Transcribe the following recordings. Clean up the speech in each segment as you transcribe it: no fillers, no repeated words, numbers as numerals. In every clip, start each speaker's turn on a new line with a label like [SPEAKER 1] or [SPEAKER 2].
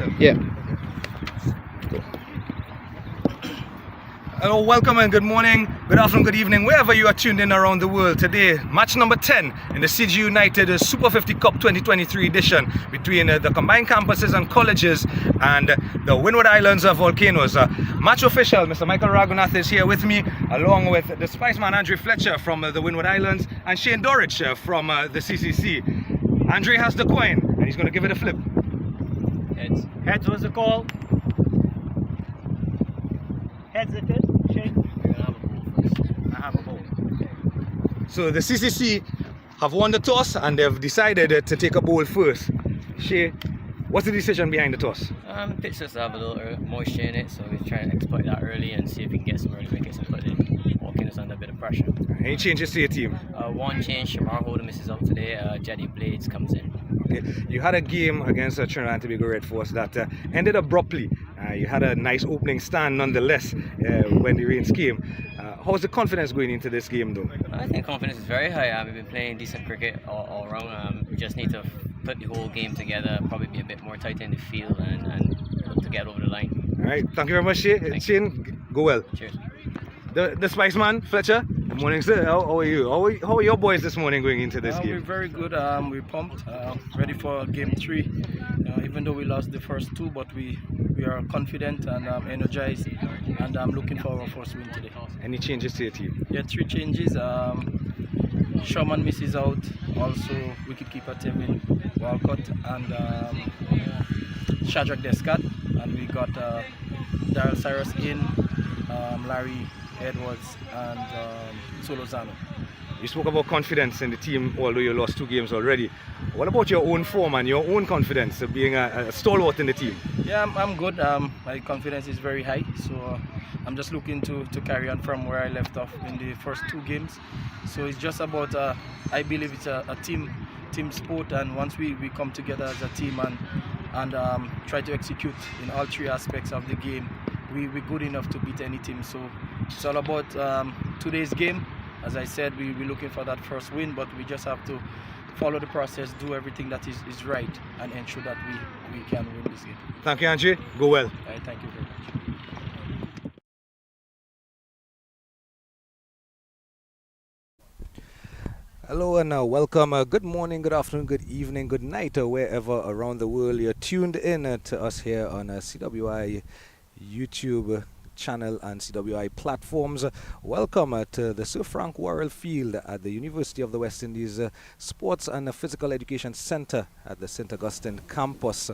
[SPEAKER 1] Jonathan?
[SPEAKER 2] Yeah.
[SPEAKER 1] Cool. Hello, welcome and good morning, good afternoon, good evening, wherever you are tuned in around the world. Today, match number 10 in the CG United Super 50 Cup 2023 edition between the combined campuses and colleges and the Windward Islands of Volcanoes. Match official, Mr. Michael Ragunath is here with me, along with the Spiceman Andre Fletcher from the Windward Islands and Shane Dorich from the CCC. Andre has the coin and he's going to give it a flip.
[SPEAKER 3] Heads. Heads was the call. Heads it is. Shane. You're gonna have a ball first. I have a ball.
[SPEAKER 1] So the CCC have won the toss and they've decided to take a bowl first. Shay, what's the decision behind the toss?
[SPEAKER 3] The pitch just have a little moisture in it, so we're trying to exploit that early and see if we can get some early wickets and put in. Walking us under a bit of pressure.
[SPEAKER 1] Any changes to your team?
[SPEAKER 3] One change, Shamar Holder misses out today. Jetty Blades comes in.
[SPEAKER 1] Okay. You had a game against Trinidad and Tobago Red Force that ended abruptly. You had a nice opening stand nonetheless when the rains came. How's the confidence going into this game though?
[SPEAKER 3] I think confidence is very high. We've been playing decent cricket all around. We just need to put the whole game together, probably be a bit more tight in the field and look to get over the line.
[SPEAKER 1] Alright, thank you very much, Shane. Go well.
[SPEAKER 3] Cheers.
[SPEAKER 1] The Spiceman, Fletcher. Good morning, sir. How are you? How are your boys this morning going into this game?
[SPEAKER 4] We're very good. We're pumped, ready for game 3. Even though we lost the first 2, but we are confident and energized, and I'm looking for our first win today.
[SPEAKER 1] Any changes to your team?
[SPEAKER 4] Yeah, 3 changes. Sherman misses out. Also, wicketkeeper Tevin Walcott and Shadrach Descat, and we got Daryl Cyrus in, Larry Edwards and Solozano.
[SPEAKER 1] You spoke about confidence in the team, although you lost 2 games already. What about your own form and your own confidence of being a stalwart in the team?
[SPEAKER 4] Yeah, I'm good. My confidence is very high, so I'm just looking to carry on from where I left off in the first 2 games. So it's just about, I believe it's a team sport, and once we come together as a team and try to execute in all 3 aspects of the game, we're good enough to beat any team. So it's all about today's game. As I said, we're looking for that first win, but we just have to follow the process, do everything that is right, and ensure that we can win this game.
[SPEAKER 1] Thank you, Andre. Go well.
[SPEAKER 4] Thank you very much.
[SPEAKER 1] Hello and welcome. Good morning, good afternoon, good evening, good night, wherever around the world you're tuned in to us here on CWI YouTube channel and CWI platforms. Welcome to the Sir Frank Worrell Field at the University of the West Indies Sports and Physical Education Center at the St. Augustine campus.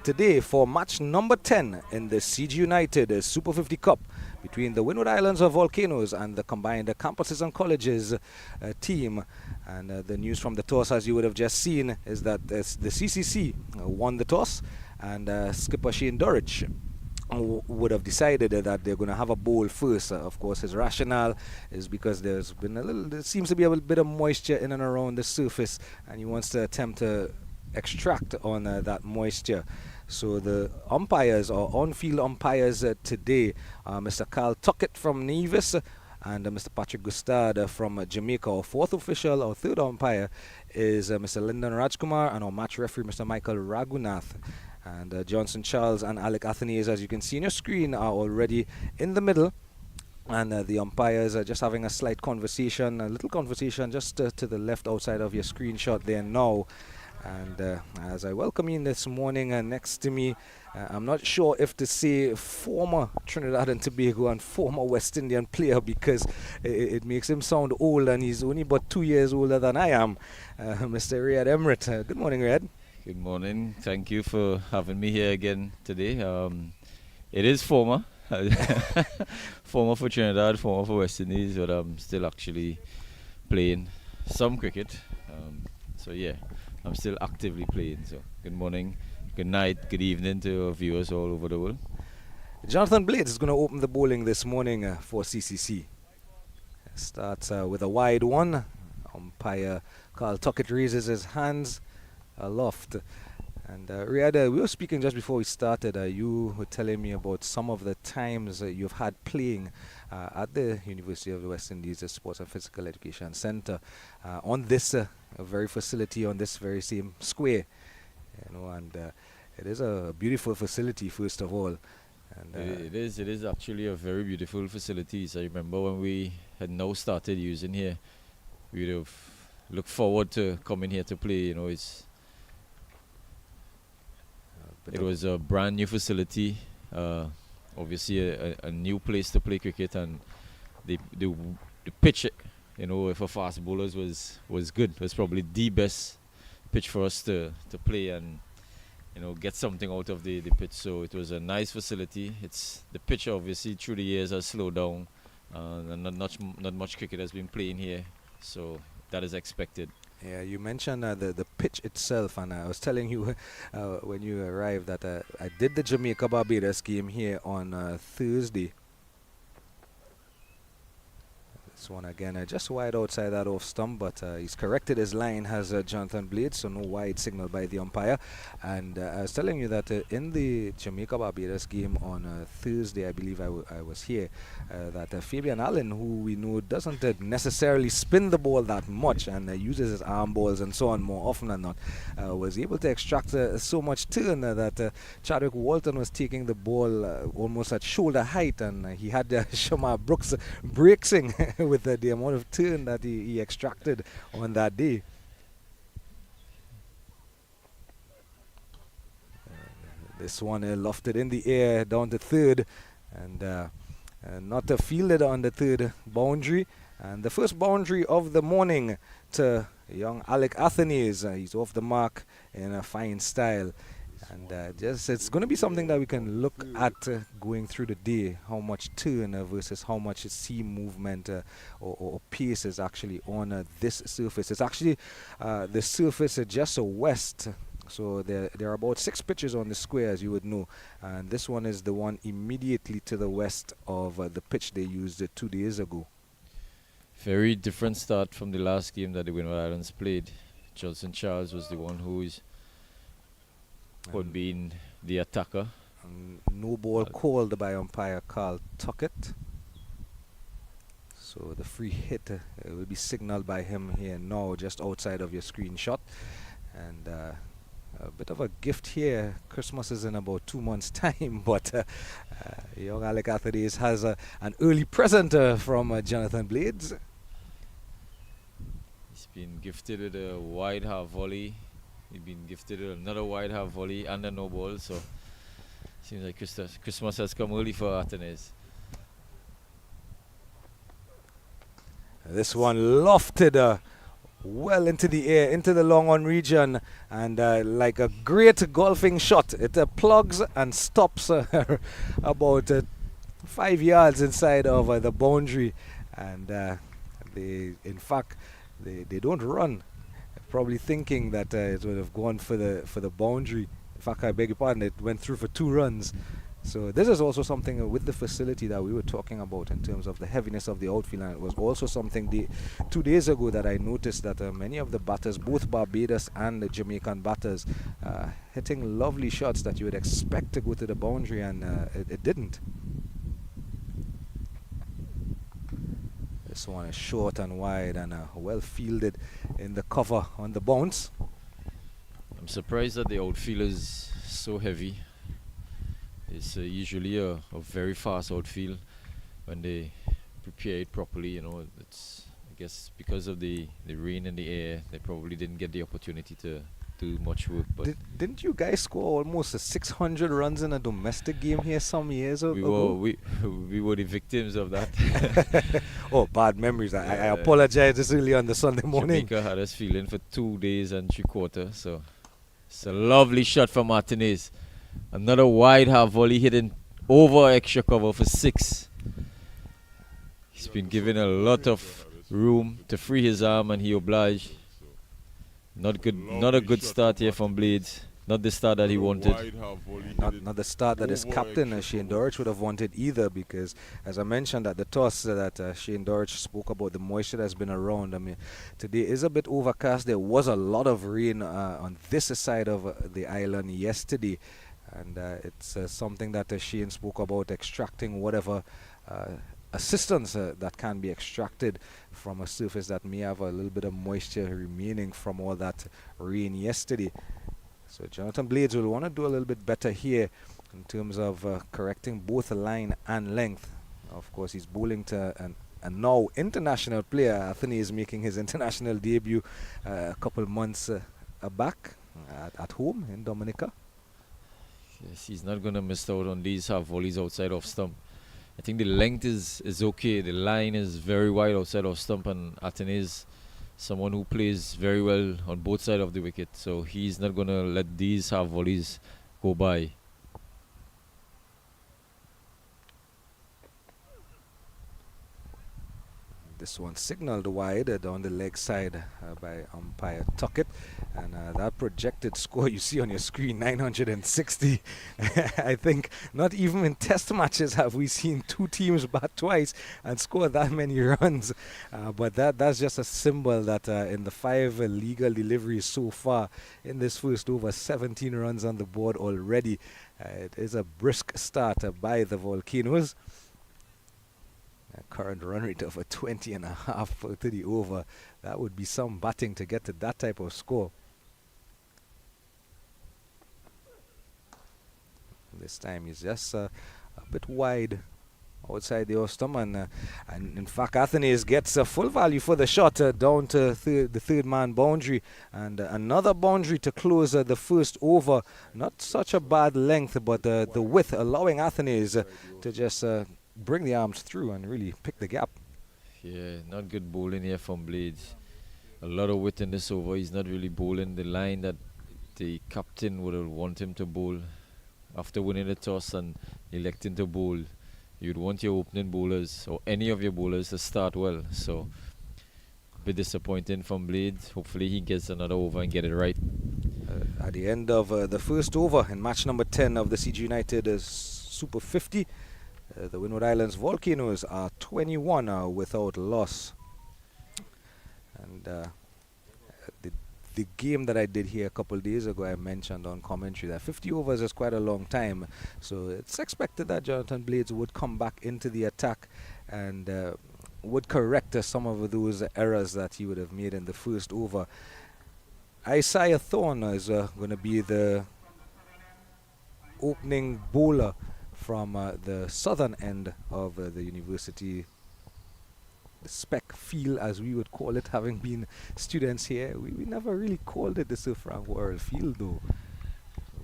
[SPEAKER 1] Today for match number 10 in the CG United Super 50 Cup between the Windward Islands of Volcanoes and the combined campuses and colleges team. And the news from the toss, as you would have just seen, is that the CCC won the toss, and skipper Shane Dorich would have decided that they're going to have a bowl first. Of course, his rationale is because there seems to be a bit of moisture in and around the surface, and he wants to attempt to extract on that moisture. So the umpires, or on-field umpires today, Mr. Carl Tuckett from Nevis and Mr. Patrick Gustad from Jamaica. Our 4th official, our 3rd umpire, is Mr. Lyndon Rajkumar, and our match referee, Mr. Michael Ragunath. And Johnson Charles and Alec Athanaze, as you can see on your screen, are already in the middle. And the umpires are just having a slight conversation, a little conversation just to the left outside of your screenshot there now. And as I welcome you in this morning, next to me, I'm not sure if to say former Trinidad and Tobago and former West Indian player, because it makes him sound old, and he's only about 2 years older than I am. Mr. Riyad Emrit. Good morning, Riyad.
[SPEAKER 5] Good morning. Thank you for having me here again today. It is former. Former for Trinidad, former for West Indies, but I'm still actually playing some cricket. So yeah, I'm still actively playing. So good morning, good night, good evening to our viewers all over the world.
[SPEAKER 1] Jonathan Blades is going to open the bowling this morning for CCC. Starts with a wide one. Umpire Carl Tuckett raises his hands aloft. And Riyad, we were speaking just before we started. You were telling me about some of the times you've had playing at the University of the West Indies Sports and Physical Education Center on this very facility, on this very same square. You know, and It is a beautiful facility, first of all. And
[SPEAKER 5] It is actually a very beautiful facility. So I remember when we had now started using here, we'd have looked forward to coming here to play. You know, it was a brand new facility. Obviously, a new place to play cricket, and the pitch, you know, for fast bowlers was good. It was probably the best pitch for us to play and, you know, get something out of the pitch. So it was a nice facility. It's the pitch obviously through the years has slowed down, and not much cricket has been playing here. So that is expected.
[SPEAKER 1] yeah, you mentioned the pitch itself, and I was telling you when you arrived that I did the Jamaica Barbados game here on Thursday. This one again, just wide outside that off stump, but he's corrected his line, has Jonathan Blades, so no wide signal by the umpire. And I was telling you that in the Jamaica Barbados game on Thursday, I believe I was here, that Fabian Allen, who we know doesn't necessarily spin the ball that much and uses his arm balls and so on more often than not, was able to extract so much turn that Chadwick Walton was taking the ball almost at shoulder height, and he had Shamar Brooks breaking with the amount of turn that he extracted on that day. This one lofted in the air down to third, and not fielded on the third boundary. And the first boundary of the morning to young Alec Athenes. He's off the mark in a fine style. And just it's going to be something that we can look at going through the day, how much turn versus how much seam movement or pace is actually on this surface. It's actually the surface just west. So there are about 6 pitches on the square, as you would know. And this one is the one immediately to the west of the pitch they used 2 days ago.
[SPEAKER 5] Very different start from the last game that the Windward Islands played. Judson Charles was the one who is being the attacker.
[SPEAKER 1] No ball called by umpire Carl Tuckett. So the free hit will be signaled by him here now, just outside of your screenshot. And a bit of a gift here. Christmas is in about 2 months' time, but young Alec Athedes has an early present from Jonathan Blades.
[SPEAKER 5] He's been gifted with a wide half volley. He's been gifted with another wide half volley and a no ball. So seems like Christmas has come early for Athenes.
[SPEAKER 1] This one lofted well into the air, into the long on region, and like a great golfing shot, it plugs and stops about 5 yards inside of the boundary. And in fact, they don't run, probably thinking that it would have gone for the boundary. In fact, I beg your pardon, it went through for 2 runs. So this is also something with the facility that we were talking about in terms of the heaviness of the outfield, and it was also something 2 days ago that I noticed that many of the batters, both Barbados and the Jamaican batters, hitting lovely shots that you would expect to go to the boundary, and it didn't. This one is short and wide and well fielded in the cover on the bounce.
[SPEAKER 5] I'm surprised that the outfield is so heavy. It's usually a very fast outfield when they prepare it properly. You know, it's, I guess because of the rain in the air, they probably didn't get the opportunity to do much work. But
[SPEAKER 1] didn't you guys score almost 600 runs in a domestic game here some years ago?
[SPEAKER 5] We were the victims of that.
[SPEAKER 1] Oh, bad memories. I apologize. It's really on the Sunday morning.
[SPEAKER 5] Jamaica had us feeling for 2 days and 3/4. So it's a lovely shot from Martinez. Another wide half volley hitting over extra cover for 6. He's been given a lot of room to free his arm, and he obliged. Not a good start here from Blades. Not the start that he wanted.
[SPEAKER 1] Not the start that his captain Shane Dorich would have wanted either, because as I mentioned at the toss that Shane Dorich spoke about the moisture that's been around. I mean, today is a bit overcast. There was a lot of rain on this side of the island yesterday, and it's something that Shane spoke about, extracting whatever assistance that can be extracted from a surface that may have a little bit of moisture remaining from all that rain yesterday. So Jonathan Blades will want to do a little bit better here in terms of correcting both line and length. Of course, he's bowling to a now international player. Anthony is making his international debut a couple months back at home in Dominica.
[SPEAKER 5] Yes, he's not going to miss out on these half volleys outside of stump. I think the length is okay. The line is very wide outside of stump, and Athene is someone who plays very well on both sides of the wicket. So he's not going to let these half volleys go by.
[SPEAKER 1] This one signaled wide down the leg side by umpire Tuckett, and that projected score you see on your screen, 960. I think not even in test matches have we seen two teams bat twice and score that many runs, but that's just a symbol that in the 5 legal deliveries so far in this first over, 17 runs on the board already. It is a brisk start by the Volcanoes. A current run rate of a 20.5 to the over. That would be some batting to get to that type of score. This time he's just a bit wide outside the off-stump, and in fact Athenes gets a full value for the shot down to the third man boundary, and another boundary to close the first over. Not such a bad length, but the width allowing Athenes to just bring the arms through and really pick the gap.
[SPEAKER 5] Yeah, not good bowling here from Blades. A lot of width in this over. He's not really bowling the line that the captain would want him to bowl. After winning the toss and electing to bowl, you'd want your opening bowlers or any of your bowlers to start well. So, a bit disappointing from Blades. Hopefully he gets another over and get it right.
[SPEAKER 1] At the end of the first over in match number 10 of the CG United Super 50, the Windward Islands Volcanoes are 21 without loss. And the game that I did here a couple of days ago, I mentioned on commentary that 50 overs is quite a long time. So it's expected that Jonathan Blades would come back into the attack and would correct some of those errors that he would have made in the first over. Isaiah Thorne is going to be the opening bowler from the southern end of the university, the spec field as we would call it, having been students here. We never really called it the Sir Frank Worrell field though.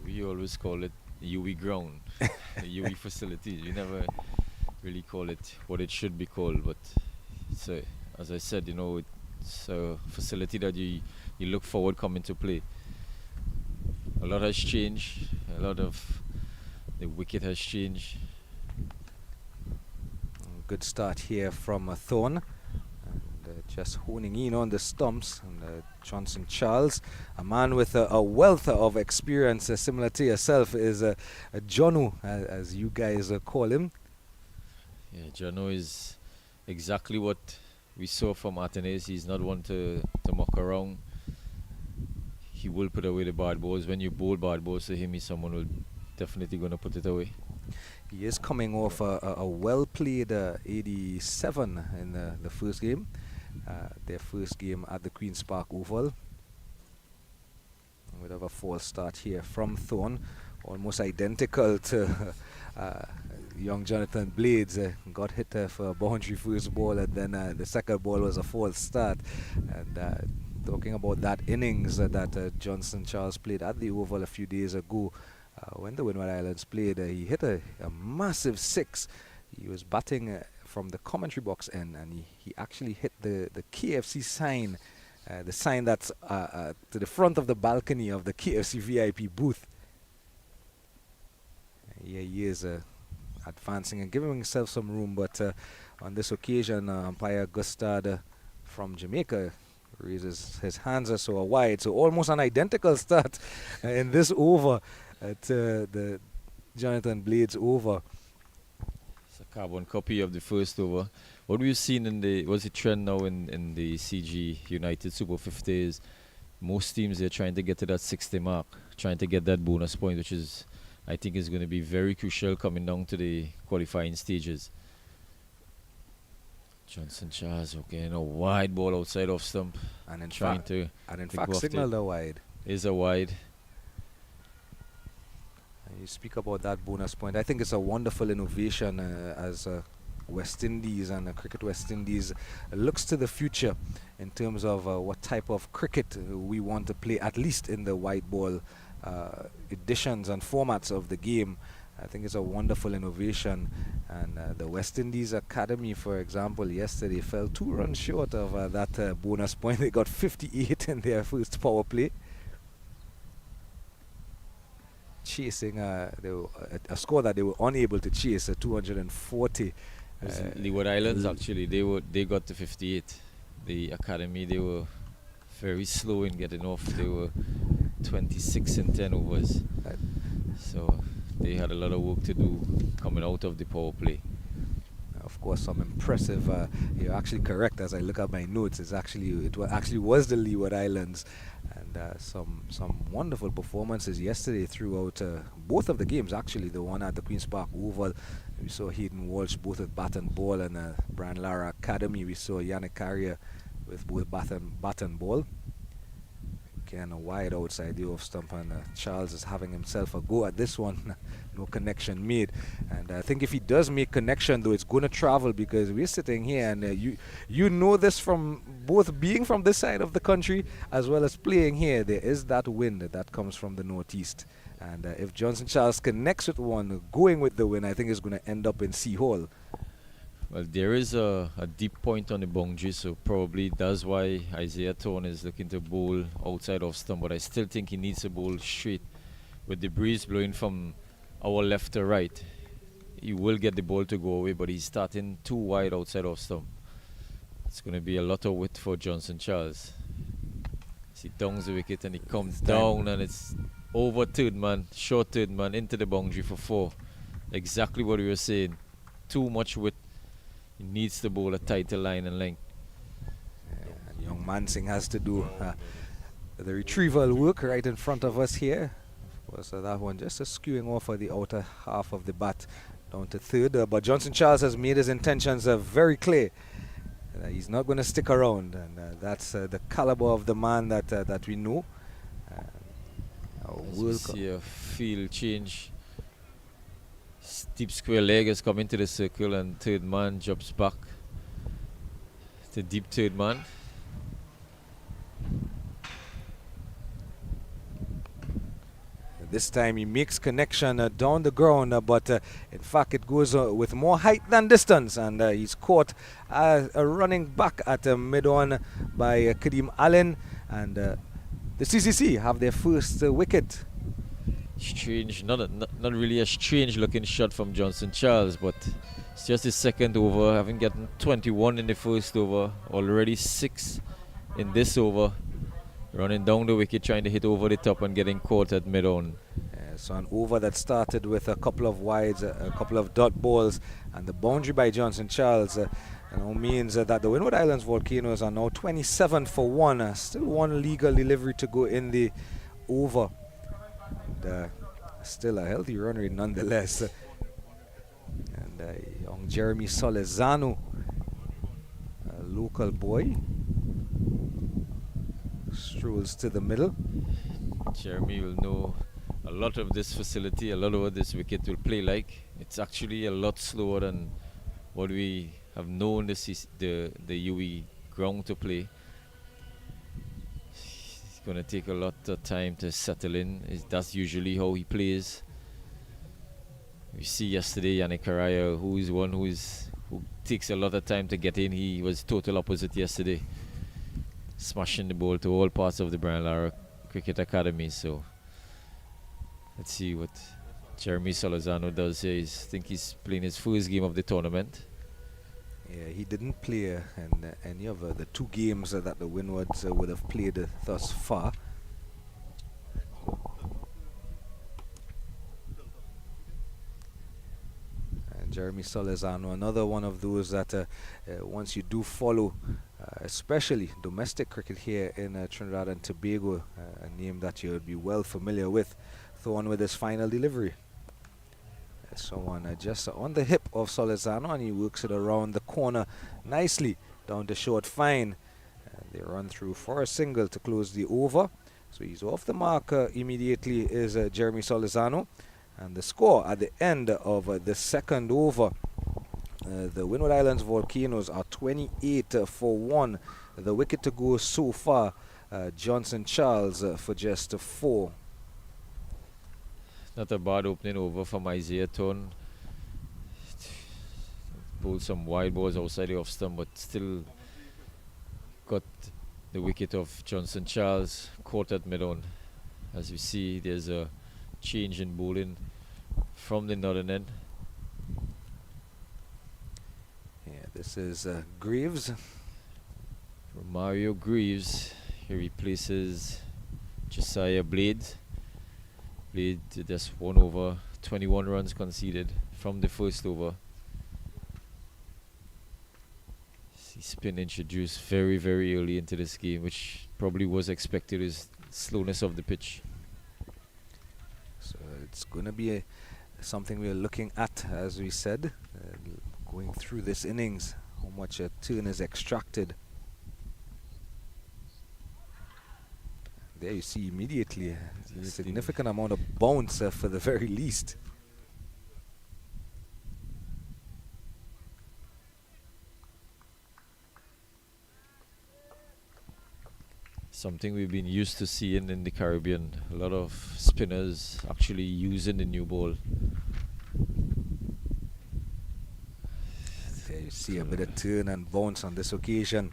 [SPEAKER 5] We always call it UE ground, UE facilities. We never really call it what it should be called, but it's as I said, it's a facility that you look forward coming to play. A lot has changed. A lot of the wicket has changed.
[SPEAKER 1] Good start here from Thorne, and just honing in on the stumps. And Johnson Charles, a man with a wealth of experience similar to yourself, is a Jonu, as you guys call him.
[SPEAKER 5] Yeah, Jonu is exactly what we saw from Athenes. He's not one to muck around. He will put away the bad balls. When you bowl bad balls to him, he's someone who definitely going to put it away.
[SPEAKER 1] He is coming off a well-played 87 in the first game, their first game at the Queen's Park Oval. We'd have a false start here from Thorne, almost identical to young Jonathan Blades. Got hit for a boundary first ball, and then the second ball was a false start. And talking about that innings that Johnson Charles played at the Oval a few days ago, when the Windward Islands played, he hit a massive 6. He was batting from the commentary box end, and he actually hit the KFC sign, the sign that's to the front of the balcony of the KFC VIP booth. Yeah, he is advancing and giving himself some room, but on this occasion, umpire Gustard from Jamaica raises his hands so wide, so almost an identical start in this over at the Jonathan Blades over.
[SPEAKER 5] It's a carbon copy of the first over. What we've seen what's the trend now in the CG United Super 50 is most teams are trying to get to that 60 mark, trying to get that bonus point, which is, I think, is going to be very crucial coming down to the qualifying stages. Johnson Charles, okay, a wide ball outside off stump,
[SPEAKER 1] And in
[SPEAKER 5] trying
[SPEAKER 1] fact,
[SPEAKER 5] to
[SPEAKER 1] signaled a wide.
[SPEAKER 5] is a wide.
[SPEAKER 1] You speak about that bonus point. I think it's a wonderful innovation as West Indies and Cricket West Indies looks to the future in terms of what type of cricket we want to play, at least in the white ball editions and formats of the game. I think it's a wonderful innovation. And the West Indies Academy, for example, yesterday fell 2 runs short of that bonus point. They got 58 in their first power play, chasing a score that they were unable to chase, 240.
[SPEAKER 5] Leeward Islands actually they got to 58. The academy, they were very slow in getting off. They were 26 in 10 overs, so they had a lot of work to do coming out of the power play.
[SPEAKER 1] Of course, some impressive. You're actually correct. As I look at my notes, it actually was the Leeward Islands, and some wonderful performances yesterday throughout both of the games. Actually, the one at the Queens Park Oval, we saw Hayden Walsh both with bat and ball, and Brian Lara Academy we saw Yannick Carrier with both bat and ball. Again, a wide outside the off stump, and Charles is having himself a go at this one. No connection made, and I think if he does make connection, though, it's going to travel, because we're sitting here, and you know this from both being from this side of the country as well as playing here. There is that wind that comes from the northeast, and if Johnson Charles connects with one going with the wind, I think it's going to end up in Sea Hall.
[SPEAKER 5] Well, there is a deep point on the boundary, so probably that's why Isaiah Thorne is looking to bowl outside off stump, but I still think he needs to bowl straight. With the breeze blowing from our left to right, he will get the ball to go away, but he's starting too wide outside off stump. It's going to be a lot of width for Johnson Charles. He downs the wicket and he comes down, and it's over third man, short third man, into the boundary for 4. Exactly what we were saying. Too much width. He needs to bowl a tighter line and length.
[SPEAKER 1] And young Mansingh has to do the retrieval work right in front of us here. Of course, that one just skewing off of the outer half of the bat down to third. But Johnson Charles has made his intentions very clear. He's not going to stick around, and that's the caliber of the man that we know.
[SPEAKER 5] As we see a field change. Deep square leg has come into the circle, and third man jumps back. The deep third man.
[SPEAKER 1] This time he makes connection down the ground, but in fact it goes with more height than distance, and he's caught running back at mid-on by Kadeem Allen, and the CCC have their first wicket.
[SPEAKER 5] Strange, not really a strange looking shot from Johnson Charles, but it's just his second over, having gotten 21 in the first over, already 6 in this over, running down the wicket, trying to hit over the top and getting caught at mid-on.
[SPEAKER 1] So an over that started with a couple of wides, a couple of dot balls, and the boundary by Johnson Charles means that the Windward Islands Volcanoes are now 27 for 1, still one legal delivery to go in the over. And, still a healthy run rate nonetheless. And young Jeremy Solezano, a local boy, strolls to the middle.
[SPEAKER 5] Jeremy will know a lot of this facility, a lot of what this wicket will play like. It's actually a lot slower than what we have known the UE ground to play. Going to take a lot of time to settle in. That's usually how he plays. We see yesterday Yannick Carrier, who is one who takes a lot of time to get in. He was total opposite yesterday, smashing the ball to all parts of the Brian Lara Cricket Academy. So let's see what Jeremy Solezano does here. I think he's playing his first game of the tournament.
[SPEAKER 1] Yeah, he didn't play in any of the 2 games that the Windwards would have played thus far. And Jeremy Solezano, another one of those that once you do follow, especially domestic cricket here in Trinidad and Tobago, a name that you would be well familiar with. Thorne with his final delivery. Someone just on the hip of Solezano, and he works it around the corner nicely down to short fine. They run through for a single to close the over. So he's off the mark immediately is Jeremy Solezano. And the score at the end of the second over, the Windward Islands Volcanoes are 28 for 1. The wicket to go so far, Johnson Charles for just 4.
[SPEAKER 5] Not a bad opening over from Isaiah Tone. Pulled some wide balls outside the off stump, but still got the wicket of Johnson Charles caught at mid-on. As you see, there's a change in bowling from the northern end.
[SPEAKER 1] Yeah, this is Greaves.
[SPEAKER 5] Mario Greaves, he replaces Josiah Blade. Blade just 1 over, 21 runs conceded from the first over. Spin introduced very, very early into this game, which probably was expected, is slowness of the pitch.
[SPEAKER 1] So it's going to be something we're looking at, as we said, going through this innings, how much a turn is extracted. There you see immediately a significant amount of bounce for the very least.
[SPEAKER 5] Something we've been used to seeing in the Caribbean. A lot of spinners actually using the new ball.
[SPEAKER 1] There you see a bit of turn and bounce on this occasion.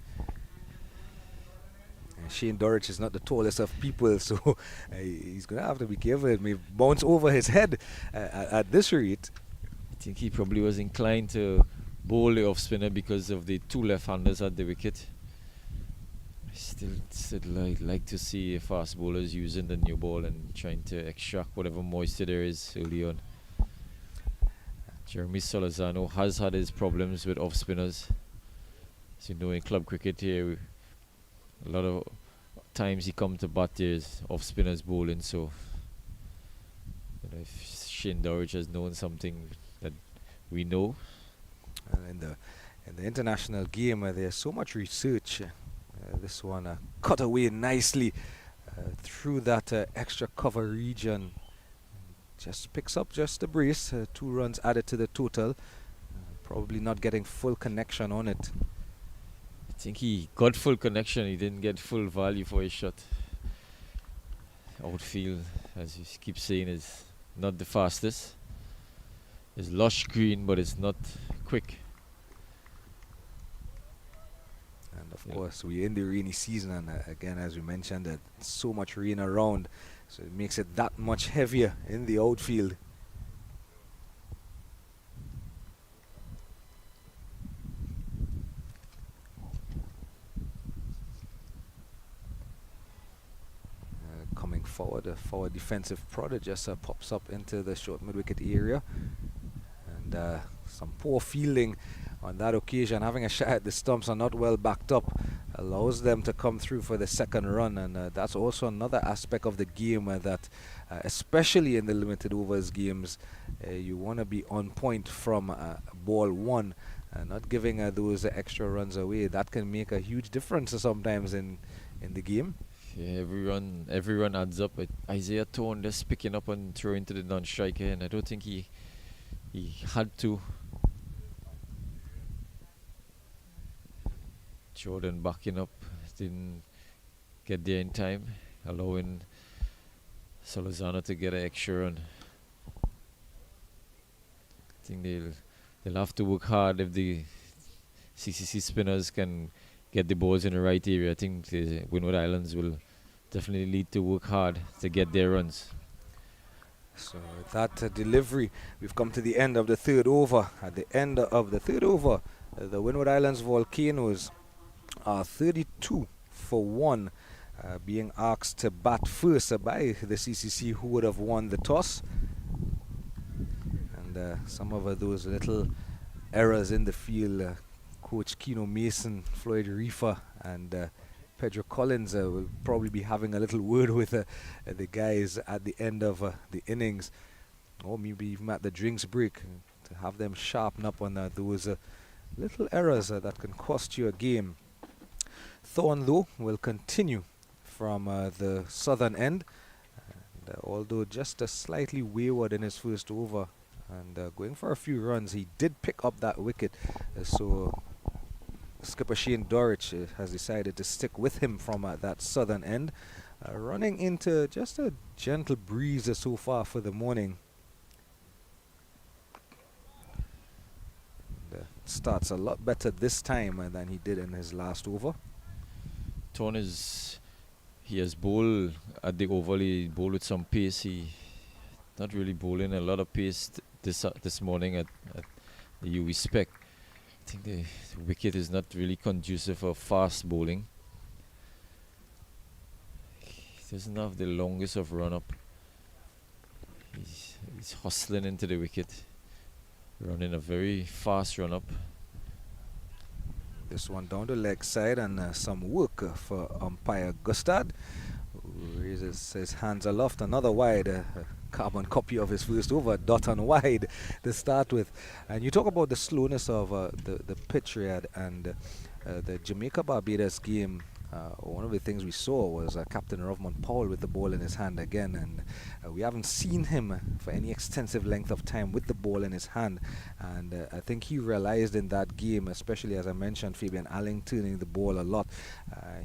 [SPEAKER 1] Shane Dorridge is not the tallest of people, so he's going to have to be careful. It may bounce over his head at this rate.
[SPEAKER 5] I think he probably was inclined to bowl the off spinner because of the 2 left-handers at the wicket. I still like to see fast bowlers using the new ball and trying to extract whatever moisture there is early on. Jeremy Solazano has had his problems with off spinners. As you know, in club cricket here, a lot of times he come to bat, there's off spinners bowling. So, if Shane Dorridge has known something that we know.
[SPEAKER 1] In the international game, there's so much research. This one cut away nicely through that extra cover region. Just picks up just a brace. 2 runs added to the total. Probably not getting full connection on it.
[SPEAKER 5] I think he got full connection. He didn't get full value for his shot. Outfield, as you keep saying, is not the fastest. It's lush green, but it's not quick.
[SPEAKER 1] And of course, we're in the rainy season, and again, as we mentioned, so much rain around, so it makes it that much heavier in the outfield. Coming forward, a forward defensive prod just pops up into the short mid-wicket area, and some poor fielding on that occasion. Having a shot at the stumps and not well backed up allows them to come through for the second run, and that's also another aspect of the game that especially in the limited overs games, you want to be on point from ball 1, not giving those extra runs away. That can make a huge difference sometimes in the game.
[SPEAKER 5] Yeah, every run adds up. But Isaiah Tone just picking up and throwing to the non-striker, and I don't think he had to. Jordan backing up, didn't get there in time, allowing Solazano to get an extra run. I think they'll have to work hard if the CCC spinners can get the balls in the right area. I think the Windward Islands will definitely need to work hard to get their runs.
[SPEAKER 1] So with that delivery, we've come to the end of the third over. At the end of the third over, the Windward Islands Volcanoes are 32 for 1, being asked to bat first by the CCC, who would have won the toss. And some of those little errors in the field, Coach Keno Mason, Floyd Reefer, and Pedro Collins will probably be having a little word with the guys at the end of the innings, or maybe even at the drinks break, to have them sharpen up on those little errors that can cost you a game. Thorn, though, will continue from the southern end. Although just slightly wayward in his first over and going for a few runs, he did pick up that wicket. So skipper Shane Dorich has decided to stick with him from that southern end, running into just a gentle breeze so far for the morning. Starts a lot better this time than he did in his last over.
[SPEAKER 5] Ton he has bowled at the oval. He bowled with some pace. He not really bowling a lot of pace this morning at the UV spec. I think the wicket is not really conducive for fast bowling. He doesn't have the longest of run up. He's hustling into the wicket, running a very fast run up.
[SPEAKER 1] This one down the leg side and some work for umpire Gustad, who raises his hands aloft. Another wide, carbon copy of his first over, dot on wide to start with. And you talk about the slowness of the pitch, Riyadh, and the Jamaica-Barbados game. One of the things we saw was Captain Rovman Powell with the ball in his hand again, and we haven't seen him for any extensive length of time with the ball in his hand. And I think he realized in that game, especially as I mentioned, Fabian Alling turning the ball a lot,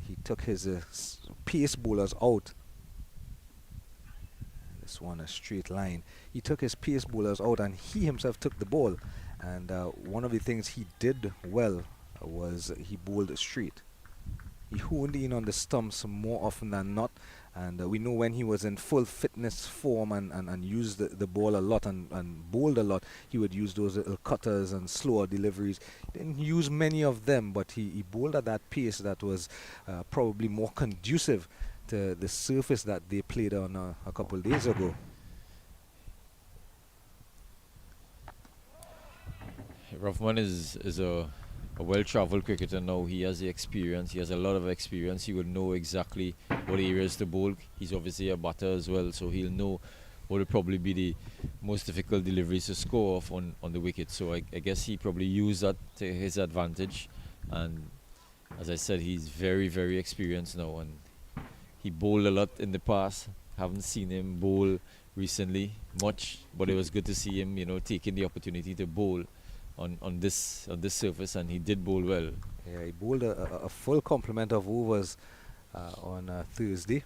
[SPEAKER 1] he took his pace bowlers out. This one a straight line. He took his pace bowlers out and he himself took the ball. And one of the things he did well was he bowled straight. He honed in on the stumps more often than not, and we know when he was in full fitness form and used the ball a lot and bowled a lot, he would use those little cutters and slower deliveries. He didn't use many of them, but he bowled at that pace that was probably more conducive to the surface that they played on a couple of days ago.
[SPEAKER 5] Rovman is a well-traveled cricketer now. He has the experience. He has a lot of experience. He will know exactly what areas to bowl. He's obviously a batter as well, so he'll know what will probably be the most difficult deliveries to score off on the wicket. So I guess he probably used that to his advantage. And as I said, he's very, very experienced now. And he bowled a lot in the past. Haven't seen him bowl recently much, but it was good to see him, taking the opportunity to bowl on this surface, and he did bowl well.
[SPEAKER 1] Yeah, he bowled a full complement of overs on Thursday.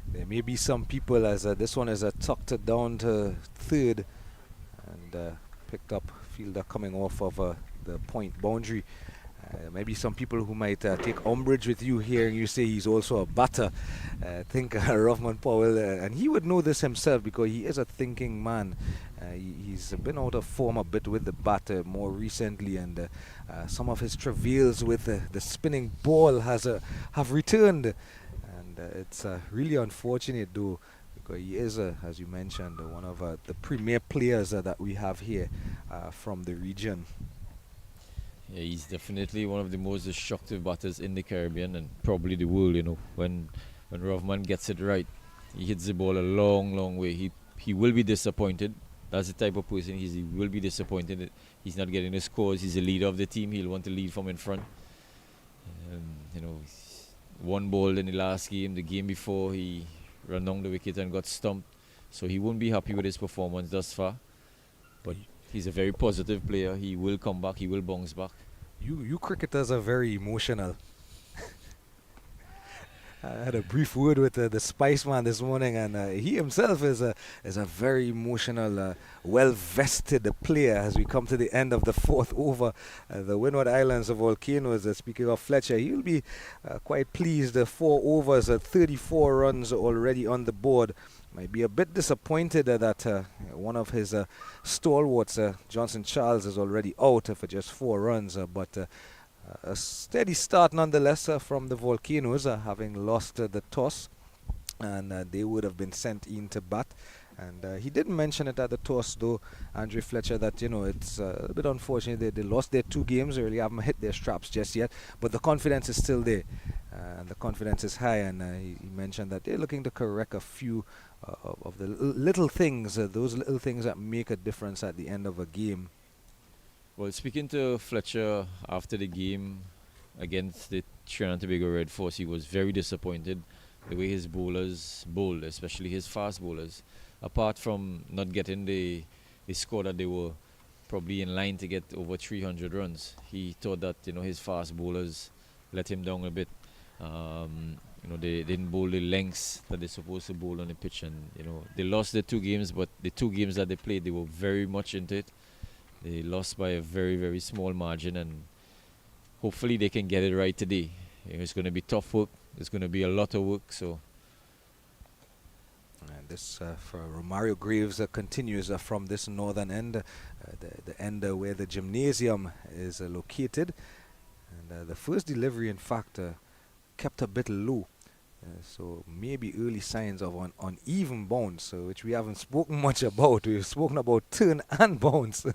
[SPEAKER 1] There may be some people, as this one is tucked down to third and picked up fielder coming off of the point boundary. Maybe some people who might take umbrage with you hearing you say he's also a batter. Think Rovman Powell, and he would know this himself because he is a thinking man. He's been out of form a bit with the bat more recently, and some of his travails with the spinning ball have returned. And it's really unfortunate though, because he is, as you mentioned, one of the premier players that we have here from the region.
[SPEAKER 5] Yeah, he's definitely one of the most destructive batters in the Caribbean and probably the world. When Rovman gets it right, he hits the ball a long, long way. He will be disappointed. That's the type of person he will be disappointed that he's not getting the scores. He's the leader of the team. He'll want to lead from in front. One ball in the last game. The game before, he ran down the wicket and got stumped. So he won't be happy with his performance thus far. But he's a very positive player. He will come back. He will bounce back.
[SPEAKER 1] You cricketers are very emotional. I had a brief word with the Spice Man this morning, and he himself is a very emotional, well-vested player as we come to the end of the fourth over. The Windward Islands of Volcanoes, speaking of Fletcher, he'll be quite pleased. 4 overs, 34 runs already on the board. Might be a bit disappointed that one of his stalwarts, Johnson Charles, is already out for just 4 runs, but a steady start nonetheless from the Volcanoes, having lost the toss, and they would have been sent in to bat. And he did mention it at the toss, though, Andre Fletcher, that it's a bit unfortunate they lost their 2 games. They really haven't hit their straps just yet, but the confidence is still there, and the confidence is high. And he mentioned that they're looking to correct a few of the little things, those little things that make a difference at the end of a game.
[SPEAKER 5] Well, speaking to Fletcher after the game, against the Trinidad and Tobago Red Force, he was very disappointed the way his bowlers bowled, especially his fast bowlers. Apart from not getting the score that they were probably in line to get over 300 runs, he thought that his fast bowlers let him down a bit. They didn't bowl the lengths that they're supposed to bowl on the pitch, and they lost the 2 games, but the 2 games that they played, they were very much into it. They lost by a very, very small margin, and hopefully they can get it right today. It's going to be tough work. It's going to be a lot of work. So,
[SPEAKER 1] and this for Romario Graves continues from this northern end, the end where the gymnasium is located. And the first delivery, in fact, kept a bit low. So maybe early signs of an uneven bounce, which we haven't spoken much about. We've spoken about turn and bounce.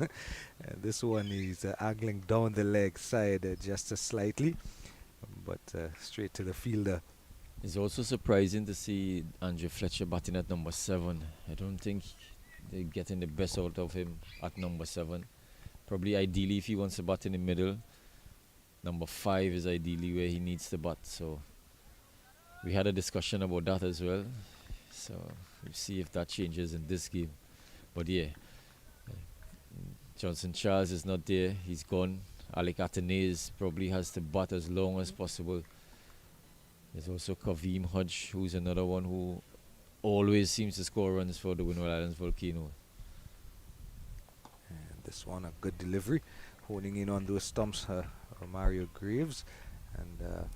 [SPEAKER 1] This one is angling down the leg side just slightly, but straight to the fielder.
[SPEAKER 5] It's also surprising to see Andrew Fletcher batting at number 7. I don't think they're getting the best out of him at number 7. Probably ideally, if he wants to bat in the middle, number 5 is ideally where he needs to bat. So we had a discussion about that as well. So we'll see if that changes in this game. But yeah, Johnson Charles is not there. He's gone. Alec Atenes probably has to bat as long as possible. There's also Kaveem Hodge, who's another one who always seems to score runs for the Windward Islands Volcanoes.
[SPEAKER 1] And this one, a good delivery, holding in on those stumps, Romario Graves. And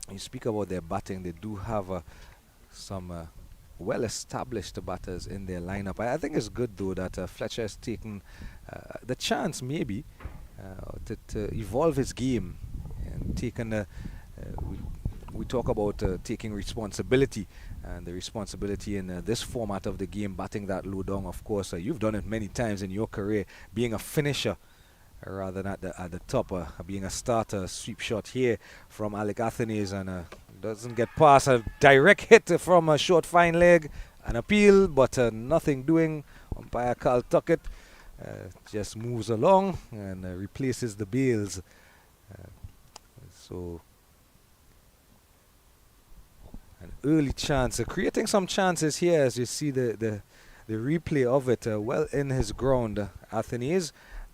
[SPEAKER 1] you speak about their batting, they do have some well-established batters in their lineup. I think it's good, though, that Fletcher has taken the chance, maybe, to evolve his game and taken we talk about taking responsibility, and the responsibility in this format of the game, batting that low down. Of course, you've done it many times in your career, being a finisher rather than at the top, being a starter. Sweep shot here from Alec Athenes, and doesn't get past. A direct hit from a short fine leg, an appeal, but nothing doing. Umpire Carl Tuckett just moves along and replaces the bails. So an early chance, creating some chances here, as you see the replay of it, well in his ground, Athenes.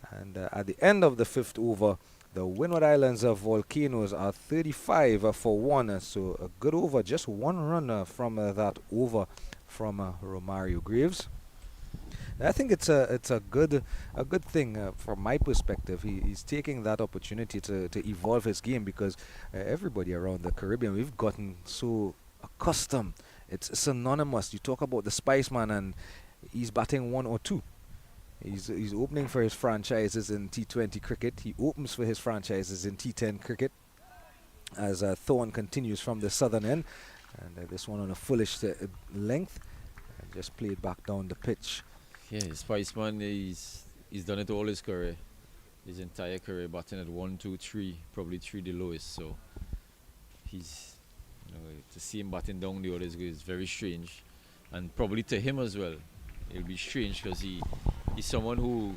[SPEAKER 1] And at the end of the 5th over, the Windward Islands Volcanoes are 35 for 1. So a good over, just 1 run from that over from Romario Graves. I think it's a good thing from my perspective. He's taking that opportunity to evolve his game, because everybody around the Caribbean, we've gotten so accustomed. It's synonymous. You talk about the Spiceman, and he's batting 1 or 2. He's opening for his franchises in T20 cricket. He opens for his franchises in T10 cricket, as Thorne continues from the southern end. And this one on a fullish length, and just played back down the pitch.
[SPEAKER 5] Yeah, Spiceman, he's done it all his career. His entire career batting at 1, 2, 3, probably 3 the lowest. So he's, to see him batting down the orders is very strange, and probably to him as well. It'll be strange, because he's someone who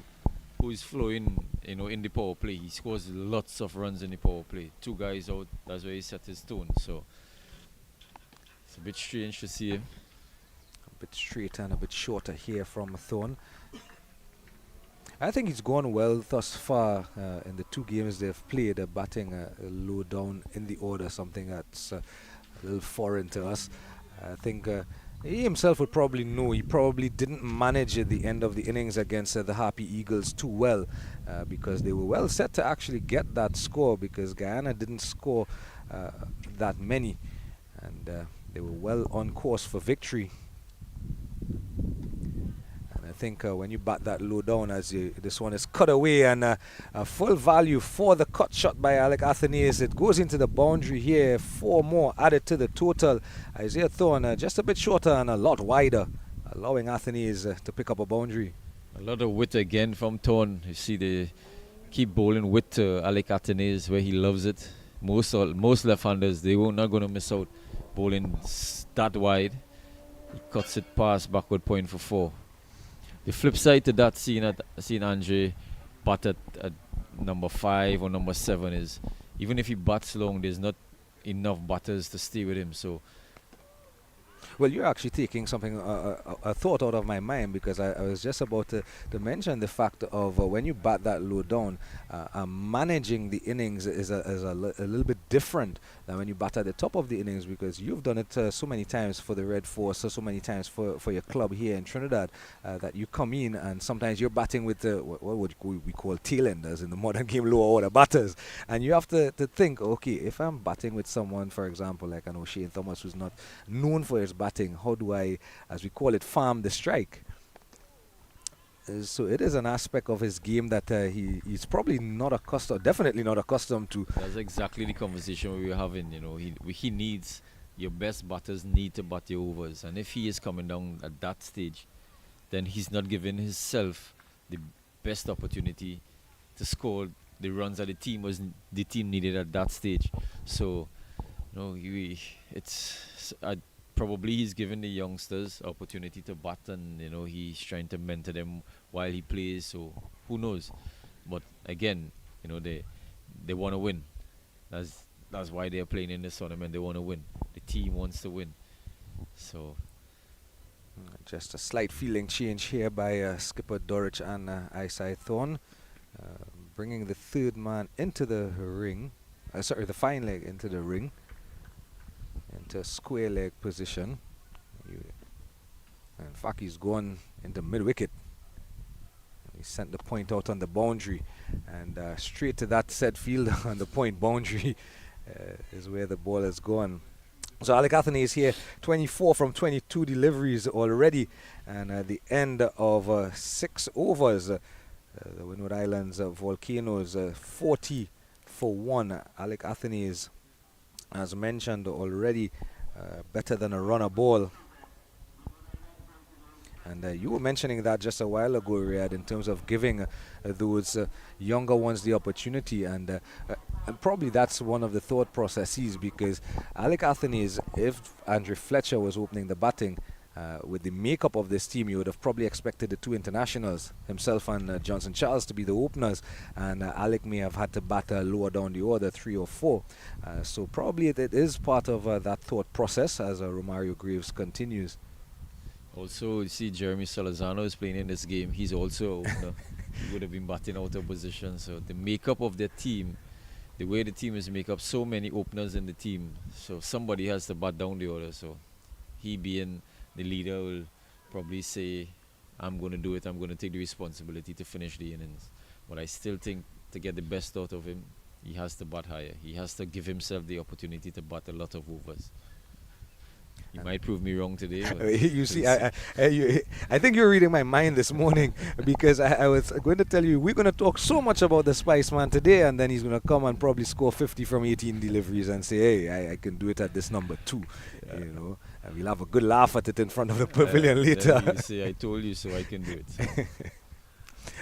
[SPEAKER 5] is flowing, in the power play. He scores lots of runs in the power play. 2 guys out, that's where he set his tone. So it's a bit strange to see him.
[SPEAKER 1] A bit straighter and a bit shorter here from Thorne. I think he's gone well thus far in the 2 games they've played, batting low down in the order, something that's a little foreign to us. I think he himself would probably know he probably didn't manage at the end of the innings against the Happy Eagles too well, because they were well set to actually get that score, because Guyana didn't score that many, and they were well on course for victory. And I think when you bat that low down, this one is cut away, and a full value for the cut shot by Alec Athenes. It goes into the boundary here. 4 more added to the total. Isaiah Thorne just a bit shorter and a lot wider, allowing Athenes to pick up a boundary.
[SPEAKER 5] A lot of wit again from Thorne. You see, they keep bowling wit to Alec Athenes where he loves it. Most left-handers, they were not going to miss out bowling that wide. He cuts it past backward point for 4. The flip side to that, seeing Andre bat at number 5 or number 7, is even if he bats long, there's not enough batters to stay with him. So
[SPEAKER 1] Well, you're actually taking something, a thought out of my mind, because I was just about to mention the fact of when you bat that low down, managing the innings is a little bit different than when you bat at the top of the innings, because you've done it so many times for the Red Force, so many times for your club here in Trinidad, that you come in and sometimes you're batting with what would we call tailenders in the modern game, lower order batters, and you have to think, okay, if I'm batting with someone, for example, like an O'Shane Thomas, who's not known for his batting, how do I, as we call it, farm the strike? So it is an aspect of his game that he's probably not accustomed, definitely not accustomed to.
[SPEAKER 5] that's exactly the conversation we were having. He needs, your best batters need to bat your overs, and if he is coming down at that stage, then he's not giving himself the best opportunity to score the runs that the team needed at that stage. So, probably he's giving the youngsters opportunity to bat, and he's trying to mentor them while he plays. So who knows? But again, they want to win. That's why they're playing in this tournament. They want to win. The team wants to win. So
[SPEAKER 1] Just a slight feeling change here by skipper Dorich and Isai Thorne, bringing the third man into the ring, sorry, the fine leg into the ring, into a square leg position. In fact, he's gone into mid-wicket. He sent the point out on the boundary, and straight to that said field on the point boundary is where the ball has gone. So Alec Anthony is here, 24 from 22 deliveries already, and at the end of 6 overs, the Windward Islands Volcanoes 40 for 1. Alec Anthony is, as mentioned already, better than a runner ball. And you were mentioning that just a while ago, Riyad, in terms of giving those younger ones the opportunity. And probably that's one of the thought processes, because Alec Anthony is, if Andre Fletcher was opening the batting, with the makeup of this team, you would have probably expected the two internationals, himself and Johnson Charles, to be the openers, and Alec may have had to bat lower down the order, 3 or 4. So probably it is part of that thought process as Romario Graves continues.
[SPEAKER 5] also, you see, Jeremy Salazano is playing in this game. He's also an opener. He would have been batting out of position. So the makeup of the team, the way the team is make up, so many openers in the team. So somebody has to bat down the order. So he, being the leader, will probably say, I'm going to do it. I'm going to take the responsibility to finish the innings. But I still think to get the best out of him, he has to bat higher. He has to give himself the opportunity to bat a lot of overs. You might prove me wrong today. But
[SPEAKER 1] You see, I think you're reading my mind this morning, because I was going to tell you we're going to talk so much about the Spice Man today, and then he's going to come and probably score 50 from 18 deliveries and say, hey, I can do it at this number 2, and we'll have a good laugh at it in front of the pavilion later.
[SPEAKER 5] Then you say, I told you so, I can do it.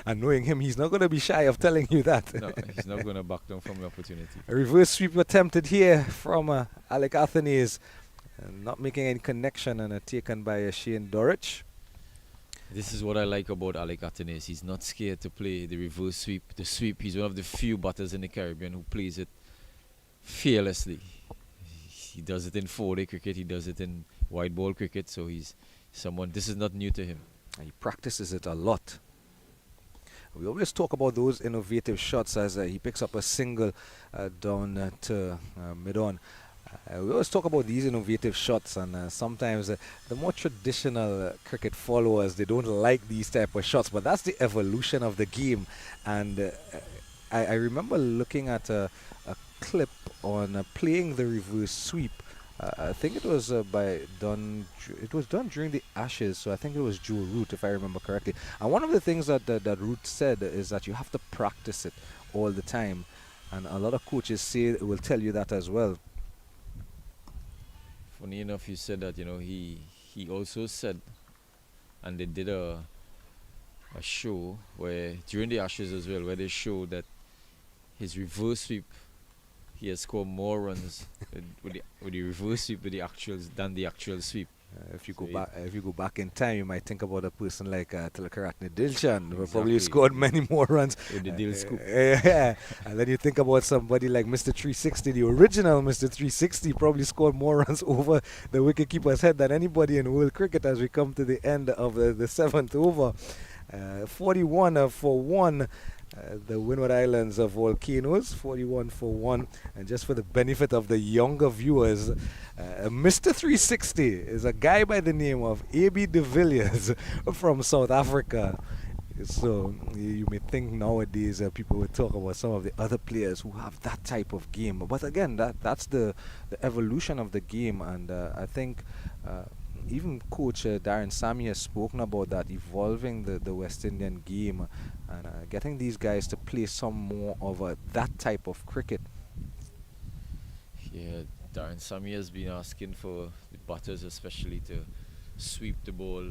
[SPEAKER 1] And knowing him, he's not going to be shy of telling you that.
[SPEAKER 5] No, he's not going to back down from the opportunity.
[SPEAKER 1] A reverse sweep attempted here from Alec Anthony's, not making any connection, and taken by Shane Dorich.
[SPEAKER 5] This is what I like about Alec Atenes. He's not scared to play the reverse sweep, the sweep. He's one of the few batters in the Caribbean who plays it fearlessly. He does it in 4-day cricket. He does it in white ball cricket. So he's someone, this is not new to him.
[SPEAKER 1] And he practices it a lot. We always talk about those innovative shots as he picks up a single down to mid-on. We always talk about these innovative shots, and sometimes the more traditional cricket followers, they don't like these type of shots, but that's the evolution of the game. And I remember looking at a clip on playing the reverse sweep. I think it was done during the Ashes, so I think it was Joe Root, if I remember correctly. And one of the things that Root said is that you have to practice it all the time, and a lot of coaches will tell you that as well.
[SPEAKER 5] Funny enough, you said that. He also said, and they did a show where during the Ashes as well, where they showed that his reverse sweep, he has scored more runs with the reverse sweep with the actuals than the actual sweep. So it,
[SPEAKER 1] if you go back in time, you might think about a person like Tilakaratne Dilshan, who probably
[SPEAKER 5] exactly
[SPEAKER 1] scored many more runs.
[SPEAKER 5] with the deal scoop.
[SPEAKER 1] Yeah, and then you think about somebody like Mr. 360, the original Mr. 360, probably scored more runs over the wicketkeeper's head than anybody in world cricket as we come to the end of the seventh over. 41 for 1. The Windward Islands of Volcanoes, 41 for 1. And just for the benefit of the younger viewers, Mr. 360 is a guy by the name of A.B. de Villiers from South Africa. So you may think nowadays people would talk about some of the other players who have that type of game. But again, that's the evolution of the game. And I think even Coach Darren Sammy has spoken about that, evolving the West Indian game and getting these guys to play some more of that type of cricket.
[SPEAKER 5] Yeah, Darren Sammy has been asking for the batters especially to sweep the ball,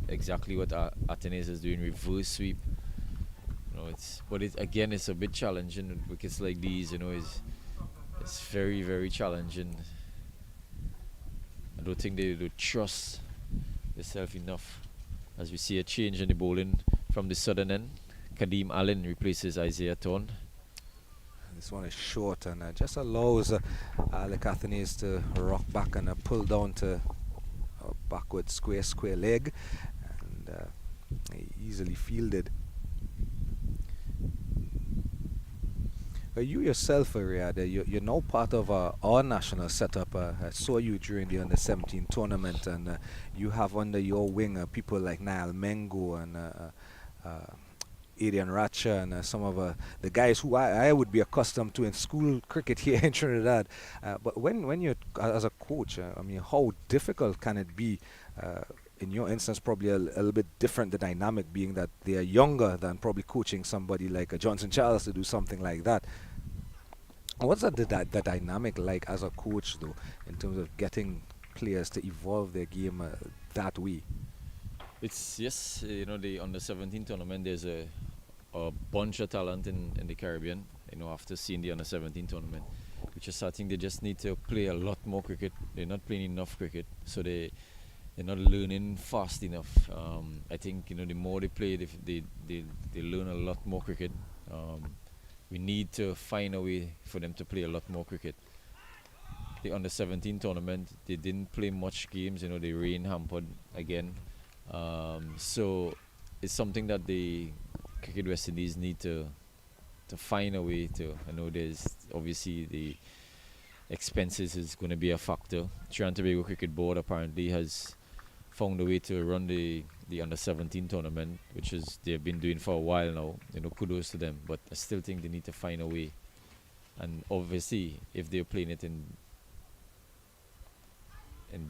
[SPEAKER 5] exactly what Atenes is doing, reverse sweep. You know, again, it's a bit challenging with wickets like these. You know, it's very, very challenging. I don't think they do trust themselves enough. As we see a change in the bowling from the southern end, Kadeem Allen replaces Isaiah Thorne.
[SPEAKER 1] This one is short and just allows Alec Athenes to rock back and pull down to backward square leg, and easily fielded. You yourself, Riyad, you're now part of our national setup. I saw you during the under-17 tournament, and you have under your wing people like Niall Mengo and Adrian Ratcher and some of the guys who I would be accustomed to in school cricket here in Trinidad. But when you're as a coach, I mean, how difficult can it be? In your instance, probably a little bit different, the dynamic being that they are younger than probably coaching somebody like Johnson Charles to do something like that. What's the dynamic like as a coach, though, in terms of getting players to evolve their game that way?
[SPEAKER 5] It's yes, you know, the under-17 tournament. There's a bunch of talent in the Caribbean. You know, after seeing the under-17 tournament, which is I think they just need to play a lot more cricket. They're not playing enough cricket, so they're not learning fast enough. I think, you know, the more they play, they learn a lot more cricket. We need to find a way for them to play a lot more cricket. The under-17 tournament, they didn't play much games. You know, the rain hampered again. So it's something that the Cricket West Indies need to find a way to. I know there's obviously the expenses is going to be a factor. Trinidad and Tobago Cricket Board apparently has found a way to run the under-17 tournament, which is they've been doing for a while now. You know, kudos to them. But I still think they need to find a way. And obviously, if they're playing it in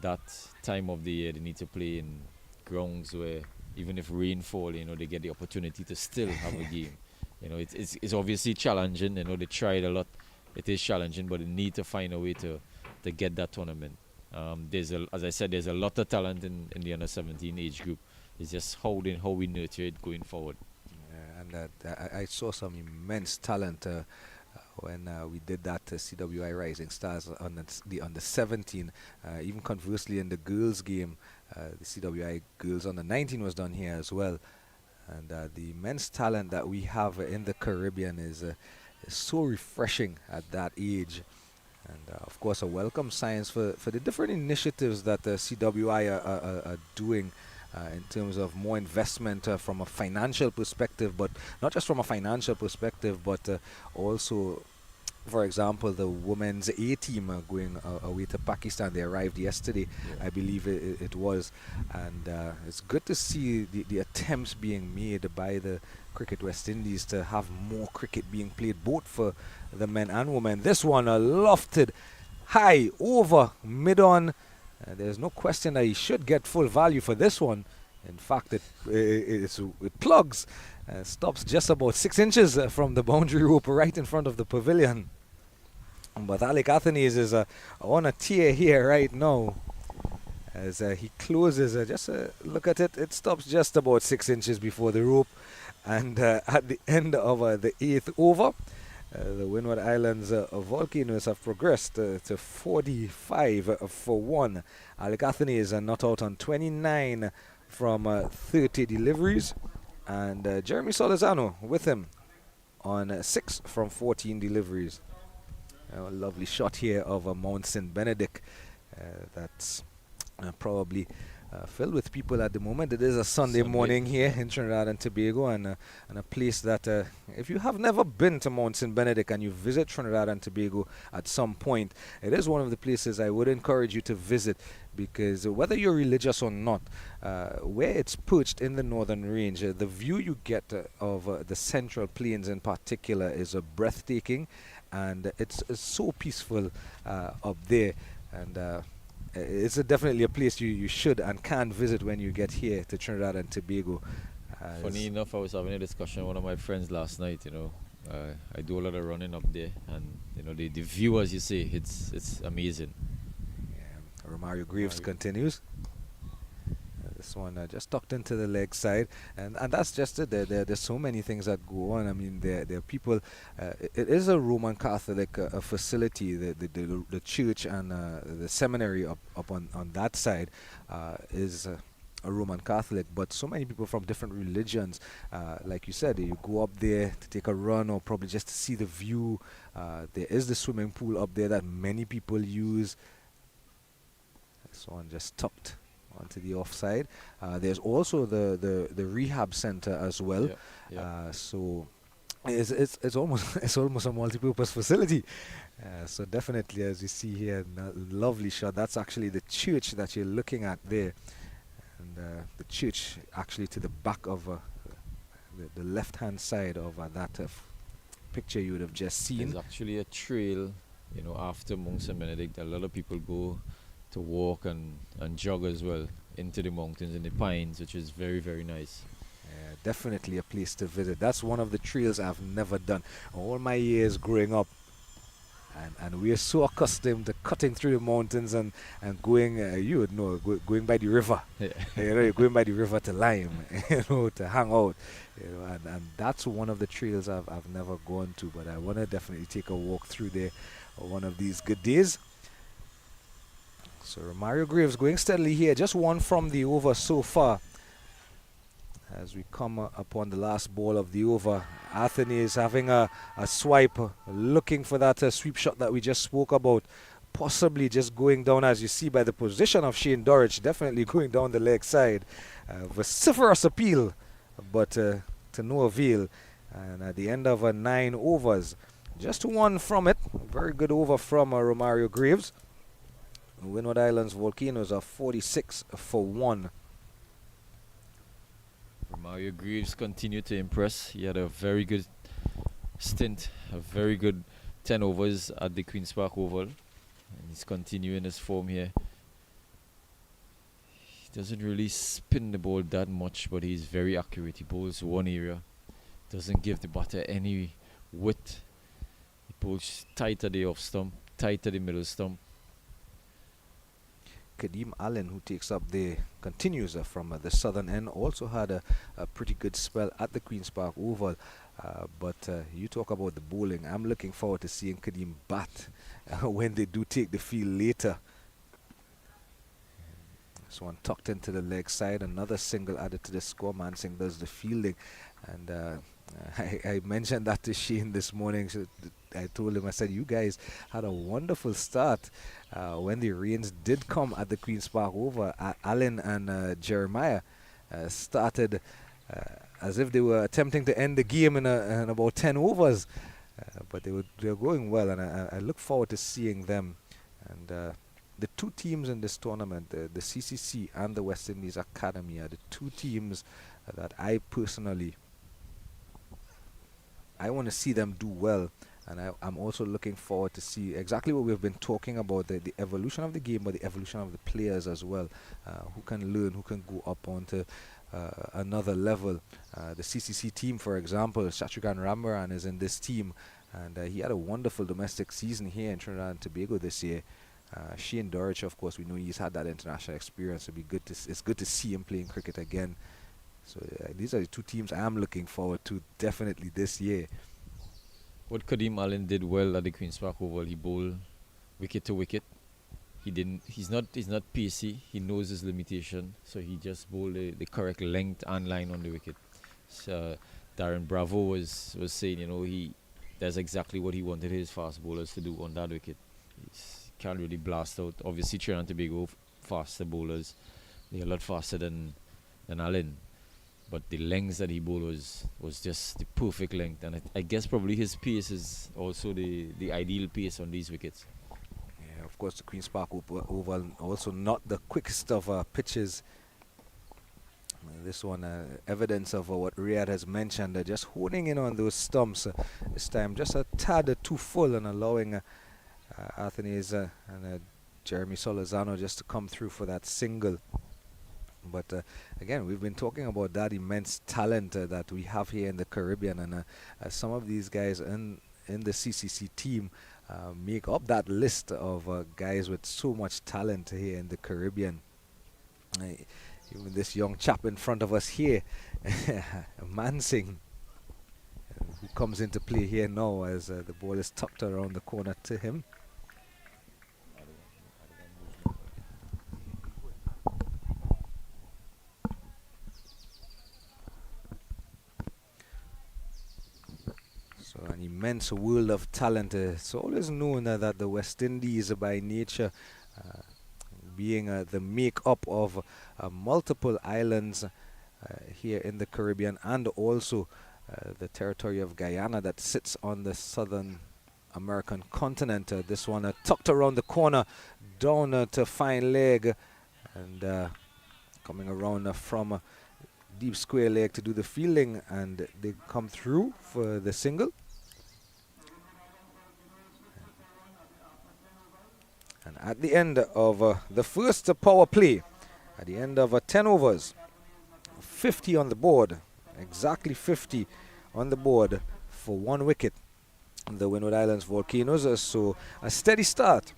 [SPEAKER 5] that time of the year, they need to play in grounds where even if rainfall, you know, they get the opportunity to still have a game. You know, it's obviously challenging. You know, they tried a lot. It is challenging, but they need to find a way to get that tournament. As I said, there's a lot of talent in the under-17 age group. It's just how we nurture it going forward.
[SPEAKER 1] Yeah, and I saw some immense talent when we did that CWI Rising Stars on the under-17. Even conversely, in the girls' game, the CWI girls under-19 was done here as well. And the immense talent that we have in the Caribbean is so refreshing at that age. And of course, a welcome signs for the different initiatives that the CWI are doing in terms of more investment from a financial perspective, but not just from a financial perspective, but also, for example, the women's A team going away to Pakistan. They arrived yesterday, I believe it was, and it's good to see the attempts being made by the Cricket West Indies to have more cricket being played, both for the men and women. This one lofted high over mid-on. There's no question that he should get full value for this one. In fact, it plugs, stops just about 6 inches from the boundary rope right in front of the pavilion. But Alec Athenes is on a tear here right now. As he closes, just look at it, it stops just about 6 inches before the rope. And at the end of the 8th over, The Windward Islands Volcanoes have progressed to 45 for 1. Alec is not out on 29 from 30 deliveries. And Jeremy Solizano with him on 6 from 14 deliveries. A lovely shot here of Mount St. Benedict. That's probably filled with people at the moment. It is a Sunday morning here in Trinidad and Tobago, and a place that if you have never been to Mount St. Benedict and you visit Trinidad and Tobago at some point, it is one of the places I would encourage you to visit, because whether you're religious or not, where it's perched in the northern range, the view you get of the central plains in particular is breathtaking, and it's so peaceful up there. And it's definitely a place you should and can visit when you get here to Trinidad and Tobago.
[SPEAKER 5] Funny enough, I was having a discussion with one of my friends last night. I do a lot of running up there, and the view, as you say, it's amazing.
[SPEAKER 1] Yeah, Romario Graves continues. This one just tucked into the leg side, and that's just it. There's so many things that go on. I mean, there are people. It is a Roman Catholic facility. The church and the seminary up on that side is a Roman Catholic, but so many people from different religions. Like you said, you go up there to take a run or probably just to see the view. There is the swimming pool up there that many people use. This one just tucked onto the offside. There's also the rehab center as well. So it's almost a multi-purpose facility. So definitely, as you see here, lovely shot. That's actually the church that you're looking at there, and the church actually to the back of the left-hand side of that picture you would have just seen.
[SPEAKER 5] There's actually a trail, after Mount St. Benedict. A lot of people go to walk and jog as well into the mountains and the pines, which is very, very nice.
[SPEAKER 1] Definitely a place to visit. That's one of the trails I've never done. All my years growing up, and we are so accustomed to cutting through the mountains and going, you would know, going by the river. You're going by the river to Lime, to hang out. And that's one of the trails I've never gone to, but I want to definitely take a walk through there one of these good days. So Mario Graves going steadily here, just one from the over so far. As we come upon the last ball of the over, Anthony is having a swipe, looking for that sweep shot that we just spoke about. Possibly just going down, as you see by the position of Shane Dorich, definitely going down the leg side. Vociferous appeal, but to no avail. And at the end of 9 overs, just one from it. Very good over from Romario Graves. Windward Islands Volcanoes are 46 for 1.
[SPEAKER 5] Mario Graves continued to impress. He had a very good stint, a very good 10 overs at the Queen's Park Oval. And he's continuing his form here. He doesn't really spin the ball that much, but he's very accurate. He bowls one area, doesn't give the batter any width. He bowls tight at the off stump, tight at the middle stump.
[SPEAKER 1] Kadeem Allen, who takes up continues from the southern end, also had a pretty good spell at the Queen's Park Oval. But you talk about the bowling. I'm looking forward to seeing Kadeem bat when they do take the field later. This one tucked into the leg side. Another single added to the score. Mansing does the fielding. And I mentioned that to Shane this morning. So I told him, I said, you guys had a wonderful start when the rains did come at the Queen's Park Oval. Allen and Jeremiah started as if they were attempting to end the game in about 10 overs. But they were going well, and I look forward to seeing them. And the two teams in this tournament, the CCC and the West Indies Academy, are the two teams that I personally want to see them do well. And I'm also looking forward to see exactly what we've been talking about, the evolution of the game, but the evolution of the players as well, who can learn, who can go up onto another level. The CCC team, for example, Shatrigan Rambaran is in this team, and he had a wonderful domestic season here in Trinidad and Tobago this year. Shane Dorich, of course, we know he's had that international experience. It's good to see him playing cricket again. So these are the two teams I'm looking forward to definitely this year.
[SPEAKER 5] what Kadeem Allen did well at the Queen's Park Oval, he bowled wicket to wicket. He didn't. He's not pacey. He knows his limitation, so he just bowled the correct length and line on the wicket. So Darren Bravo was saying, that's exactly what he wanted his fast bowlers to do on that wicket. He can't really blast out. Obviously, Trinidad and Tobago faster bowlers. They're a lot faster than Allen. But the length that he bowled was just the perfect length, and I guess probably his pace is also the ideal pace on these wickets.
[SPEAKER 1] Yeah, of course, the Queen's Park Oval also not the quickest of pitches. This one, evidence of what Riyadh has mentioned, just honing in on those stumps this time, just a tad too full and allowing Athenes and Jeremy Solizano just to come through for that single. But again, we've been talking about that immense talent that we have here in the Caribbean, and some of these guys in the CCC team make up that list of guys with so much talent here in the Caribbean. Even this young chap in front of us here, Mansing, who comes into play here now as the ball is tucked around the corner to him. So an immense world of talent. It's always known that the West Indies by nature being the make-up of multiple islands here in the Caribbean, and also the territory of Guyana that sits on the southern American continent. This one tucked around the corner, down to fine leg, and coming around from deep square leg to do the fielding, and they come through for the single. And at the end of the first power play, at the end of 10 overs, 50 on the board, exactly 50 on the board for one wicket, the Windward Islands Volcanoes. So a steady start.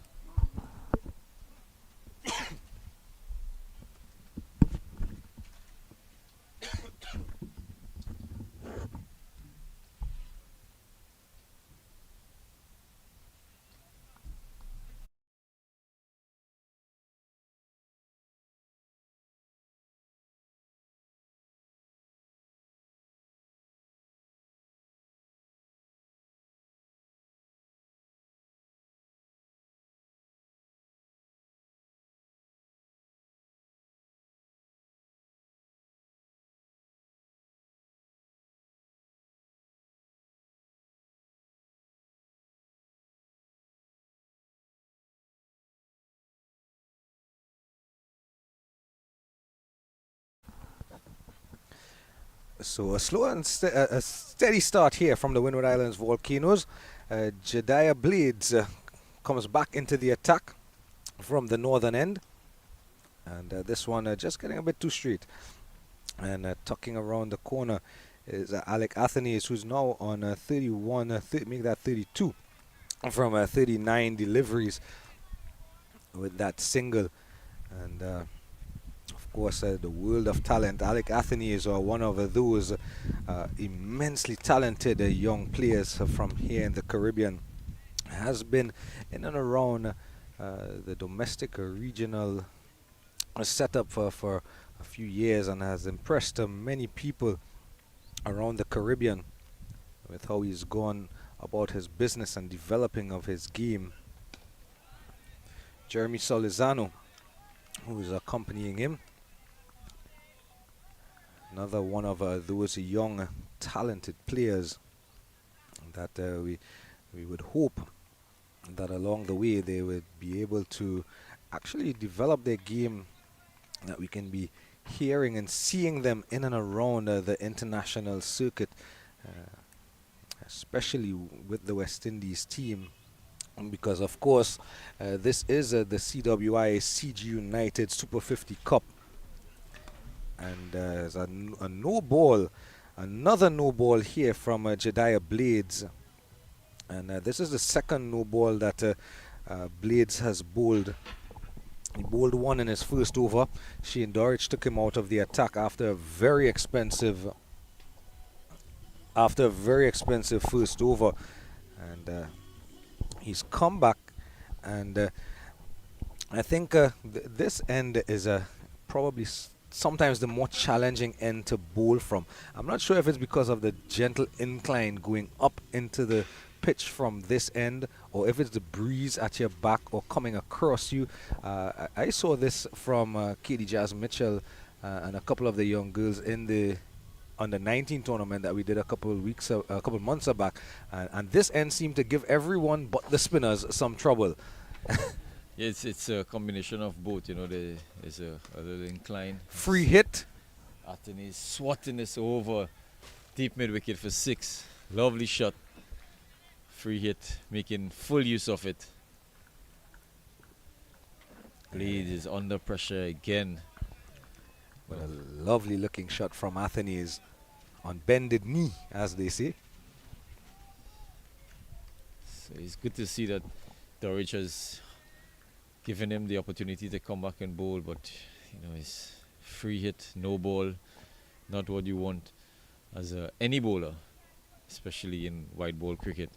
[SPEAKER 1] So a slow and a steady start here from the Windward Islands Volcanoes. Jediah Blades comes back into the attack from the northern end. And this one just getting a bit too straight. And tucking around the corner is Alec Athenes, who's now on 31, make that 32 from 39 deliveries with that single. And of course, the world of talent. Alec Athenes is one of those immensely talented young players from here in the Caribbean. Has been in and around the domestic regional setup for a few years, and has impressed many people around the Caribbean with how he's gone about his business and developing of his game. Jeremy Solizano, who is accompanying him. Another one of those young, talented players that we would hope that along the way they would be able to actually develop their game, that we can be hearing and seeing them in and around the international circuit, especially with the West Indies team. Because of course this is the CWI CG United Super 50 Cup, and there's a no ball, another no ball here from Jediah Blades, and this is the second no ball that Blades has bowled. He bowled one in his first over. Shane Dorridge took him out of the attack after a very expensive first over. and he's come back, and I think this end is probably sometimes the more challenging end to bowl from. I'm not sure if it's because of the gentle incline going up into the pitch from this end, or if it's the breeze at your back or coming across you. I saw this from Katie Jazz Mitchell and a couple of the young girls in the under 19 tournament that we did a couple months back, and this end seemed to give everyone but the spinners some trouble.
[SPEAKER 5] Yeah, it's a combination of both. You know, there's a little incline.
[SPEAKER 1] Free hit.
[SPEAKER 5] Anthony's swatting this over deep mid wicket for 6. Lovely shot. Free hit, making full use of it. Blade is under pressure again.
[SPEAKER 1] What a lovely looking shot from Athens on bended knee, as they say.
[SPEAKER 5] So it's good to see that Dorridge has given him the opportunity to come back and bowl, but you know, it's free hit, no ball, not what you want as any bowler, especially in white ball cricket.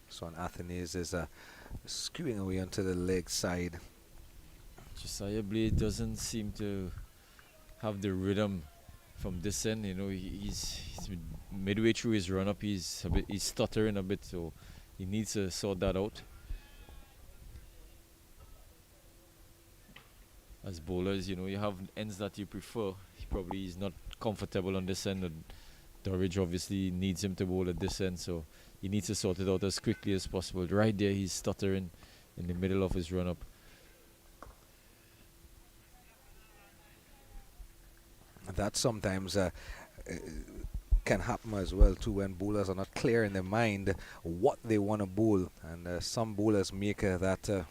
[SPEAKER 1] So on Athens is skewing away onto the leg side.
[SPEAKER 5] Josiah Blade doesn't seem to have the rhythm from this end. You know, he's midway through his run up. He's stuttering a bit, so he needs to sort that out. As bowlers, you know, you have ends that you prefer. He probably is not comfortable on this end, and Dorridge obviously needs him to bowl at this end, so he needs to sort it out as quickly as possible. Right there, he's stuttering in the middle of his run up.
[SPEAKER 1] That sometimes can happen as well too, when bowlers are not clear in their mind what they want to bowl, and some bowlers make that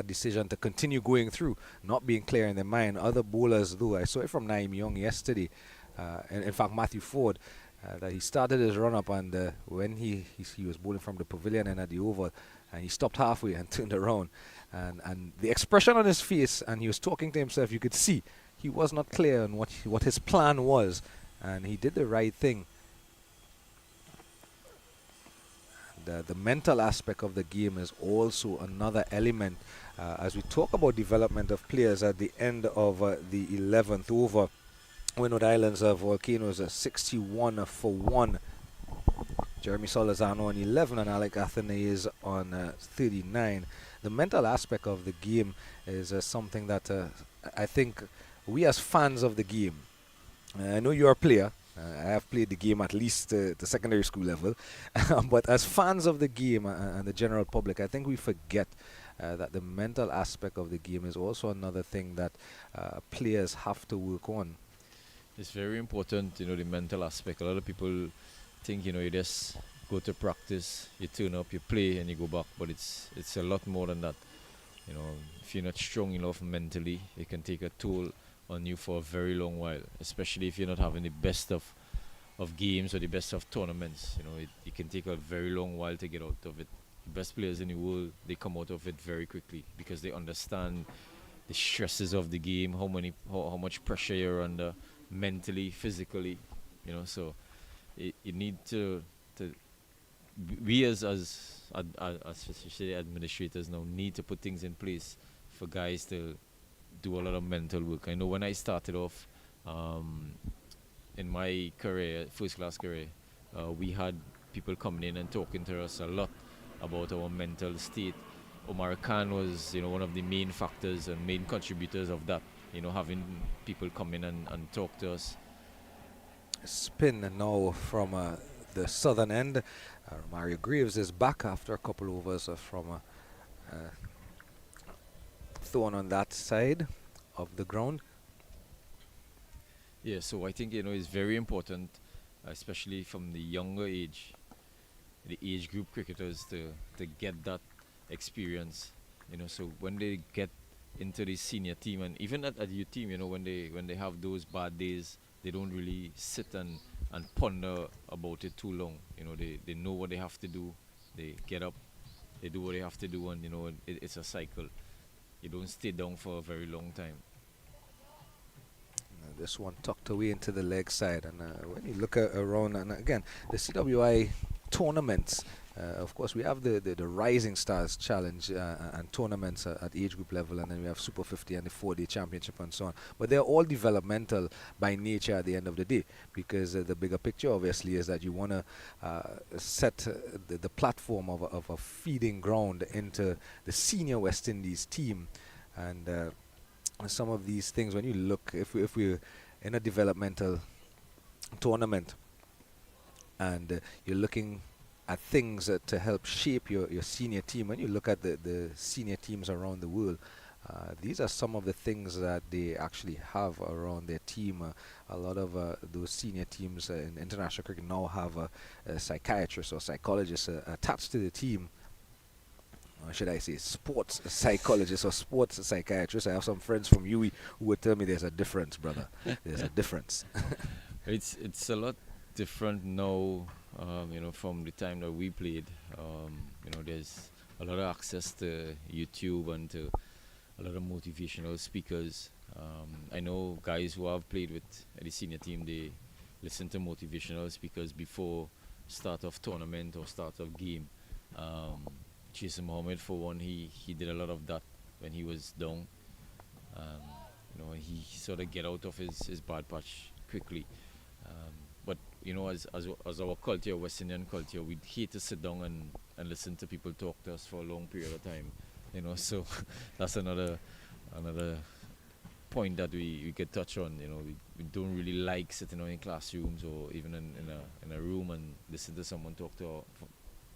[SPEAKER 1] decision to continue going through, not being clear in their mind. Other bowlers do. I saw it from Naeem Young yesterday. In fact, Matthew Ford, that he started his run up, and when he was bowling from the pavilion and at the oval, and he stopped halfway and turned around, and the expression on his face, and he was talking to himself, you could see he was not clear on what his plan was, and he did the right thing. The mental aspect of the game is also another element. As we talk about development of players at the end of the 11th over, Windward Islands Volcanoes 61 for 1. Jeremy Solazano on 11 and Alec Athanaze on 39. The mental aspect of the game is something that I think we as fans of the game, I know you're a player, I have played the game at least the secondary school level, but as fans of the game and the general public, I think we forget that the mental aspect of the game is also another thing that players have to work on.
[SPEAKER 5] It's very important, you know, the mental aspect. A lot of people think, you know, you just go to practice, you turn up, you play, and you go back. But it's a lot more than that. You know, if you're not strong enough mentally, it can take a toll on you for a very long while. Especially if you're not having the best of games or the best of tournaments. You know, it can take a very long while to get out of it. The best players in the world, they come out of it very quickly because they understand the stresses of the game, how much pressure you're under, mentally, physically, you know. So you need to we as administrators now need to put things in place for guys to do a lot of mental work. I know when I started off in my career, first class career, we had people coming in and talking to us a lot about our mental state. Omar Khan was, you know, one of the main factors and main contributors of that. You know, having people come in and talk to us.
[SPEAKER 1] Spin now from the southern end. Mario Graves is back after a couple overs from thrown on that side of the ground.
[SPEAKER 5] Yeah, so I think, you know, it's very important, especially from the younger age, the age group cricketers to get that experience. You know, so when they get into the senior team and even at your team, you know, when they have those bad days, they don't really sit and ponder about it too long. You know, they know what they have to do. They get up, they do what they have to do, and you know, it's a cycle. You don't stay down for a very long time.
[SPEAKER 1] This one tucked away into the leg side. And when you look around, and again, the CWI tournaments, of course, we have the Rising Stars Challenge and tournaments at age group level, and then we have Super 50 and the 4-day championship and so on. But they're all developmental by nature at the end of the day, because the bigger picture, obviously, is that you want to set the platform of a feeding ground into the senior West Indies team. And some of these things, when you look, if we're in a developmental tournament and you're looking at things to help shape your senior team, when you look at the senior teams around the world, these are some of the things that they actually have around their team. A lot of those senior teams in international cricket now have a psychiatrist or psychologist attached to the team, or should I say sports psychologist or sports psychiatrist. I have some friends from UWI who would tell me there's a difference, brother. There's a difference.
[SPEAKER 5] It's a lot different now, from the time that we played. There's a lot of access to YouTube and to a lot of motivational speakers. I know guys who have played with the senior team, they listen to motivational speakers before start of tournament or start of game. Jason Mohammed, for one, he did a lot of that when he was down. He sort of get out of his bad patch quickly. But as our culture, West Indian culture, we hate to sit down and listen to people talk to us for a long period of time. So that's another point that we could touch on. We don't really like sitting in classrooms or even in a room and listen to someone talk for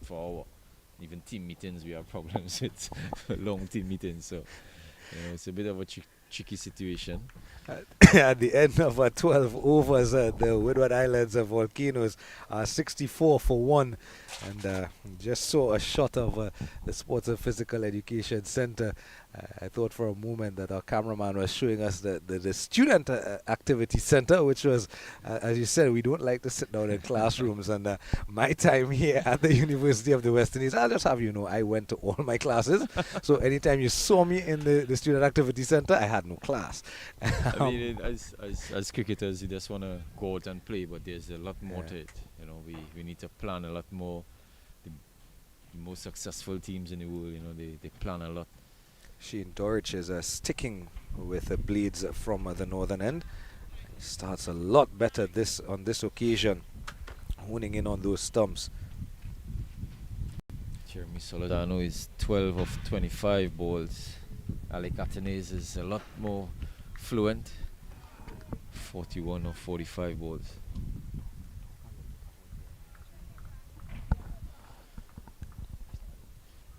[SPEAKER 5] an hour. Even team meetings, we have problems with long team meetings. So it's a bit of a tricky situation.
[SPEAKER 1] At the end of 12 overs, the Windward Islands Volcanoes are 64 for 1. And just saw a shot of the Sports and Physical Education Center. I thought for a moment that our cameraman was showing us the student activity center, which was, as you said, we don't like to sit down in classrooms. And my time here at the University of the West Indies, I'll just have you know, I went to all my classes. So anytime you saw me in the student activity center, I had no class.
[SPEAKER 5] I mean, as cricketers, you just want to go out and play, but there's a lot more to it. We need to plan a lot more. The most successful teams in the world, they plan a lot.
[SPEAKER 1] Shane Dorich is sticking with the blades from the northern end. He starts a lot better on this occasion, honing in on those stumps.
[SPEAKER 5] Jeremy Soledano is 12 of 25 balls. Alec Atenez is a lot more fluent, 41 of 45 balls.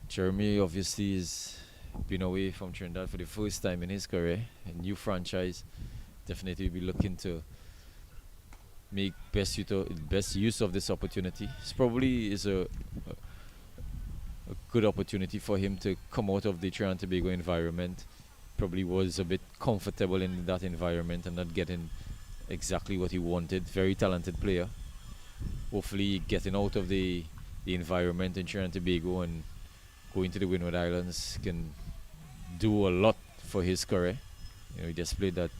[SPEAKER 5] Jeremy obviously has been away from Trinidad for the first time in his career. A new franchise, definitely be looking to make best use of this opportunity. It's probably a good opportunity for him to come out of the Trinidad and Tobago environment. Probably was a bit comfortable in that environment and not getting exactly what he wanted. Very talented player. Hopefully getting out of the environment in Trinidad and Tobago and going to the Windward Islands can do a lot for his career. He displayed that.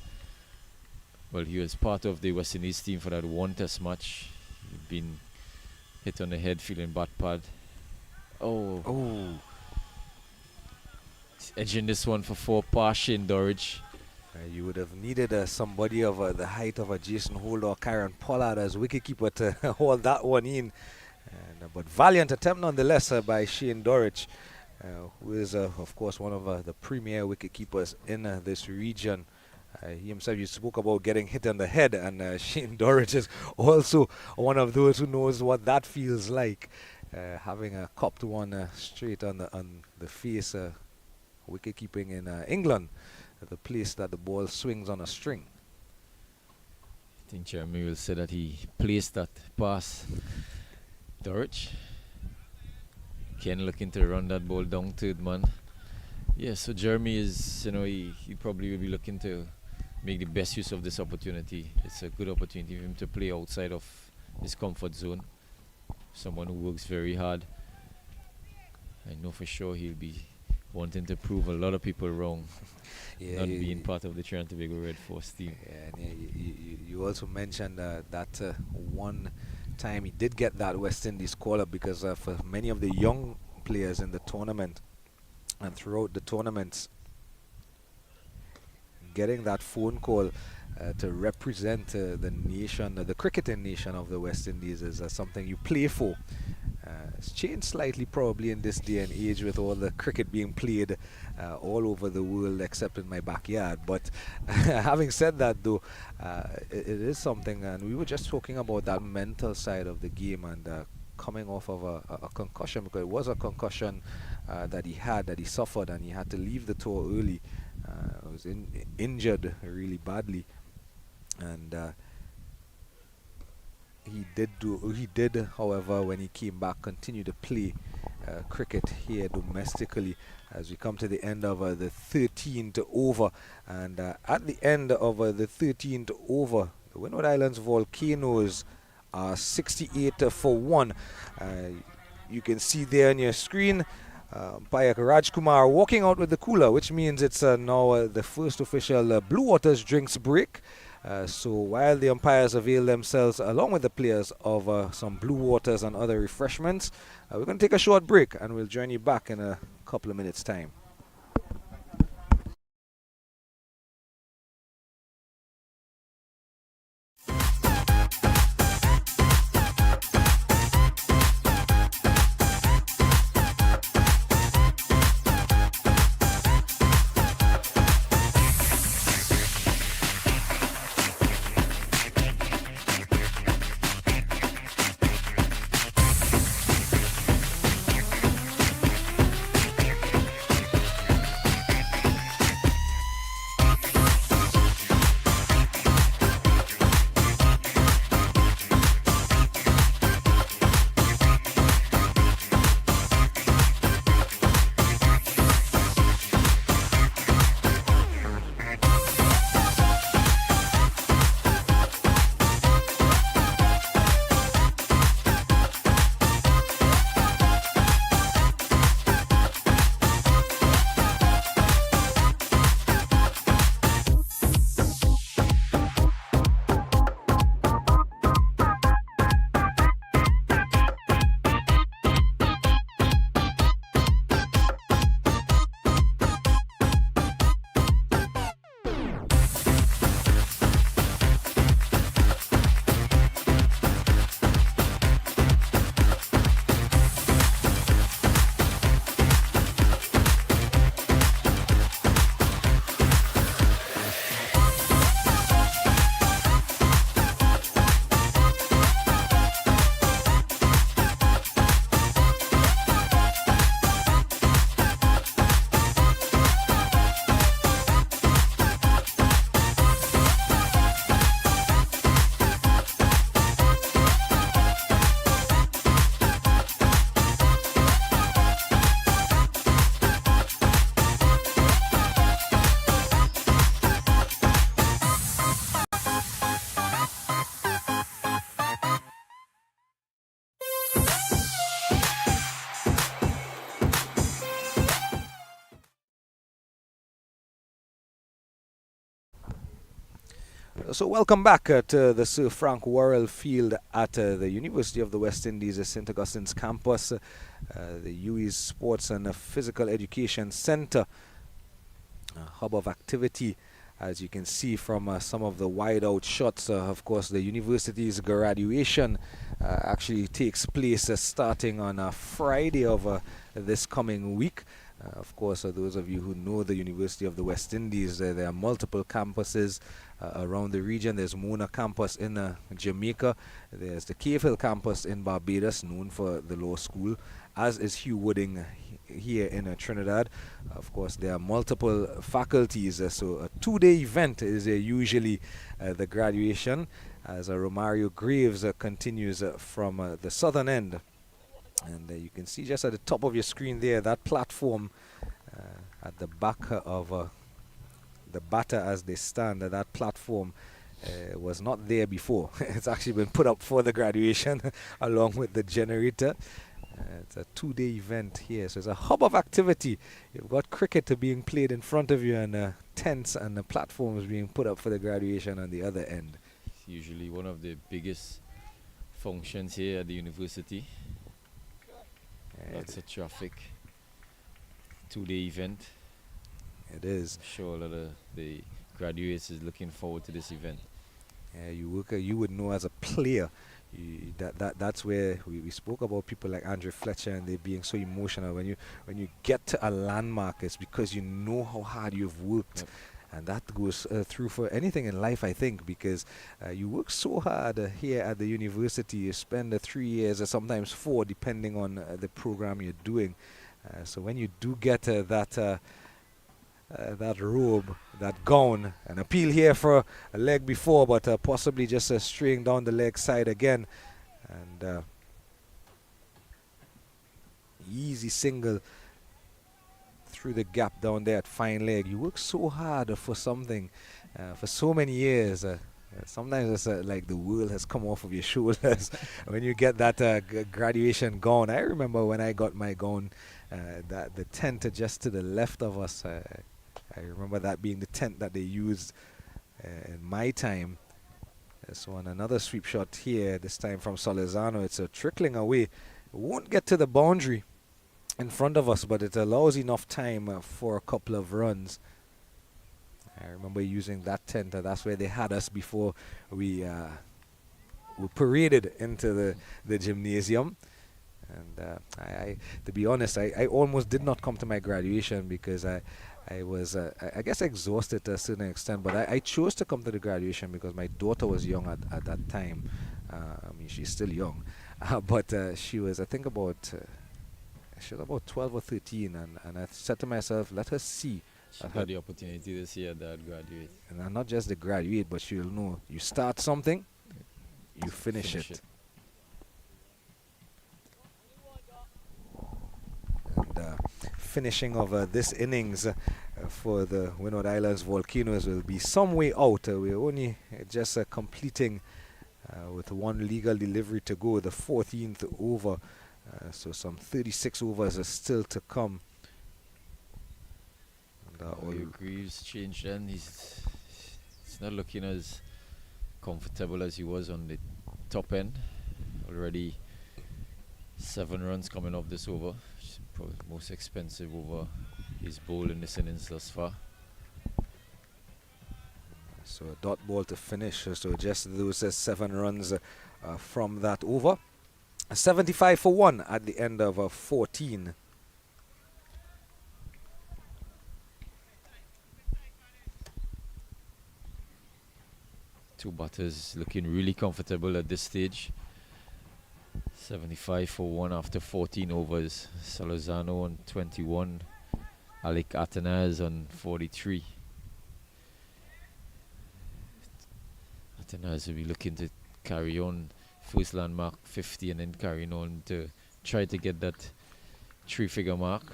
[SPEAKER 5] Well, he was part of the West Indies team for that one test match. He'd been hit on the head, feeling bad pad. Oh. He's edging this one for 4 past Shane Dorich.
[SPEAKER 1] You would have needed somebody of the height of a Jason Holder or Karen Pollard as wicketkeeper to hold that one in. But valiant attempt nonetheless by Shane Dorich, who is, of course, one of the premier wicketkeepers in this region. He himself, you spoke about getting hit on the head, and Shane Dorich is also one of those who knows what that feels like, having a copped one straight on the face. Wicketkeeping in England, the place that the ball swings on a string.
[SPEAKER 5] I think Jeremy will say that he placed that pass. Dorich. Ken looking to run that ball down third man. Yeah, so Jeremy is, he probably will be looking to make the best use of this opportunity. It's a good opportunity for him to play outside of his comfort zone. Someone who works very hard. I know for sure he'll be wanting to prove a lot of people wrong,
[SPEAKER 1] Yeah,
[SPEAKER 5] not being part of the Trinidad and Tobago Red Force team.
[SPEAKER 1] yeah, and you also mentioned that one time he did get that West Indies call up because for many of the young players in the tournament and throughout the tournaments, getting that phone call to represent the nation, the cricketing nation of the West Indies is something you play for. It's changed slightly probably in this day and age with all the cricket being played all over the world except in my backyard. But having said that though, it is something, and we were just talking about that mental side of the game and coming off of a concussion, because it was a concussion that he suffered, and he had to leave the tour early. Was injured really badly, and he did, however, when he came back, continue to play cricket here domestically as we come to the end of the 13th over. And at the end of the 13th over, the Windward Islands Volcanoes are 68 for 1. You can see there on your screen Payak Rajkumar walking out with the cooler, which means it's now the first official Blue Waters drinks break. So while the umpires avail themselves, along with the players, of some Blue Waters and other refreshments, we're going to take a short break and we'll join you back in a couple of minutes' time. So welcome back to the Sir Frank Worrell Field at the University of the West Indies St. Augustine's campus, the UWI's Sports and Physical Education Center, a hub of activity. As you can see from some of the wide out shots, of course the university's graduation actually takes place starting on Friday of this coming week. Of course, those of you who know the University of the West Indies, there are multiple campuses around the region. There's Mona campus in Jamaica. There's the Cave Hill campus in Barbados, known for the law school, as is Hugh Wooding here in Trinidad. Of course, there are multiple faculties, so a two-day event is usually the graduation, as Romario Graves continues from the southern end. And you can see just at the top of your screen there, that platform at the back of the batter as they stand. That platform was not there before. It's actually been put up for the graduation along with the generator. It's a 2-day event here, so it's a hub of activity. You've got cricket being played in front of you, and tents and platforms being put up for the graduation on the other end.
[SPEAKER 5] It's usually one of the biggest functions here at the university. Lots of traffic. 2-day event.
[SPEAKER 1] It is.
[SPEAKER 5] I'm sure a lot of the graduates is looking forward to this event.
[SPEAKER 1] You would know as a player. That's where we spoke about people like Andrew Fletcher and they being so emotional. When you get to a landmark, it's because you know how hard you've worked.
[SPEAKER 5] Yep.
[SPEAKER 1] And that goes through for anything in life, I think, because you work so hard here at the university. You spend 3 years or sometimes 4, depending on the program you're doing. So when you do get that robe, that gown, an appeal here for a leg before, but possibly just straying down the leg side again. And easy single through the gap down there at fine leg. You work so hard for something for so many years. Sometimes it's like the world has come off of your shoulders when you get that graduation gown. I remember when I got my gown, that the tent just to the left of us. I remember that being the tent that they used in my time. So on another sweep shot here, this time from Solizano, it's trickling away. It won't get to the boundary in front of us, but it allows enough time for a couple of runs. I remember using that tent. That's where they had us before we were paraded into the gymnasium. And I to be honest, I almost did not come to my graduation because I was, I guess, exhausted to a certain extent. But I chose to come to the graduation because my daughter was young at that time. I mean, she's still young. But she was, I think, she was about 12 or 13. And I said to myself, let her see.
[SPEAKER 5] She got the opportunity this year that graduate.
[SPEAKER 1] And not just the graduate, but she'll know you start something, you finish it. And finishing of this innings for the Windward Islands Volcanoes will be some way out. We're only just completing with one legal delivery to go, the 14th over. So some 36 overs are still to come.
[SPEAKER 5] Greaves changed then. He's not looking as comfortable as he was on the top end. Already 7 runs coming off this over. Probably the most expensive over he's bowled in this innings thus far.
[SPEAKER 1] So a dot ball to finish. So just those 7 runs from that over. 75 for 1 at the end of 14.
[SPEAKER 5] Two batters looking really comfortable at this stage. 75 for 1 after 14 overs. Salazano on 21. Alec Atanaz on 43. Atanaz will be looking to carry on first landmark 50 and then carrying on to try to get that 3-figure mark.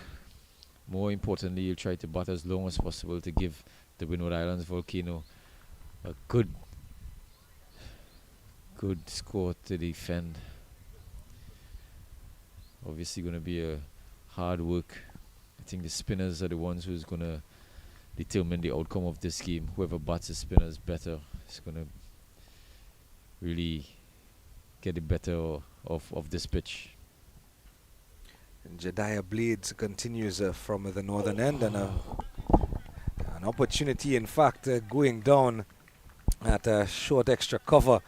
[SPEAKER 5] More importantly, you'll try to bat as long as possible to give the Windward Islands Volcano a good score to defend. Obviously going to be a hard work. I think the spinners are the ones who's going to determine the outcome of this game. Whoever bats the spinners better is going to really get the better of this pitch.
[SPEAKER 1] And Jediah Blades continues from the northern end, and an opportunity, in fact, going down at a short extra cover.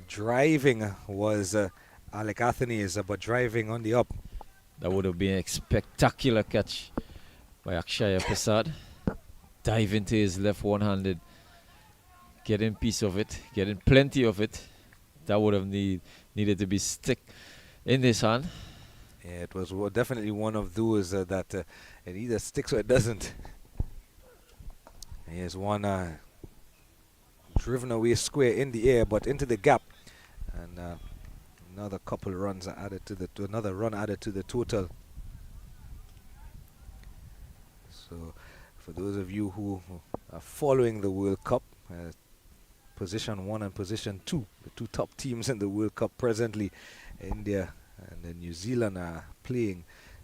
[SPEAKER 1] Driving was Alec Athanaze, but driving on the up.
[SPEAKER 5] That would have been a spectacular catch by Akshaya Prasad. Dive into his left one-handed, getting piece of it, getting plenty of it. That would have needed to be stick in his hand.
[SPEAKER 1] Yeah, it was definitely one of those that it either sticks or it doesn't. Here's one driven away square in the air, but into the gap, and another couple runs are added to another run added to the total. So, for those of you who are following the World Cup, position 1 and position 2, the 2 top teams in the World Cup presently, India And then New Zealand are playing.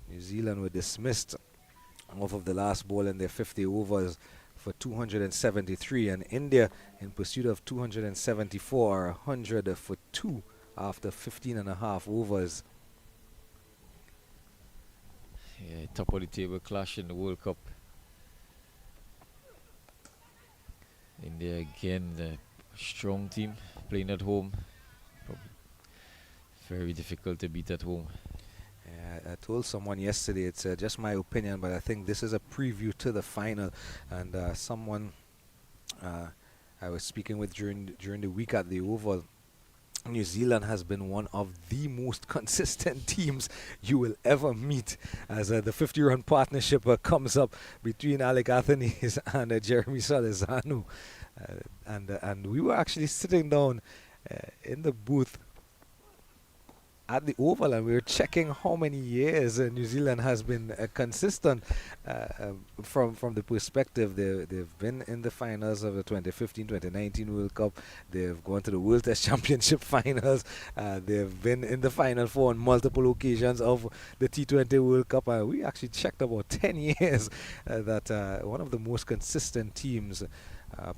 [SPEAKER 1] New Zealand were dismissed off of the last ball in their 50 overs for 273, and India in pursuit of 274 are 100 for 2 after 15 and a half overs.
[SPEAKER 5] Yeah, top of the table clash in the World Cup. India again, the strong team playing at home. Probably very difficult to beat at home.
[SPEAKER 1] I told someone yesterday, it's just my opinion, but I think this is a preview to the final. And someone I was speaking with during the week at the Oval, New Zealand has been one of the most consistent teams you will ever meet, as the 50-run partnership comes up between Alec Athanaze and Jeremy Salazano. And we were actually sitting down in the booth at the Oval, and we were checking how many years New Zealand has been consistent from the perspective. They've been in the finals of the 2015-2019 World Cup. They've gone to the World Test Championship finals. They've been in the Final Four on multiple occasions of the T20 World Cup. We actually checked about 10 years that one of the most consistent teams,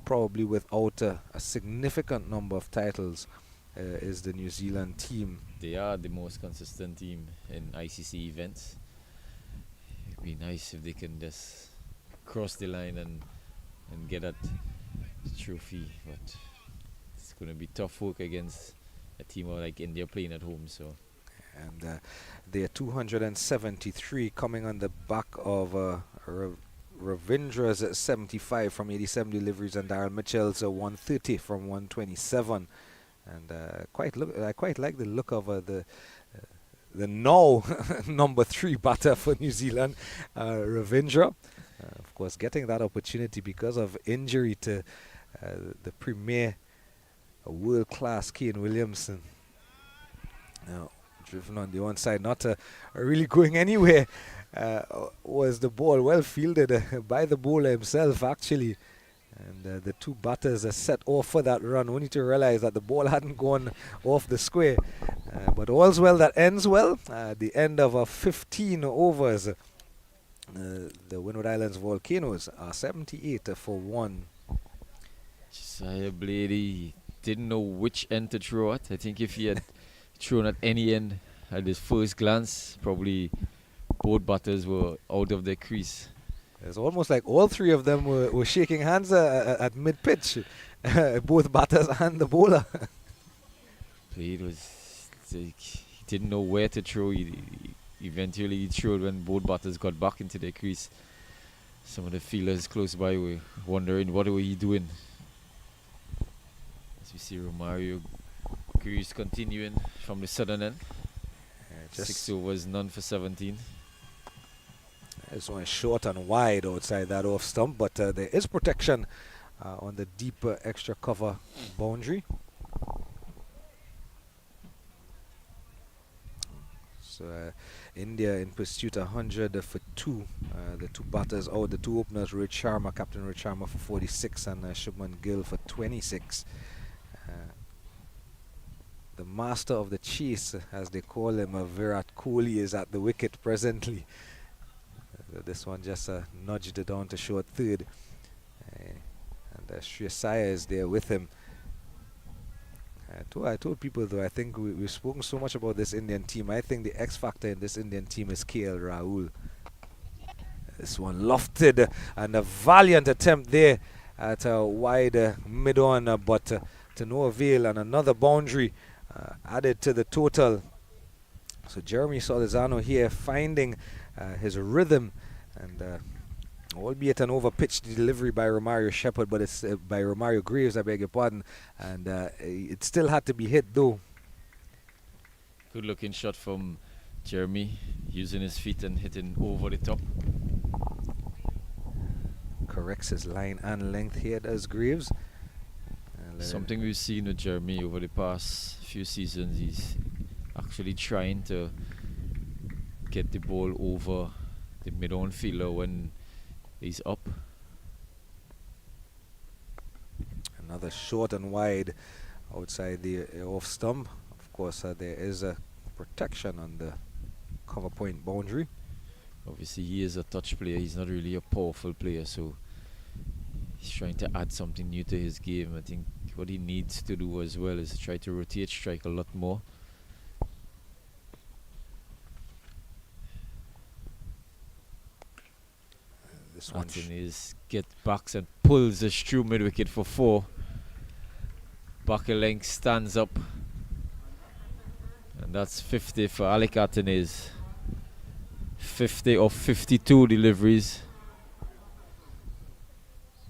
[SPEAKER 1] probably without a significant number of titles, is the New Zealand team.
[SPEAKER 5] They are the most consistent team in ICC events. It'd be nice if they can just cross the line and get that trophy, but it's going to be tough work against a team like India playing at home. So,
[SPEAKER 1] and they're 273 coming on the back of Ravindra's 75 from 87 deliveries and Darryl Mitchell's 130 from 127. And I quite like the look of the now number 3 batter for New Zealand, Ravindra. Of course, getting that opportunity because of injury to the premier world-class Kane Williamson. Driven on the onside, not really going anywhere. Was the ball well fielded by the bowler himself, actually. And the two batters set off for that run, only to realize that the ball hadn't gone off the square. But all's well that ends well. The end of 15 overs. The Windward Islands Volcanoes are 78 for 1.
[SPEAKER 5] Josiah Blady didn't know which end to throw at. I think if he had thrown at any end at his first glance, probably both batters were out of their crease.
[SPEAKER 1] It's almost like all 3 of them were shaking hands at mid-pitch, both batters and the bowler.
[SPEAKER 5] Blade was like, he didn't know where to throw. Eventually he threw when both batters got back into their crease. Some of the fielders close by were wondering what were he doing. As we see Romario Greaves continuing from the southern end. 6 overs, none for 17.
[SPEAKER 1] This one is short and wide outside that off stump, but there is protection on the deep extra cover boundary. So India in pursuit 100 for 2. The two batters out, the two openers, Rohit Sharma, Captain Rohit Sharma for 46 and Shubman Gill for 26. The master of the chase, as they call him, Virat Kohli, is at the wicket presently. This one just nudged it down to short third. And Shreyas Iyer is there with him. I told people, though, I think we've spoken so much about this Indian team. I think the X factor in this Indian team is KL Rahul. This one lofted and a valiant attempt there at a wide mid-on, but to no avail, and another boundary added to the total. So Jeremy Salazano here finding his rhythm, and albeit an over-pitched delivery by Romario Shepherd, but it's by Romario Graves, I beg your pardon, and it still had to be hit though.
[SPEAKER 5] Good looking shot from Jeremy, using his feet and hitting over the top.
[SPEAKER 1] Corrects his line and length here, does Graves.
[SPEAKER 5] Something we've seen with Jeremy over the past few seasons, he's actually trying to get the ball over the mid-on fielder when he's up.
[SPEAKER 1] Another short and wide outside the off stump. Of course, there is a protection on the cover point boundary.
[SPEAKER 5] Obviously, he is a touch player. He's not really a powerful player, so he's trying to add something new to his game. I think what he needs to do as well is try to rotate strike a lot more.
[SPEAKER 1] This one
[SPEAKER 5] Is get backs and pulls the true mid wicket for 4. Bucket length stands up, and that's 50 for Alec Atenes. 50 of 52 deliveries,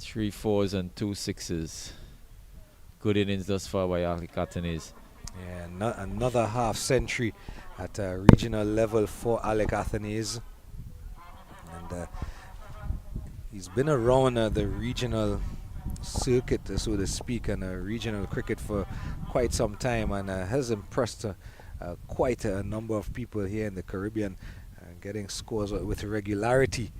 [SPEAKER 5] 3 4s and 2 6s. Good innings thus far by Alec Atenes.
[SPEAKER 1] Yeah, another half century at a regional level for Alec Atenes. And he's been around the regional circuit, so to speak, and regional cricket for quite some time, and has impressed quite a number of people here in the Caribbean, getting scores with regularity.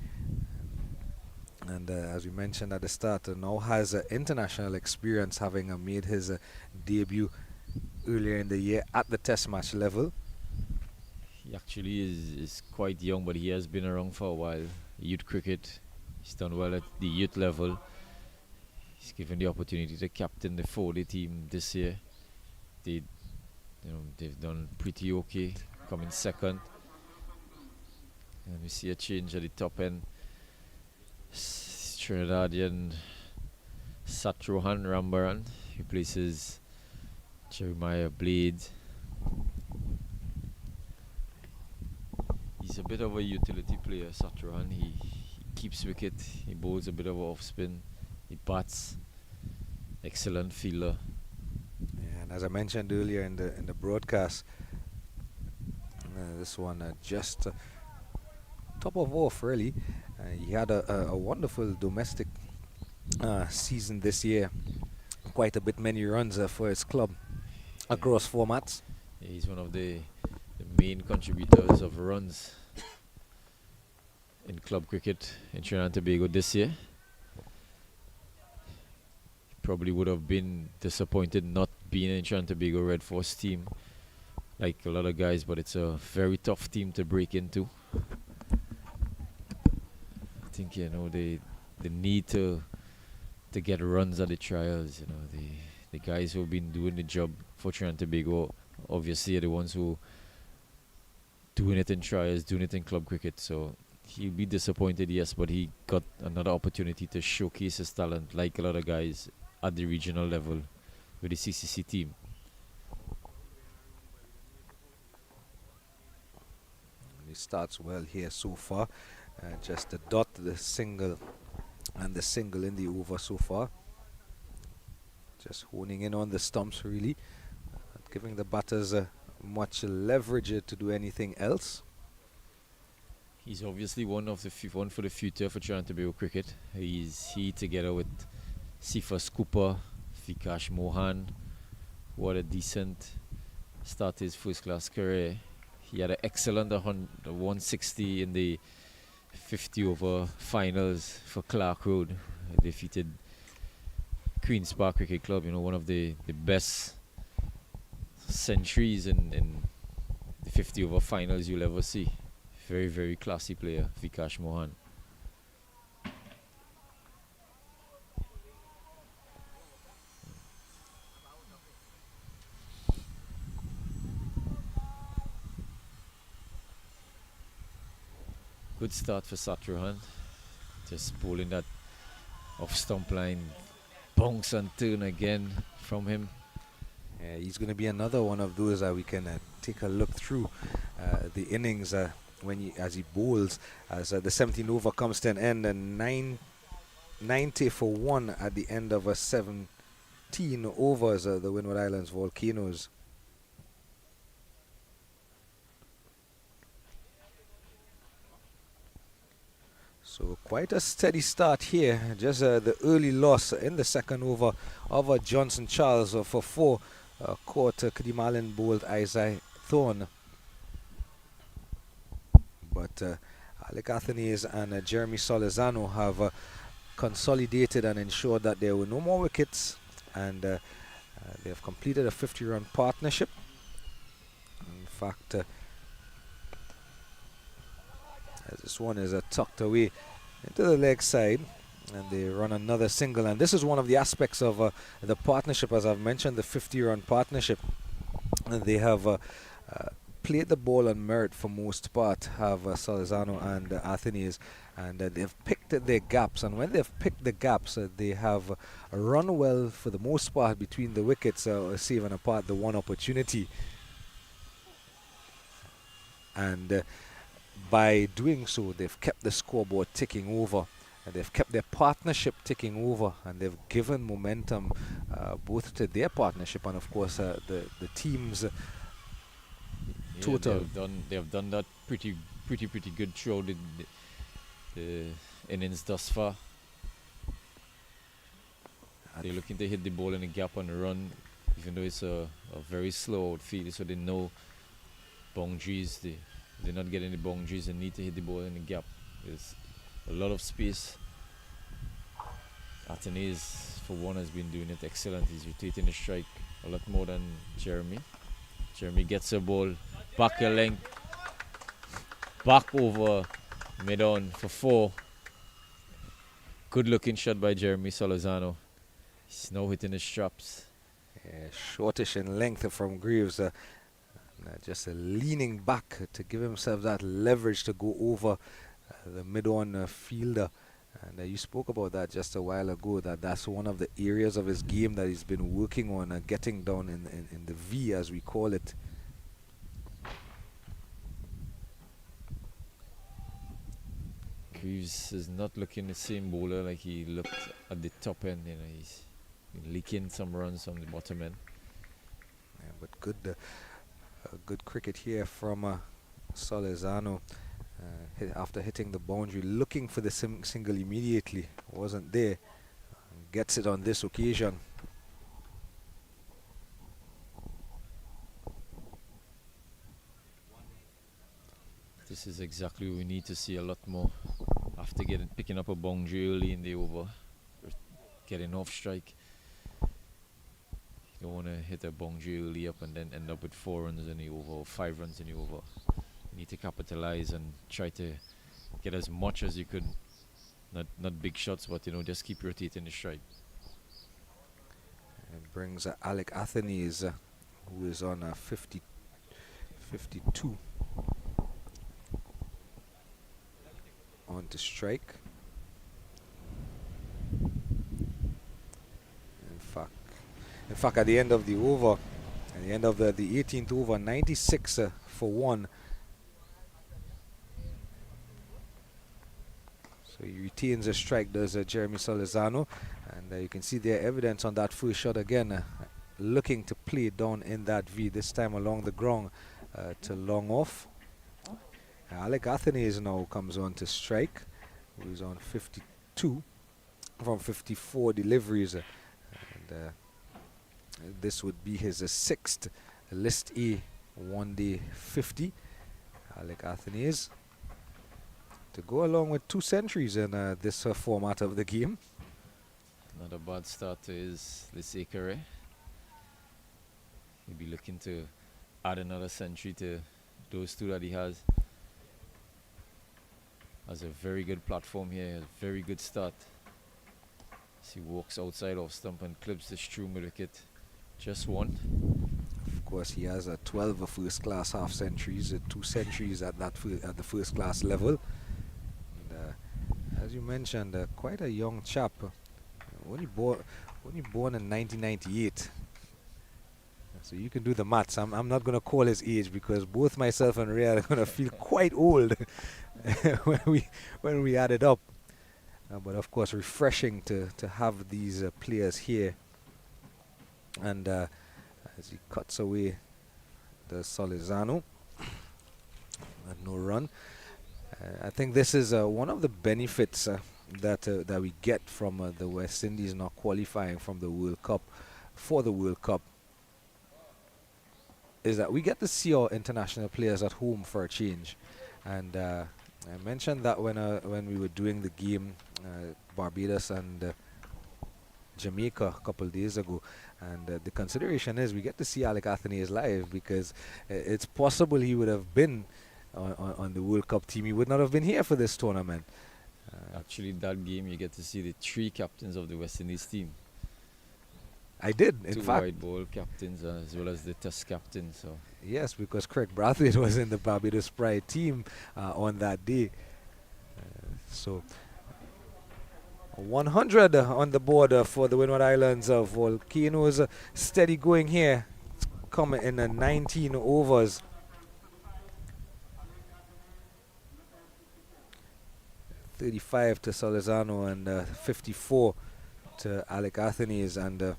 [SPEAKER 1] And as we mentioned at the start, now has international experience, having made his debut earlier in the year at the test match level.
[SPEAKER 5] He actually is quite young, but he has been around for a while. Youth cricket, he's done well at the youth level. He's given the opportunity to captain the 4-day team this year. They've done pretty okay, coming second. And we see a change at the top end. Trinidadian Satrohan Rambaran replaces Jeremiah Blade. He's a bit of a utility player, Satrohan. He keeps wicket, he bowls a bit of off spin, he bats, excellent fielder.
[SPEAKER 1] Yeah, and as I mentioned earlier in the broadcast, this one just top of off really. He had a wonderful domestic season this year, quite a bit many runs for his club across formats.
[SPEAKER 5] Yeah, he's one of the main contributors of runs in club cricket in Trinidad and Tobago this year. He probably would have been disappointed not being in Trinidad and Tobago Red Force team like a lot of guys, but it's a very tough team to break into. I think the need to get runs at the trials. The guys who have been doing the job for Trinidad and Tobago obviously are the ones who doing it in trials, doing it in club cricket. So he'll be disappointed, yes, but he got another opportunity to showcase his talent like a lot of guys at the regional level with the CCC team.
[SPEAKER 1] He starts well here so far. Just the dot, the single, and the single in the over so far. Just honing in on the stumps really, not giving the batters much leverage to do anything else.
[SPEAKER 5] He's obviously one for the future for Trinidad and Tobago cricket. He together with Cephas Cooper, Vikash Mohan, who had a decent start to his first class career. He had an excellent 160 in the 50 over finals for Clark Road. Defeated Queen's Park Cricket Club, one of the best centuries in the 50 over finals you'll ever see. Very, very classy player, Vikash Mohan. Good start for Satrohan. Just bowling that off stump line, bounce and turn again from him.
[SPEAKER 1] Yeah, he's going to be another one of those we can take a look through the innings as he bowls, as the 17 over comes to an end, and 90 for 1 at the end of 17 overs, the Windward Islands Volcanoes. So quite a steady start here. Just the early loss in the second over of Johnson Charles for 4. Caught Kadim Allen bowled Isaiah Thorne. But Alec Athenes and Jeremy Solizano have consolidated and ensured that there were no more wickets, and they have completed a 50-run partnership. And fact, as this one is tucked away into the leg side, and they run another single. And this is one of the aspects of the partnership, as I've mentioned, the 50-run partnership. And they have played the ball on merit for most part, have Salazano and Athenes, and they've picked their gaps. And when they've picked the gaps, they have run well for the most part between the wickets, saving apart the one opportunity. And by doing so, they've kept the scoreboard ticking over, and they've kept their partnership ticking over, and they've given momentum both to their partnership and, of course, the team's total.
[SPEAKER 5] They have done that pretty good throughout the innings thus far. They're looking to hit the ball in the gap on the run, even though it's a very slow outfield, so they know boundaries. They're not getting the boundaries and need to hit the ball in the gap. There's a lot of space. Athenes, for one, has been doing it excellent. He's rotating the strike a lot more than Jeremy. Jeremy gets a ball back a length, back over mid-on for 4. Good looking shot by Jeremy Salazano. He's now hitting his straps.
[SPEAKER 1] Shortish in length from Greaves. Just leaning back to give himself that leverage to go over the mid-on fielder. And you spoke about that just a while ago, that's one of the areas of his game that he's been working on, getting down in the V, as we call it.
[SPEAKER 5] Greaves is not looking the same bowler like he looked at the top end. He's been leaking some runs from the bottom end.
[SPEAKER 1] Yeah, but good cricket here from Salazano. After hitting the boundary, looking for the single immediately, wasn't there. Gets it on this occasion.
[SPEAKER 5] This is exactly what we need to see a lot more. After picking up a boundary early in the over, getting off strike. You don't want to hit a boundary early up and then end up with 4 runs in the over or 5 runs in the over. You need to capitalize and try to get as much as you could. Not big shots, but just keep rotating the strike.
[SPEAKER 1] It brings Alec Athenes, who is on 52, on to strike. In fact, at the end of the over, at the end of the 18th over, 96 for 1. So he retains a strike, does Jeremy Salazano. And you can see their evidence on that first shot again, looking to play down in that V, this time along the ground to long off. Alec Athenes now comes on to strike, who's on 52 from 54 deliveries. And this would be his 6th List A one-day 50. Alec Athenes to go along with 2 centuries in this format of the game.
[SPEAKER 5] Not a bad start to his List A career. He'll be looking to add another century to those 2 that he has. Has a very good platform here, a very good start. As he walks outside off stump and clips the Stroom wicket. Just 1.
[SPEAKER 1] Of course, he has 12 first-class half centuries, 2 centuries at the first-class level. And, as you mentioned, quite a young chap. Only born in 1998. So you can do the maths. I'm not going to call his age because both myself and Ray are going to feel quite old when we add it up. But of course, refreshing to have these players here. And as he cuts away the Salazano, no run. I think this is one of the benefits that we get from the West Indies not qualifying from the World Cup for the World Cup, is that we get to see our international players at home for a change. And I mentioned that when we were doing the game, Barbados and Jamaica a couple days ago, and the consideration is we get to see Alec Athenaeus live because it's possible he would have been on the World Cup team. He would not have been here for this tournament.
[SPEAKER 5] Actually, that game you get to see the 3 captains of the West Indies team.
[SPEAKER 1] I did, in
[SPEAKER 5] 2
[SPEAKER 1] fact.
[SPEAKER 5] white ball captains as well as the test captain. So
[SPEAKER 1] Yes, because Craig Brathwaite was in the Barbados Pride team on that day. So 100 on the board for the Windward Islands Volcanoes. Steady going here. It's coming in 19 overs. 35 to Salazano and 54 to Alec Athenaeus. And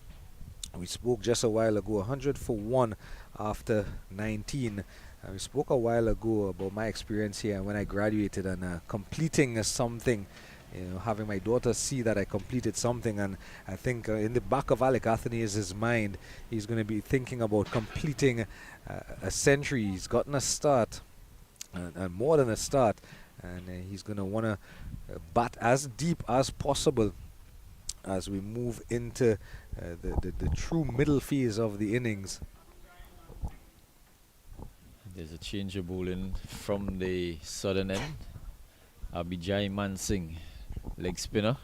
[SPEAKER 1] we spoke just a while ago, 100 for 1 after 19. We spoke a while ago about my experience here when I graduated and completing something, having my daughter see that I completed something. And I think in the back of Alec Athenaeus' mind, he's going to be thinking about completing a century. He's gotten a start, and more than a start, and he's going to want to bat as deep as possible as we move into the true middle phase of the innings.
[SPEAKER 5] there's a change of bowling from the southern end. Abijay Mansingh, leg spinner,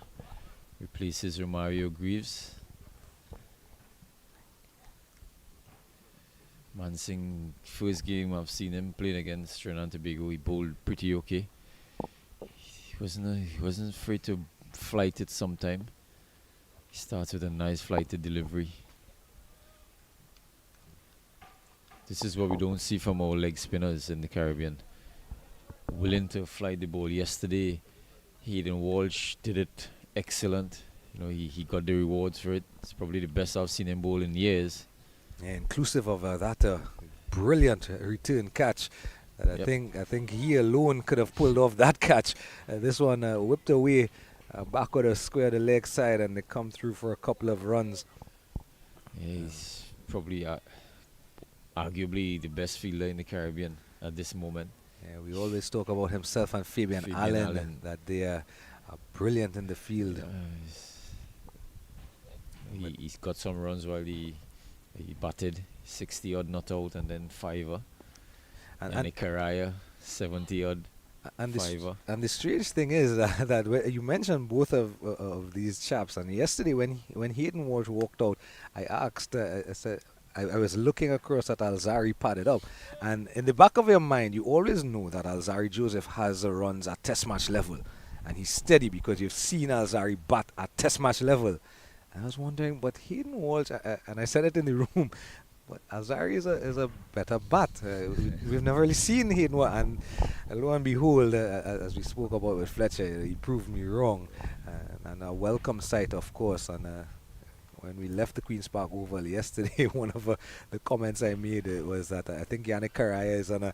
[SPEAKER 5] replaces Romario Greaves. Mansingh, first game I've seen him playing against Trinidad and Tobago, he bowled pretty okay. He wasn't afraid to flight it sometime. He starts with a nice flighted delivery. This is what we don't see from our leg spinners in the Caribbean. Willing to fly the ball. Yesterday, Hayden Walsh did it excellent. He got the rewards for it. It's probably the best I've seen him bowl in years.
[SPEAKER 1] Yeah, inclusive of that brilliant return catch.
[SPEAKER 5] Yep.
[SPEAKER 1] I think he alone could have pulled off that catch. This one whipped away backward a square the leg side, and they come through for a couple of runs.
[SPEAKER 5] Yeah, he's probably arguably the best fielder in the Caribbean at this moment.
[SPEAKER 1] Yeah, we always talk about himself and Fabian Allen, that they are brilliant in the field.
[SPEAKER 5] He's got some runs while he batted, 60 odd not out, and then fiver. And Karaya, 70 odd.
[SPEAKER 1] And
[SPEAKER 5] fiver.
[SPEAKER 1] And the strange thing is that you mentioned both of these chaps, and yesterday when Hayden Walsh walked out, I asked, I said, I was looking across at Alzari padded up, and in the back of your mind, you always know that Alzari Joseph has runs at test match level, and he's steady because you've seen Alzari bat at test match level. And I was wondering, but Hayden Walsh, and I said it in the room, but Alzari is a better bat. We've never really seen Hayden Walsh, and lo and behold, as we spoke about with Fletcher, he proved me wrong. And a welcome sight, of course, and when we left the Queen's Park Oval yesterday, one of the comments I made was that I think Yannick Karaya is on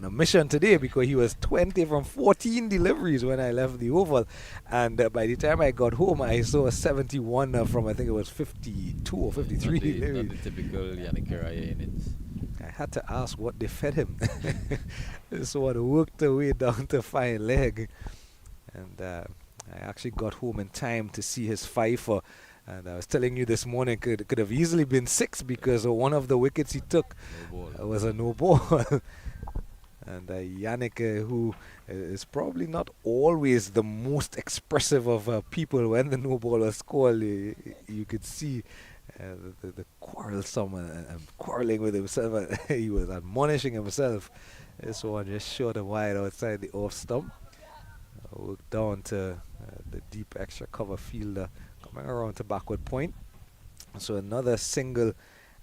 [SPEAKER 1] a mission today, because he was 20 from 14 deliveries when I left the Oval, and by the time I got home, I saw a 71 from I think it was 52 or 53 deliveries.
[SPEAKER 5] Not the typical Yannick Karaya in it.
[SPEAKER 1] I had to ask what they fed him. This one worked their way down to fine leg, and I actually got home in time to see his fifer. And I was telling you this morning, could have easily been 6, because one of the wickets he took was a no ball. And Yannick, who is probably not always the most expressive of people, when the no ball was called, you could see the quarrelsome and quarreling with himself. He was admonishing himself. This one just short and wide outside the off stump. Worked down to the deep extra cover fielder, coming around to backward point. So another single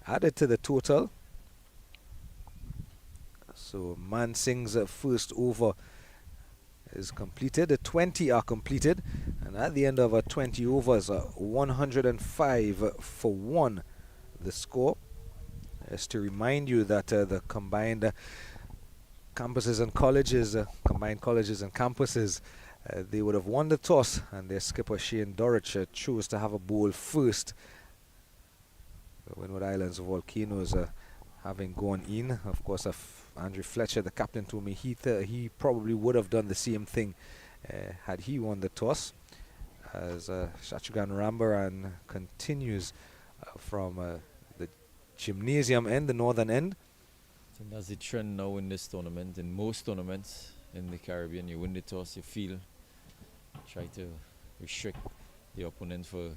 [SPEAKER 1] added to the total. So Mansingh's first over is completed. The 20 are completed, and at the end of 20 overs, 105 for 1 the score. Just to remind you that the combined campuses and colleges, combined colleges and campuses, they would have won the toss, and their skipper Shane Dorich chose to have a bowl first. The Windward Islands Volcanoes having gone in. Of course, if Andrew Fletcher, the captain, told me he probably would have done the same thing had he won the toss. as Shachgan Rambaran continues from the gymnasium end, the northern end.
[SPEAKER 5] I think that's the trend now in this tournament. In most tournaments in the Caribbean, you win the toss, you feel, try to restrict the opponent for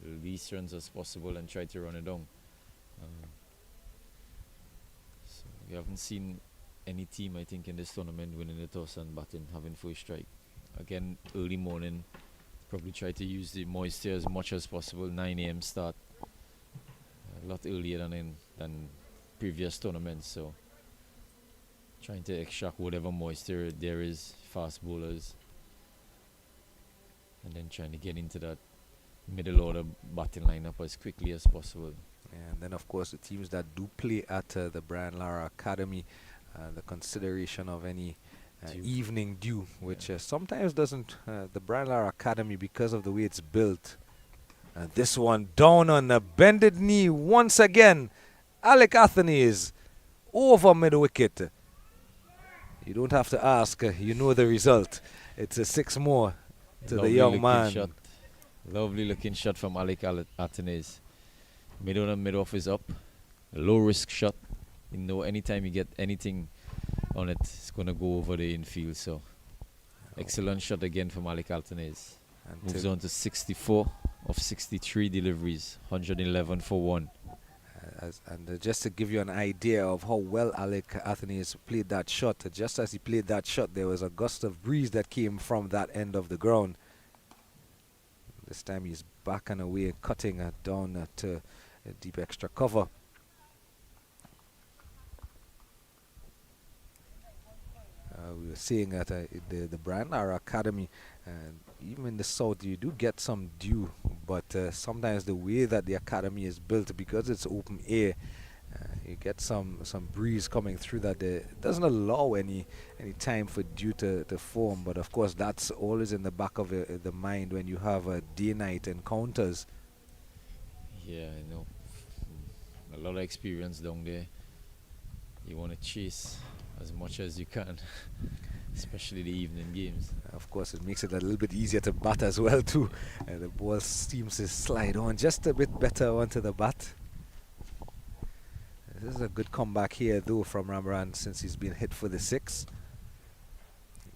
[SPEAKER 5] the least runs as possible and try to run it down. So we haven't seen any team, I think, in this tournament winning the toss and batting, having first strike. Again, early morning, probably try to use the moisture as much as possible. 9 a.m. start, a lot earlier than previous tournaments. So trying to extract whatever moisture there is, fast bowlers, and then trying to get into that middle order batting lineup as quickly as possible.
[SPEAKER 1] And then, of course, the teams that do play at the Brian Lara Academy, the consideration of any evening dew, which sometimes doesn't, the Brian Lara Academy, because of the way it's built. This one down on a bended knee once again. Alec Athenaeus over mid-wicket. You don't have to ask, you know the result. It's a 6 more to the young man.
[SPEAKER 5] Shot. Lovely looking shot from Alec Athenaeus. Mid on and mid off is up. Low risk shot. You know, anytime you get anything on it, it's going to go over the infield. So, excellent shot again from Alec Athenaeus. Moves on to 64 of 63 deliveries, 111 for 1.
[SPEAKER 1] And just to give you an idea of how well Alec Athenaeus played that shot, just as he played that shot, there was a gust of breeze that came from that end of the ground. This time he's back and away, cutting down to deep extra cover. We were saying at the Brian Lara Academy, even in the south, you do get some dew, but sometimes the way that the academy is built, because it's open air, you get some breeze coming through that doesn't allow any time for dew to form. But of course, that's always in the back of the mind when you have day-night encounters.
[SPEAKER 5] Yeah, I know. A lot of experience down there. You want to chase as much as you can, especially the evening games.
[SPEAKER 1] Of course, it makes it a little bit easier to bat as well too. The ball seems to slide on just a bit better onto the bat. This is a good comeback here though from Ramran, since he's been hit for the 6.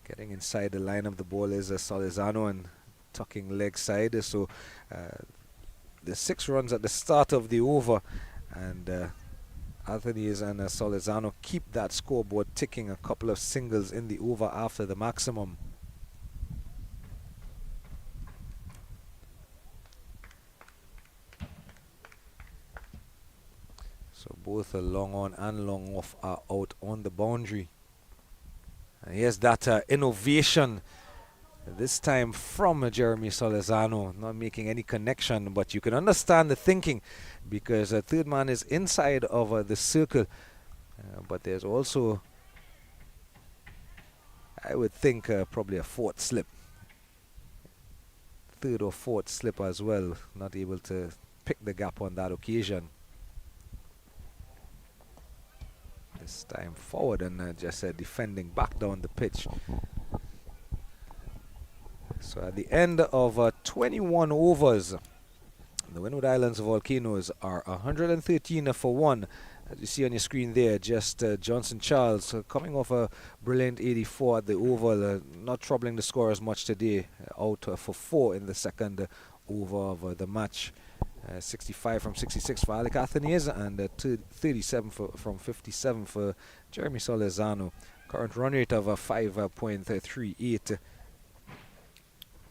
[SPEAKER 1] Getting inside the line of the ball is Solizano and tucking leg side. So the 6 runs at the start of the over, and Athenaeus and Solizano keep that scoreboard ticking. A couple of singles in the over after the maximum. So both a long on and long off are out on the boundary. And here's that innovation, this time from Jeremy Solizano, not making any connection, but you can understand the thinking, because the third man is inside of the circle, but there's also, I would think, probably a 4th slip, 3rd or 4th slip as well, not able to pick the gap on that occasion. This time forward and just defending back down the pitch. So at the end of 21 overs, the Windward Islands Volcanoes are 113 for 1. As you see on your screen there, just Johnson Charles coming off a brilliant 84 at the Oval, not troubling the score as much today, out for 4 in the second over of the match. 65 from 66 for Alec Athenaeus, and 37 from 57 for Jeremy Solizano. Current run rate of 5.38.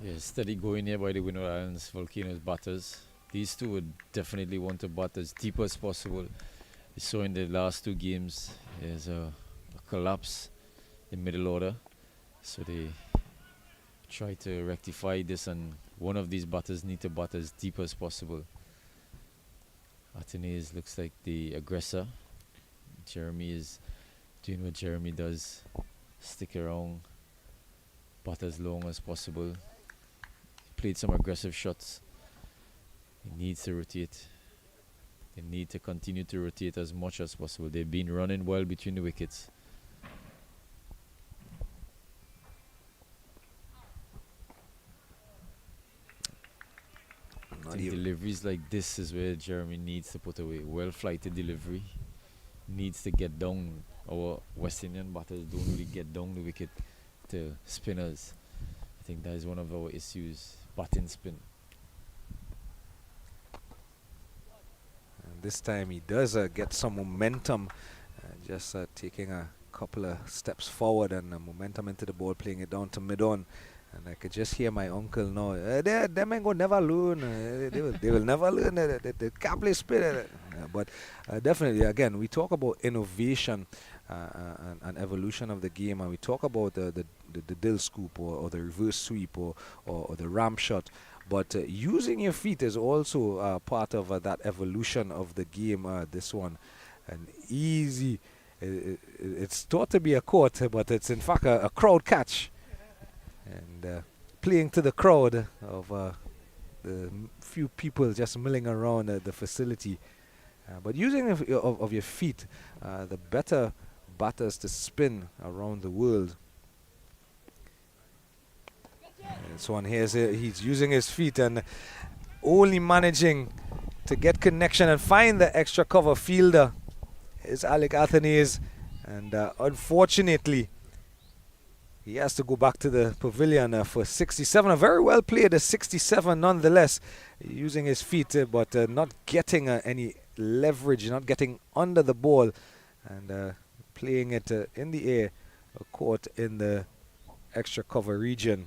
[SPEAKER 5] Yeah, steady going here by the Windward Islands Volcanoes batters. These two would definitely want to bat as deep as possible. We saw in the last 2 games there's a collapse in middle order, so they try to rectify this, and one of these batters need to bat as deep as possible. Athenaeus looks like the aggressor. Jeremy is doing what Jeremy does, stick around, bat as long as possible. Played some aggressive shots. He needs to rotate. They need to continue to rotate as much as possible. They've been running well between the wickets.
[SPEAKER 1] Not
[SPEAKER 5] think
[SPEAKER 1] even.
[SPEAKER 5] deliveries like this is where Jeremy needs to put away. Well-flighted delivery needs to get down. Our West Indian batters don't really get down the wicket to spinners. I think that is one of our issues. Batting spin.
[SPEAKER 1] And this time he does get some momentum, just taking a couple of steps forward and momentum into the ball, playing it down to mid-on. And I could just hear my uncle now. Them ain't gonna never learn. They will never learn. They can't play spin. But definitely, again, we talk about innovation and evolution of the game, and we talk about the dill scoop or the reverse sweep or the ramp shot. But using your feet is also part of that evolution of the game. This one, an easy. It's thought to be a court, but it's in fact a crowd catch. And playing to the crowd of the few people just milling around the facility. But using of your feet, the better batters to spin around the world. And so on here's he's using his feet and only managing to get connection and find the extra cover fielder is Alec Athenaeus. And unfortunately, he has to go back to the pavilion for 67. A very well played 67 nonetheless, using his feet, but not getting any leverage, not getting under the ball, and playing it in the air, caught in the extra cover region.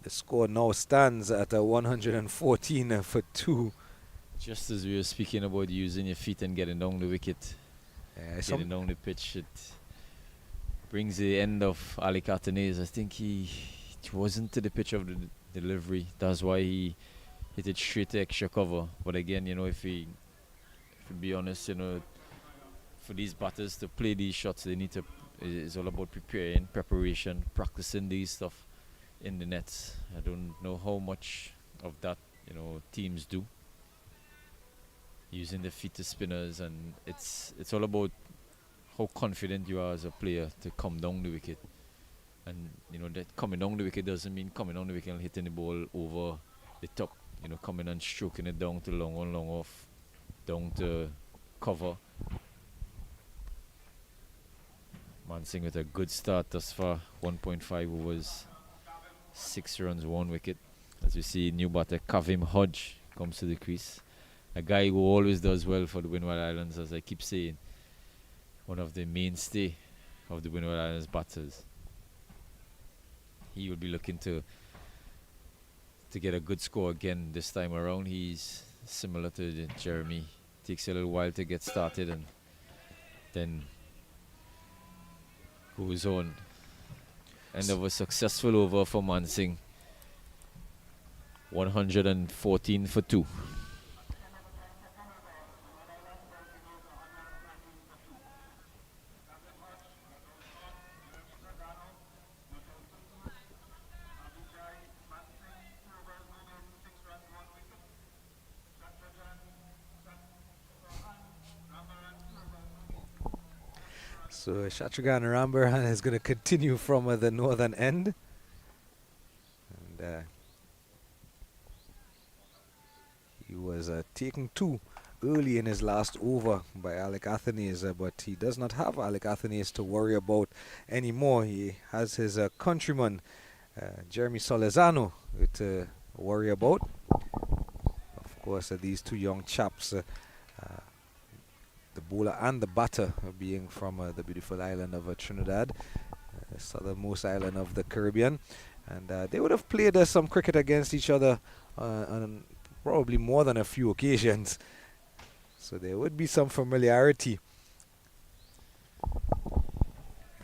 [SPEAKER 1] The score now stands at 114 for 2.
[SPEAKER 5] Just as we were speaking about using your feet and getting down the wicket, getting down the pitch, it brings the end of Alec Athenaeus. I think he wasn't to the pitch of the delivery. That's why he hit it straight to extra cover. But again, you know, if we be honest, you know, for these batters to play these shots, they need to. It's all about preparation, practicing these stuff in the nets. I don't know how much of that, you know, teams do, using the feet as spinners, and it's all about how confident you are as a player to come down the wicket. And you know that coming down the wicket doesn't mean coming down the wicket and hitting the ball over the top. You know, coming and stroking it down to long on, long off, down to cover. Mansingh with a good start thus far. 1.5 overs, 6 runs, 1 wicket. As we see, new batter Kavim Hodge comes to the crease. A guy who always does well for the Windward Islands, as I keep saying. One of the mainstay of the Windward Islands batters. He will be looking to get a good score again this time around. He's similar to Jeremy. Takes a little while to get started and then goes on. End of a successful over for Mansingh. 114 for 2.
[SPEAKER 1] So Shatrughan Rambaran is going to continue from the northern end. And he was taken 2 early in his last over by Alec Athenaeus, but he does not have Alec Athenaeus to worry about anymore. He has his countryman, Jeremy Solezano, to worry about. Of course, these two young chaps, the bowler and the batter, being from the beautiful island of Trinidad, southernmost island of the Caribbean. And they would have played some cricket against each other on probably more than a few occasions. So there would be some familiarity.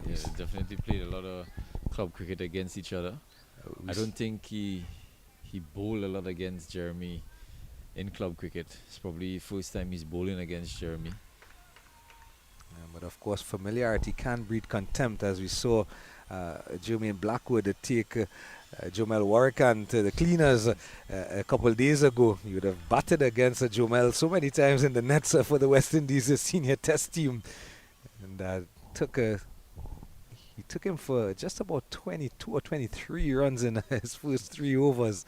[SPEAKER 5] Yeah, they definitely played a lot of club cricket against each other. I don't think he bowled a lot against Jeremy in club cricket. It's probably the first time he's bowling against Jeremy.
[SPEAKER 1] But of course, familiarity can breed contempt, as we saw Jermaine Blackwood to take Jomel Warrican to the cleaners a couple of days ago. He would have batted against Jomel so many times in the nets for the West Indies senior test team. And he took him for just about 22 or 23 runs in his first 3 overs.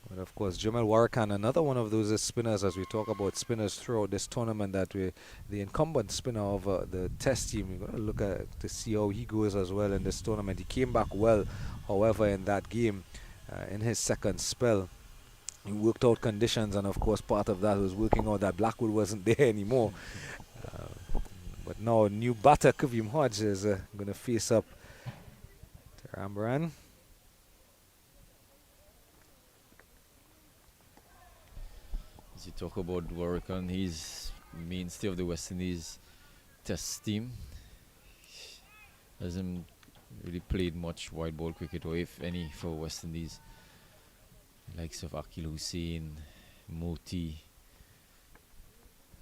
[SPEAKER 1] But of course, Jamal Warrican, another one of those spinners, as we talk about spinners throughout this tournament, that we, the incumbent spinner of the test team. We're going to look at to see how he goes as well in this tournament. He came back well, however, in that game, in his second spell. He worked out conditions, and of course, part of that was working out that Blackwood wasn't there anymore. But now, new batter Kavim Hodge is going to face up to Rambaran.
[SPEAKER 5] As you talk about Warrican, he's mainstay of the West Indies test team. Hasn't really played much white ball cricket, or if any, for West Indies. Likes of Akil Hussain, Moti.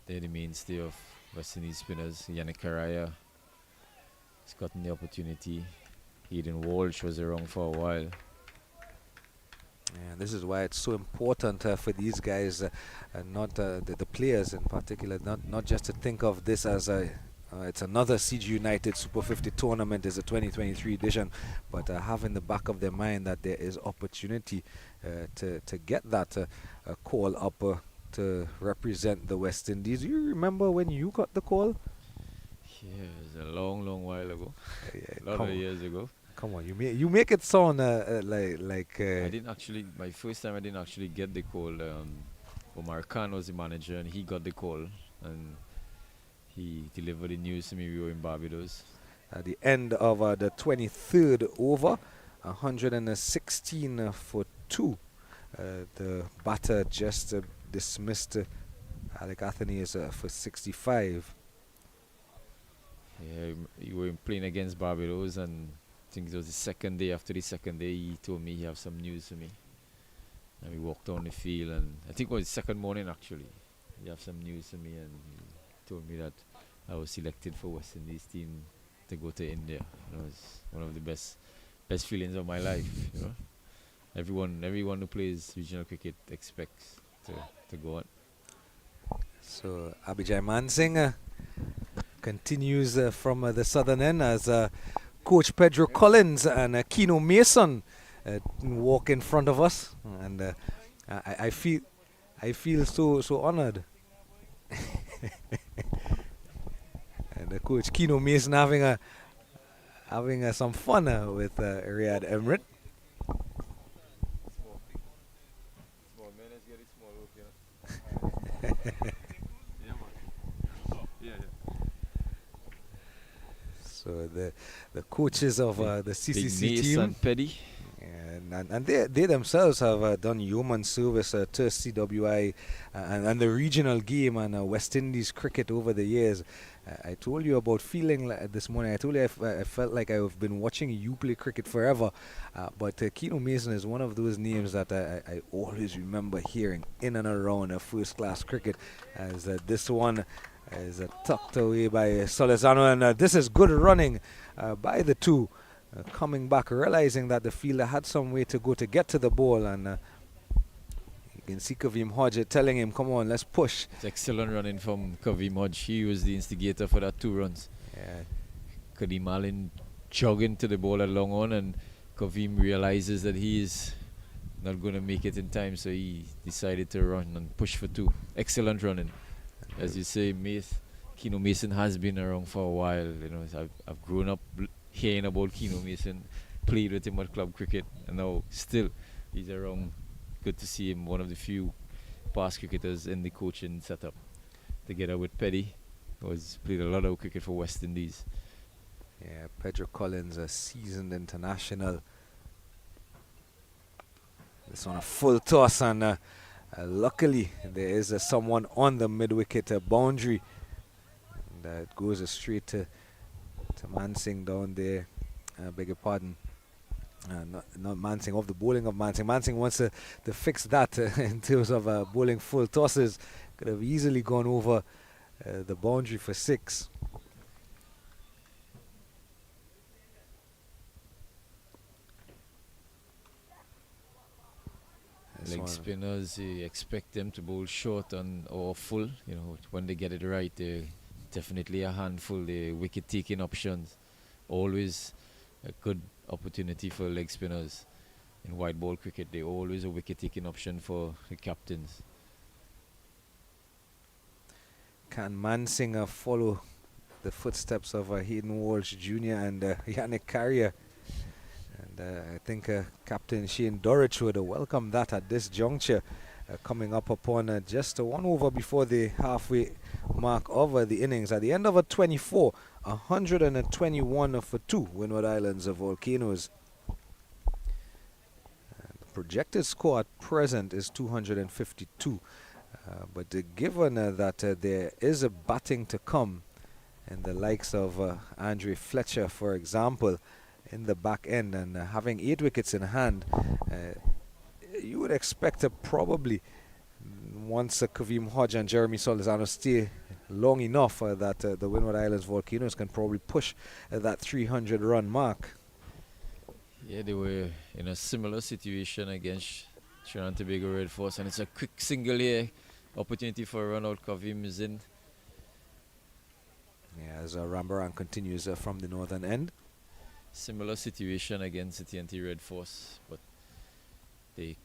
[SPEAKER 5] They're the mainstay of West Indies spinners. Yannick Karaya has gotten the opportunity. Hayden Walsh was around for a while.
[SPEAKER 1] And this is why it's so important for these guys, not the players in particular, not just to think of this as it's another CG United Super 50 tournament, is a 2023 edition, but have in the back of their mind that there is opportunity to get that call up to represent the West Indies. Do you remember when you got the call?
[SPEAKER 5] Yeah, it was a long while ago.
[SPEAKER 1] Yeah,
[SPEAKER 5] a lot of years ago.
[SPEAKER 1] Come on, you make it sound like.
[SPEAKER 5] I didn't actually. My first time, I didn't actually get the call. Omar Khan was the manager, and he got the call, and he delivered the news to me. We were in Barbados.
[SPEAKER 1] At the end of the 23rd over, 116 for 2. The batter just dismissed Alec Athanaze for 65.
[SPEAKER 5] Yeah, you were playing against Barbados, and I think it was the second day. After the second day, he told me he have some news for me. And we walked on the field, and I think it was the second morning actually. He have some news for me, and he told me that I was selected for West Indies team to go to India. It was one of the best feelings of my life. You know, everyone who plays regional cricket expects to go on.
[SPEAKER 1] So Abhijay Mansingh continues from the southern end as Coach Pedro Collins and Keno Mason walk in front of us, and I feel so honored. And the coach Keno Mason having some fun with Riyad Emrit.
[SPEAKER 5] Small minutes get it small work, yeah, man. Yeah.
[SPEAKER 1] So the coaches of the CCC team,
[SPEAKER 5] and Petty.
[SPEAKER 1] and they themselves have done yeoman service to CWI and the regional game and West Indies cricket over the years. I told you about feeling this morning. I told you I felt like I've been watching you play cricket forever. But Keno Mason is one of those names that I always remember hearing in and around first-class cricket, as this one is tucked away by Solizano, and this is good running by the two. Coming back, realizing that the fielder had some way to go to get to the ball, and you can see Kavim Hodge telling him, come on, let's push.
[SPEAKER 5] It's excellent running from Kavim Hodge. He was the instigator for that 2 runs.
[SPEAKER 1] Yeah.
[SPEAKER 5] Kadeem Allen jogging to the ball at long on, and Kavim realizes that he is not going to make it in time, so he decided to run and push for 2. Excellent running. As you say, Keno Mason has been around for a while. You know, I've grown up hearing about Keno Mason, played with him at club cricket, and now still he's around. Good to see him, one of the few past cricketers in the coaching setup, together with Petty, who has played a lot of cricket for West Indies.
[SPEAKER 1] Yeah, Pedro Collins, a seasoned international. This one a full toss, and luckily there is someone on the mid-wicket boundary, and it goes straight to Mansingh down there. Beg your pardon. Not Mansingh, of the bowling of Mansingh. Mansingh wants to fix that in terms of bowling full tosses. Could have easily gone over the boundary for 6. This
[SPEAKER 5] Leg
[SPEAKER 1] one.
[SPEAKER 5] spinners, you expect them to bowl short or full. You know, when they get it right, they're definitely a handful. They're wicket-taking options. Always a good opportunity for leg spinners. In white ball cricket, they're always a wicket-taking option for the captains.
[SPEAKER 1] Can Mansinger follow the footsteps of Hayden Walsh Jr. and Yannick Carrier? And I think Captain Shane Dorich would welcome that at this juncture, coming up upon just 1 over before the halfway mark of the innings. At the end of a 24, 121 for 2, Windward Islands of Volcanoes. The projected score at present is 252. But given that there is a batting to come, and the likes of Andre Fletcher, for example, in the back end, and having 8 wickets in hand, you would expect probably once Kavim Hodge and Jeremy Solizano stay long enough that the Windward Islands Volcanoes can probably push that 300-run mark.
[SPEAKER 5] Yeah, they were in a similar situation against Trinidad and Tobago Red Force, and it's a quick single here. Opportunity for a run out. Kavim is in.
[SPEAKER 1] Yeah, as Rambaran continues from the northern end.
[SPEAKER 5] Similar situation against the TNT Red Force, but the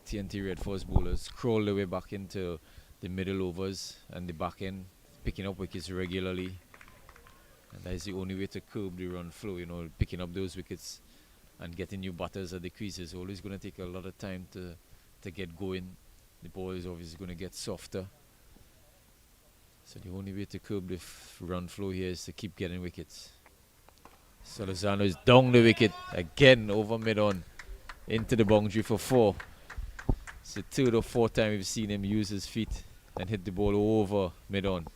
[SPEAKER 5] TNT Red Force bowlers crawl their way back into the middle overs and the back end, picking up wickets regularly. And that is the only way to curb the run flow, you know, picking up those wickets and getting new batters at the crease is always going to take a lot of time to get going. The ball is obviously going to get softer. So the only way to curb the run flow here is to keep getting wickets. Solizano is down the wicket again over mid-on into the boundary for 4. It's the 3rd or 4th time we've seen him use his feet and hit the ball over mid-on.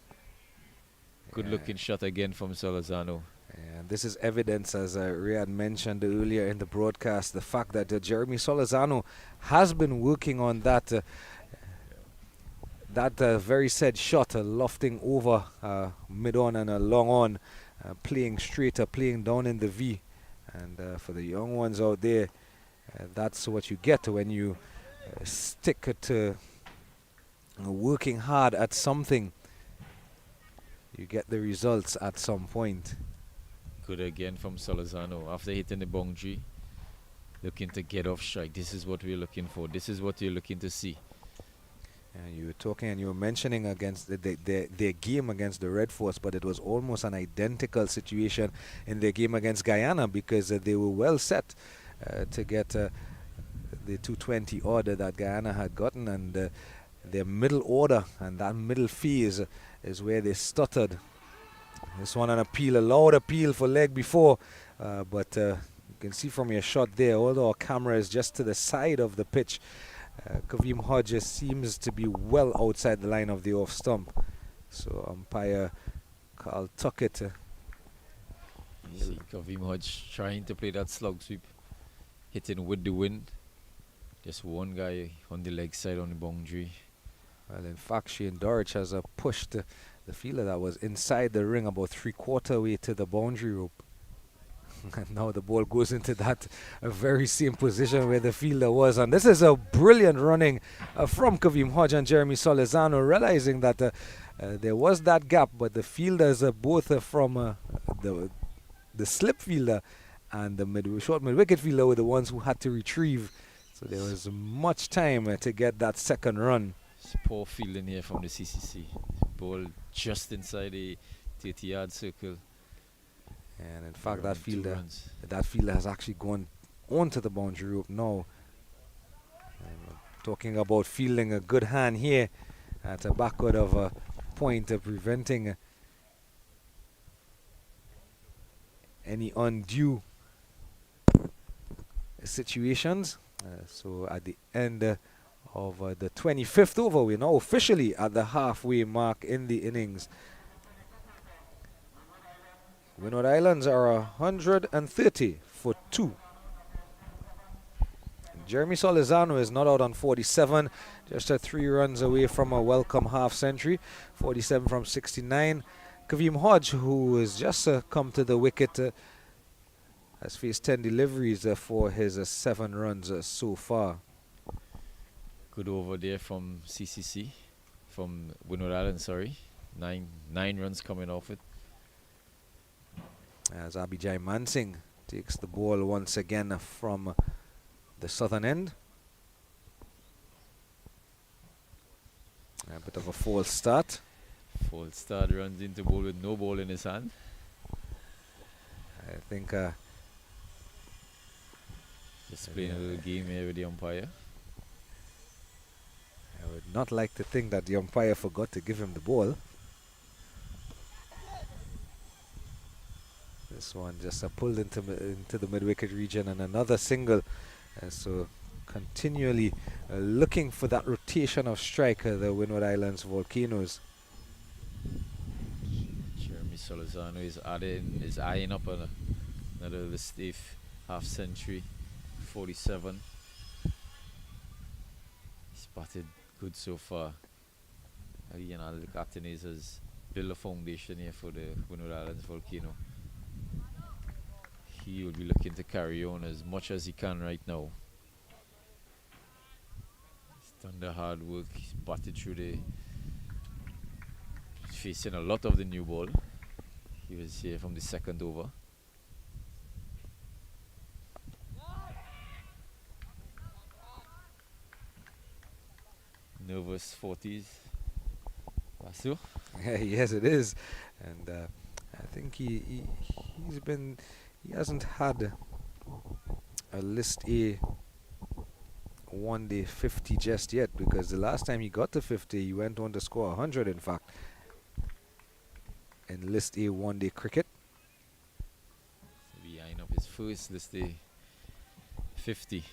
[SPEAKER 5] Good looking shot again from Solizano.
[SPEAKER 1] And this is evidence, as Riyad mentioned earlier in the broadcast, the fact that Jeremy Solizano has been working on that very said shot, lofting over mid-on and long on, playing straighter, playing down in the V. And for the young ones out there, that's what you get when you stick to working hard at something. You get the results at some point.
[SPEAKER 5] Good again from Solizano after hitting the boundary, looking to get off strike. This is what we're looking for. This is what you're looking to see.
[SPEAKER 1] And you were talking and you were mentioning against their game against the Red Force, but it was almost an identical situation in their game against Guyana, because they were well set to get the 220 order that Guyana had gotten, and their middle order and that middle phase is where they stuttered. This one an appeal, a loud appeal for leg before, but you can see from your shot there, although our camera is just to the side of the pitch, Kavim Hodges seems to be well outside the line of the off stump. So umpire Carl Tuckett.
[SPEAKER 5] You see Kavim Hodge trying to play that slug sweep, hitting with the wind. Just one guy on the leg side on the boundary.
[SPEAKER 1] Well, in fact, Shane Dorich has pushed the fielder that was inside the ring about 3/4 way to the boundary rope. And now the ball goes into that very same position where the fielder was. And this is a brilliant running from Kavim Hodge and Jeremy Solizano, realizing that there was that gap, but the fielders both from the slip fielder and the short mid-wicket fielder were the ones who had to retrieve. So there was much time to get that second run.
[SPEAKER 5] It's poor fielding here from the CCC. Ball just inside the 30-yard circle.
[SPEAKER 1] And in fact, that fielder has actually gone onto the boundary rope now. And talking about fielding a good hand here at a backward of a point, preventing any undue situations. So at the end of the 25th over, we're now officially at the halfway mark in the innings. Windward Islands are 130 for 2. Jeremy Solizano is not out on 47, just 3 runs away from a welcome half century, 47 from 69. Kavim Hodge, who has just come to the wicket, has faced 10 deliveries for his 7 runs so far.
[SPEAKER 5] Good over there from CCC, from Windward Island, sorry. Nine runs coming off it.
[SPEAKER 1] As Abhijay Mansingh takes the ball once again from the southern end. A bit of a false start.
[SPEAKER 5] False start, runs into ball with no ball in his hand.
[SPEAKER 1] I think
[SPEAKER 5] Just playing a little game here with the umpire.
[SPEAKER 1] I would not like to think that the umpire forgot to give him the ball. This one just pulled into the mid-wicket region, and another single. So continually looking for that rotation of striker, the Windward Islands Volcanoes.
[SPEAKER 5] Jeremy Solizano is eyeing up on another Listif half century, 47. He's batted good so far. You know, the captain has built a foundation here for the Windward Islands Volcano. He will be looking to carry on as much as he can right now. He's done the hard work. He's batted through he's facing a lot of the new ball. He was here from the second over. Nervous 40s. Vasu?
[SPEAKER 1] Yes, it is, and I think he hasn't had a List A one-day 50 just yet, because the last time he got to 50, he went on to score 100, in fact, in List A one-day cricket.
[SPEAKER 5] So behind up his first List A 50.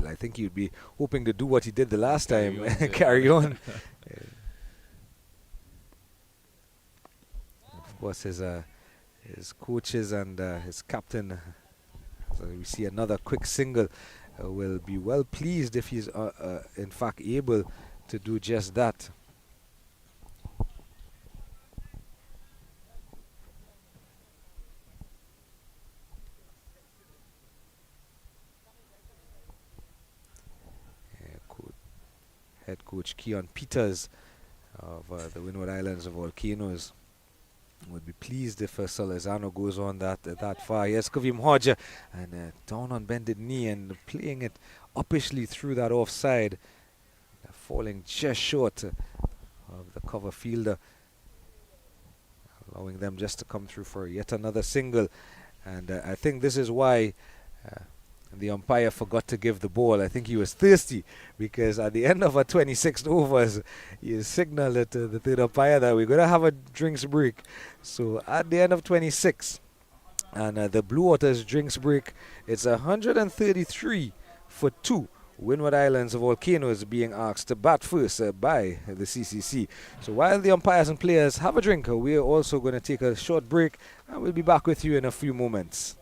[SPEAKER 1] I think he'd be hoping to do what he did the last
[SPEAKER 5] Carry
[SPEAKER 1] time,
[SPEAKER 5] on,
[SPEAKER 1] carry on. Of course, his coaches and his captain, so we see another quick single, will be well pleased if he's in fact able to do just that. Head coach Keon Peters of the Windward Islands Volcanoes would be pleased if Salazano goes on that far. Yes, Kavim Hodja, and down on bended knee and playing it uppishly through that offside, falling just short of the cover fielder, allowing them just to come through for yet another single. And I think this is why the umpire forgot to give the ball. I think he was thirsty, because at the end of our 26th overs, he signaled to the third umpire that we're going to have a drinks break. So at the end of 26, and the Blue Waters drinks break, it's 133 for 2. Windward Islands Volcanoes being asked to bat first by the CCC. So while the umpires and players have a drink, we're also going to take a short break, and we'll be back with you in a few moments.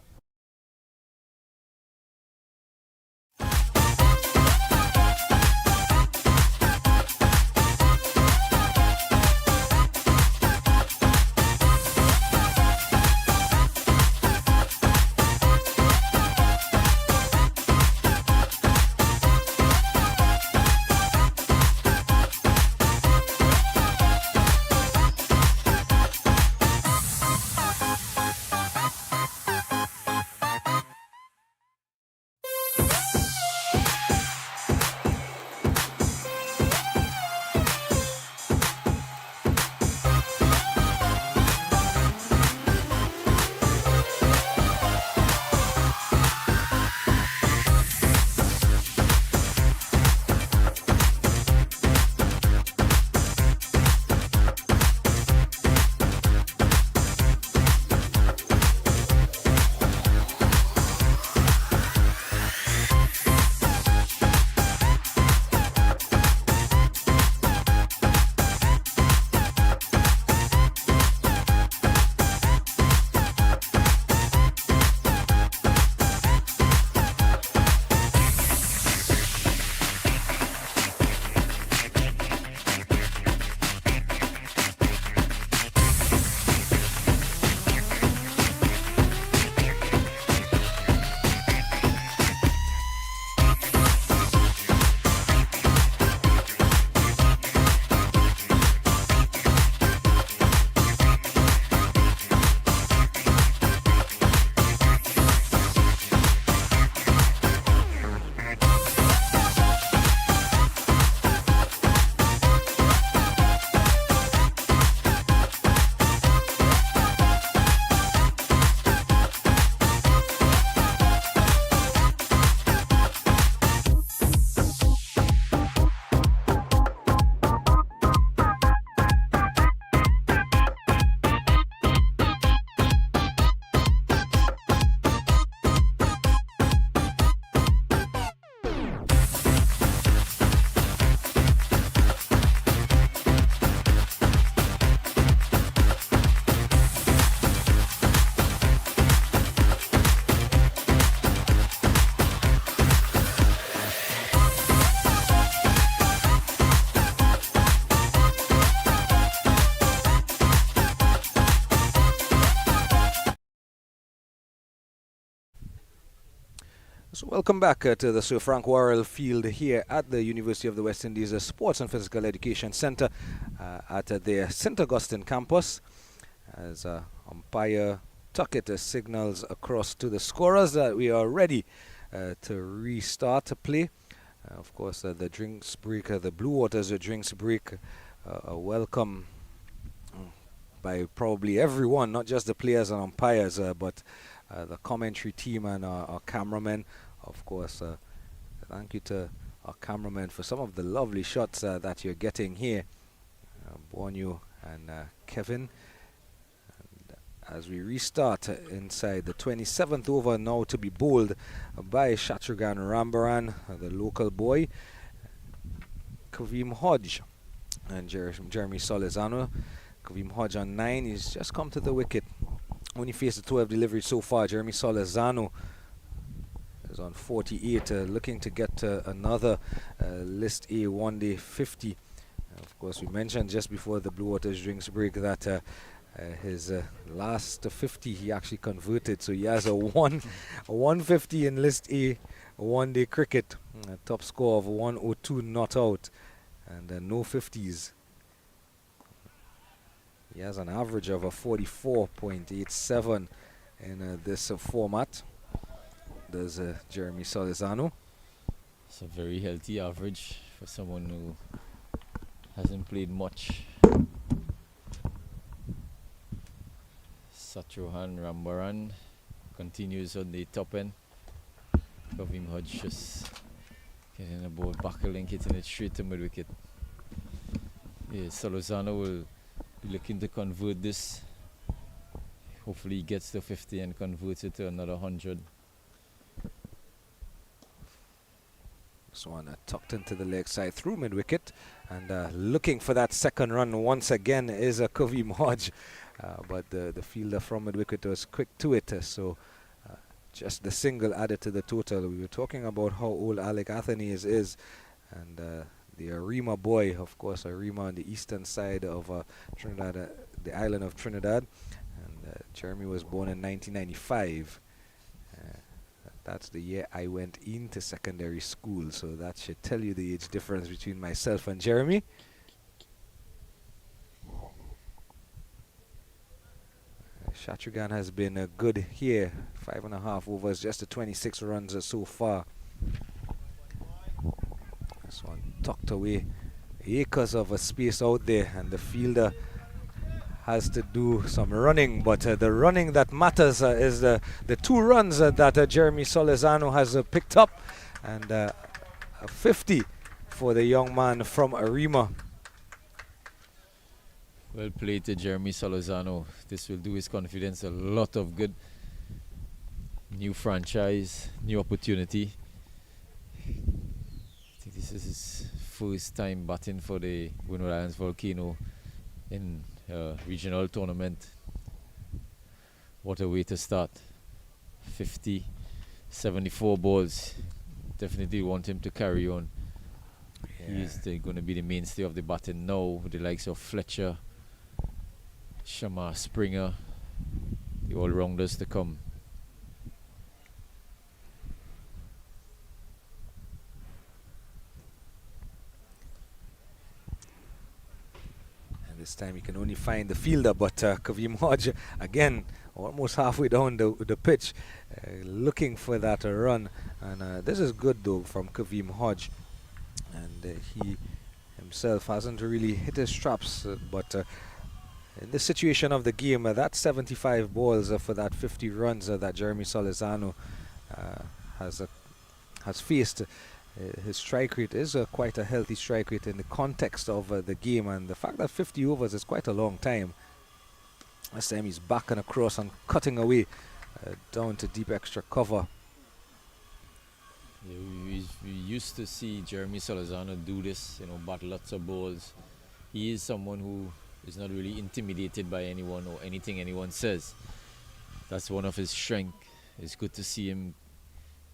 [SPEAKER 1] So welcome back to the Sir Frank Worrell Field here at the University of the West Indies Sports and Physical Education Centre at their St. Augustine campus as umpire Tuckett signals across to the scorers that we are ready to restart to play. Of course, the drinks break, the Blue Waters drinks break, a welcome by probably everyone, not just the players and umpires, but the commentary team and our cameramen. Of course, thank you to our cameramen for some of the lovely shots that you're getting here, Borneo and Kevin. As we restart inside the 27th over now to be bowled by Shatrughan Rambaran, the local boy, Kavim Hodge and Jeremy Solizano. Kavim Hodge on 9, he's just come to the wicket. Only faced the 12 deliveries so far. Jeremy Solizano is on 48, looking to get another List A one-day 50. Of course, we mentioned just before the Blue Waters drinks break that his last 50 he actually converted, so he has a 150 in List A one-day cricket, a top score of 102 not out, and no 50s. He has an average of a 44.87 in this format. Does Jeremy Solizano.
[SPEAKER 5] It's a very healthy average for someone who hasn't played much. Shatrughan Rambaran continues on the top end. Kavim Hodge just getting a ball back a link, hitting it straight to mid wicket. Yeah, Solizano will be looking to convert this. Hopefully he gets to 50 and converts it to another 100.
[SPEAKER 1] This one tucked into the leg side through mid wicket, and looking for that second run once again is Kavim Hodge. But the fielder from mid-wicket was quick to it, so just the single added to the total. We were talking about how old Alec Athanaze is, and the Arima boy, of course, Arima on the eastern side of Trinidad, the island of Trinidad, and Jeremy was born in 1995. That's the year I went into secondary school, so that should tell you the age difference between myself and Jeremy. Shatrughan has been good here, 5.5 overs, just to 26 runs so far. This one tucked away, acres of a space out there, and the fielder has to do some running, but the running that matters is the 2 runs that Jeremy Solizano has picked up, and a 50 for the young man from Arima.
[SPEAKER 5] Well played to Jeremy Solizano. This will do his confidence a lot of good. New franchise, new opportunity. I think this is his first time batting for the Windward Islands Volcano in a regional tournament. What a way to start. 50, 74 balls. Definitely want him to carry on.
[SPEAKER 1] Yeah.
[SPEAKER 5] He's going to be the mainstay of the batting now, with the likes of Fletcher, Shamar Springer, the all-rounders to come.
[SPEAKER 1] And this time you can only find the fielder, but Kavim Hodge again almost halfway down the pitch, looking for that run. And this is good though from Kavim Hodge, and he himself hasn't really hit his straps, but in this situation of the game, that 75 balls for that 50 runs that Jeremy Solizano has faced, his strike rate is quite a healthy strike rate in the context of the game, and the fact that 50 overs is quite a long time. This time he's back and across and cutting away down to deep extra cover.
[SPEAKER 5] Yeah, we used to see Jeremy Solizano do this, bat lots of balls. He is someone who is not really intimidated by anyone or anything anyone says. That's one of his strengths. It's good to see him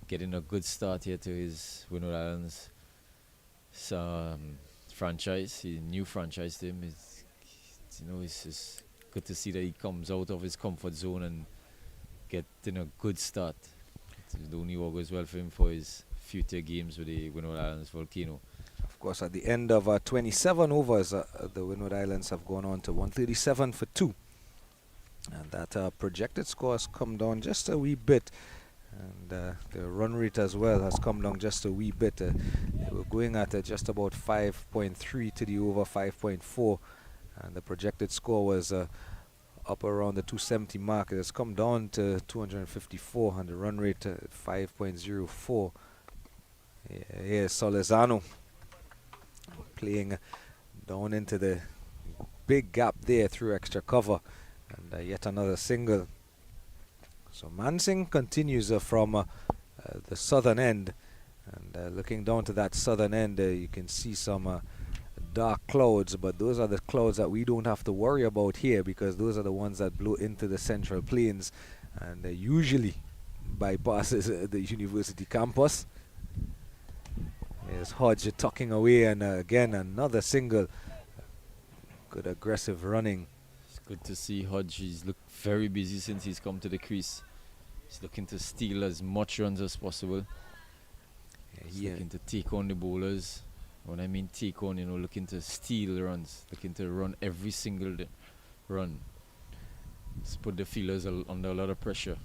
[SPEAKER 5] getting a good start here to his Windward Islands franchise, his new franchise to him. It's just good to see that he comes out of his comfort zone and getting a good start. the only augurs well for him for his future games with the Windward Islands Volcano.
[SPEAKER 1] Of course, at the end of 27 overs, the Windward Islands have gone on to 137 for 2. And that projected score has come down just a wee bit. And the run rate as well has come down just a wee bit. They were going at just about 5.3 to the over 5.4. And the projected score was up around the 270 mark. It has come down to 254 and the run rate 5.04. Here's Solizano playing down into the big gap there through extra cover, and yet another single. So Mansing continues from the southern end, and looking down to that southern end, you can see some dark clouds, but those are the clouds that we don't have to worry about here, because those are the ones that blow into the central plains and usually bypasses the university campus. There's Hodge tucking away, and again another single. Good aggressive running.
[SPEAKER 5] It's good to see Hodge. He's looked very busy since he's come to the crease. He's looking to steal as much runs as possible. He's looking to take on the bowlers. When I mean take on, looking to steal runs, looking to run every single run. Let's put the fielders under a lot of pressure.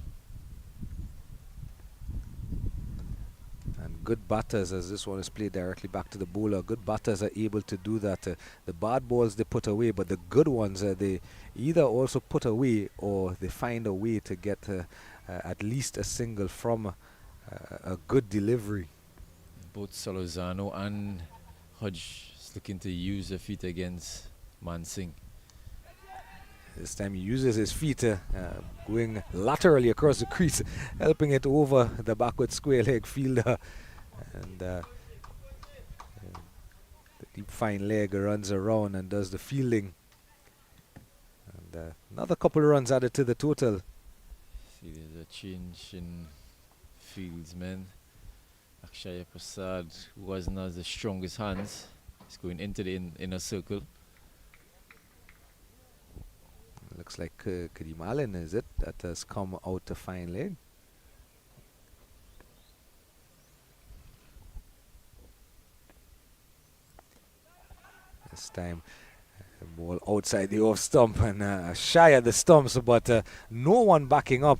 [SPEAKER 1] And good batters, as this one is played directly back to the bowler, good batters are able to do that. The bad balls they put away, but the good ones they either also put away or they find a way to get at least a single from a good delivery.
[SPEAKER 5] Both Solozano and Hodge is looking to use their feet against Mansing.
[SPEAKER 1] This time he uses his feet, going laterally across the crease, helping it over the backward square leg fielder. And the deep fine leg runs around and does the fielding. And another couple of runs added to the total.
[SPEAKER 5] See, there's a change in fieldsmen. Akshaya Prasad, who wasn't as the strongest hands, is going into the inner circle.
[SPEAKER 1] Looks like Kadeem Allen, is it, that has come out to fine leg. This time, ball outside the off stump and shy at the stumps, but no one backing up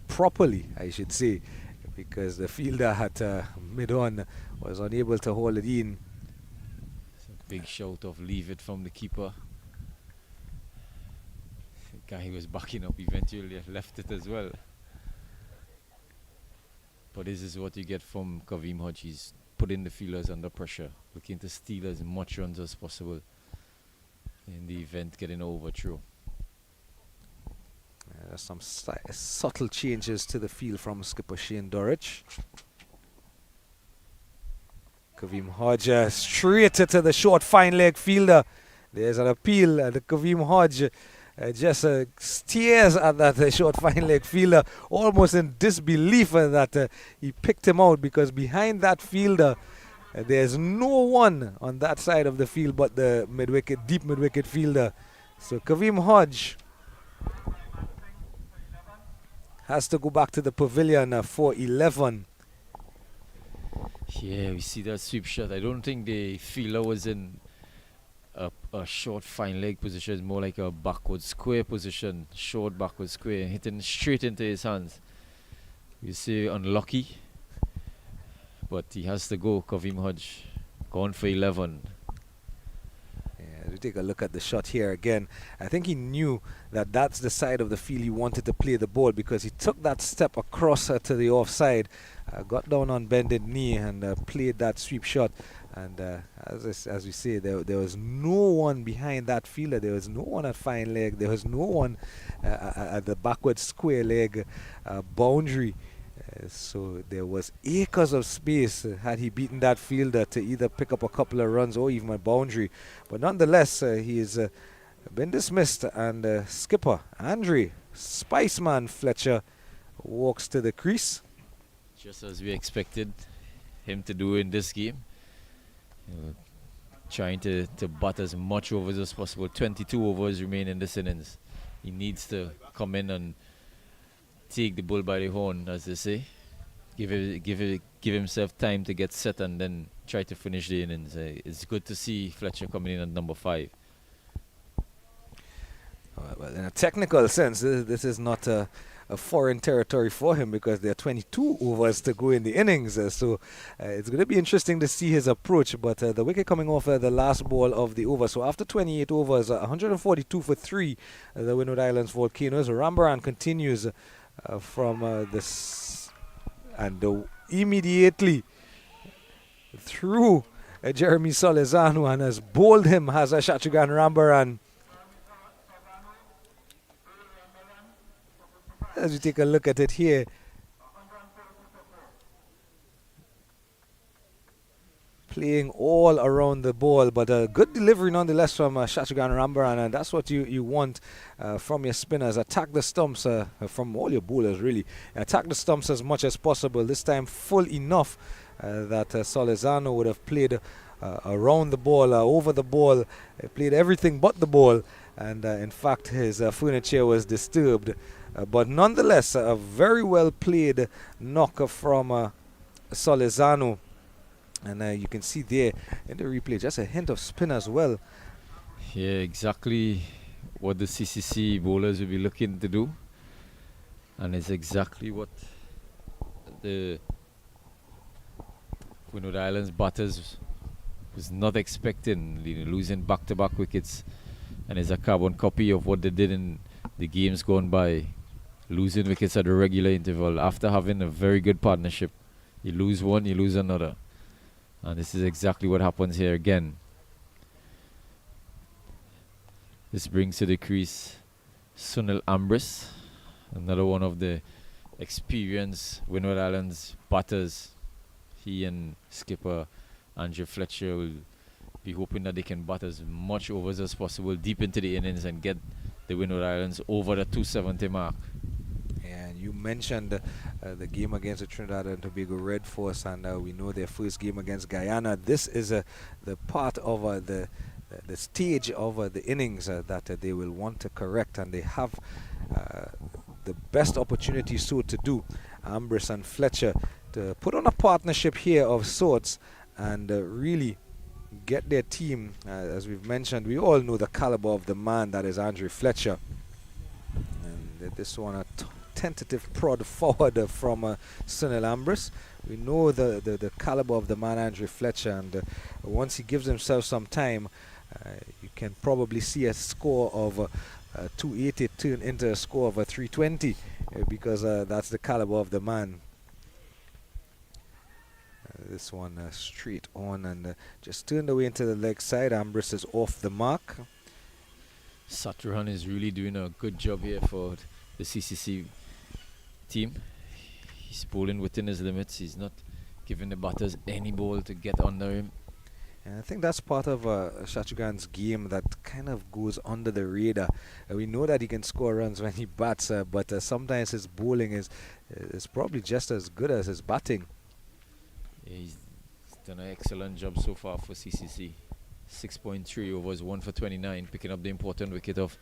[SPEAKER 1] properly, I should say, because the fielder at mid-on was unable to hold it in.
[SPEAKER 5] It's a big shout of leave it from the keeper. The guy who was backing up eventually left it as well. But this is what you get from Kavim Hodge. He's putting the fielders under pressure, looking to steal as much runs as possible in the event getting overthrow.
[SPEAKER 1] There's some subtle changes to the field from skipper Shane Dorich. Kavim Hodge straight to the short fine leg fielder. There's an appeal, and Kavim Hodge just stares at that short fine leg fielder, almost in disbelief that he picked him out, because behind that fielder there's no one on that side of the field but the deep mid-wicket fielder. So Kavim Hodge has to go back to the pavilion for 11.
[SPEAKER 5] Yeah, we see that sweep shot. I don't think the fielder was in a short fine leg position. It's more like a backward square position, short backward square, hitting straight into his hands. You see, unlucky, but he has to go. Kavim Hodge gone for 11.
[SPEAKER 1] Yeah, we take a look at the shot here again. I think he knew that that's the side of the field he wanted to play the ball, because he took that step across to the offside, got down on bended knee and played that sweep shot. And as we say, there was no one behind that fielder. There was no one at fine leg. There was no one at the backward square leg boundary. So there was acres of space had he beaten that fielder to either pick up a couple of runs or even a boundary. But nonetheless, he has been dismissed, and skipper Andre Spiceman Fletcher walks to the crease.
[SPEAKER 5] Just as we expected him to do in this game. Trying to bat as much overs as possible. 22 overs remain in this innings. He needs to come in and take the bull by the horn, as they say. Give himself time to get set and then try to finish the innings. It's good to see Fletcher coming in at number 5.
[SPEAKER 1] Well, in a technical sense, this is not a foreign territory for him because there are 22 overs to go in the innings. So it's going to be interesting to see his approach. But the wicket coming off the last ball of the over. So after 28 overs, 142 for 3, the Windward Islands Volcanoes. Rambaran continues from this and immediately through Jeremy Solizano and has bowled him as Shachugan Rambaran. As you take a look at it here, playing all around the ball, but a good delivery nonetheless from Shachugan Rambaran, and that's what you want from your spinners. Attack the stumps from all your bowlers, really. Attack the stumps as much as possible. This time full enough that Solizano would have played around the ball, over the ball, played everything but the ball, and in fact his furniture was disturbed. But nonetheless, a very well played knock from Solizano. And you can see there in the replay just a hint of spin as well.
[SPEAKER 5] Yeah, exactly what the CCC bowlers will be looking to do. And it's exactly what the Windward Islands batters was not expecting, losing back-to-back wickets. And it's a carbon copy of what they did in the games gone by. Losing wickets at a regular interval after having a very good partnership. You lose one, you lose another. And this is exactly what happens here again. This brings to the crease Sunil Ambris, another one of the experienced Windward Islands batters. He and skipper Andrew Fletcher will be hoping that they can bat as much overs as possible deep into the innings and get the Windward Islands over the 270 mark.
[SPEAKER 1] And you mentioned the game against the Trinidad and Tobago Red Force, and we know their first game against Guyana. This is the part of the stage of the innings that they will want to correct, and they have the best opportunity so to do. Ambris and Fletcher to put on a partnership here of sorts and really get their team, as we've mentioned. We all know the caliber of the man that is Andrew Fletcher. And this one a tentative prod forward from Sunil Ambris. We know the caliber of the man Andrew Fletcher, and once he gives himself some time, you can probably see a score of 280 turn into a score of 320 because that's the caliber of the man. This one straight on and just turned away into the leg side. Ambris is off the mark.
[SPEAKER 5] Satruhan is really doing a good job here for the CCC team. He's bowling within his limits. He's not giving the batters any ball to get under him.
[SPEAKER 1] And I think that's part of Shachugan's game that kind of goes under the radar. We know that he can score runs when he bats, but sometimes his bowling is probably just as good as his batting.
[SPEAKER 5] Yeah, he's done an excellent job so far for CCC. 6.3 overs, 1 for 29, picking up the important wicket of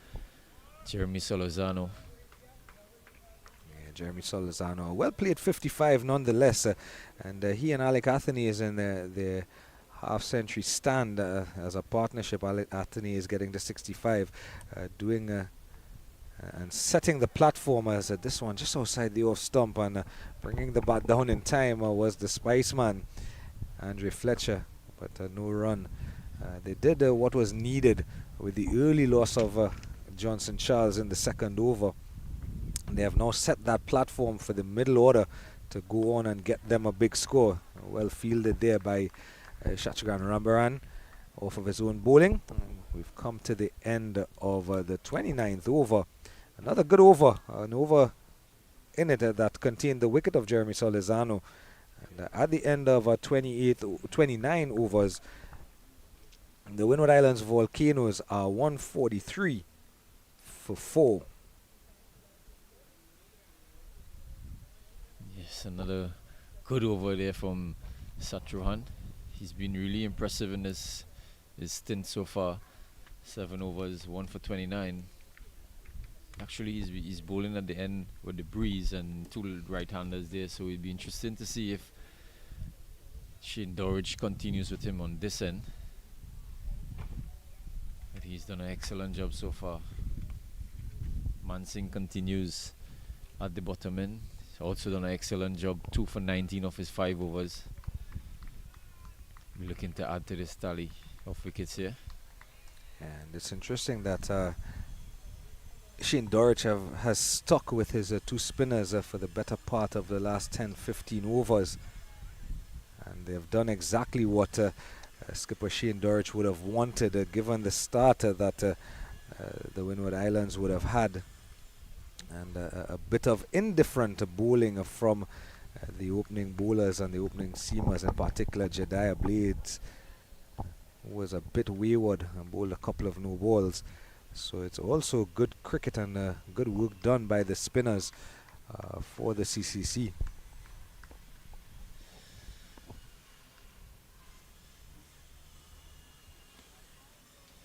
[SPEAKER 5] Jeremy Solizano.
[SPEAKER 1] Yeah, Jeremy Solizano, well played 55 nonetheless, and he and Alec Anthony is in the half-century stand as a partnership. Alec Anthony is getting to 65, doing and setting the platform as this one just outside the off stump, and bringing the bat down in time was the Spice Man, Andre Fletcher, but no run. They did what was needed with the early loss of Johnson Charles in the second over. And they have now set that platform for the middle order to go on and get them a big score. Well fielded there by Shachugan Rambaran off of his own bowling. We've come to the end of the 29th over. Another good over, an over in it that contained the wicket of Jeremy Solizano. And at the end of 29 overs, the Windward Islands Volcanoes are 143 for 4.
[SPEAKER 5] Yes, another good over there from Satruhan. He's been really impressive in his stint so far. 7 overs, 1 for 29. Actually, he's bowling at the end with the breeze and two right-handers there, so it'd be interesting to see if Shane Dorridge continues with him on this end. But he's done an excellent job so far. Mansingh continues at the bottom end. He's also done an excellent job, 2 for 19 off his 5 overs. We're looking to add to this tally of wickets here.
[SPEAKER 1] And it's interesting that Shane Dorridge has stuck with his 2 spinners for the better part of the last 10-15 overs. And they've done exactly what skipper Shane Dorridge would have wanted, given the starter that the Windward Islands would have had. And a bit of indifferent bowling from the opening bowlers and the opening seamers, in particular Jediah Blades, who was a bit wayward and bowled a couple of no balls. So it's also good cricket and good work done by the spinners for the CCC.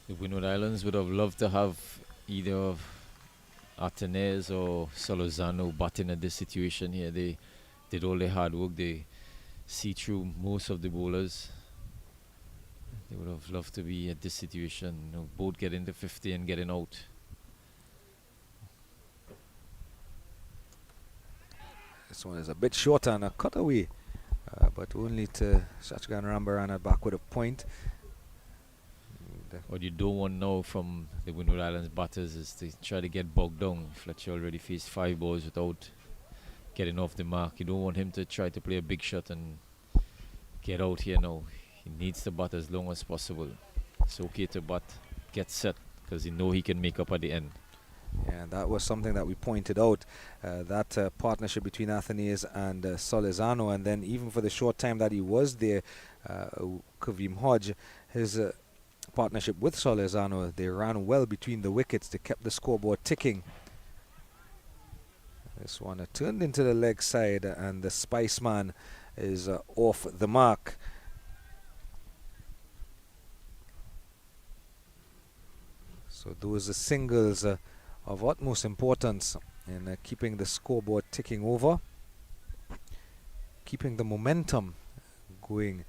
[SPEAKER 5] The Windward Islands would have loved to have either Artenez or Solozano batting at this situation here. They did all their hard work. They see through most of the bowlers. They would have loved to be at this situation, both getting to 50 and getting out.
[SPEAKER 1] This one is a bit shorter and a cutaway, but only to Shachgan Rambarana back with a point.
[SPEAKER 5] What you don't want now from the Windward Islands batters is to try to get bogged down. Fletcher already faced 5 balls without getting off the mark. You don't want him to try to play a big shot and get out here now. He needs to bat as long as possible. It's okay to bat, get set, because you know he can make up at the end.
[SPEAKER 1] Yeah, and that was something that we pointed out, that partnership between Athanase and Solizano, and then even for the short time that he was there, Kavim Hodge, his partnership with Solizano, they ran well between the wickets. They kept the scoreboard ticking. This one turned into the leg side, and the Spiceman is off the mark. So those are singles of utmost importance in keeping the scoreboard ticking over, keeping the momentum going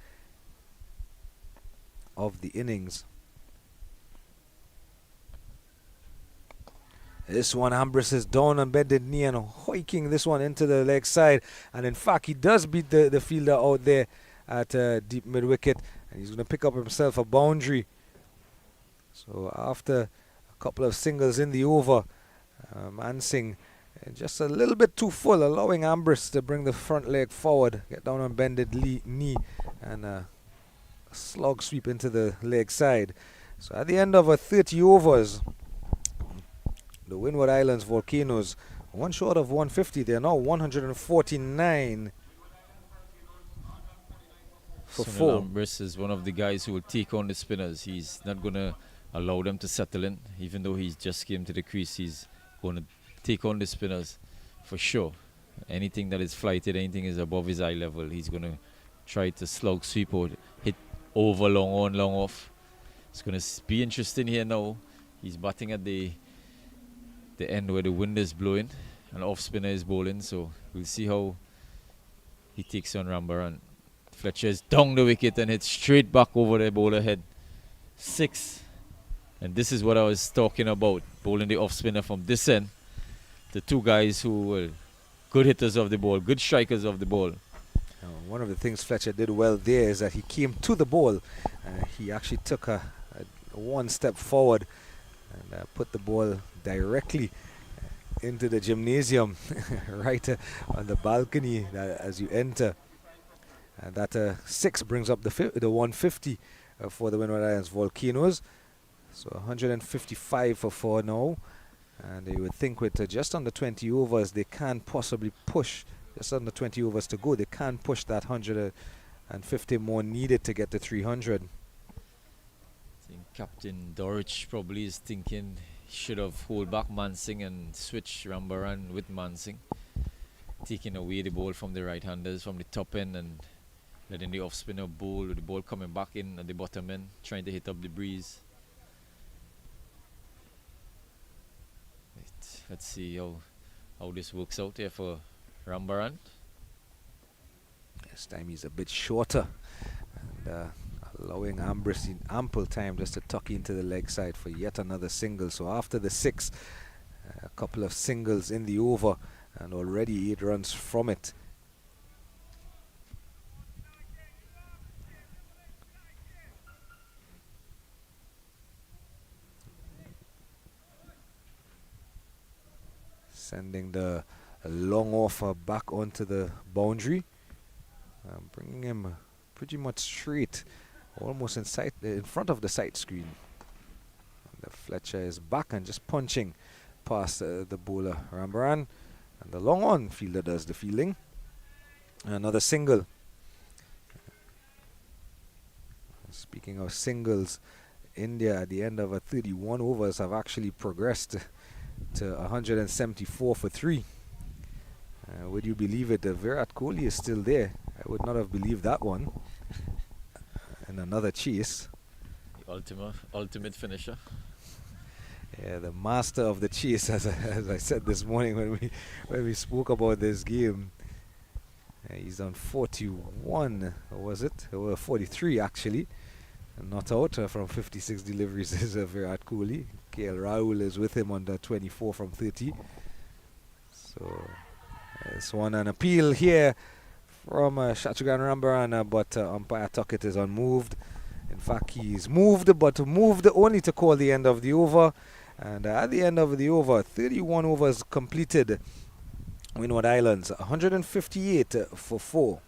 [SPEAKER 1] of the innings. This one, Ambrose is down on bended knee and hoiking this one into the leg side. And in fact, he does beat the fielder out there at deep mid wicket. And he's going to pick up himself a boundary. So after a couple of singles in the over, Mansingh just a little bit too full, allowing Ambrose to bring the front leg forward, get down on bended knee, and a slog sweep into the leg side. So at the end of 30 overs, the Windward Islands Volcanoes, one short of 150. They're now 149 for 4.
[SPEAKER 5] Ambrose is one of the guys who will take on the spinners. He's not going to allow them to settle in. Even though he's just came to the crease, he's going to take on the spinners for sure. Anything that is flighted, anything is above his eye level, he's going to try to slug, sweep or hit over, long on, long off. It's going to be interesting here now. He's batting at the end where the wind is blowing and off spinner is bowling, so we'll see how he takes on Rambaran. Fletcher is down the wicket and hits straight back over the bowler head. 6. And this is what I was talking about, bowling the off spinner from this end. The two guys who were good hitters of the ball, good strikers of the ball.
[SPEAKER 1] One of the things Fletcher did well there is that he came to the ball. He actually took a one step forward and put the ball directly into the gymnasium, right on the balcony as you enter. And that 6 brings up the 150 for the Windward Islands Volcanoes. So 155 for 4 now. And you would think with just under 20 overs, they can possibly push, just under 20 overs to go, they can push that 150 more needed to get to 300.
[SPEAKER 5] I think Captain Dorich probably is thinking he should have hold back Mansingh and switch Rambaran with Mansingh, taking away the ball from the right-handers from the top end and letting the off-spinner bowl with the ball coming back in at the bottom end, trying to hit up the breeze. let's see how this works out here for Rambaran.
[SPEAKER 1] This time he's a bit shorter, and allowing Ambrose ample time just to tuck into the leg side for yet another single. So after the 6, a couple of singles in the over, and already 8 runs from it. Sending the long offer back onto the boundary, bringing him pretty much straight, almost in front of the sight screen. And the Fletcher is back and just punching past the bowler Rambaran, and the long on fielder does the fielding. Another single. Speaking of singles, India at the end of 31 overs have actually progressed to 174 for 3. Would you believe it? Virat Kohli is still there. I would not have believed that one. And another chase.
[SPEAKER 5] The ultimate finisher.
[SPEAKER 1] Yeah, the master of the chase, as I said this morning when we spoke about this game. He's on 41, or was it? 43 actually. Not out from 56 deliveries is Virat Kohli. KL Rahul is with him on the 24 from 30. So this one an appeal here from Shachughan Rambaran, but umpire Tuckett is unmoved. In fact, he's moved, but moved only to call the end of the over. And at the end of the over, 31 overs completed. Windward Islands 158 for 4.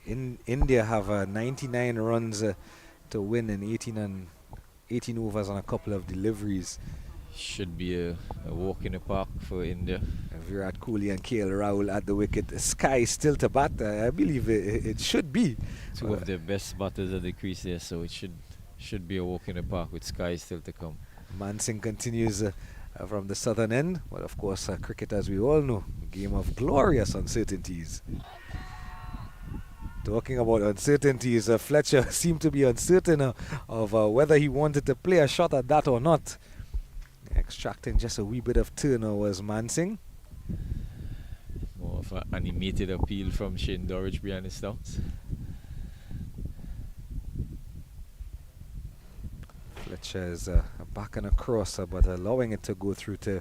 [SPEAKER 1] In India have 99 runs to win in 18 overs on a couple of deliveries.
[SPEAKER 5] Should be a walk in the park for India.
[SPEAKER 1] Virat Kohli and KL Rahul at the wicket. Sky still to bat. I believe it should be.
[SPEAKER 5] Two of the best batters at the crease there, so it should be a walk in the park with Sky still to come.
[SPEAKER 1] Mansingh continues from the southern end. But of course, cricket, as we all know, a game of glorious uncertainties. Talking about uncertainties, Fletcher seemed to be uncertain of whether he wanted to play a shot at that or not. Extracting just a wee bit of turn was Mansingh.
[SPEAKER 5] More of an animated appeal from Shane Dorridge behind the stumps.
[SPEAKER 1] Fletcher is back and across, but allowing it to go through to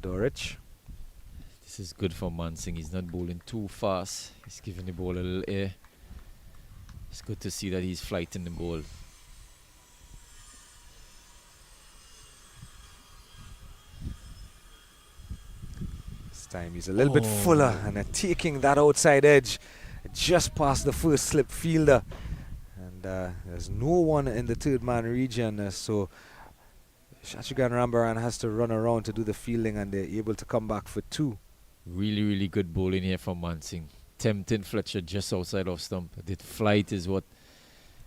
[SPEAKER 1] Dorridge.
[SPEAKER 5] This is good for Mansingh. He's not bowling too fast. He's giving the ball a little air. It's good to see that he's flighting the ball.
[SPEAKER 1] This time he's a little bit fuller and taking that outside edge just past the first slip fielder. And there's no one in the third man region, so Shachughan Rambaran has to run around to do the fielding, and they're able to come back for 2.
[SPEAKER 5] Really, really good bowling here from Mansingh. Tempting Fletcher just outside of stump. The flight is what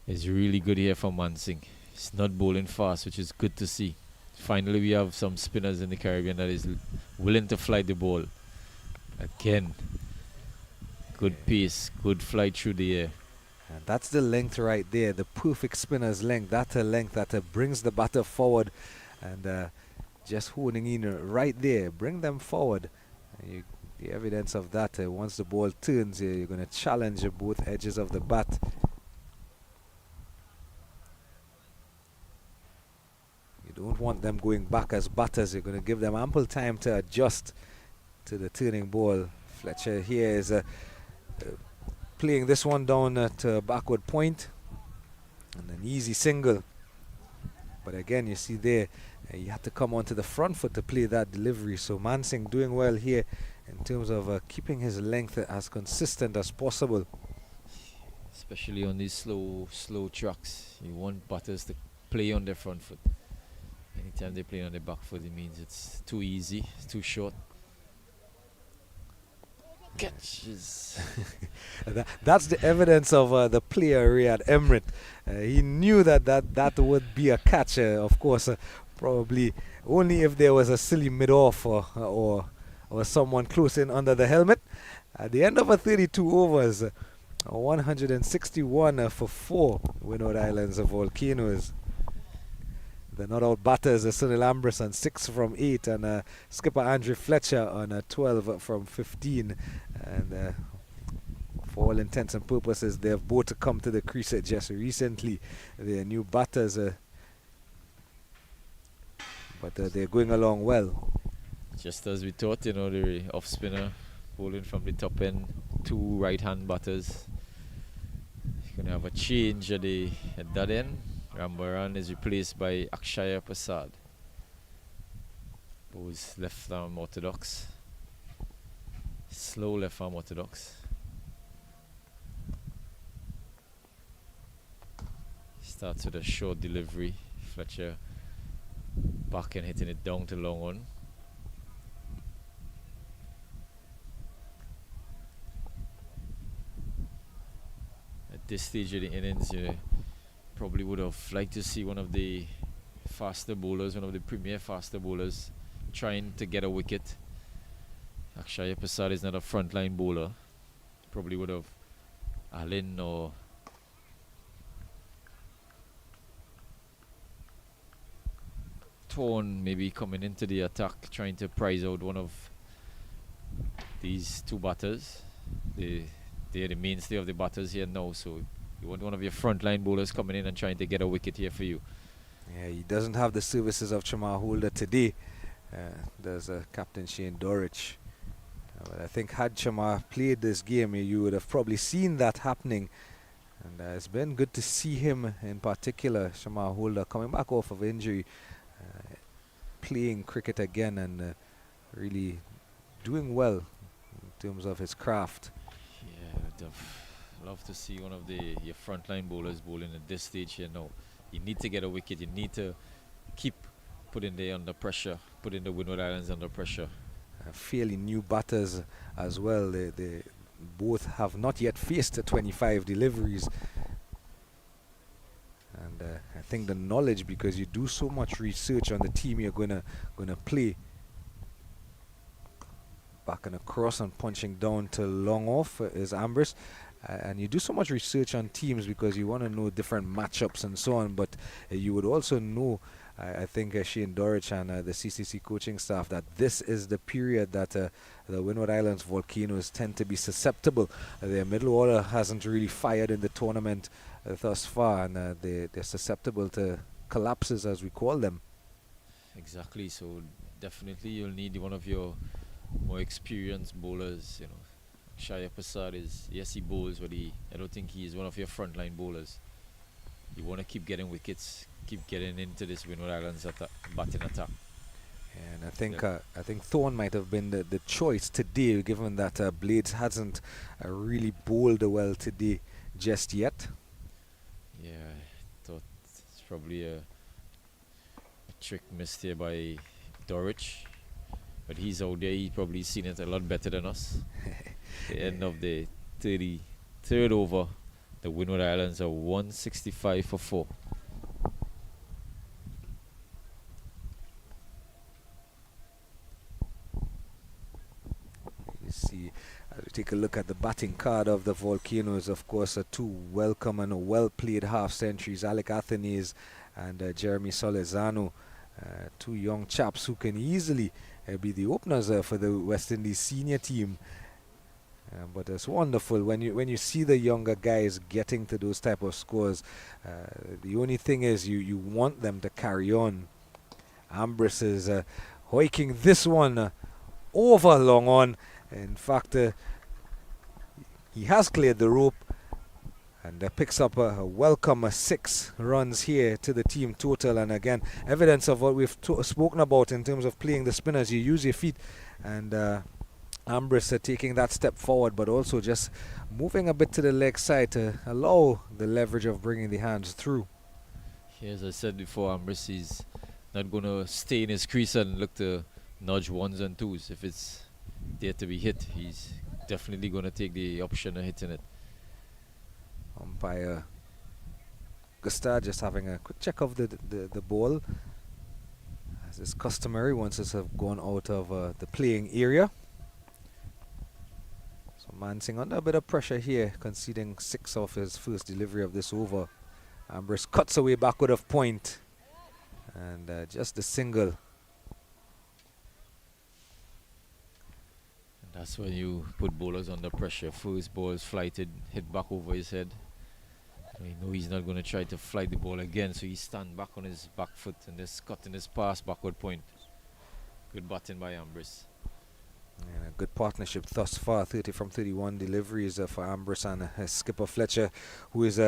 [SPEAKER 5] is really good here from Mansingh. He's not bowling fast, which is good to see. Finally, we have some spinners in the Caribbean that is willing to fly the ball. Again, good pace, good flight through the air.
[SPEAKER 1] And that's the length right there, the perfect spinner's length. That length that brings the batter forward, and just honing in right there, bring them forward. The evidence of that, once the ball turns, you're going to challenge both edges of the bat. You don't want them going back as batters. You're going to give them ample time to adjust to the turning ball. Fletcher here is playing this one down to backward point, and an easy single. But again, you see there, you had to come onto the front foot to play that delivery. So Mansingh doing well here in terms of keeping his length as consistent as possible.
[SPEAKER 5] Especially on these slow tracks. You want batters to play on their front foot. Anytime they play on their back foot, it means it's too easy, it's too short. Catches.
[SPEAKER 1] That's the evidence of the player Riyad Emrit. He knew that would be a catch, of course, probably only if there was a silly mid-off or someone close in under the helmet. At the end of 32 overs, 161 for 4 Windward Islands of Volcanoes. The not out batters are Sunil Ambris on 6 from 8 and skipper Andrew Fletcher on 12 from 15. And for all intents and purposes, they have both come to the crease just recently. They are new batters, but they're going along well.
[SPEAKER 5] Just as we thought, you know, the off spinner bowling from the top end, 2 right-hand batters. You're going to have a change at that end. Rambaran is replaced by Akshaya Prasad, who's left arm orthodox. Slow left arm orthodox. Starts with a short delivery. Fletcher back and hitting it down to long on. At this stage of the innings, you probably would have liked to see one of the faster bowlers, one of the premier faster bowlers, trying to get a wicket. Akshaya Prasad is not a frontline bowler. Probably would have Alin or Torn maybe coming into the attack, trying to prize out one of these 2 batters. They're the mainstay of the batters here now, so you want one of your frontline bowlers coming in and trying to get a wicket here for you.
[SPEAKER 1] Yeah, he doesn't have the services of Chamar Holder today. There's Captain Shane Dorich. But I think had Chamar played this game, you would have probably seen that happening. And it's been good to see him in particular, Chamar Holder, coming back off of injury, playing cricket again and really doing well in terms of his craft.
[SPEAKER 5] Yeah, I'd have loved to see one of your frontline bowlers bowling at this stage here now. You need to get a wicket. You need to keep putting them under pressure, putting the Windward Islands under pressure.
[SPEAKER 1] Fairly new batters as well. They both have not yet faced 25 deliveries. And I think the knowledge, because you do so much research on the team you're gonna play. Back and across and punching down to long off is Ambris. And you do so much research on teams because you want to know different matchups and so on. But you would also know, I think Shane Dorich and the CCC coaching staff, that this is the period that the Windward Islands Volcanoes tend to be susceptible. Their middle order hasn't really fired in the tournament thus far, and they're susceptible to collapses, as we call them.
[SPEAKER 5] Exactly. So definitely you'll need one of your more experienced bowlers. You know, Akshaya Prasad is, yes, he bowls, but I don't think he is one of your frontline bowlers. You want to keep getting wickets, keep getting into this Windward Islands batting attack.
[SPEAKER 1] And I think Thorne might have been the choice today, given that Blades hasn't really bowled well today just yet.
[SPEAKER 5] Yeah, I thought it's probably a trick missed here by Dorich. But he's out there, he's probably seen it a lot better than us. The end of the 33rd over, the Windward Islands are 165 for 4.
[SPEAKER 1] You see, take a look at the batting card of the Volcanoes. Of course, 2 welcome and well played half centuries, Alec Athenes and Jeremy Solezano. 2 young chaps who can easily be the openers for the West Indies senior team. But it's wonderful when you see the younger guys getting to those type of scores. The only thing is you want them to carry on. Ambris is hoiking this one over long on. In fact, he has cleared the rope and picks up a welcome 6 runs here to the team total. And again, evidence of what we've spoken about in terms of playing the spinners. You use your feet, and Ambris taking that step forward, but also just moving a bit to the leg side to allow the leverage of bringing the hands through.
[SPEAKER 5] Yeah, as I said before, Ambris is not going to stay in his crease and look to nudge 1s and 2s. If it's there to be hit, he's definitely going to take the option of hitting it.
[SPEAKER 1] Umpire Gusta just having a quick check of the ball, as is customary once it's have gone out of the playing area. So So Mansing under a bit of pressure here, conceding 6 off his first delivery of this over. Ambrose cuts away backward of point. And just the single.
[SPEAKER 5] And that's when you put bowlers under pressure. First ball is flighted, hit back over his head. You know he's not going to try to flight the ball again, so he stand back on his back foot and just cutting his pass backward point. Good batting by Ambrose.
[SPEAKER 1] And a good partnership thus far. 30 from 31 deliveries for Ambrose and skipper Fletcher, who is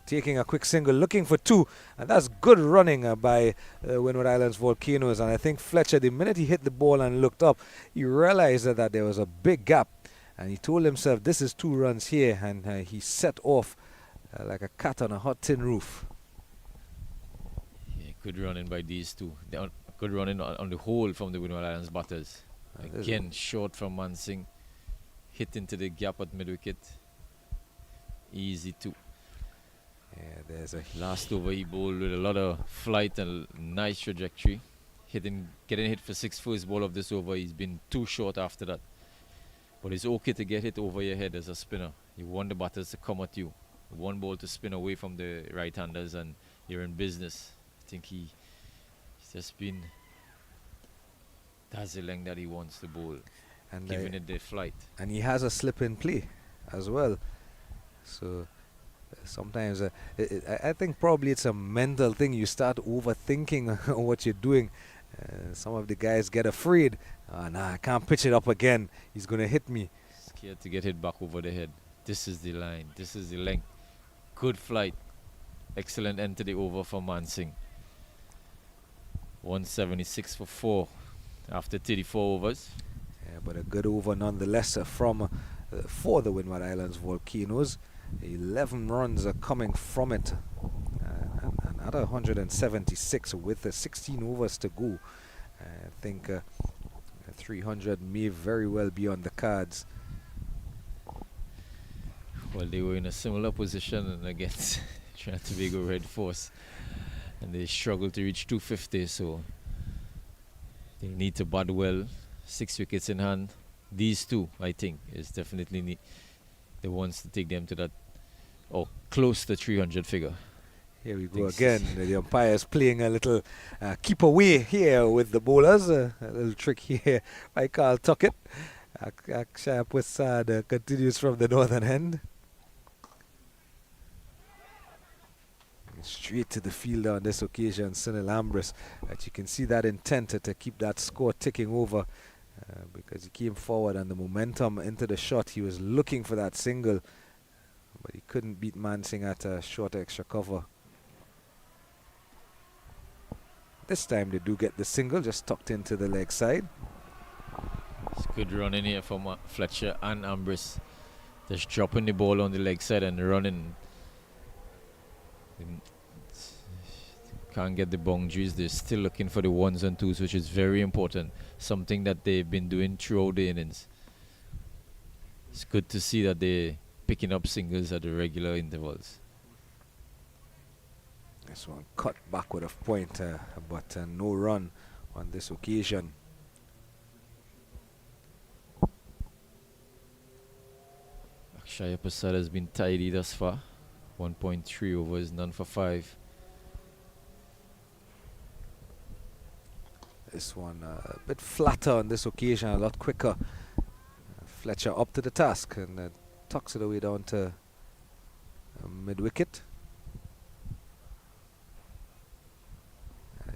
[SPEAKER 1] taking a quick single, looking for 2, and that's good running by Windward Islands Volcanoes. And I think Fletcher, the minute he hit the ball and looked up, he realized that there was a big gap, and he told himself, this is 2 runs here, and he set off like a cat on a hot tin roof.
[SPEAKER 5] Yeah, good running by these two. Good running on the whole from the Windward Islands batters. Again, short from Mansing, hit into the gap at mid-wicket. Easy 2.
[SPEAKER 1] Yeah, there's a
[SPEAKER 5] last over he bowled with a lot of flight and nice trajectory. Getting hit for 6 first ball of this over. He's been too short after that. But it's okay to get hit over your head as a spinner. You want the batters to come at you. One ball to spin away from the right-handers and you're in business. I think he's just been dazzling that he wants to bowl,
[SPEAKER 1] and
[SPEAKER 5] giving it the flight.
[SPEAKER 1] And he has a slip in play as well. So sometimes I think probably it's a mental thing. You start overthinking what you're doing. Some of the guys get afraid. Nah, I can't pitch it up again. He's going to hit me.
[SPEAKER 5] Scared to get hit back over the head. This is the line. This is the length. Good flight. Excellent end to the over for Mansing. 176 for 4 after 34 overs.
[SPEAKER 1] Yeah, but a good over nonetheless for the Windward Islands Volcanoes. 11 runs are coming from it. Another 176 with 16 overs to go. I think 300 may very well be on the cards.
[SPEAKER 5] Well, they were in a similar position against Trinidad and Tobago Red Force, and they struggled to reach 250, so they need to bat well. 6 wickets in hand. These two, I think, is definitely the ones to take them to that, or close to 300 figure.
[SPEAKER 1] Here we go again. The umpire's playing a little keep away here with the bowlers. A little trick here by Carl Tuckett. Akshaya Prasad continues from the northern end. Straight to the fielder on this occasion, Sunil Ambrose. You can see that intent to keep that score ticking over because he came forward and the momentum into the shot. He was looking for that single, but he couldn't beat Mansing at a short extra cover. This time they do get the single, just tucked into the leg side.
[SPEAKER 5] It's good running here from Fletcher and Ambrose. Just dropping the ball on the leg side and running. Can't get the boundaries. They're still looking for the 1s and 2s, which is very important. Something that they've been doing throughout the innings. It's good to see that they're picking up singles at the regular intervals.
[SPEAKER 1] This one cut backward of point, but no run on this occasion.
[SPEAKER 5] Akshaya Prasad has been tidy thus far. 1.3 overs, none for 5.
[SPEAKER 1] This one a bit flatter on this occasion, a lot quicker. Fletcher up to the task and tucks it away down to mid-wicket.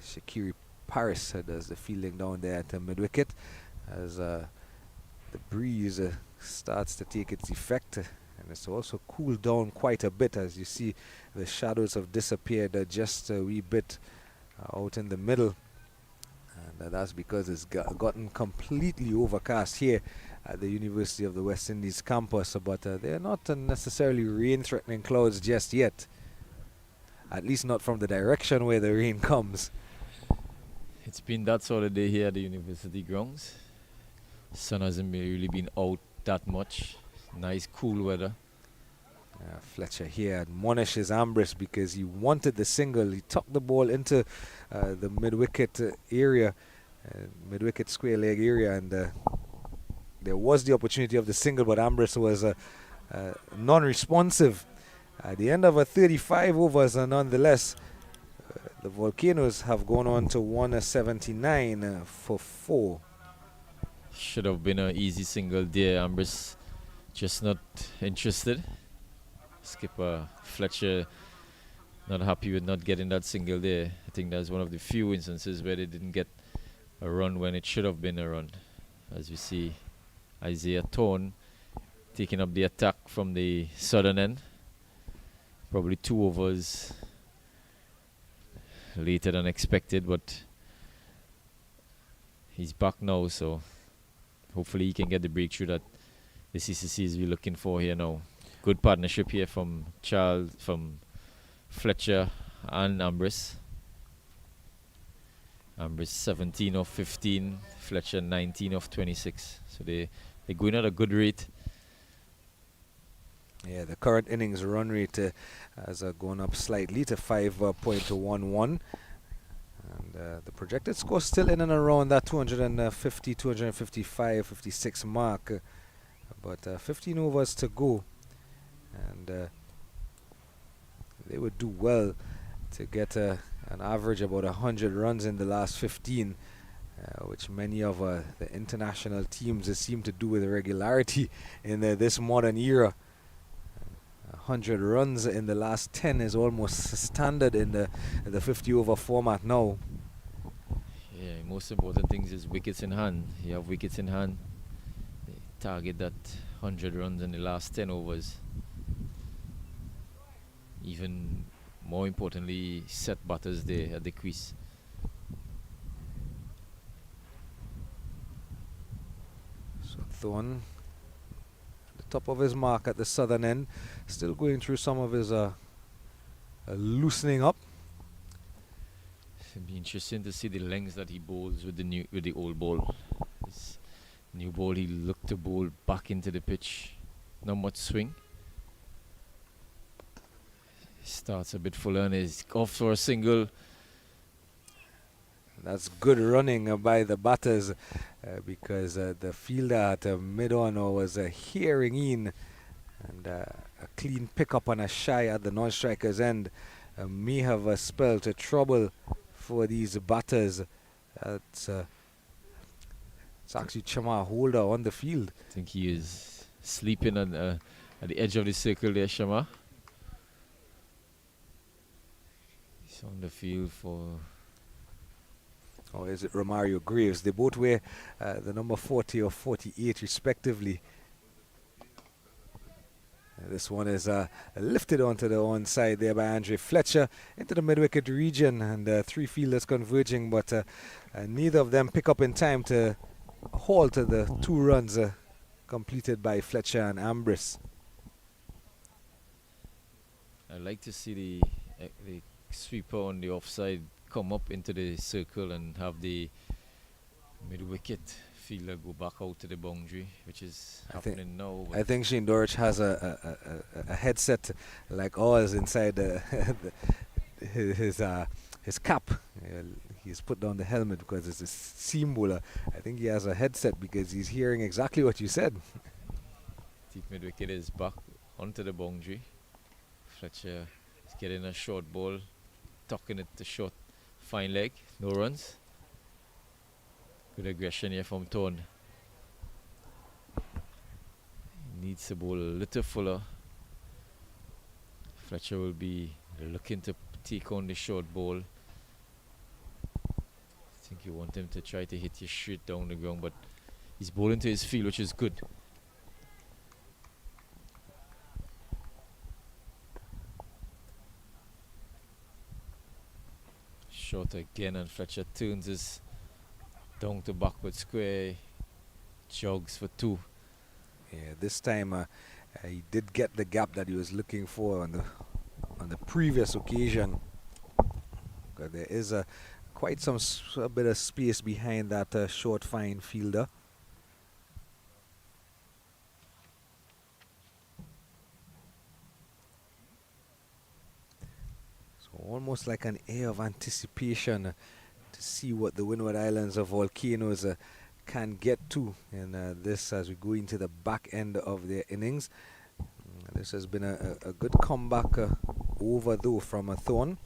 [SPEAKER 1] Shakiri Paris does the fielding down there at mid-wicket as the breeze starts to take its effect, and it's also cooled down quite a bit. As you see, the shadows have disappeared just a wee bit out in the middle, and that's because it's gotten completely overcast here at the University of the West Indies campus, but they're not necessarily rain-threatening clouds just yet, at least not from the direction where the rain comes.
[SPEAKER 5] It's been that sort of day here at the university grounds. Sun hasn't really been out that much. Nice cool weather.
[SPEAKER 1] Fletcher here admonishes Ambrose because he wanted the single. He tucked the ball into the mid-wicket area, mid-wicket square leg area, and there was the opportunity of the single, but Ambrose was non-responsive. At the end of a 35 overs, nonetheless, the Volcanoes have gone on to 179 for 4.
[SPEAKER 5] Should have been an easy single there. Ambrose just not interested. Skipper Fletcher not happy with not getting that single there. I think that's one of the few instances where they didn't get a run when it should have been a run. As we see Isaiah Thorne taking up the attack from the southern end. Probably 2 overs later than expected, but he's back now, so hopefully he can get the breakthrough that the CCC is really looking for here now. Good partnership here from Fletcher and Ambrose. Ambrose 17 of 15, Fletcher 19 of 26. So they're going at a good rate.
[SPEAKER 1] Yeah, the current innings run rate has gone up slightly to 5.11. And the projected score still in and around that 250, 255, 56 mark. But 15 overs to go. And they would do well to get an average about 100 runs in the last 15, which many of the international teams seem to do with regularity in this modern era. 100 runs in the last 10 is almost standard in the 50 over format now.
[SPEAKER 5] Yeah, most important things is wickets in hand. You have wickets in hand. They target that 100 runs in the last 10 overs. Even more importantly, set batters there at the crease.
[SPEAKER 1] So Thorne, the top of his mark at the southern end, still going through some of his loosening up.
[SPEAKER 5] It'll be interesting to see the lengths that he bowls with the old ball. His new ball, he looked to bowl back into the pitch. Not much swing. Starts a bit fuller and is off for a single.
[SPEAKER 1] That's good running by the batters because the fielder at mid-on was hearing in, and a clean pickup on a shy at the non-striker's end may have spelled trouble for these batters. It's actually Chama Holder on the field.
[SPEAKER 5] I think he is sleeping at the edge of the circle there, Shama. He's on the field for...
[SPEAKER 1] Or is it Romario Graves? They both wear the number 40 or 48 respectively. This one is lifted onto the onside there by Andre Fletcher into the mid-wicket region, and 3 fielders converging, but neither of them pick up in time to halt the 2 runs completed by Fletcher and Ambrose.
[SPEAKER 5] I'd like to see the sweeper on the offside come up into the circle and have the mid-wicket fielder go back out to the boundary, which is happening now.
[SPEAKER 1] I think Shane Dorich has a headset like ours inside his cap. He's put down the helmet because it's a seam bowler. I think he has a headset because he's hearing exactly what you said.
[SPEAKER 5] Deep mid-wicket is back onto the boundary. Fletcher is getting a short ball, tucking it to short, fine leg, no runs. Good aggression here from Thorne. Needs to bowl a little fuller. Fletcher will be looking to take on the short ball. I think you want him to try to hit you straight down the ground, but he's bowling to his field, which is good. Short again, and Fletcher turns his down to backward square, jogs for 2.
[SPEAKER 1] Yeah, this time he did get the gap that he was looking for on the previous occasion. There is quite a bit of space behind that short fine fielder. So almost like an air of anticipation to see what the Windward Islands of Volcanoes can get to in this as we go into the back end of their innings. This has been a good comeback over though from a Thorn.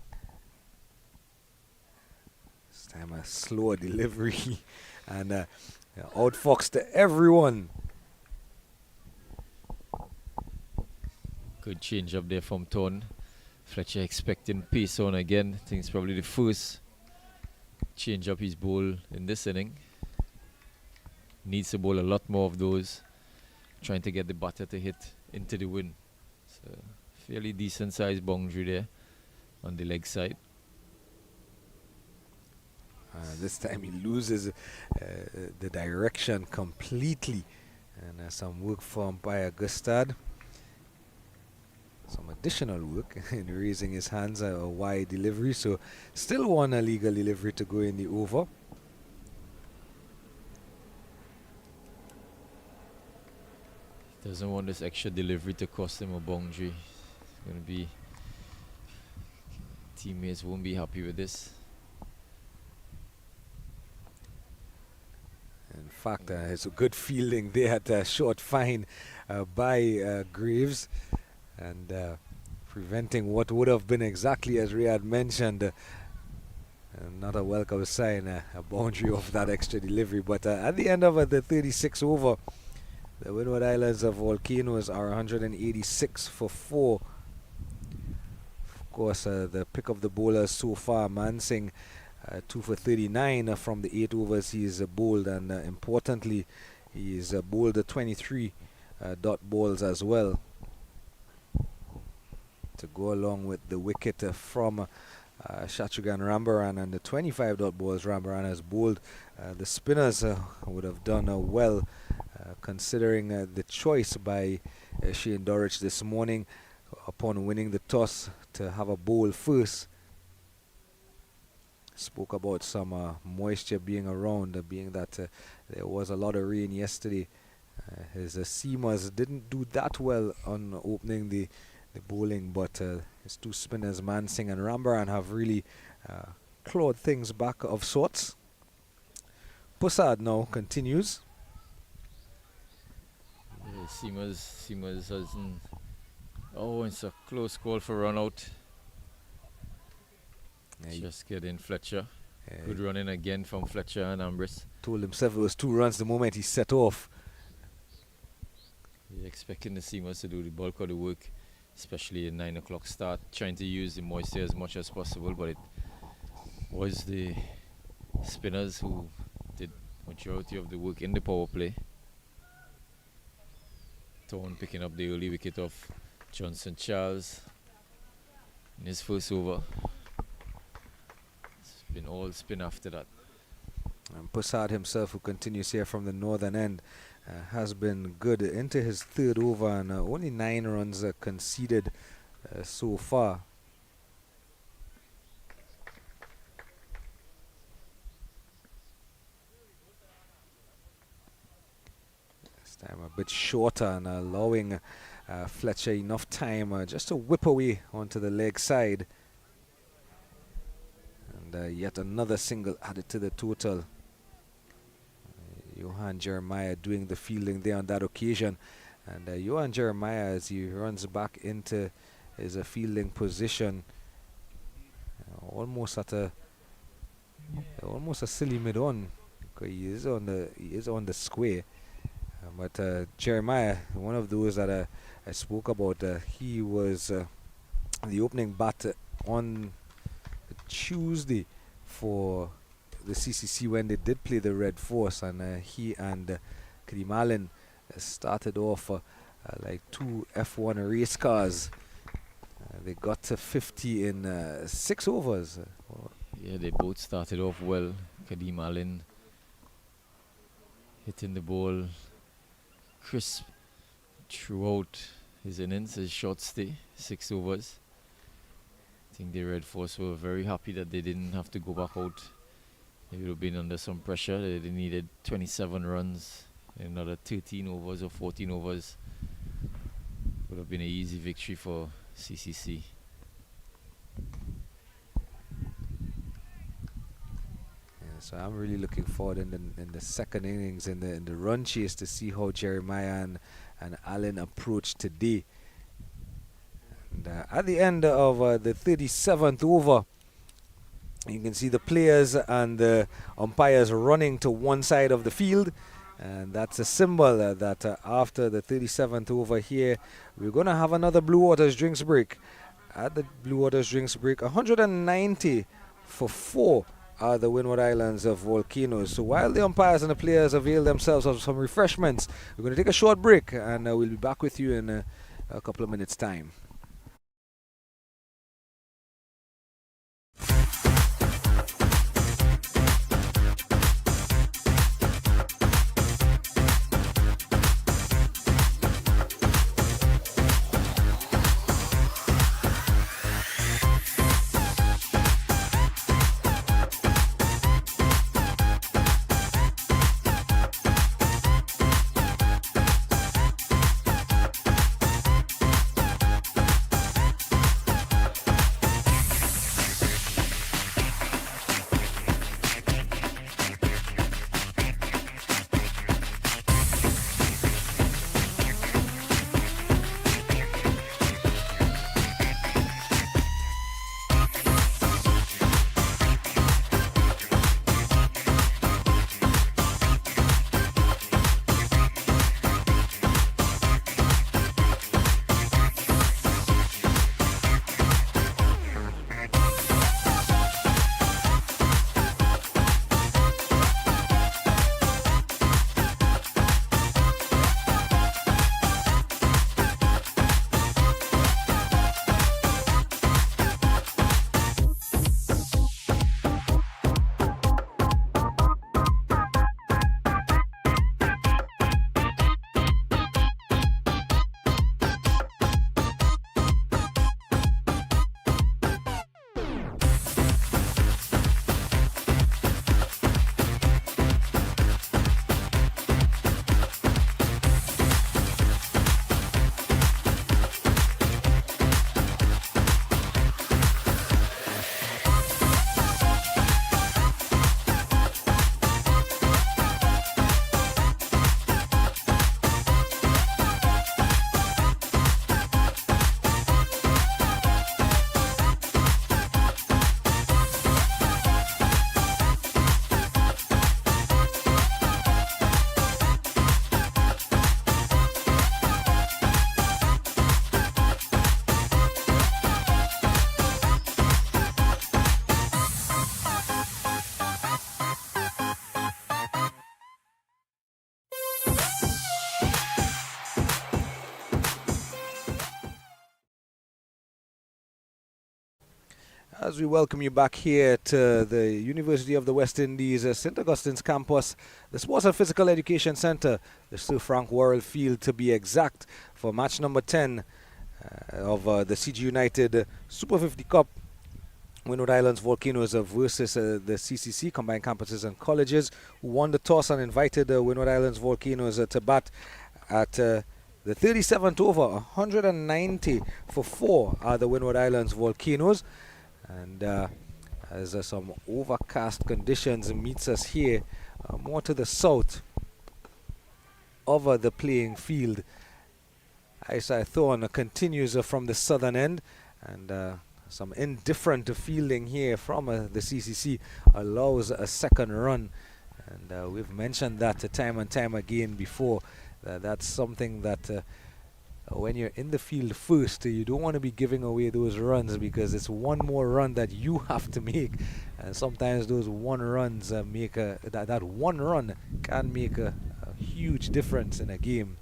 [SPEAKER 1] This time a slower delivery and outfoxed everyone.
[SPEAKER 5] Good change up there from Thorn. Fletcher expecting pace on again. I think it's probably the first change up his bowl in this inning. Needs to bowl a lot more of those, trying to get the batter to hit into the wind. So fairly decent sized boundary there on the leg side.
[SPEAKER 1] This time he loses the direction completely, and some work from by Gustad. Some additional work in raising his hands, a wide delivery, so still one illegal delivery to go in the over.
[SPEAKER 5] Doesn't want this extra delivery to cost him a boundary. It's going to be, teammates won't be happy with this.
[SPEAKER 1] In fact, it's a good fielding there at a short fine by Graves, and preventing what would have been exactly as Ray had mentioned, not a welcome sign, a boundary of that extra delivery. But at the end of the 36 over, the Windward Islands of Volcanoes are 186 for 4. Of course, the pick of the bowlers so far, Mansing 2 for 39 from the 8 overs he's bowled, and importantly, he's bowled 23 dot balls as well, to go along with the wicket from Shatrigan Rambaran and the 25 dot balls Rambaran has bowled. The spinners would have done well, considering the choice by Shane Dorich this morning upon winning the toss to have a bowl first. Spoke about some moisture being around, being that there was a lot of rain yesterday. His seamers didn't do that well on opening the bowling, but his two spinners, Mansing and Rambaran, have really clawed things back of sorts. Pusad now continues.
[SPEAKER 5] Yeah, Seamers hasn't. Oh, it's a close call for run out. Just getting Fletcher. Good running again from Fletcher and Ambrose.
[SPEAKER 1] Told himself it was 2 runs the moment he set off.
[SPEAKER 5] You're expecting the Seamers to do the bulk of the work, especially at 9 o'clock start, trying to use the moisture as much as possible, but it was the spinners who did majority of the work in the power play. Thorn picking up the early wicket of Johnson Charles in his first over. It's been all spin after that.
[SPEAKER 1] And Pusad himself, who continues here from the northern end, has been good into his 3rd over, and only 9 runs conceded so far. This time a bit shorter and allowing Fletcher enough time just to whip away onto the leg side. And yet another single added to the total. Johan Jeremiah doing the fielding there on that occasion, and Johan Jeremiah, as he runs back into his fielding position, almost at a silly mid-on. He is on the square, but Jeremiah, one of those that I spoke about, he was the opening bat on Tuesday for the CCC when they did play the Red Force, and he and Kadim Allen started off like 2 F1 race cars. They got to 50 in 6 overs.
[SPEAKER 5] Yeah, they both started off well. Kadim Allen hitting the ball crisp throughout his innings, his short stay, 6 overs. I think the Red Force were very happy that they didn't have to go back out. They would have been under some pressure. They needed 27 runs in another 13 overs or 14 overs. Would have been an easy victory for CCC.
[SPEAKER 1] So I'm really looking forward in the second innings in the run chase to see how Jeremiah and Allen approach today. And at the end of the 37th over, you can see the players and the umpires running to one side of the field. And that's a symbol that after the 37th over here, we're going to have another Blue Waters drinks break. At the Blue Waters drinks break, 190 for 4 are the Windward Islands of Volcanoes. So while the umpires and the players avail themselves of some refreshments, we're going to take a short break, and we'll be back with you in a couple of minutes' time. As we welcome you back here to the University of the West Indies, St. Augustine's campus, the Sports and Physical Education Center, the Sir Frank Worrell Field to be exact, for match number 10 of the CG United Super 50 Cup. Windward Islands Volcanoes versus the CCC, Combined Campuses and Colleges, who won the toss and invited Windward Islands Volcanoes to bat at the 37th over. 190 for 4 are the Windward Islands Volcanoes. And as some overcast conditions meets us here, more to the south of the playing field. Isai Thorn continues from the southern end, and some indifferent fielding here from the CCC allows a second run. And we've mentioned that time and time again before. That's something that when you're in the field first, you don't want to be giving away those runs, because it's one more run that you have to make, and sometimes those one runs make that one run can make a huge difference in a game,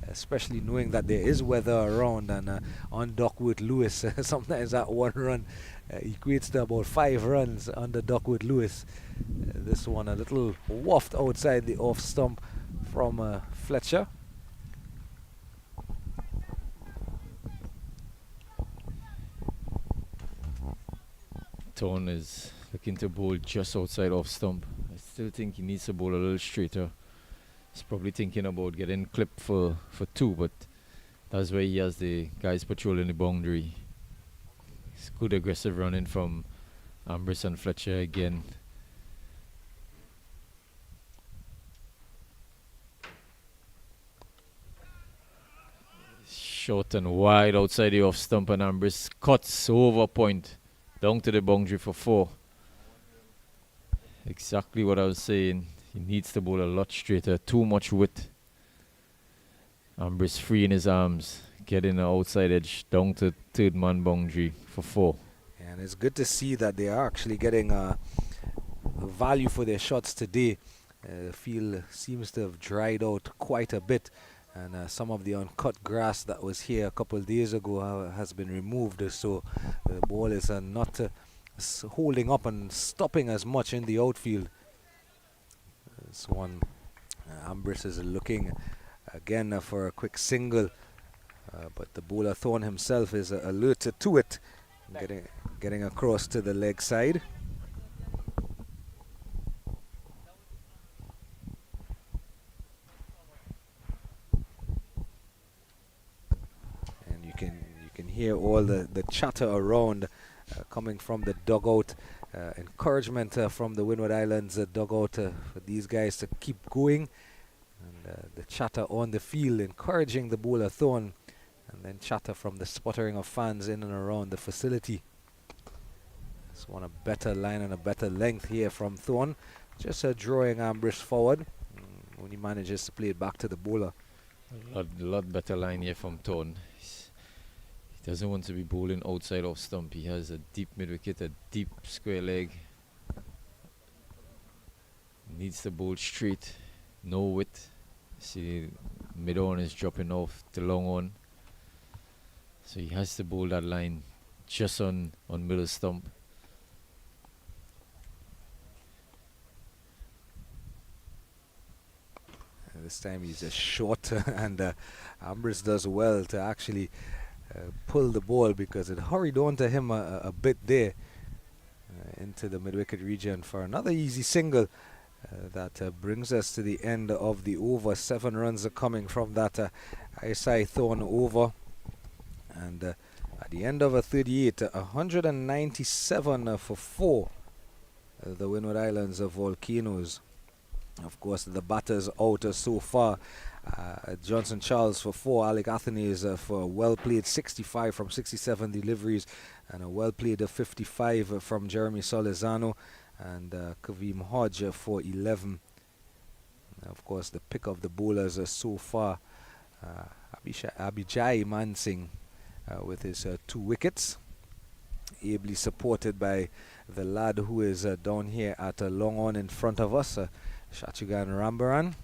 [SPEAKER 1] especially knowing that there is weather around. And on Duckworth Lewis, sometimes that one run equates to about 5 runs under Duckworth Lewis. This one a little waft outside the off stump from Fletcher.
[SPEAKER 5] Tone is looking to bowl just outside off stump. I still think he needs to bowl a little straighter. He's probably thinking about getting clipped for 2, but that's where he has the guys patrolling the boundary. It's good aggressive running from Ambrose and Fletcher again. Short and wide outside the off stump, and Ambris cuts over point down to the boundary for 4. Exactly what I was saying. He needs to bowl a lot straighter. Too much width. Ambris free in his arms, getting the outside edge down to third man boundary for 4.
[SPEAKER 1] And it's good to see that they are actually getting value for their shots today. The field seems to have dried out quite a bit, and some of the uncut grass that was here a couple of days ago has been removed, so the ball is not holding up and stopping as much in the outfield. This one, Ambris is looking again for a quick single, but the bowler Thorne himself is alerted to it, getting across to the leg side. And you can hear all the chatter around coming from the dugout. Encouragement from the Windward Islands dugout for these guys to keep going, and the chatter on the field encouraging the bowler Thorne, and then chatter from the sputtering of fans in and around the facility. Just want a better line and a better length here from Thorne, just drawing Ambris forward when he manages to play it back to the bowler.
[SPEAKER 5] A lot better line here from Thorne. He doesn't want to be bowling outside off stump. He has a deep mid wicket, a deep square leg. Needs to bowl straight, no width. See, mid on is dropping off the long on, so he has to bowl that line just on middle stump.
[SPEAKER 1] This time he's just short, and Ambris does well to actually pull the ball, because it hurried on to him a bit there into the mid-wicket region for another easy single. That brings us to the end of the over. 7 runs are coming from that ISI Thorne over, and at the end of a 38, 197 for 4, the Windward Islands of Volcanoes. Of course, the batters out so far. Johnson Charles for 4, Alec Athenaeus for a well-played 65 from 67 deliveries, and a well-played 55 from Jeremy Solizano, and Kaveem Hodge for 11. Of course, the pick of the bowlers so far, Abhijay Mansingh with his 2 wickets, ably supported by the lad who is down here at long on in front of us, Shachugan Rambaran.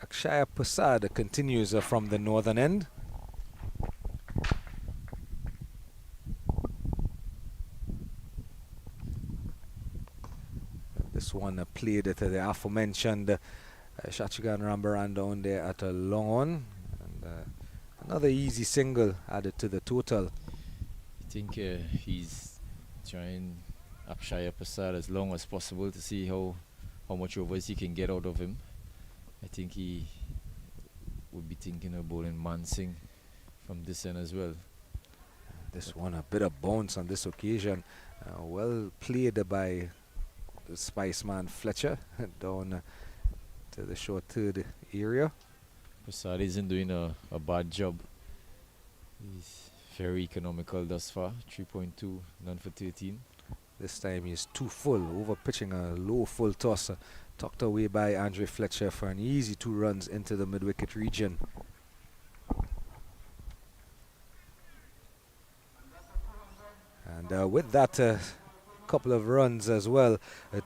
[SPEAKER 1] Akshaya Prasad continues from the northern end. This one played to the aforementioned Shachugan Rambaran down there at a long on, and another easy single added to the total.
[SPEAKER 5] I think he's trying Akshaya Prasad as long as possible to see how much overs he can get out of him. I think he would be thinking of bowling Mansingh from this end as well.
[SPEAKER 1] This one a bit of bounce on this occasion. Well played by the Spiceman Fletcher down to the short third area.
[SPEAKER 5] Prasad isn't doing a bad job. He's very economical thus far. 3.2, none for 13.
[SPEAKER 1] This time he's too full, over pitching a low full toss, tucked away by Andre Fletcher for an easy 2 runs into the mid-wicket region. And with that couple of runs as well,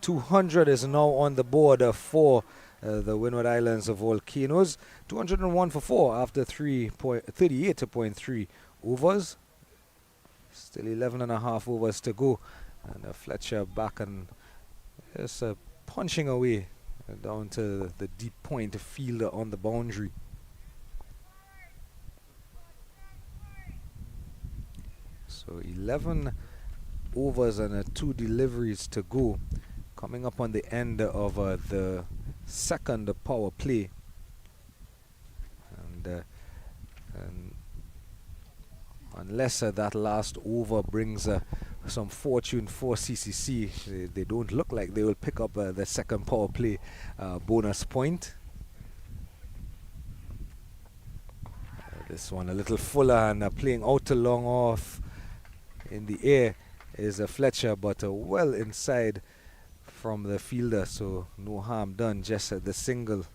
[SPEAKER 1] 200 is now on the board for the Windward Islands of Volcanoes. 201 for 4 after 38.3 overs. Still 11.5 overs to go. And Fletcher back and just punching away down to the deep point fielder on the boundary. So 11 overs and 2 deliveries to go, coming up on the end of the second power play. And unless that last over brings some fortune for CCC, they don't look like they will pick up the second power play bonus point. This one a little fuller and playing out to long off in the air is a Fletcher, but well inside from the fielder, so no harm done, just the single.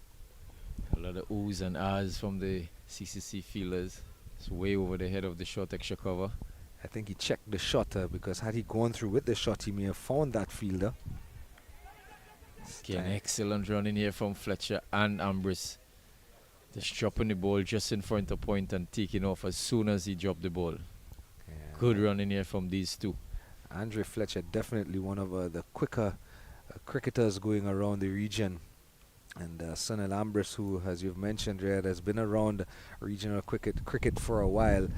[SPEAKER 5] A lot of oohs and ahs from the CCC fielders. It's way over the head of the short extra cover.
[SPEAKER 1] I think he checked the shot because had he gone through with the shot, he may have found that fielder.
[SPEAKER 5] Again, excellent run in here from Fletcher and Ambrose. Just dropping the ball just in front of point and taking off as soon as he dropped the ball.
[SPEAKER 1] Yeah.
[SPEAKER 5] Good run in here from these two.
[SPEAKER 1] Andre Fletcher, definitely one of the quicker cricketers going around the region. And Sunil Ambrose, who, as you've mentioned, Red, has been around regional cricket for a while,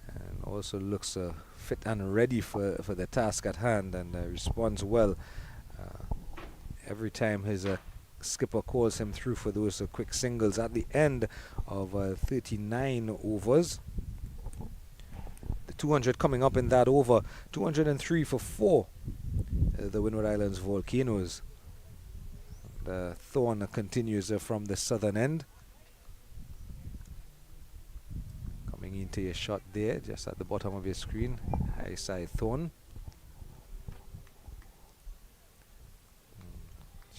[SPEAKER 1] and also looks fit and ready for the task at hand, and responds well every time his skipper calls him through for those quick singles at the end of 39 overs. The 200 coming up in that over, 203 for 4, the Windward Islands Volcanoes. The Thorn continues from the southern end. Coming into your shot there, just at the bottom of your screen, high side Thorn.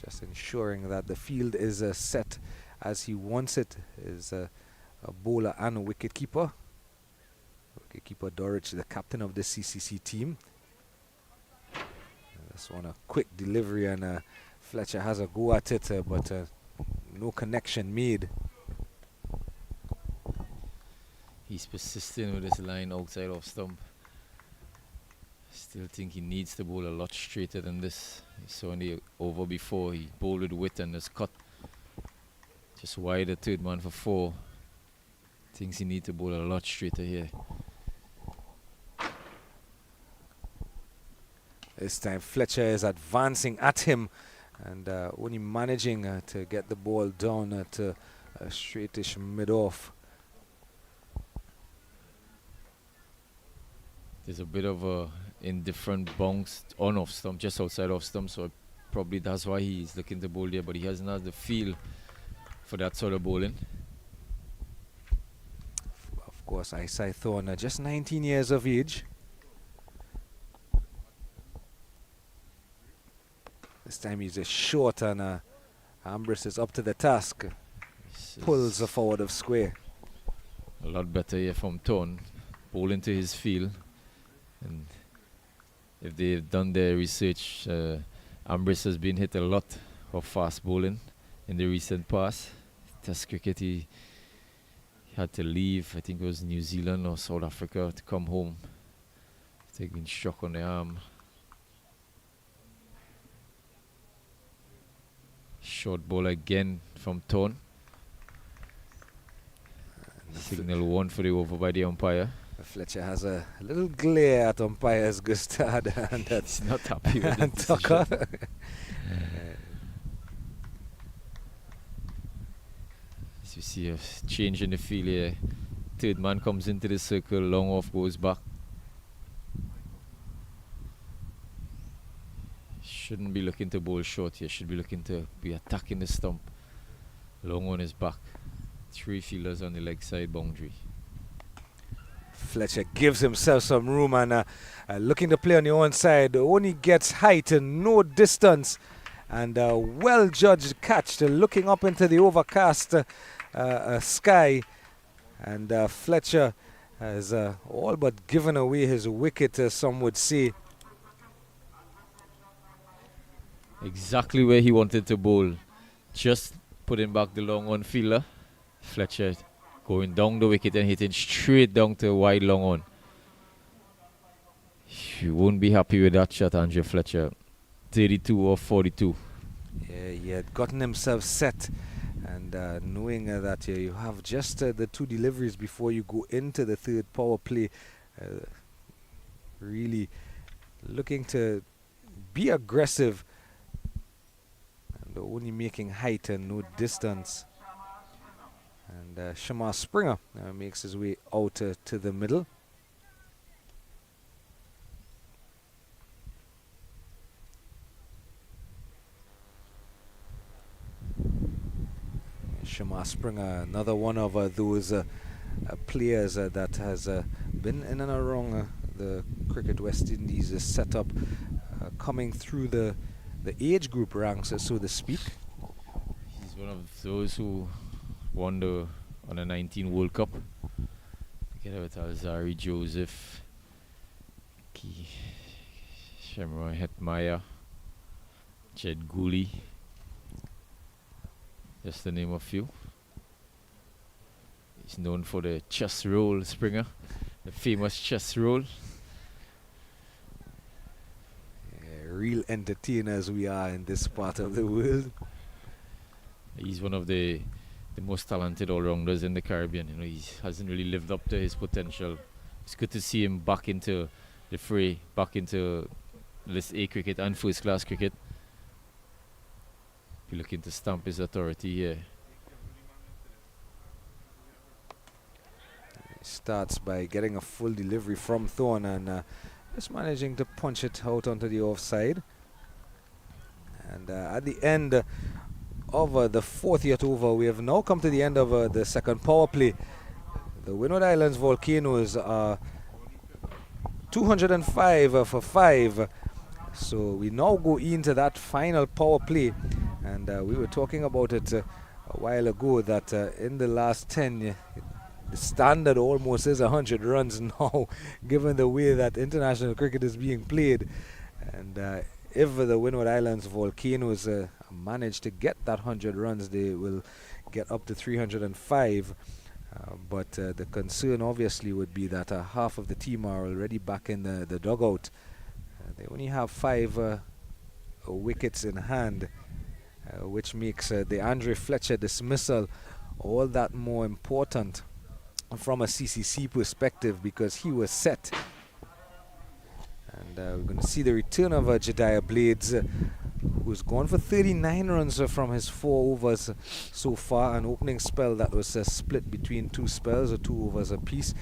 [SPEAKER 1] Just ensuring that the field is set as he wants it. Is a bowler and a wicketkeeper. Wicketkeeper Dorich, the captain of the CCC team. This one a quick delivery, and Fletcher has a go at it, but no connection made.
[SPEAKER 5] He's persisting with his line outside off stump. Still think he needs to bowl a lot straighter than this. You saw in the over before, he bowled with width and just cut just wide the third man for 4. Thinks he needs to bowl a lot straighter here.
[SPEAKER 1] This time Fletcher is advancing at him and only managing to get the ball down to a straightish mid-off.
[SPEAKER 5] There's a bit of a indifferent bounce on off stump, just outside off stump, so probably that's why he's looking to bowl there, but he hasn't had the feel for that sort of bowling.
[SPEAKER 1] Of course, Isai Thorne, just 19 years of age. This time he's just short, and Ambrose is up to the task. Pulls forward of square.
[SPEAKER 5] A lot better here from Thorne, bowling to his field. And if they've done their research, Ambrose has been hit a lot of fast bowling in the recent past. Test cricket, he had to leave, I think it was New Zealand or South Africa, to come home. He's been struck on the arm. Short ball again from Thorne. Signal 1 for the over by the umpire.
[SPEAKER 1] Fletcher has a little glare at umpires Gustad and
[SPEAKER 5] he's not happy with
[SPEAKER 1] and
[SPEAKER 5] this
[SPEAKER 1] Tucker.
[SPEAKER 5] As you see a change in the field here. Third man comes into the circle, long off goes back. Shouldn't be looking to bowl short here, should be looking to be attacking the stump. Long on his back. 3 fielders on the leg side boundary.
[SPEAKER 1] Fletcher gives himself some room and looking to play on the own side. Only gets height and no distance. And well judged catch, looking up into the overcast sky. And Fletcher has all but given away his wicket, some would say.
[SPEAKER 5] Exactly where he wanted to bowl. Just putting back the long on fielder. Fletcher going down the wicket and hitting straight down to wide long on. You won't be happy with that shot, Andrew Fletcher. 32 or 42.
[SPEAKER 1] Yeah, he had gotten himself set, and knowing that you have just the 2 deliveries before you go into the third power play, really looking to be aggressive and only making height and no distance. And Shamar Springer makes his way out to the middle. Shamar Springer, another one of those players that has been in and around the Cricket West Indies setup, coming through the age group ranks, so to speak.
[SPEAKER 5] He's one of those who won the under 19 World Cup together with Alzari Joseph, Shamroy Hetmaya, Jed Gooley, just to name a few. He's known for the chest roll, Springer, the famous chest roll.
[SPEAKER 1] Real entertainers we are in this part of the world.
[SPEAKER 5] He's one of the most talented all-rounders in the Caribbean. You know, he hasn't really lived up to his potential. It's good to see him back into the fray, back into List A cricket and first-class cricket. Be looking to stamp his authority here.
[SPEAKER 1] He starts by getting a full delivery from Thorne and just managing to punch it out onto the offside. And at the end of the 40th over, we have now come to the end of the second power play. The Windward Islands Volcanoes are 205 for 5. So we now go into that final power play. And we were talking about it a while ago that in the last 10, the standard almost is 100 runs now, given the way that international cricket is being played. And if the Windward Islands Volcanoes manage to get that 100 runs, they will get up to 305. But the concern obviously would be that half of the team are already back in the dugout. They only have 5 wickets in hand, which makes the Andre Fletcher dismissal all that more important from a CCC perspective, because he was set. And we're going to see the return of Jediah Blades, who's gone for 39 runs from his 4 overs so far, an opening spell that was split between 2 spells or 2 overs apiece.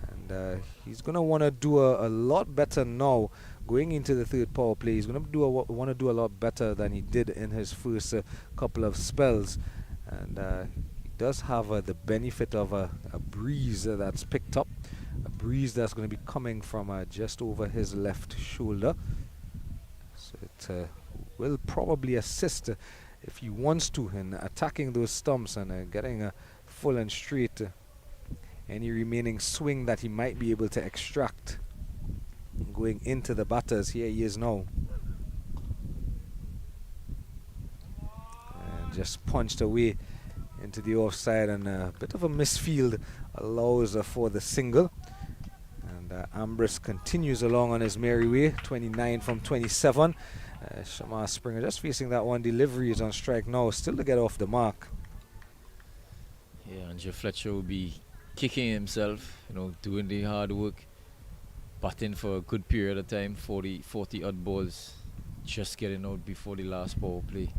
[SPEAKER 1] And he's going to want to do a lot better now going into the third power play. He's going to want to do a lot better than he did in his first couple of spells. And he does have the benefit of a breeze that's picked up, a breeze that's going to be coming from just over his left shoulder. So it will probably assist if he wants to in attacking those stumps and getting a full and straight any remaining swing that he might be able to extract going into the batters. Here he is now, and just punched away into the offside, and a bit of a misfield allows for the single. And Ambrose continues along on his merry way, 29 from 27. Shamar Springer just facing that one. Delivery is on strike now, still to get off the mark.
[SPEAKER 5] Yeah, and Jeff Fletcher will be kicking himself, you know, doing the hard work, batting for a good period of time, 40 odd balls, just getting out before the last power play.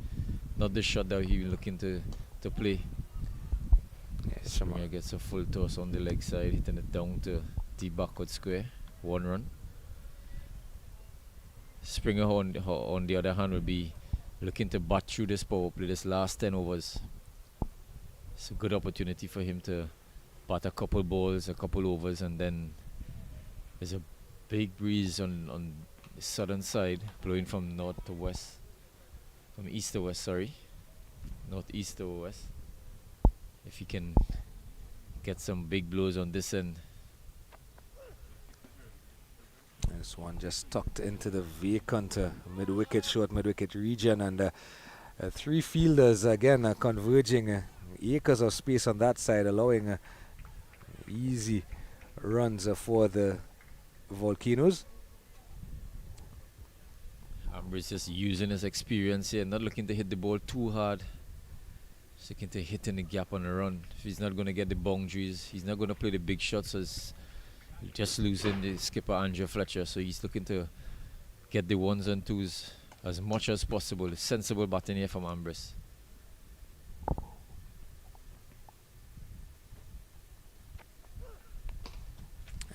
[SPEAKER 5] Not the shot that he was looking to play.
[SPEAKER 1] Yeah,
[SPEAKER 5] Springer gets a full toss on the leg side, hitting it down to the backward square, 1 run. Springer on the other hand will be looking to bat through this power play, this last 10 overs. It's a good opportunity for him to bat a couple balls, a couple overs, and then there's a big breeze on the southern side, blowing from north to west, from east to west, sorry, northeast to west. If he can get some big blows on this end.
[SPEAKER 1] This one just tucked into the vacant mid-wicket, short mid-wicket region, and 3 fielders again converging, acres of space on that side, allowing easy runs for the Volcanoes.
[SPEAKER 5] Ambrose just using his experience here, not looking to hit the ball too hard. Just looking to hit in the gap on the run. If he's not going to get the boundaries, he's not going to play the big shots, as just losing the skipper Andrew Fletcher. So he's looking to get the 1s and 2s as much as possible. Sensible batting here from Ambrose.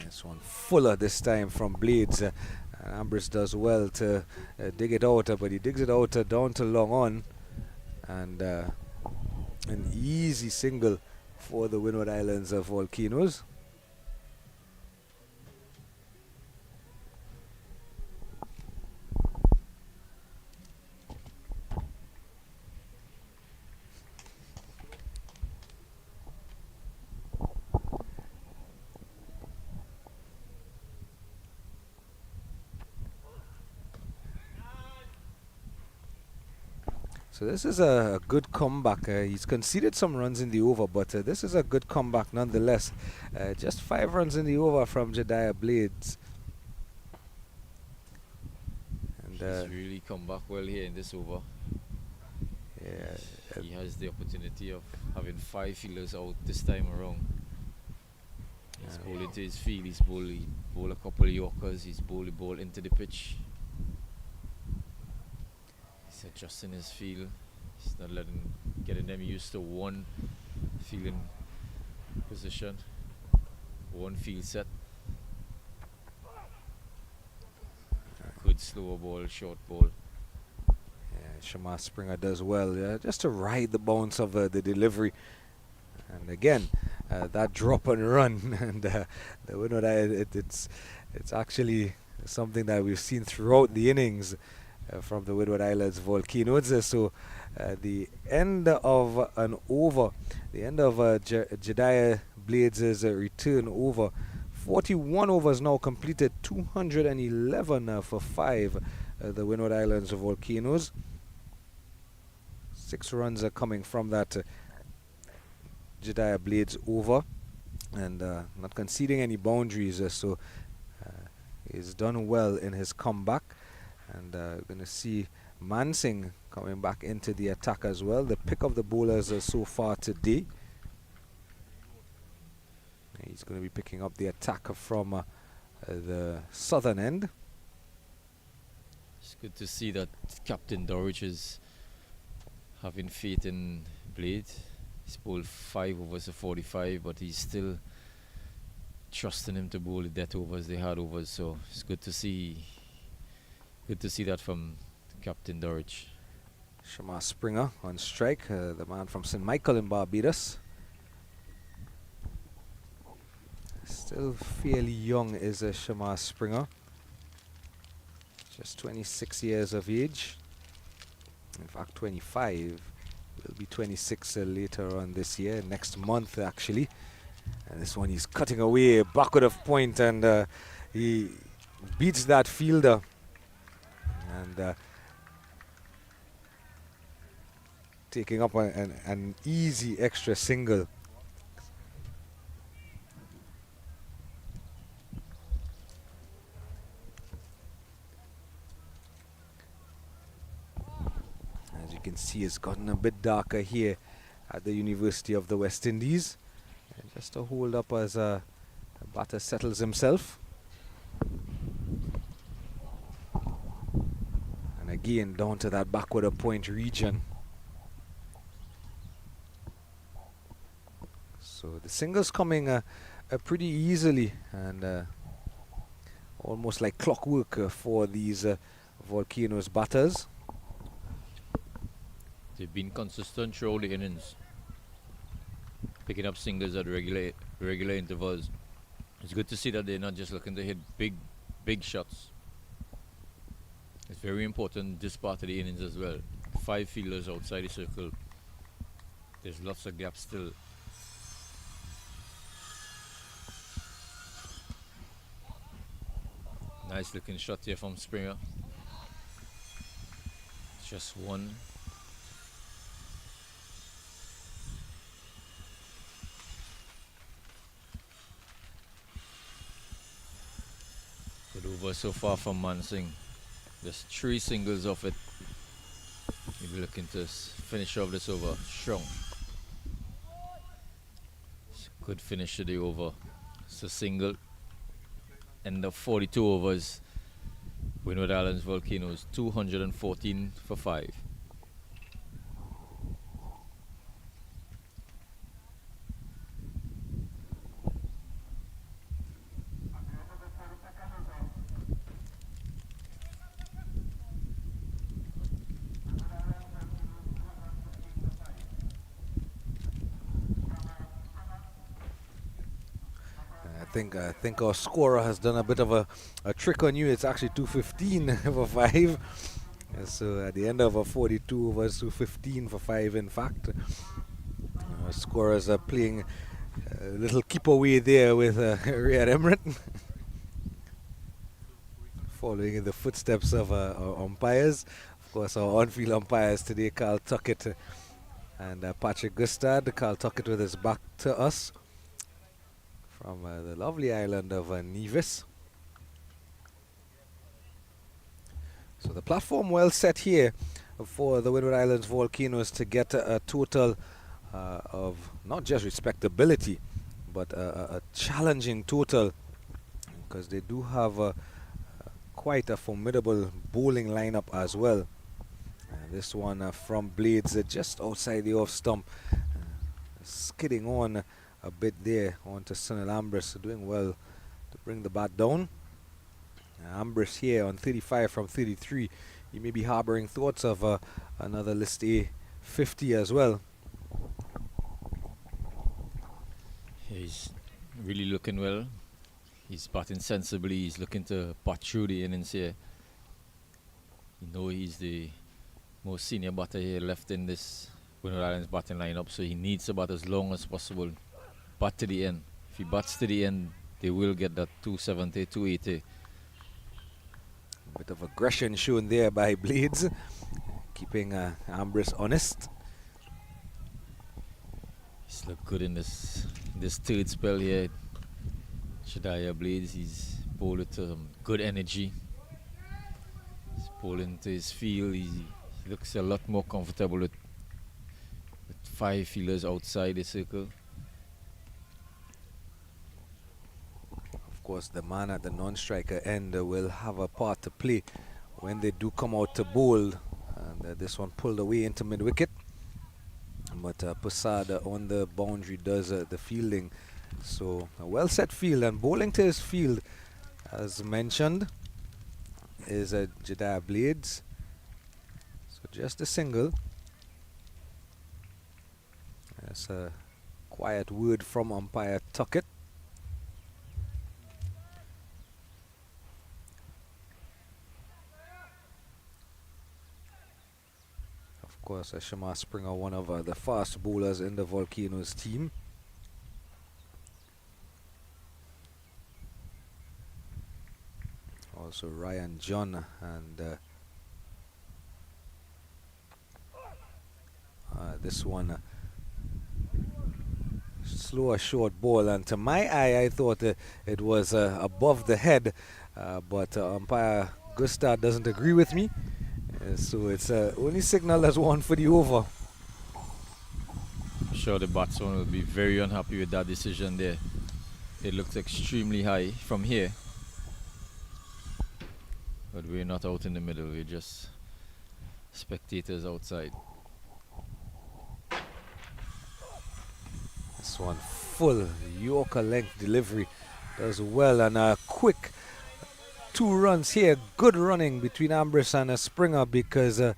[SPEAKER 1] This one fuller this time from Blades. Ambrose does well to dig it out, but he digs it out down to long on, and an easy single for the Windward Islands Volcanoes. So this is a good comeback. He's conceded some runs in the over, but this is a good comeback nonetheless. Just 5 runs in the over from Jediah Blades. And
[SPEAKER 5] He's really come back well here in this over.
[SPEAKER 1] yeah,
[SPEAKER 5] He has the opportunity of having 5 fielders out this time around. He's bowled into his field, he bowled a couple of Yorkers, he's bowled the ball into the pitch. He's adjusting his field. He's not getting them used to one fielding position, one field set. Good slower ball, short ball.
[SPEAKER 1] yeah, Shamar Springer does well, just to ride the bounce of the delivery. And again, that drop and run, and the Windward it's actually something that we've seen throughout the innings. From the Windward Islands Volcanoes. So the end of an over, the end of Jediah Blades' return over. 41 overs now completed, 211 for 5. The Windward Islands Volcanoes. 6 runs are coming from that Jediah Blades over, and not conceding any boundaries. So he's done well in his comeback. And we're going to see Mansingh coming back into the attack as well. The pick of the bowlers so far today. He's going to be picking up the attack from the southern end.
[SPEAKER 5] It's good to see that Captain Dorridge is having faith in Blade. He's bowled 5 overs of 45, but he's still trusting him to bowl the death overs, the hard overs. So it's good to see. Good to see that from Captain Dorridge.
[SPEAKER 1] Shamar Springer on strike, the man from St. Michael in Barbados. Still fairly young is Shamar Springer. Just 26 years of age. In fact, 25. Will be 26 later on this year, next month actually. And this one he's cutting away backward of point, and he beats that fielder. And taking up an easy extra single. As you can see, it's gotten a bit darker here at the University of the West Indies. And just to hold up as a batter settles himself. Again, down to that backward of point region. So the singles coming pretty easily, and almost like clockwork for these Volcanoes batters.
[SPEAKER 5] They've been consistent throughout the innings, picking up singles at regular intervals. It's good to see that they're not just looking to hit big shots. It's very important this part of the innings as well. 5 fielders outside the circle. There's lots of gaps still. Nice looking shot here from Springer. Just one. Good over so far from Mansingh. Just 3 singles off it. He'll be looking to finish off this over strong. Good finish to the over. It's a single. End of 42 overs. Windward Islands Volcanoes 214 for 5.
[SPEAKER 1] think our scorer has done a bit of a trick on you. It's actually 215 for 5. So at the end of a 42 overs, 215 for 5. In fact, scorers are playing a little keep away there with Riyad Emirates, following in the footsteps of our umpires. Of course, our on-field umpires today, Carl Tuckett and Patrick Gustad. Carl Tuckett with his back to us from the lovely island of Nevis. So the platform well set here for the Windward Islands Volcanoes to get a total of not just respectability, but a challenging total, because they do have quite a formidable bowling lineup as well. This one from Blades just outside the off stump, skidding on a bit there onto Sunil Ambrose, doing well to bring the bat down. Ambrose here on 35 from 33. He may be harboring thoughts of another list A 50 as well.
[SPEAKER 5] He's really looking well. He's batting sensibly. He's looking to bat through the innings here. You know he's the most senior batter here left in this Windward Islands batting lineup, so he needs to bat as long as possible. Bat to the end. If he bats to the end, they will get that 270, 280.
[SPEAKER 1] A bit of aggression shown there by Blades, keeping Ambrose honest.
[SPEAKER 5] He's looked good in this third spell here. Shadaya Blades, he's bowled with good energy. He's bowling to his field. He looks a lot more comfortable with 5 fielders outside the circle.
[SPEAKER 1] Of course, the man at the non-striker end will have a part to play when they do come out to bowl. And this one pulled away into mid-wicket. But Posada on the boundary does the fielding. So a well-set field, and bowling to his field, as mentioned, is Jediah Blades. So just a single. That's a quiet word from umpire Tuckett. Of course, Shamar Springer, one of the fast bowlers in the Volcanoes team. Also Ryan John and this one slower short ball, and to my eye I thought it was above the head, but umpire Gustad doesn't agree with me, so it's only signal as one for the over.
[SPEAKER 5] I'm sure the batsman will be very unhappy with that decision there. It looks extremely high from here. But we're not out in the middle, we're just spectators outside.
[SPEAKER 1] This one full Yorker length delivery, does well, and a quick 2 runs here. Good running between Ambrose and Springer, because the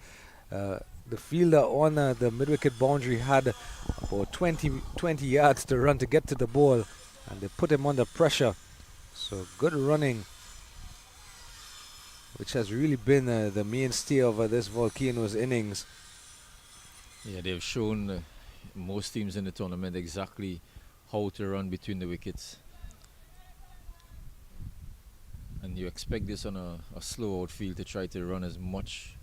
[SPEAKER 1] fielder on the mid-wicket boundary had about 20 yards to run to get to the ball, and they put him under pressure. So good running, which has really been the mainstay of this Volcanoes innings.
[SPEAKER 5] Yeah, they've shown most teams in the tournament exactly how to run between the wickets. And you expect this on a slow outfield to try to run as much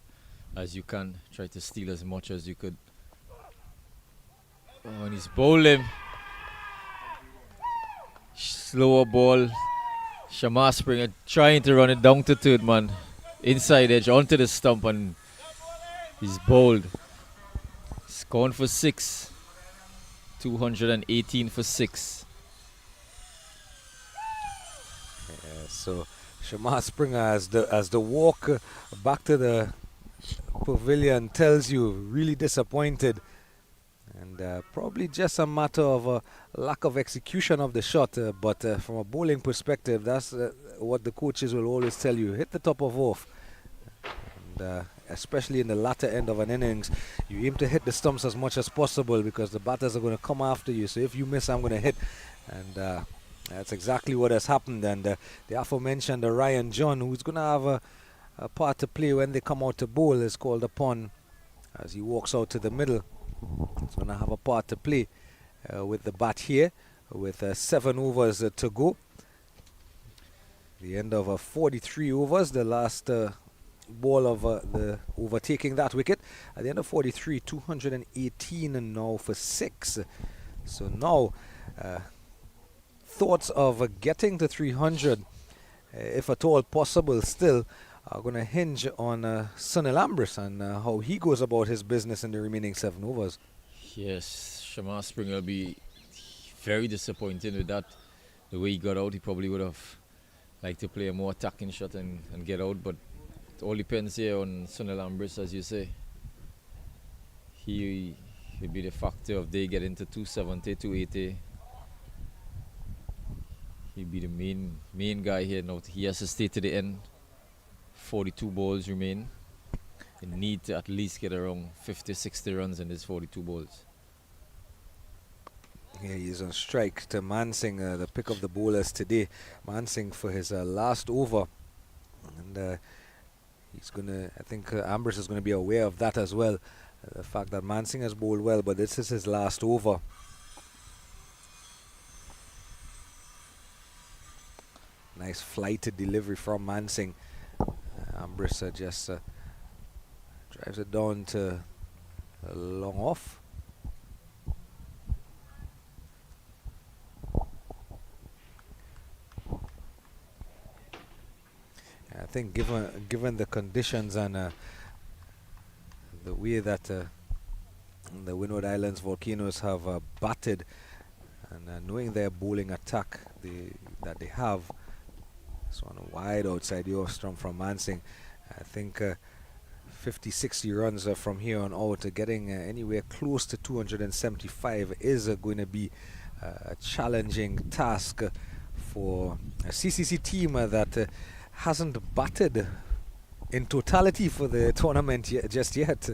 [SPEAKER 5] as you can, try to steal as much as you could. Oh, and he's bowling. Slower ball. Shamar Springer trying to run it down to third man. Inside edge onto the stump, and he's bowled. He's gone for 6. 218 for 6.
[SPEAKER 1] So Shamar Springer, as the walk back to the pavilion tells you, really disappointed, and probably just a matter of lack of execution of the shot, but from a bowling perspective, that's what the coaches will always tell you: hit the top of off. And especially in the latter end of an innings, you aim to hit the stumps as much as possible, because the batters are going to come after you. So if you miss, I'm going to hit. And That's exactly what has happened, and the aforementioned Ryan John, who's going to have a part to play when they come out to bowl, is called upon as he walks out to the middle. He's going to have a part to play with the bat here, with 7 overs to go. The end of 43 overs, the last ball of the overtaking that wicket. At the end of 43, 218 and now for 6. So now thoughts of getting to 300, if at all possible still, are going to hinge on Sunil Ambrose and how he goes about his business in the remaining 7 overs.
[SPEAKER 5] Yes, Shamar Springer will be very disappointed with that. The way he got out, he probably would have liked to play a more attacking shot and get out, but it all depends here on Sunil Ambrose, as you say. He will be the factor of they get into 270, 280. He'll be the main guy here. Now he has to stay to the end. 42 balls remain. He need to at least get around 50, 60 runs in his 42 balls.
[SPEAKER 1] Yeah, he's on strike to Mansingh, the pick of the bowlers today. Mansingh for his last over. And he's going to, I think Ambrose is going to be aware of that as well. The fact that Mansingh has bowled well, but this is his last over. Nice flighted delivery from Mansingh. Ambrose just drives it down to long off. I think given the conditions and the way that the Windward Islands Volcanoes have batted, and knowing their bowling attack that they have, so on a wide outside the off stump from Mansingh, I think 50, 60 runs from here on out, getting anywhere close to 275 is going to be a challenging task for a CCC team that hasn't batted in totality for the tournament just yet.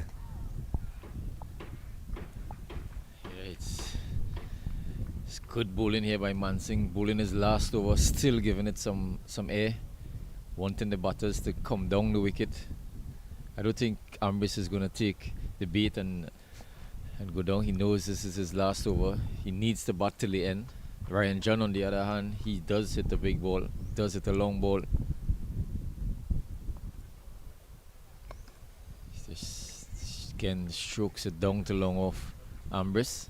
[SPEAKER 5] Yeah, it's good bowling here by Mansingh. Bowling his last over, still giving it some air, wanting the batters to come down the wicket. I don't think Ambrose is going to take the bait and go down. He knows this is his last over. He needs to bat till the end. Ryan John, on the other hand, he does hit the big ball, does hit a long ball. Just again strokes it down to long off Ambrose.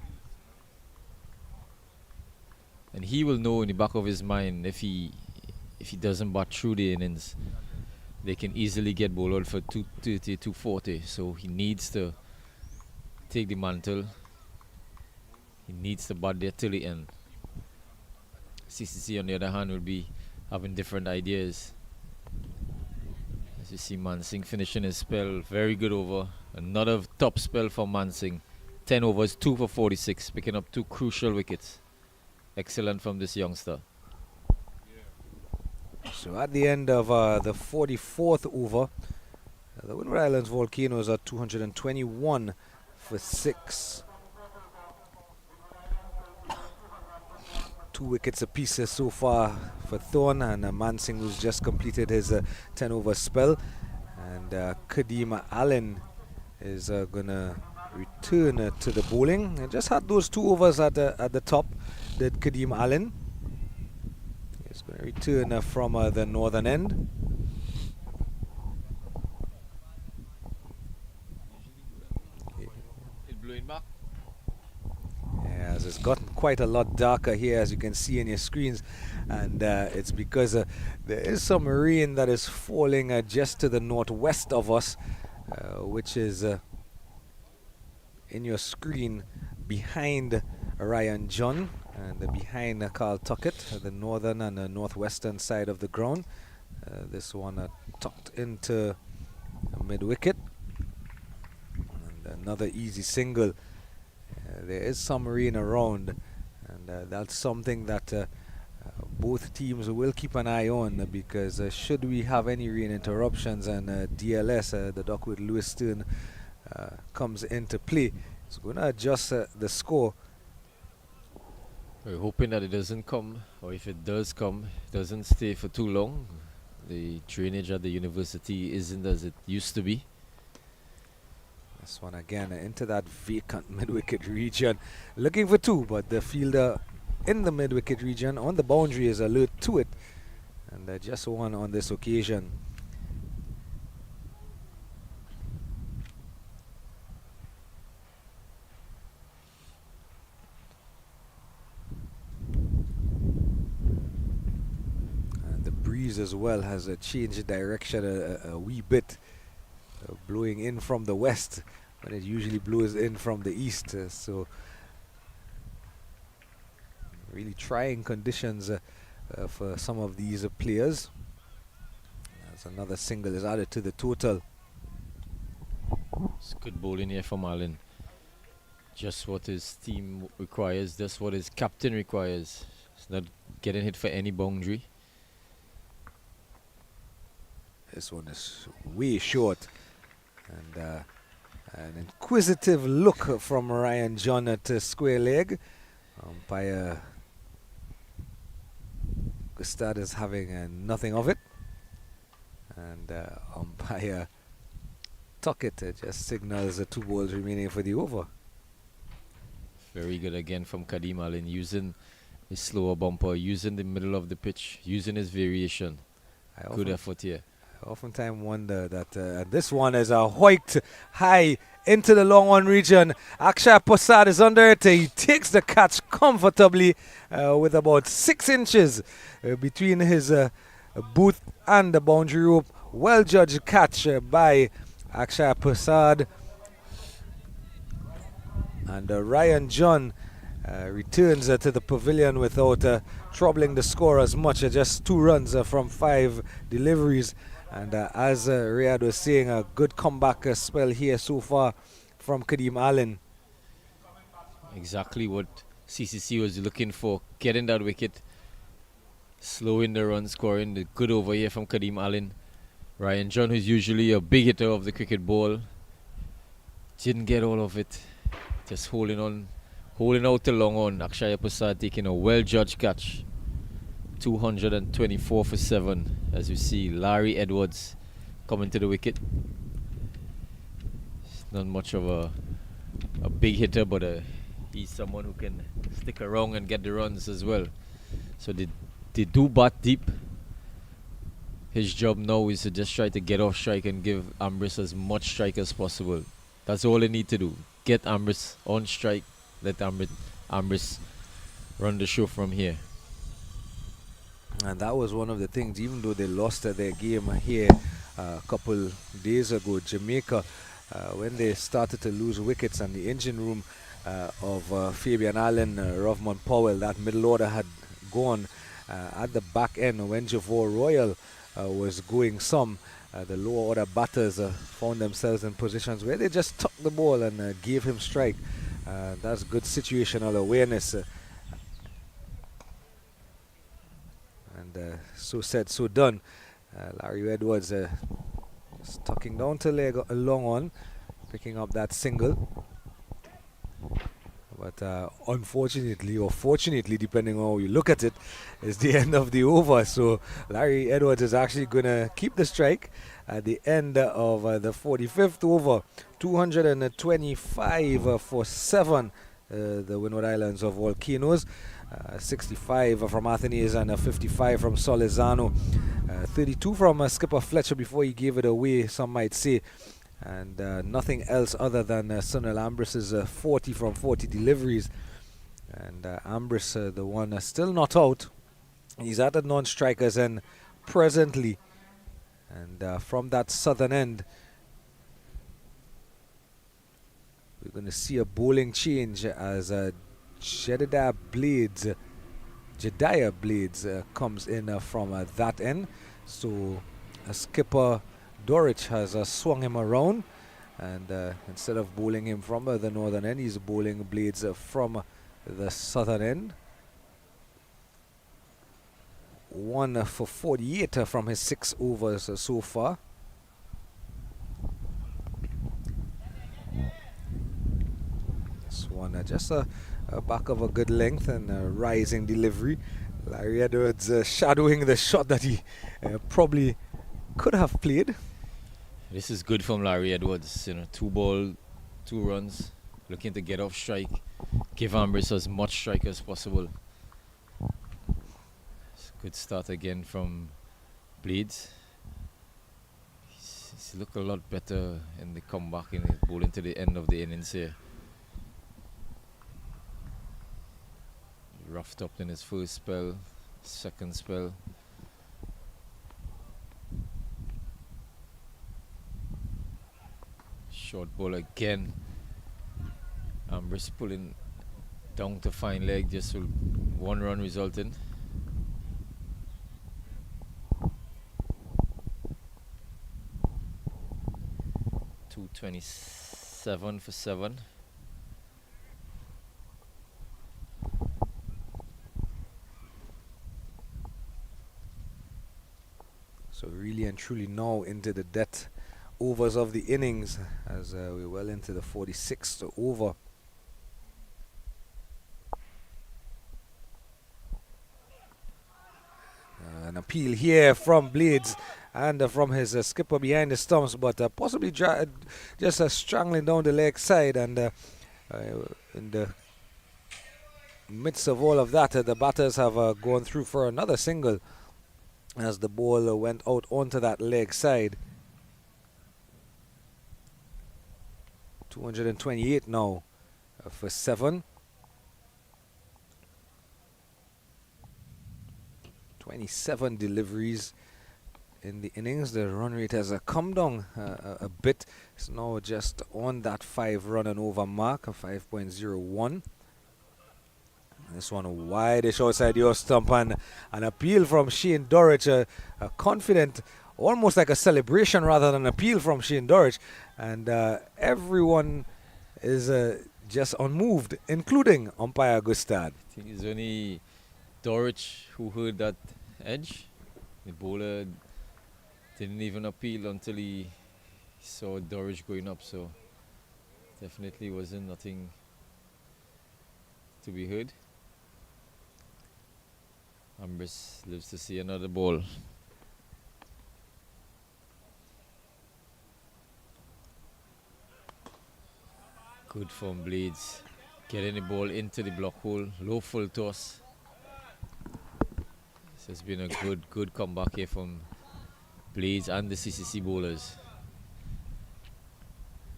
[SPEAKER 5] And he will know in the back of his mind, if he doesn't bat through the innings, they can easily get bowled out for 230, 240. So he needs to take the mantle. He needs to bat there till the end. CCC, on the other hand, will be having different ideas. As you see Mansingh finishing his spell, very good over. Another top spell for Mansingh. 10 overs, 2 for 46, picking up 2 crucial wickets. Excellent from this youngster.
[SPEAKER 1] So at the end of the 44th over, the Windward Islands Volcanoes are 221 for 6. 2 wickets apiece so far for Thorne, and Mansingh, who's just completed his 10 over spell, and Kadeem Allen is going to return to the bowling. I just had those 2 overs at the top, did Kadeem Allen. He's going to return from the northern end.
[SPEAKER 5] Back.
[SPEAKER 1] Yes, it's gotten quite a lot darker here, as you can see in your screens, and it's because there is some rain that is falling just to the northwest of us, which is in your screen behind Ryan John and behind Carl Tuckett, the northern and the northwestern side of the ground. This one tucked into mid wicket, and another easy single. There is some rain around, and that's something that both teams will keep an eye on, because should we have any rain interruptions and DLS, the Duckworth Lewis Stern, comes into play, it's going to adjust the score.
[SPEAKER 2] We're hoping that it doesn't come, or if it does come, it doesn't stay for too long. The drainage at the university isn't as it used to be.
[SPEAKER 1] This one again into that vacant mid-wicket region. Looking for two, but the fielder in the mid-wicket region on the boundary is alert to it. And just one on this occasion. And the breeze as well has changed direction a wee bit. Blowing in from the west when it usually blows in from the east. So really trying conditions for some of these players. As another single is added to the total.
[SPEAKER 2] It's good bowling here from Allen. Just what his team requires, just what his captain requires. It's not getting hit for any boundary.
[SPEAKER 1] This one is way short. And an inquisitive look from Ryan John at square leg. Umpire Gustad is having nothing of it. And umpire Tuckett just signals 2 balls remaining for the over.
[SPEAKER 2] Very good again from Kadeem Allen, using his slower bumper, using the middle of the pitch, using his variation. Good effort here.
[SPEAKER 1] I oftentimes wonder that this one is a white high into the long on region. Akshay Prasad is under it. He takes the catch comfortably with about 6 inches between his boot and the boundary rope. Well judged catch by Akshay Prasad. And Ryan John returns to the pavilion without troubling the score as much. Just 2 runs from 5 deliveries. And as Riyadh was saying, a good comeback spell here so far from Kadeem Allen.
[SPEAKER 2] Exactly what CCC was looking for, getting that wicket, slowing the run scoring. The good over here from Kadeem Allen. Ryan John, who's usually a big hitter of the cricket ball, didn't get all of it. Just holding out the long on. Akshay Prasad taking a well-judged catch. 224 for 7, as you see. Larry Edwards coming to the wicket. He's not much of a big hitter, but he's someone who can stick around and get the runs as well. So they do bat deep. His job now is to just try to get off strike and give Ambrose as much strike as possible. That's all they need to do. Get Ambrose on strike. Let Ambrose run the show from here.
[SPEAKER 1] And that was one of the things, even though they lost their game here a couple days ago, Jamaica, when they started to lose wickets and the engine room of Fabian Allen, Rovman Powell, that middle order had gone at the back end when Javor Royal was going some. The lower order batters found themselves in positions where they just tucked the ball and gave him strike. That's good situational awareness. And so said, so done. Larry Edwards just tucking down to leg a long on, picking up that single. But unfortunately, or fortunately, depending on how you look at it, is the end of the over. So Larry Edwards is actually going to keep the strike at the end of the 45th over. 225 for 7, the Windward Islands of Volcanoes. 65 from Athenaeus and 55 from Solizano. 32 from skipper Fletcher before he gave it away, some might say. And nothing else other than Sunil Ambrose's 40 from 40 deliveries. And Ambrose, the one still not out. He's at the non-strikers end presently. And from that southern end, we're going to see a bowling change as Jedediah Blades comes in from that end. So skipper Dorich has swung him around, and instead of bowling him from the northern end, he's bowling Blades from the southern end. 1 for 48 from his 6 overs so far. This one just a back of a good length and rising delivery. Larry Edwards shadowing the shot that he probably could have played.
[SPEAKER 2] This is good from Larry Edwards. 2 ball, 2 runs, looking to get off strike, give Ambrose as much strike as possible. It's a good start again from Bleeds. He's looked a lot better in the comeback in his ball into the end of the innings here. Roughed up in his first spell, second spell. Short ball again. Ambrose pulling down to fine leg, just 1 run resulting. .227 for 7.
[SPEAKER 1] So really and truly now into the death overs of the innings as we're well into the 46th over. An appeal here from Blades and from his skipper behind the stumps, but possibly just strangling down the leg side, and in the midst of all of that, the batters have gone through for another single as the ball went out onto that leg side. 228 now for 7. 27 deliveries in the innings. The run rate has come down a bit. It's now just on that 5 run and over mark, a 5.01. This one wide-ish outside your stump, and an appeal from Shane Dorich, a confident, almost like a celebration rather than an appeal from Shane Dorich, and everyone is just unmoved, including umpire Gustad.
[SPEAKER 2] I think it's only Dorich who heard that edge. The bowler didn't even appeal until he saw Dorich going up, so definitely wasn't nothing to be heard. Ambrose lives to see another ball. Good from Blades. Getting the ball into the block hole. Low full toss. This has been a good comeback here from Blades and the CCC bowlers.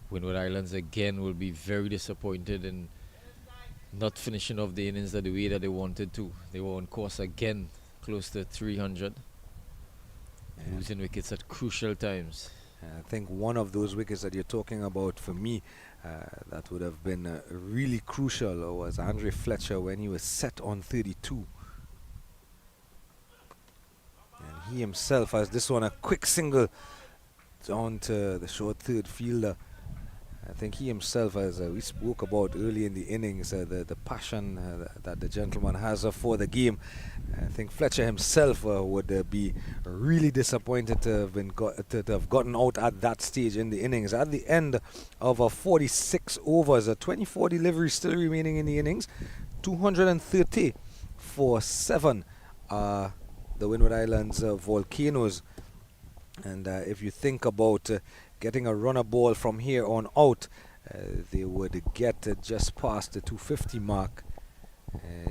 [SPEAKER 2] Windward Islands again will be very disappointed in not finishing off the innings the way that they wanted to. They were on course again, close to 300. Losing wickets at crucial times.
[SPEAKER 1] I think one of those wickets that you're talking about, for me, that would have been really crucial, was Andre Fletcher when he was set on 32. And he himself has this one, a quick single down to the short third fielder. I think he himself, as we spoke about early in the innings, the passion that the gentleman has for the game. I think Fletcher himself would be really disappointed to have gotten out at that stage in the innings. At the end of 46 overs, 24 deliveries still remaining in the innings, 230 for 7. The Windward Islands Volcanoes. And if you think about getting a runner ball from here on out, they would get just past the 250 mark.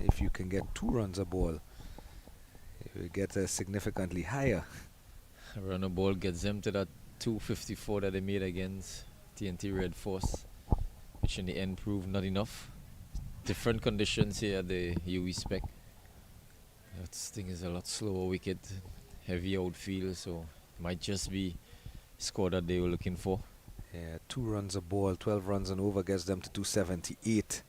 [SPEAKER 1] If you can get 2 runs a ball, you will get significantly higher.
[SPEAKER 2] A runner ball gets them to that 254 that they made against TNT Red Force, which in the end proved not enough. Different conditions here at the UE spec. That thing is a lot slower wicket, heavy outfield, so it might just be score that they were looking for.
[SPEAKER 1] Yeah, 2 runs a ball, 12 runs and over gets them to 278.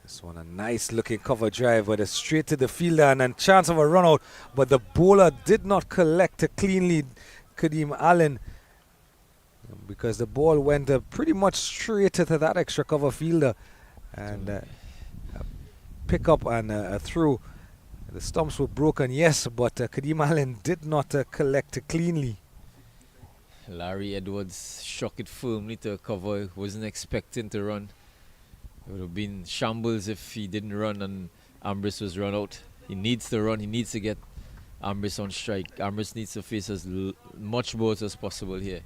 [SPEAKER 1] This one a nice looking cover drive, but straight to the fielder and a chance of a run out, but the bowler did not collect cleanly, Kadeem Allen, because the ball went pretty much straight to that extra cover fielder, and a pick up and a throw. The stumps were broken, yes, but Kadeem Allen did not collect cleanly.
[SPEAKER 2] Larry Edwards shook it firmly to cover, wasn't expecting to run. It would have been shambles if he didn't run and Ambrose was run out. He needs to run. He needs to get Ambrose on strike. Ambrose needs to face as much balls as possible here.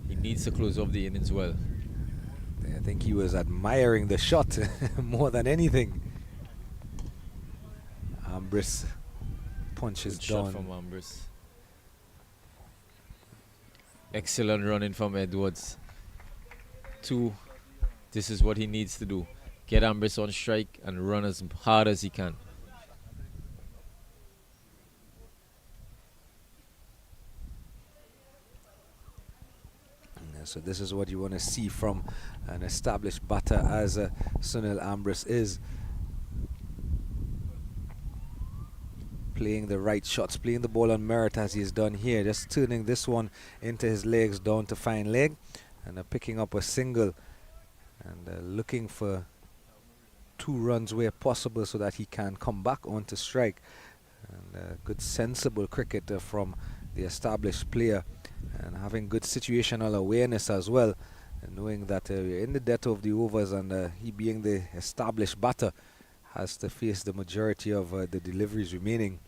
[SPEAKER 2] He needs to close off the innings well.
[SPEAKER 1] I think he was admiring the shot more than anything. Ambrose punches
[SPEAKER 2] Good
[SPEAKER 1] down.
[SPEAKER 2] shot from Ambrose. Excellent running from Edwards. 2. This is what he needs to do. Get Ambrose on strike and run as hard as he can.
[SPEAKER 1] So this is what you want to see from an established batter as Sunil Ambrose is. Playing the right shots, playing the ball on merit as he's done here. Just turning this one into his legs down to fine leg. And picking up a single. And looking for 2 runs where possible so that he can come back onto strike. And good sensible cricket from the established player. And having good situational awareness as well, and knowing that we're in the death of the overs, and he being the established batter has to face the majority of the deliveries remaining.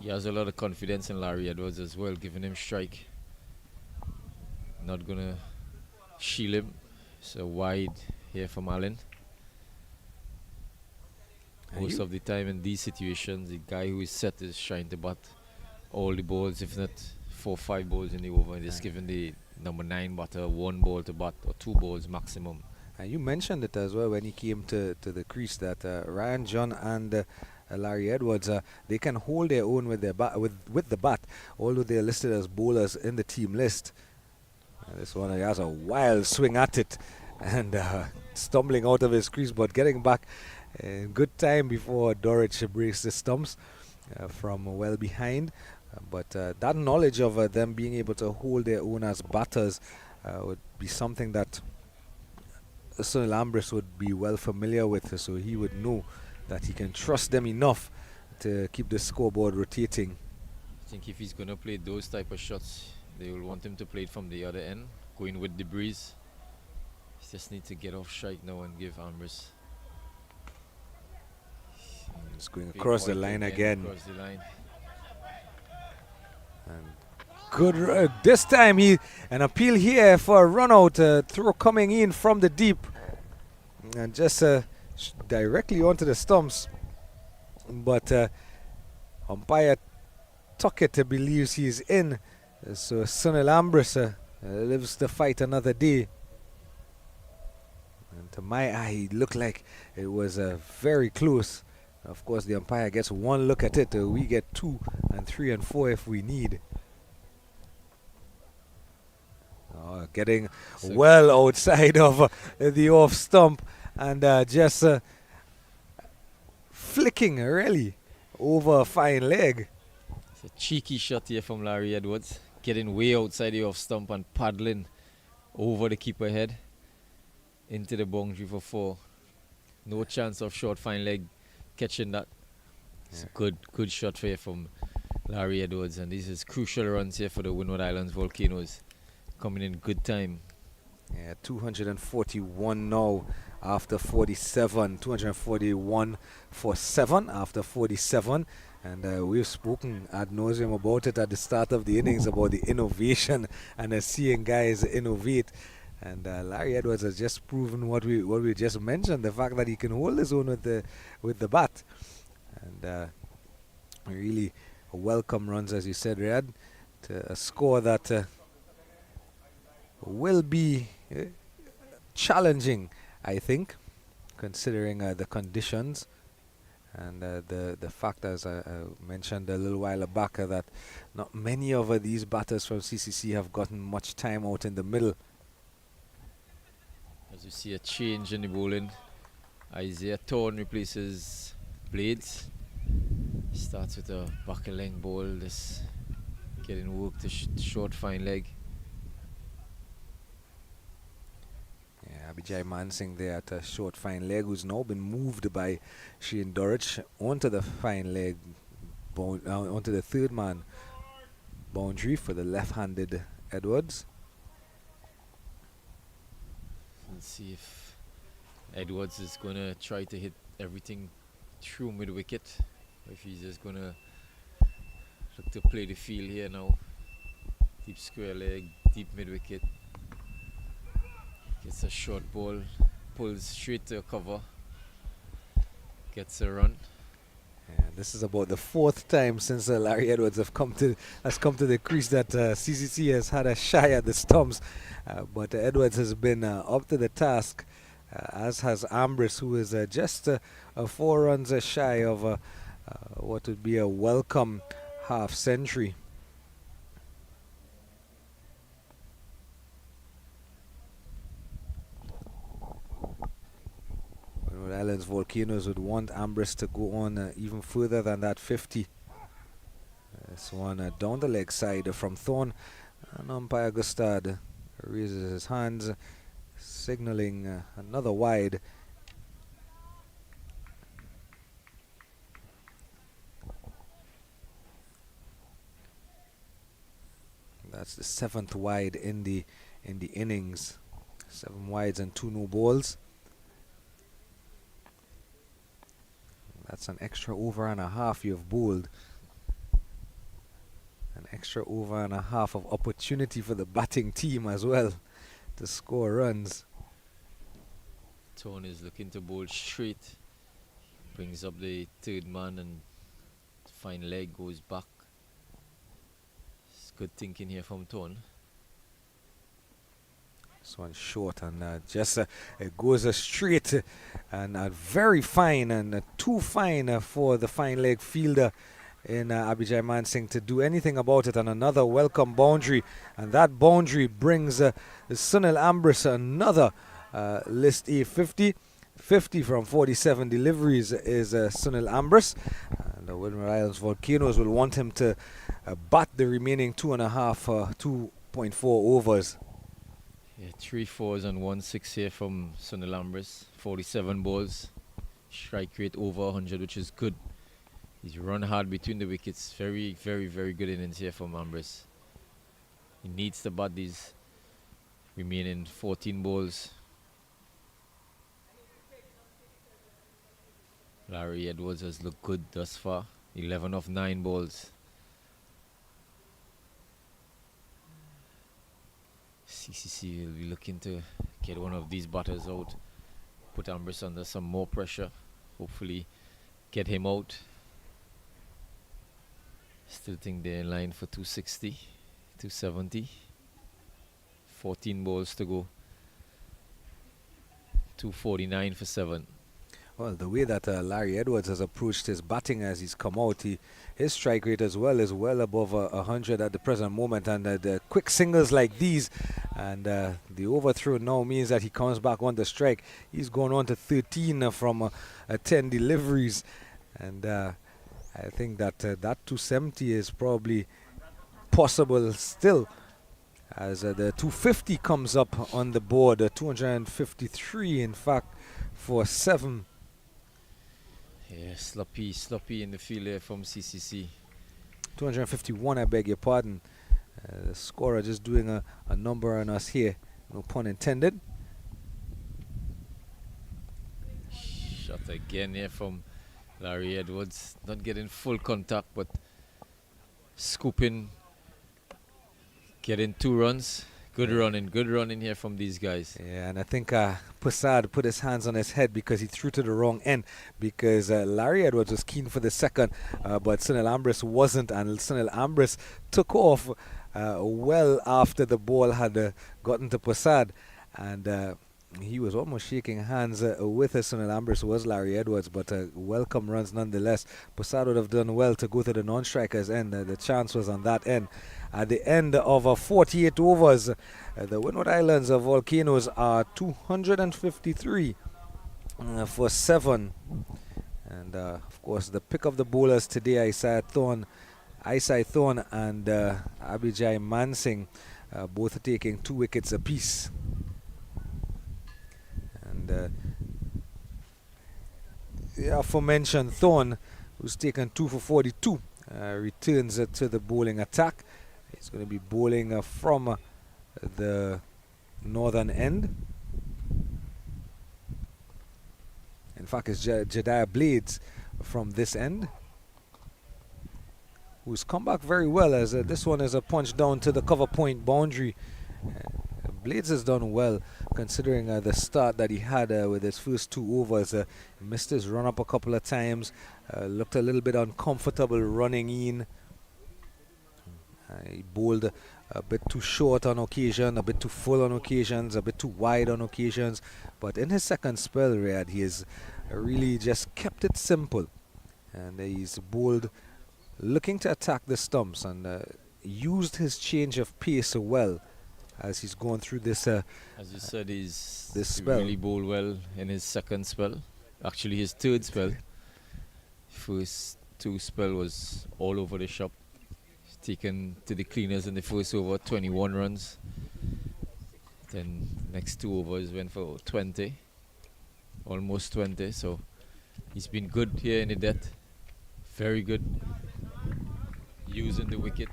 [SPEAKER 2] He has a lot of confidence in Larry Edwards as well, giving him strike. Not gonna shield him. So wide here from Allen. Most of the time in these situations, the guy who is set is trying to bat all the balls, if not 4 or 5 balls in the over, and just giving the number 9 batter 1 ball to bat, or 2 balls maximum.
[SPEAKER 1] And you mentioned it as well when he came to the crease that Ryan John and Larry Edwards, they can hold their own with their with the bat, although they're listed as bowlers in the team list. This one, he has a wild swing at it and stumbling out of his crease, but getting back in good time before Dorich breaks the stumps from well behind. But that knowledge of them being able to hold their own as batters would be something that Sunil Ambrose would be well familiar with, so he would know that he can trust them enough to keep the scoreboard rotating.
[SPEAKER 2] I think if he's going to play those type of shots, they will want him to play it from the other end, going with the breeze. He just needs to get off strike now and give Ambrose.
[SPEAKER 1] It's going across the line again.
[SPEAKER 2] Across the line.
[SPEAKER 1] And good this time an appeal here for a run out, throw coming in from the deep and just directly onto the stumps, but umpire Tuckett believes he's in, so Sunil Ambrose lives to fight another day. And to my eye, it looked like it was very close. Of course, the umpire gets 1 look at it. We get 2 and 3 and 4 if we need. Getting
[SPEAKER 2] So
[SPEAKER 1] well outside of the off stump and just flicking really over a fine leg.
[SPEAKER 2] It's a cheeky shot here from Larry Edwards, getting way outside the off stump and paddling over the keeper head into the boundary for 4. No chance of short fine leg catching that. It's a good shot here from Larry Edwards, and this is crucial runs here for the Windward Islands Volcanoes, coming in good time.
[SPEAKER 1] Yeah, 241 now after 47. 241 for 7 after 47. And we've spoken ad nauseum about it at the start of the innings, about the innovation and seeing guys innovate. And Larry Edwards has just proven what we just mentioned, the fact that he can hold his own with the bat. And really welcome runs, as you said, Riyad, to a score that will be challenging, I think, considering the conditions and the fact, as I mentioned a little while back, that not many of these batters from CCC have gotten much time out in the middle.
[SPEAKER 2] As you see a change in the bowling, Isaiah Thorne replaces Blades. Starts with a back length ball, just getting work to short fine leg.
[SPEAKER 1] Yeah, Abhijay Mansingh there at a short fine leg, who's now been moved by Shane Dorich onto the fine leg, onto the 3rd man boundary for the left-handed Edwards.
[SPEAKER 2] Let's see if Edwards is going to try to hit everything through mid wicket. If he's just going to look to play the field here now. Deep square leg, deep mid wicket. Gets a short ball, pulls straight to a cover. Gets a run.
[SPEAKER 1] And this is about the 4th time since Larry Edwards has come to the crease that CCC has had a shy at the stumps. But Edwards has been up to the task, as has Ambrose, who is just 4 runs shy of what would be a welcome half century. Windward Islands Volcanoes would want Ambrose to go on even further than that 50. This one down the leg side from Thorne, and umpire Gustad raises his hands, signaling another wide. That's the 7th wide in the innings. 7 wides and 2 no balls. That's an extra over and a half you've bowled. An extra over and a half of opportunity for the batting team as well to score runs.
[SPEAKER 2] Tone is looking to bowl straight. Brings up the 3rd man and fine leg goes back. It's good thinking here from Tone.
[SPEAKER 1] This one short and just it goes straight and very fine and too fine for the fine leg fielder in Abhijay Mansingh to do anything about it. And another welcome boundary, and that boundary brings Sunil Ambrose another list A 50. 50 from 47 deliveries is Sunil Ambrose, and the Windward Islands Volcanoes will want him to bat the remaining 2.4 overs.
[SPEAKER 2] Yeah, 3 4s and 1 6 here from Sunil Ambrose. 47 balls. Strike rate over 100, which is good. He's run hard between the wickets. Very, very, very good innings here from Ambrose. He needs to bat these remaining 14 balls. Larry Edwards has looked good thus far. 11 of 9 balls. CCC will be looking to get one of these batters out, put Ambrose under some more pressure, hopefully get him out. Still think they're in line for 260, 270. 14 balls to go. 249 for 7.
[SPEAKER 1] Well, the way that Larry Edwards has approached his batting as he's come out, his strike rate as well is well above 100 at the present moment. And the quick singles like these and the overthrow now means that he comes back on the strike. He's gone on to 13 from 10 deliveries. And I think that that 270 is probably possible still, as the 250 comes up on the board, 253 in fact for 7.
[SPEAKER 2] Yeah, sloppy in the field here from CCC.
[SPEAKER 1] 251, I beg your pardon. The scorer just doing a number on us here, no pun intended.
[SPEAKER 2] Shot again here from Larry Edwards. Not getting full contact, but scooping, getting 2 runs. Good running here from these guys.
[SPEAKER 1] Yeah, and I think Prasad put his hands on his head because he threw to the wrong end, because Larry Edwards was keen for the second, but Sunil Ambrose wasn't, and Sunil Ambrose took off well after the ball had gotten to Prasad, and he was almost shaking hands with Sunil Ambrose, was Larry Edwards, but welcome runs nonetheless. Prasad would have done well to go to the non-strikers end. The chance was on that end. At the end of 48 overs, the Windward Islands Volcanoes are 253 for 7. And of course, the pick of the bowlers today, Isai Thorne and Abhijay Mansingh, both taking 2 wickets apiece. And the aforementioned Thorne, who's taken 2 for 42, returns to the bowling attack. He's going to be bowling from the northern end. In fact, it's Jediah Blades from this end, who's come back very well, as this one is a punch down to the cover point boundary. Blades has done well, considering the start that he had with his first 2 overs. He missed his run up a couple of times, looked a little bit uncomfortable running in. He bowled a bit too short on occasion, a bit too full on occasions, a bit too wide on occasions. But in his second spell, Riyadh, he has really just kept it simple. And he's bowled looking to attack the stumps, and used his change of pace well as he's going through this.
[SPEAKER 5] As you said, he's
[SPEAKER 1] this spell.
[SPEAKER 5] really bowled well in his second spell. Actually, his third spell. First 2 spell was all over the shop. He's taken to the cleaners in the first over, 21 runs. Then next 2 overs went for 20, almost 20. So he's been good here in the death. Very good. Using the wicket.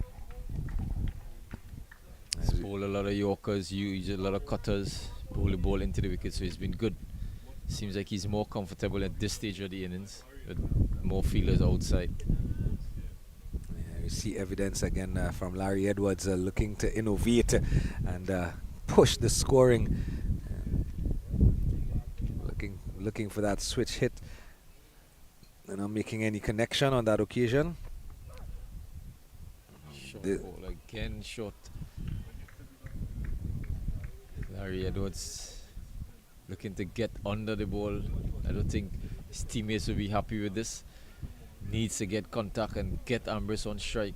[SPEAKER 5] He's bowled a lot of Yorkers, used a lot of cutters, bowled the ball into the wicket, so he's been good. Seems like he's more comfortable at this stage of the innings, with more fielders outside.
[SPEAKER 1] Yeah, we see evidence again from Larry Edwards looking to innovate and push the scoring. Looking for that switch hit. And not making any connection on that occasion.
[SPEAKER 5] Short ball again, short. Larry Edwards looking to get under the ball. I don't think his teammates will be happy with this. Needs to get contact and get Ambrose on strike.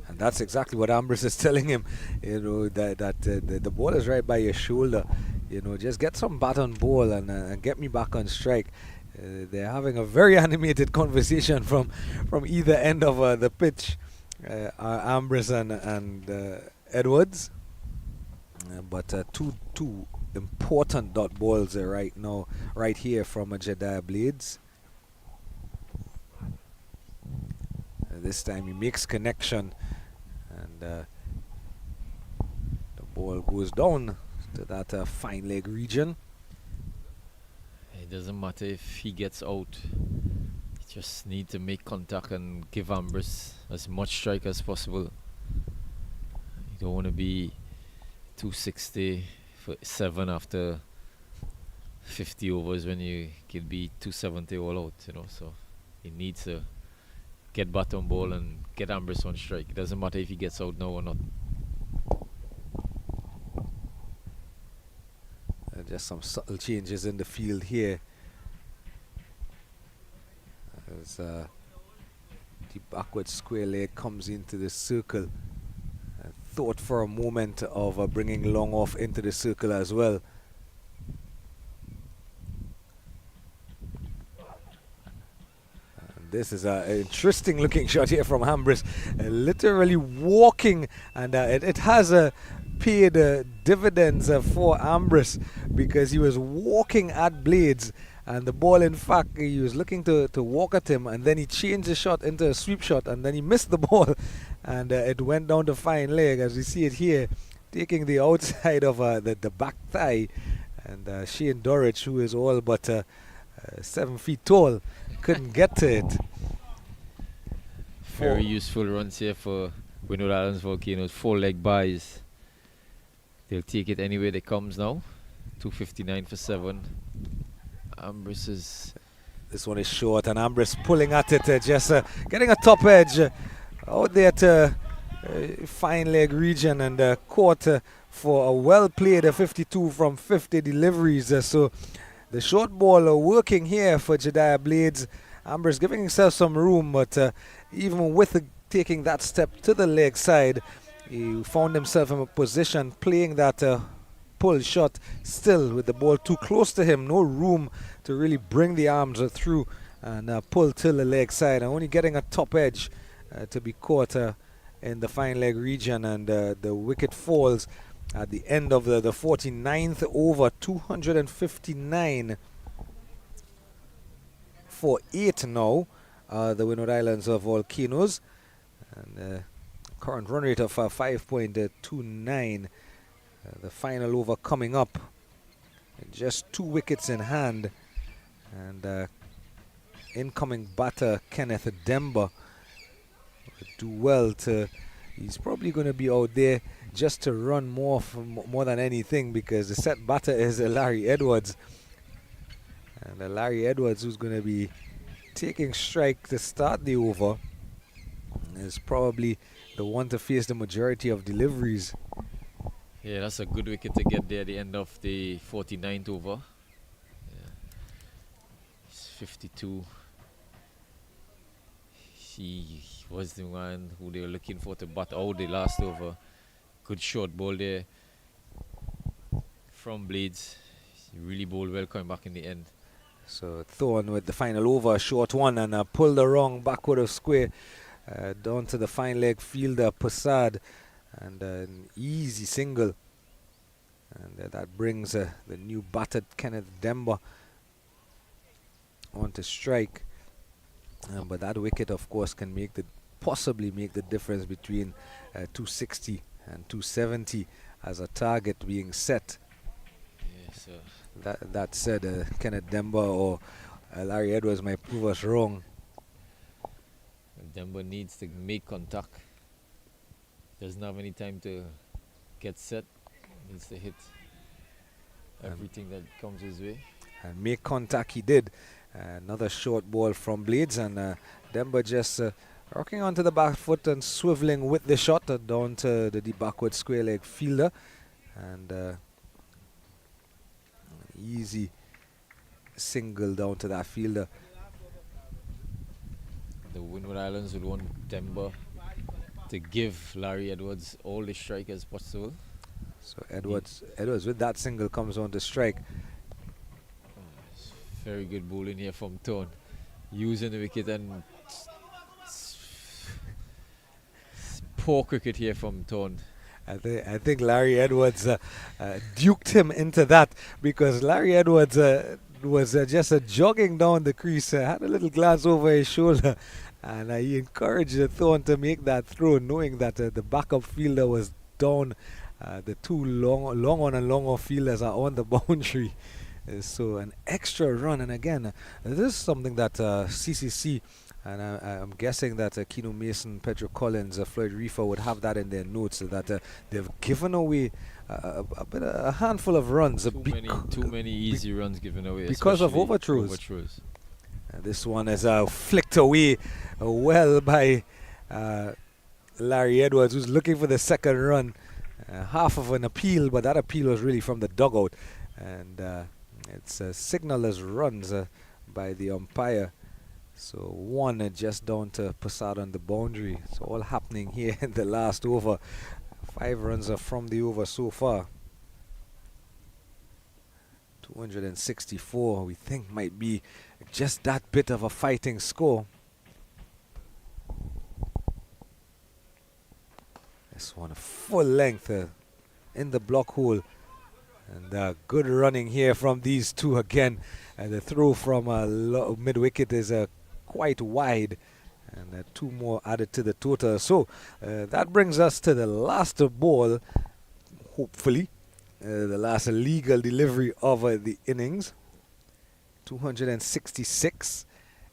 [SPEAKER 1] And that's exactly what Ambrose is telling him. You know, that the ball is right by your shoulder. You know, just get some bat on ball and get me back on strike. They're having a very animated conversation from either end of the pitch, Ambrose and Edwards. But two important dot balls right now, right here from Jediah Blades. This time he makes connection, and the ball goes down to that fine leg region.
[SPEAKER 5] It doesn't matter if he gets out. He just need to make contact and give Ambrose as much strike as possible. You don't want to be 260 for 7 after 50 overs when you could be 270 all out, you know. So he needs to get bat on ball and get Ambrose on strike. It doesn't matter if he gets out now or not.
[SPEAKER 1] Just some subtle changes in the field here. As the backward square leg comes into the circle. Thought for a moment of bringing Long off into the circle as well. And this is an interesting looking shot here from Ambrose. Literally walking, and it has paid dividends for Ambrose, because he was walking at Blades, and the ball, in fact, he was looking to walk at him, and then he changed the shot into a sweep shot, and then he missed the ball, and it went down the fine leg, as we see it here, taking the outside of the back thigh. And Shane Dorridge, who is all but 7 feet tall, couldn't get to it.
[SPEAKER 5] Very useful runs here for Windward Islands Volcanoes. 4-leg buys. They'll take it anyway that comes now. 259 for 7. Ambrose is...
[SPEAKER 1] This one is short, and Ambrose pulling at it, just getting a top edge out there to fine leg region, and caught for a well played 52 from 50 deliveries. So the short ball working here for Jediah Blades. Ambrose giving himself some room, but even with taking that step to the leg side, he found himself in a position playing that pull shot, still with the ball too close to him, no room to really bring the arms through and pull till the leg side, and only getting a top edge to be caught in the fine leg region. And the wicket falls at the end of the 49th over, 259 for 8 now, the Windward Islands of Volcanoes, and current run rate of 5.29. The final over coming up, and just 2 wickets in hand. And incoming batter Kenneth Demba do well to. He's probably going to be out there just to run more than anything, because the set batter is Larry Edwards. And Larry Edwards, who's going to be taking strike to start the over, is probably the one to face the majority of deliveries.
[SPEAKER 2] Yeah, that's a good wicket to get there at the end of the 49th over. Yeah. It's 52. He was the one who they were looking for to bat out the last over. Good short ball there from Blades. He really bowled well coming back in the end.
[SPEAKER 1] So Thorne with the final over, a short one, and pulled the wrong backward of square down to the fine leg fielder Passad, and an easy single. And that brings the new battered Kenneth Demba on to strike. But that wicket, of course, can possibly make the difference between 260 and 270 as a target being set.
[SPEAKER 2] Yes,
[SPEAKER 1] That said, Kenneth Demba or Larry Edwards might prove us wrong.
[SPEAKER 2] Demba needs to make contact. Doesn't have any time to get set. Needs to hit everything that comes his way.
[SPEAKER 1] And make contact he did. Another short ball from Blades, and Demba just rocking onto the back foot and swiveling with the shot down to the deep backward square leg fielder. And easy single down to that fielder.
[SPEAKER 2] The Windward Islands would want Demba to give Larry Edwards all the strike as possible.
[SPEAKER 1] So Edwards with that single comes on to strike.
[SPEAKER 2] Very good bowling here from Tone, using the wicket, and poor cricket here from Tone.
[SPEAKER 1] I think Larry Edwards duked him into that, because Larry Edwards was just jogging down the crease, had a little glance over his shoulder, and he encouraged Thorne to make that throw, knowing that the backup fielder was down. The two long on and long off fielders are on the boundary. So an extra run, and again, this is something that CCC, and I'm guessing that Keno Mason, Pedro Collins, Floyd Reefer would have that in their notes, that they've given away a handful of runs.
[SPEAKER 2] Too many easy runs given away
[SPEAKER 1] because of overthrows. This one is flicked away well by Larry Edwards, who's looking for the second run. Half of an appeal, but that appeal was really from the dugout, and it's signaled as runs by the umpire. So one just down to Passad on the boundary. It's all happening here in the last over. 5 runs are from the over so far. 264 we think might be just that bit of a fighting score. This one full length in the block hole. And good running here from these two again. And the throw from mid wicket is quite wide. And 2 more added to the total. So that brings us to the last ball, hopefully. The last legal delivery of the innings. 266.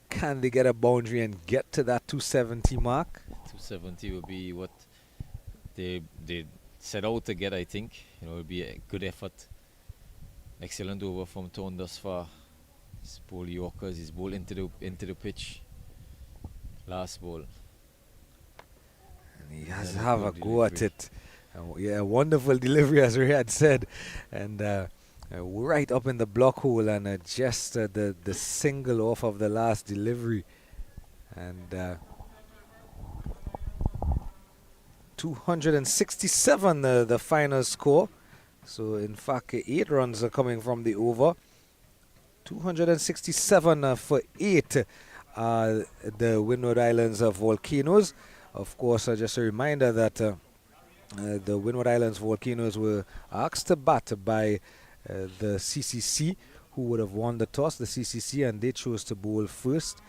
[SPEAKER 1] Can they get a boundary and get to that 270 mark?
[SPEAKER 2] 270 will be what they set out to get, I think. It will be a good effort. Excellent over from Tone thus far. His ball Yorkers, his ball into the pitch. Last ball.
[SPEAKER 1] And he has to have a go at it. Yeah, wonderful delivery, as we had said. And right up in the block hole, and just the single off of the last delivery. And 267 the final score. So in fact 8 runs are coming from the over. 267 for 8 the Windward Islands Volcanoes. Of course, just a reminder that the Windward Islands Volcanoes were asked to bat by the CCC, who would have won the toss, the CCC, and they chose to bowl first.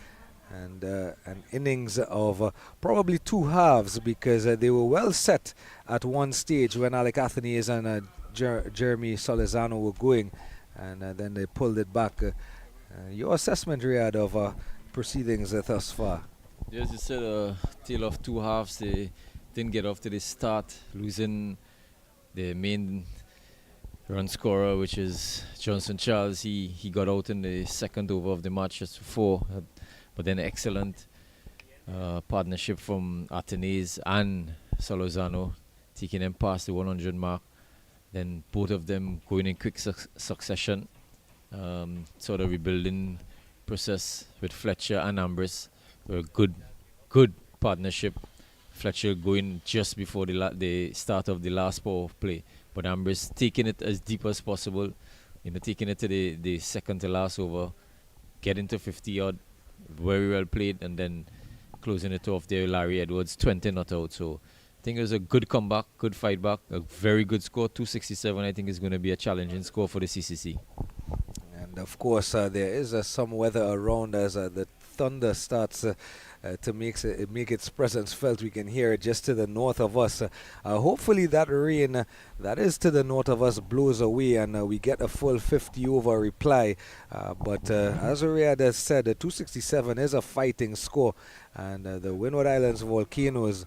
[SPEAKER 1] And an innings of probably 2 halves, because they were well set at one stage when Alec Athanaze and Jeremy Solizano were going, and then they pulled it back. Your assessment, Riyadh, of proceedings thus far?
[SPEAKER 5] Yes, you said a tale of two halves. They didn't get off to the start, losing the main run scorer, which is Johnson Charles. He got out in the second over of the match just before, but then excellent partnership from Atenes and Solozano, taking them past the 100 mark. Then both of them going in quick succession. Sort of rebuilding process with Fletcher and Ambrose. A good partnership. Fletcher going just before the start of the last power play, but Ambrose taking it as deep as possible, taking it to the second to last over, getting to 50 yard, very well played, and then closing it off there, Larry Edwards, 20 not out. So I think it was a good comeback, good fight back, a very good score, 267. I think is going to be a challenging score for the CCC.
[SPEAKER 1] And of course, there is some weather around as the thunder starts to make its presence felt. We can hear it just to the north of us. Hopefully that rain that is to the north of us blows away and we get a full 50 over reply. But as Riyadh has said, 267 is a fighting score, and the Windward Islands Volcanoes,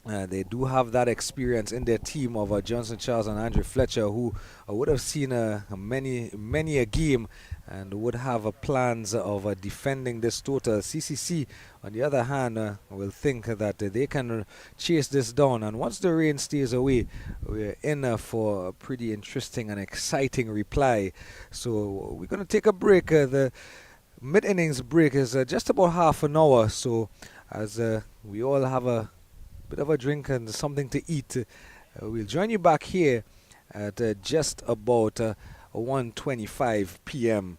[SPEAKER 1] they do have that experience in their team of Johnson Charles and Andrew Fletcher, who would have seen many a game and would have plans of defending this total. CCC, on the other hand, will think that they can chase this down. And once the rain stays away, we're in for a pretty interesting and exciting reply. So we're going to take a break. The mid-innings break is just about half an hour. So as we all have a bit of a drink and something to eat, we'll join you back here at just about 1:25 p.m.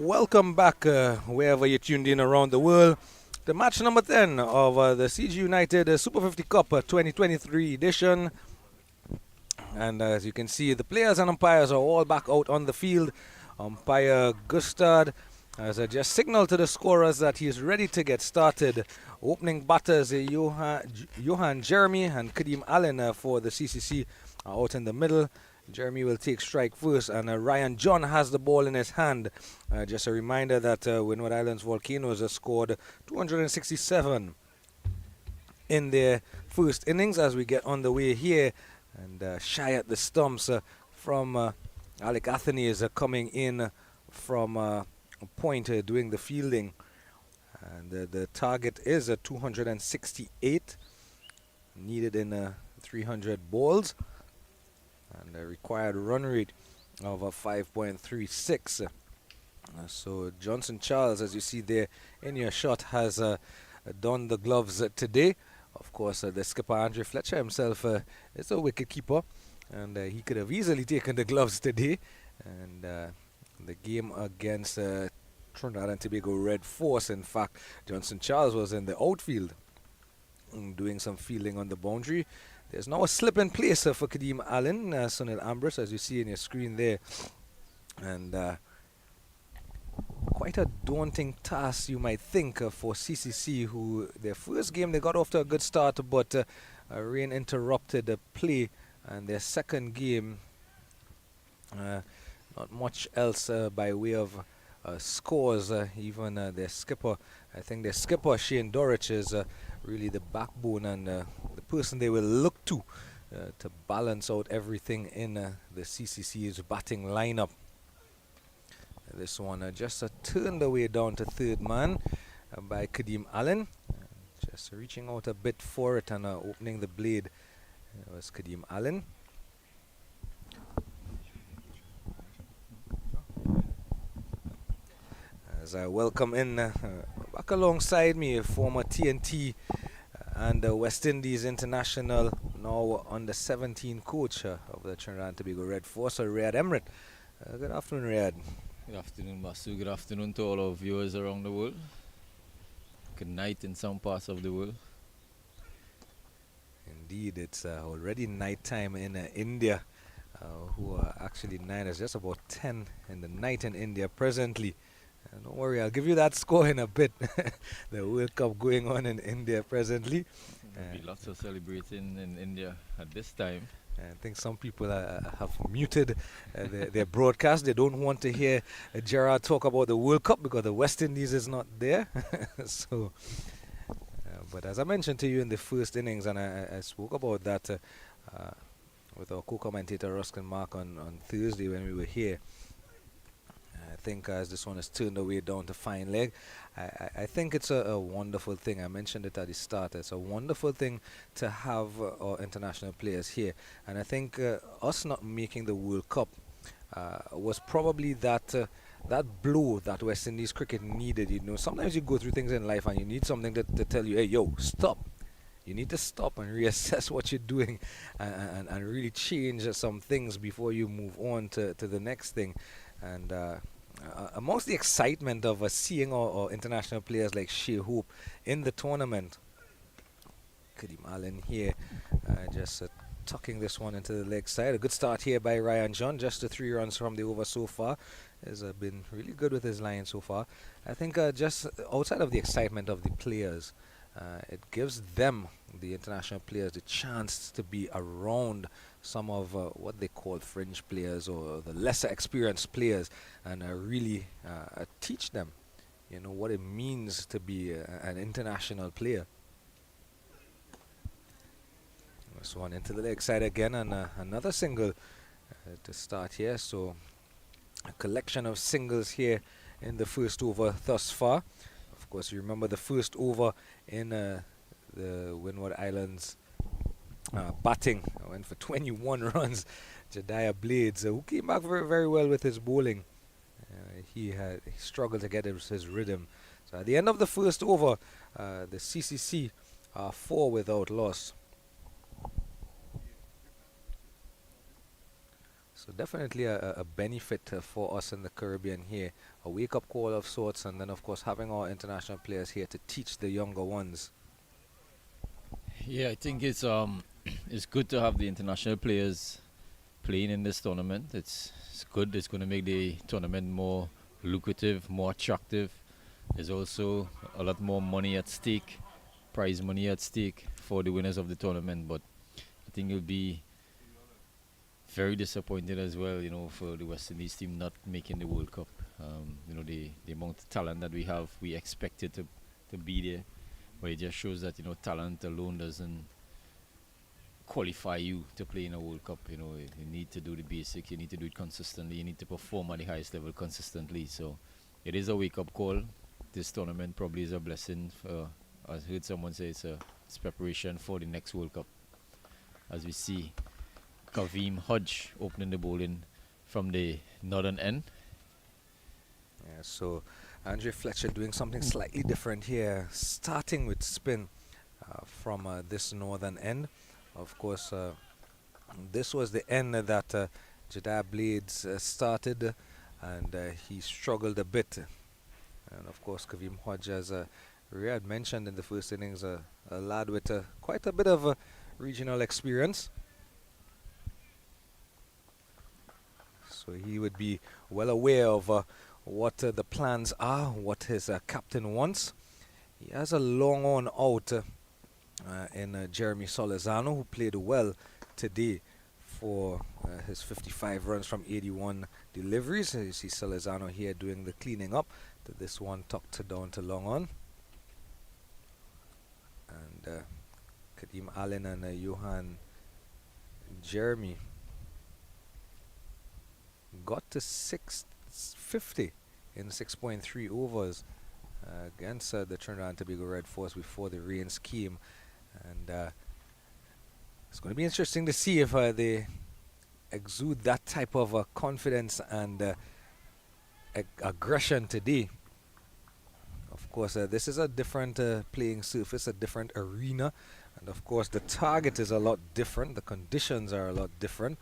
[SPEAKER 1] Welcome back, wherever you're tuned in around the world. The match number 10 of the CG United Super 50 Cup 2023 edition. And as you can see, the players and umpires are all back out on the field. Umpire Gustad has just signaled to the scorers that he is ready to get started. Opening batters, Johan Jeremy and Kadeem Allen for the CCC are out in the middle. Jeremy will take strike first, and Ryan John has the ball in his hand. Just a reminder that Windward Islands Volcanoes has scored 267 in their first innings as we get on the way here. And shy at the stumps from Alec Anthony is coming in from a point doing the fielding. And the target is 268, needed in 300 balls. And the required run rate of 5.36. So Johnson Charles, as you see there in your shot, has donned the gloves today. Of course, the skipper Andre Fletcher himself is a wicket keeper, and he could have easily taken the gloves today. And the game against Trinidad and Tobago Red Force, in fact, Johnson Charles was in the outfield doing some fielding on the boundary. There's now a slip in place for Kadeem Allen, Sunil Ambrose, as you see in your screen there. And quite a daunting task, you might think, for CCC, who their first game they got off to a good start, but rain interrupted the play. And their second game, not much else by way of scores. Even their skipper, I think their skipper Shane Dorich is really the backbone and the person they will look to balance out everything in the CCC's batting lineup. This one just turned away down to third man by Kadeem Allen. Just reaching out a bit for it and opening the blade was Kadeem Allen. As I welcome in back alongside me, former TNT and West Indies international, now under 17 coach of the Trinidad and Tobago Red Force, Riyad Emrit. Good afternoon, Riyad.
[SPEAKER 5] Good afternoon, Masu. Good afternoon to all our viewers around the world. Good night in some parts of the world.
[SPEAKER 1] Indeed, it's already night time in India, who are actually 9. It's just about 10 in the night in India presently. Don't worry, I'll give you that score in a bit. The World Cup going on in India presently.
[SPEAKER 5] There'll be lots of celebrating in India at this time.
[SPEAKER 1] I think some people have muted their broadcast. They don't want to hear Gerard talk about the World Cup because the West Indies is not there. So, but as I mentioned to you in the first innings, and I spoke about that with our co-commentator Ruskin Mark on Thursday when we were here. I think as this one is turned away down to fine leg, I think it's a wonderful thing. I mentioned it at the start. It's a wonderful thing to have our international players here. And I think us not making the World Cup was probably that blow that West Indies cricket needed. You know, sometimes you go through things in life and you need something to tell you, hey, yo, stop. You need to stop and reassess what you're doing and really change some things before you move on to the next thing. And amongst the excitement of seeing our international players like Shea Hope in the tournament, Kadeem Allen here just tucking this one into the leg side. A good start here by Ryan John, just the 3 runs from the over so far. Has been really good with his line so far. I think just outside of the excitement of the players, it gives them, the international players, the chance to be around some of what they call fringe players or the lesser experienced players and really teach them, you know, what it means to be an international player. This one into the leg side again, and another single to start here. So a collection of singles here in the first over thus far. Of course, you remember the first over in the Windward Islands batting. Went for 21 runs. Jediah Blades, who came back very, very well with his bowling. He struggled to get his rhythm. So at the end of the first over, the CCC are 4 without loss. So definitely a benefit for us in the Caribbean here, a wake-up call of sorts, and then of course having our international players here to teach the younger ones.
[SPEAKER 2] Yeah, I think it's it's good to have the international players playing in this tournament. It's good. It's going to make the tournament more lucrative, more attractive. There's also a lot more money at stake, prize money at stake for the winners of the tournament. But I think it'll be very disappointed as well, for the West Indies team not making the World Cup. The amount of talent that we have, we expect it to be there, but it just shows that talent alone doesn't qualify you to play in a World Cup. You need to do the basic, you need to do it consistently, you need to perform at the highest level consistently. So it is a wake-up call. This tournament probably is a blessing. I heard someone say it's preparation for the next World Cup, as we see Kavim Hodge opening the bowling from the northern end.
[SPEAKER 1] Yeah, so Andre Fletcher doing something slightly different here, starting with spin from this northern end. Of course, this was the end that Jeddah Blades started, and he struggled a bit. And of course, Kavim Hodge, as Riyad mentioned in the first innings, a lad with quite a bit of regional experience. So he would be well aware of what the plans are, what his captain wants. He has a long on out in Jeremy Solizano, who played well today for his 55 runs from 81 deliveries. You see Solizano here doing the cleaning up to this one tucked down to long on. And Kadeem Allen and Johan Jeremy got to 650 in 6.3 overs against the Trinidad and Tobago Red Force before the rains came. And it's going to be interesting to see if they exude that type of confidence and aggression today. Of course, this is a different playing surface, a different arena, and of course the target is a lot different, the conditions are a lot different.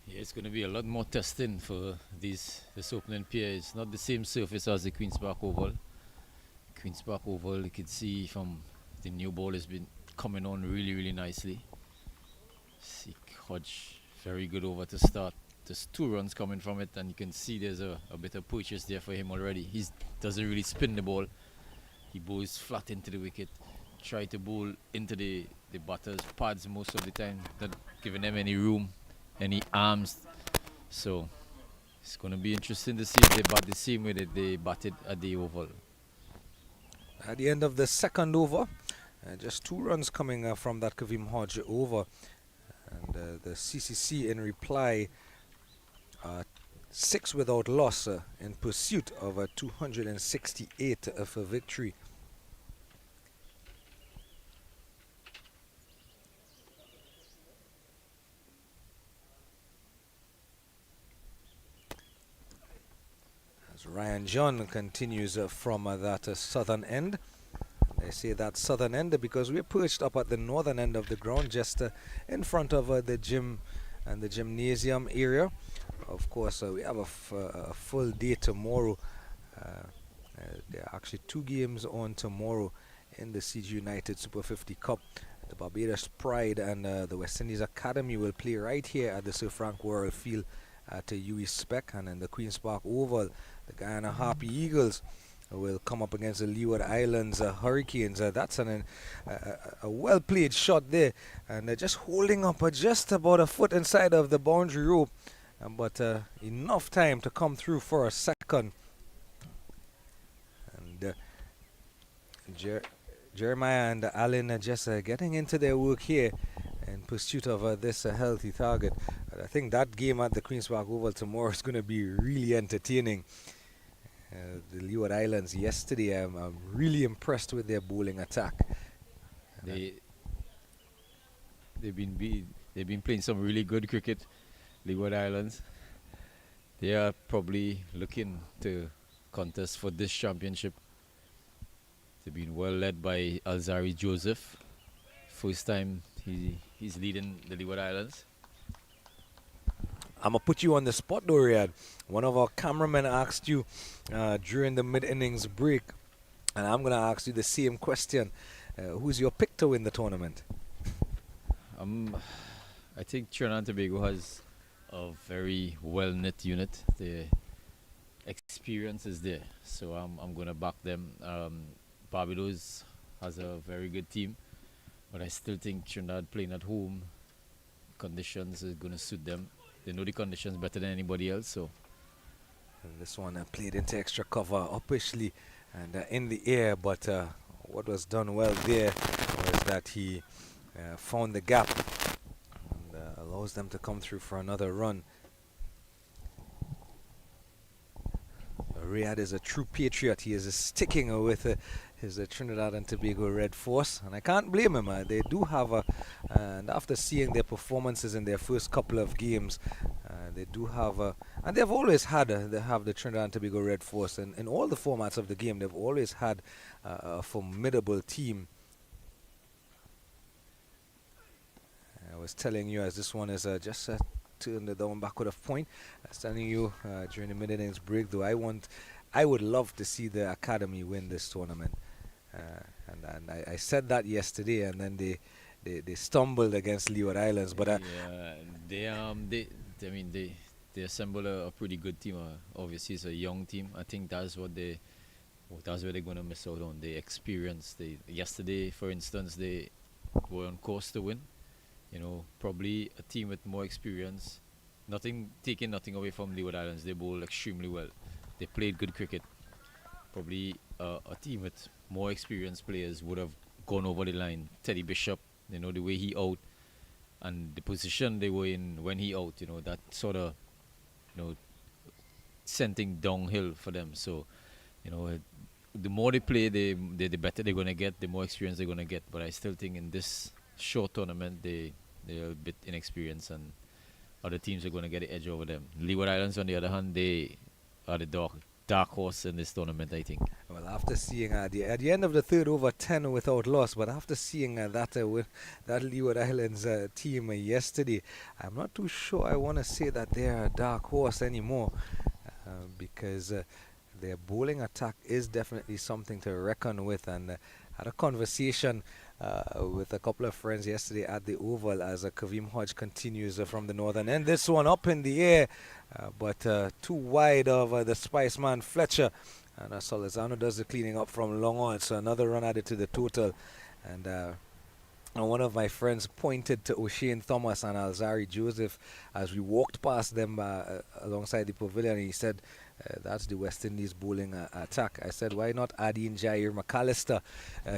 [SPEAKER 2] Yeah, it's going to be a lot more testing for this opening pair. It's not the same surface as the Queen's Park Oval. Queen's Park Oval, you can see from the new ball has been coming on really, really nicely. See Hodge, very good over to start. There's 2 runs coming from it, and you can see there's a bit of purchase there for him already. He doesn't really spin the ball. He bowls flat into the wicket. Try to bowl into the batters' pads most of the time, not giving them any room, any arms. So it's going to be interesting to see if they bat the same way that they batted at the Oval.
[SPEAKER 1] At the end of the second over, just 2 runs coming from that Kavim Hodge over, and the CCC in reply 6 without loss in pursuit of a 268 for victory. As Ryan John continues from that southern end. I say that southern end because we're perched up at the northern end of the ground, just in front of the gym and the gymnasium area. Of course, we have a full day tomorrow. There are actually 2 games on tomorrow in the CG United Super 50 Cup. The Barbados Pride and the West Indies Academy will play right here at the Sir Frank Worrell Field at UE Spec, and in the Queen's Park Oval, the Guyana Harpy Eagles will come up against the Leeward Islands Hurricanes. That's a well played shot there, and they're just holding up just about a foot inside of the boundary rope, but enough time to come through for a second. And Jeremiah and Allen are just getting into their work here in pursuit of this healthy target. I think that game at the Queen's Park Oval tomorrow is going to be really entertaining. The Leeward Islands yesterday, I'm really impressed with their bowling attack.
[SPEAKER 2] They've been playing some really good cricket, Leeward Islands. They are probably looking to contest for this championship. They've been well led by Alzari Joseph. First time he's leading the Leeward Islands.
[SPEAKER 1] I'm going to put you on the spot, though, Riyadh. One of our cameramen asked you during the mid-innings break, and I'm going to ask you the same question. Who's your pick to win the tournament?
[SPEAKER 2] I think Trinidad and Tobago has a very well-knit unit. The experience is there, so I'm going to back them. Barbados has a very good team, but I still think Trinidad playing at home, conditions is going to suit them. They know the conditions better than anybody else, so.
[SPEAKER 1] And this one played into extra cover upishly and in the air, but what was done well there was that he found the gap and allows them to come through for another run. Riyadh is a true patriot. He is sticking with his Trinidad and Tobago Red Force, and I can't blame him. They do have and after seeing their performances in their first couple of games, they do have and they've always had they have the Trinidad and Tobago Red Force, and in all the formats of the game, they've always had a formidable team. I was telling you as this one is just turned down backward of point. I was telling you during the mid-innings break, though, I would love to see the academy win this tournament. And I said that yesterday, and then they stumbled against Leeward Islands. But
[SPEAKER 2] yeah, they assembled a pretty good team. Obviously, it's a young team. I think that's where they're gonna miss out on the experience. Yesterday, for instance, they were on course to win. You know, probably a team with more experience. Taking nothing away from Leeward Islands. They bowled extremely well. They played good cricket. Probably a team with more experienced players would have gone over the line. Teddy Bishop, you know, the way he out and the position they were in when he out, you know, that sort of, you know, sent things downhill for them. So, you know, the more they play, the better they're going to get, the more experience they're going to get. But I still think in this short tournament, they're a bit inexperienced, and other teams are going to get the edge over them. Leeward Islands, on the other hand, they are the dark horse in this tournament, I think.
[SPEAKER 1] Well, after seeing at the end of the third over 10 without loss, but after seeing that Leeward Islands team yesterday, I'm not too sure I want to say that they're a dark horse anymore, because their bowling attack is definitely something to reckon with. And had a conversation with a couple of friends yesterday at the Oval as Kavim Hodge continues from the northern end. This one up in the air, but too wide of the Spice Man Fletcher. And Solizano does the cleaning up from long on, so another run added to the total. And one of my friends pointed to O'Shane Thomas and Alzari Joseph as we walked past them alongside the pavilion. He said, that's the West Indies bowling attack. I said, why not add in Jair McAllister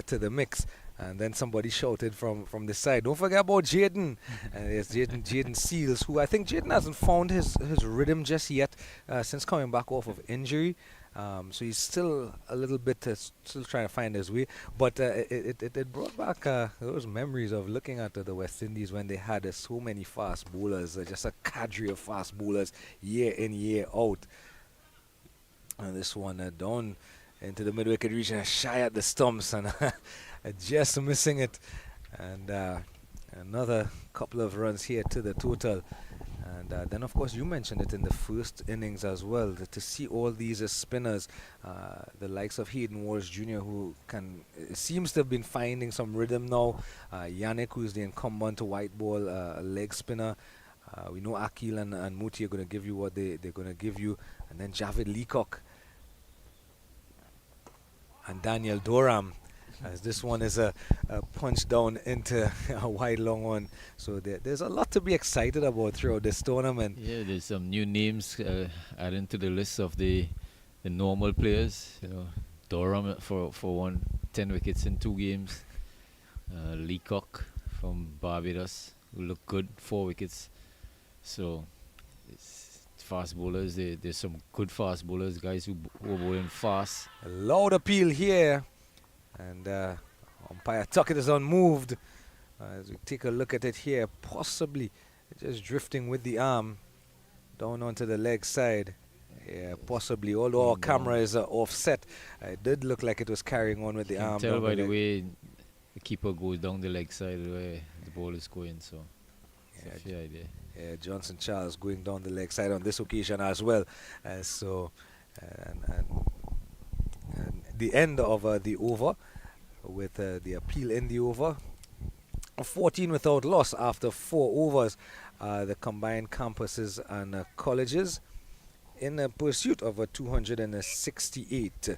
[SPEAKER 1] to the mix? And then somebody shouted from the side, don't forget about Jaden. And it's Jaden Seals, who I think Jaden hasn't found his rhythm just yet since coming back off of injury. So he's still a little bit still trying to find his way. But it brought back those memories of looking at the West Indies when they had so many fast bowlers, just a cadre of fast bowlers year in, year out. And this one down into the mid-wicket region, shy at the stumps and just missing it. And another couple of runs here to the total. And then, of course, you mentioned it in the first innings as well, to see all these spinners, the likes of Hayden Walsh Jr., who seems to have been finding some rhythm now. Yannick, who's the incumbent to white ball, a leg spinner. We know Akil and Muti are going to give you what they're going to give you. And then Javid Leacock and Daniel Doram, as this one is a punch down into a wide long one. So there's a lot to be excited about throughout this tournament.
[SPEAKER 2] Yeah, there's some new names added to the list of the normal players. You know, Doram for 10 wickets in 2 games. Leacock from Barbados, who look good, 4 wickets. So it's fast bowlers. There's some good fast bowlers, guys who are bowling fast.
[SPEAKER 1] A loud appeal here. And umpire Tuckett is unmoved. As we take a look at it here, possibly just drifting with the arm down onto the leg side. Yeah, possibly. Although our camera is offset, it did look like it was carrying on with the arm.
[SPEAKER 2] You can tell by the way the keeper goes down the leg side where the ball is going. So It's a fair idea.
[SPEAKER 1] Johnson Charles going down the leg side on this occasion as well. And the end of the over with the appeal in the over. 14 without loss after 4 overs. The combined campuses and colleges in pursuit of a 268.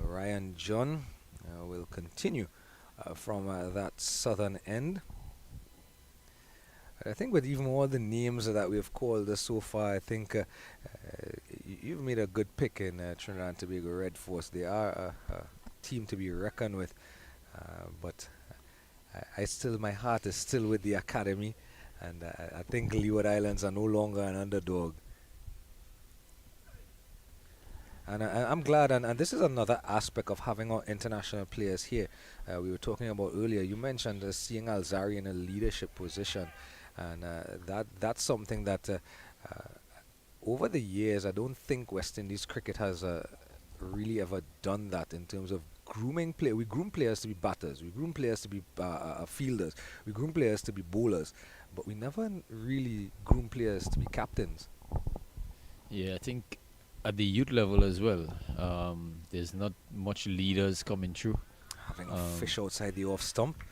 [SPEAKER 1] Ryan John will continue from that southern end. I think with even all the names that we've called so far, I think you've made a good pick in Trinidad and Tobago Red Force. They are a team to be reckoned with, but my heart is still with the academy, and I think Leeward Islands are no longer an underdog. And I'm glad, and this is another aspect of having our international players here. We were talking about earlier, you mentioned seeing Alzari in a leadership position, and that's something that over the years, I don't think West Indies cricket has really ever done that in terms of grooming play. We groom players to be batters, we groom players to be fielders, we groom players to be bowlers, but we never really groom players to be captains.
[SPEAKER 2] Yeah, I think at the youth level as well, there's not much leaders coming through.
[SPEAKER 1] Having a fish outside the off stump.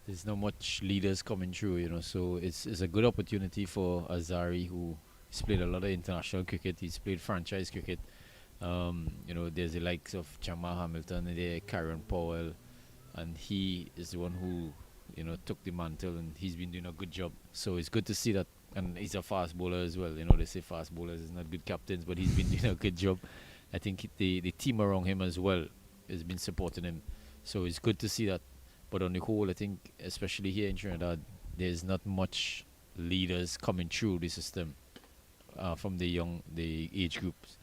[SPEAKER 2] There's not much leaders coming through, you know, so it's a good opportunity for Azari, who's played a lot of international cricket. He's played franchise cricket. You know, there's the likes of Jamal Hamilton there, Karen Powell, and he is the one who, you know, took the mantle, and he's been doing a good job. So it's good to see that. And he's a fast bowler as well. You know, they say fast bowlers is not good captains, but he's been doing a good job. I think the team around him as well has been supporting him. So it's good to see that. But on the whole, I think, especially here in Trinidad, there's not much leaders coming through the system from the age groups.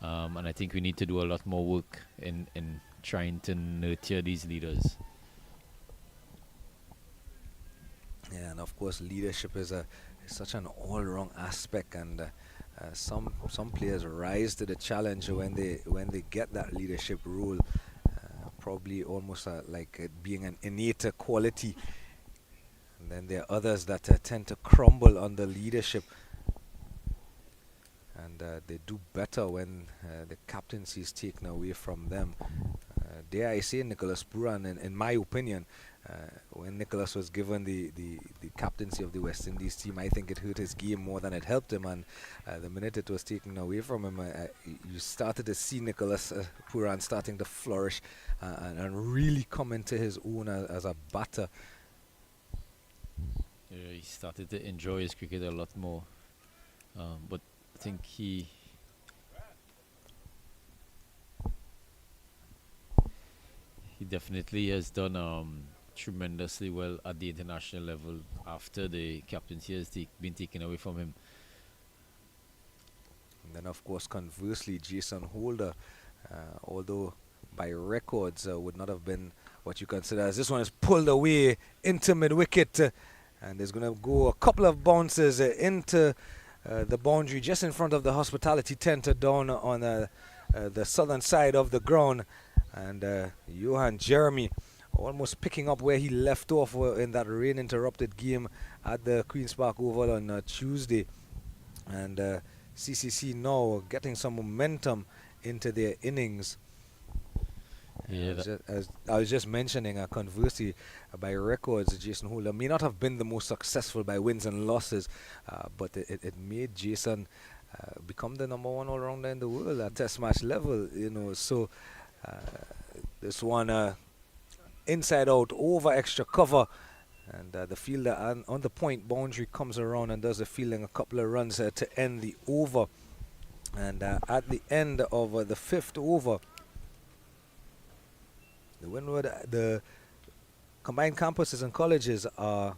[SPEAKER 2] And I think we need to do a lot more work in trying to nurture these leaders.
[SPEAKER 1] Yeah, and of course, leadership is such an all-round aspect, and some players rise to the challenge when they get that leadership role, probably almost like it being an innate quality. And then there are others that tend to crumble under leadership, and they do better when the captaincy is taken away from them. Dare I say, Nicholas Puran, in my opinion, when Nicholas was given the captaincy of the West Indies team, I think it hurt his game more than it helped him. And the minute it was taken away from him, you started to see Nicholas Puran starting to flourish and really come into his own as a batter.
[SPEAKER 2] Yeah, he started to enjoy his cricket a lot more. But I think he definitely has done tremendously well at the international level after the captaincy has been taken away from him.
[SPEAKER 1] And then, of course, conversely, Jason Holder, although by records would not have been what you consider as, this one is pulled away into mid-wicket, and there's going to go a couple of bounces into the boundary just in front of the hospitality tent down on the southern side of the ground. And Johan Jeremy almost picking up where he left off in that rain-interrupted game at the Queen's Park Oval on Tuesday. And CCC now getting some momentum into their innings.
[SPEAKER 2] Yeah,
[SPEAKER 1] as I was just mentioning, conversely, by records, Jason Holder may not have been the most successful by wins and losses, but it made Jason become the number one all-rounder in the world at test match level, you know. So this one inside out over extra cover, and the fielder on the point boundary comes around and does the fielding, a couple of runs to end the over. And at the end of the fifth over, the Windward, the combined campuses and colleges are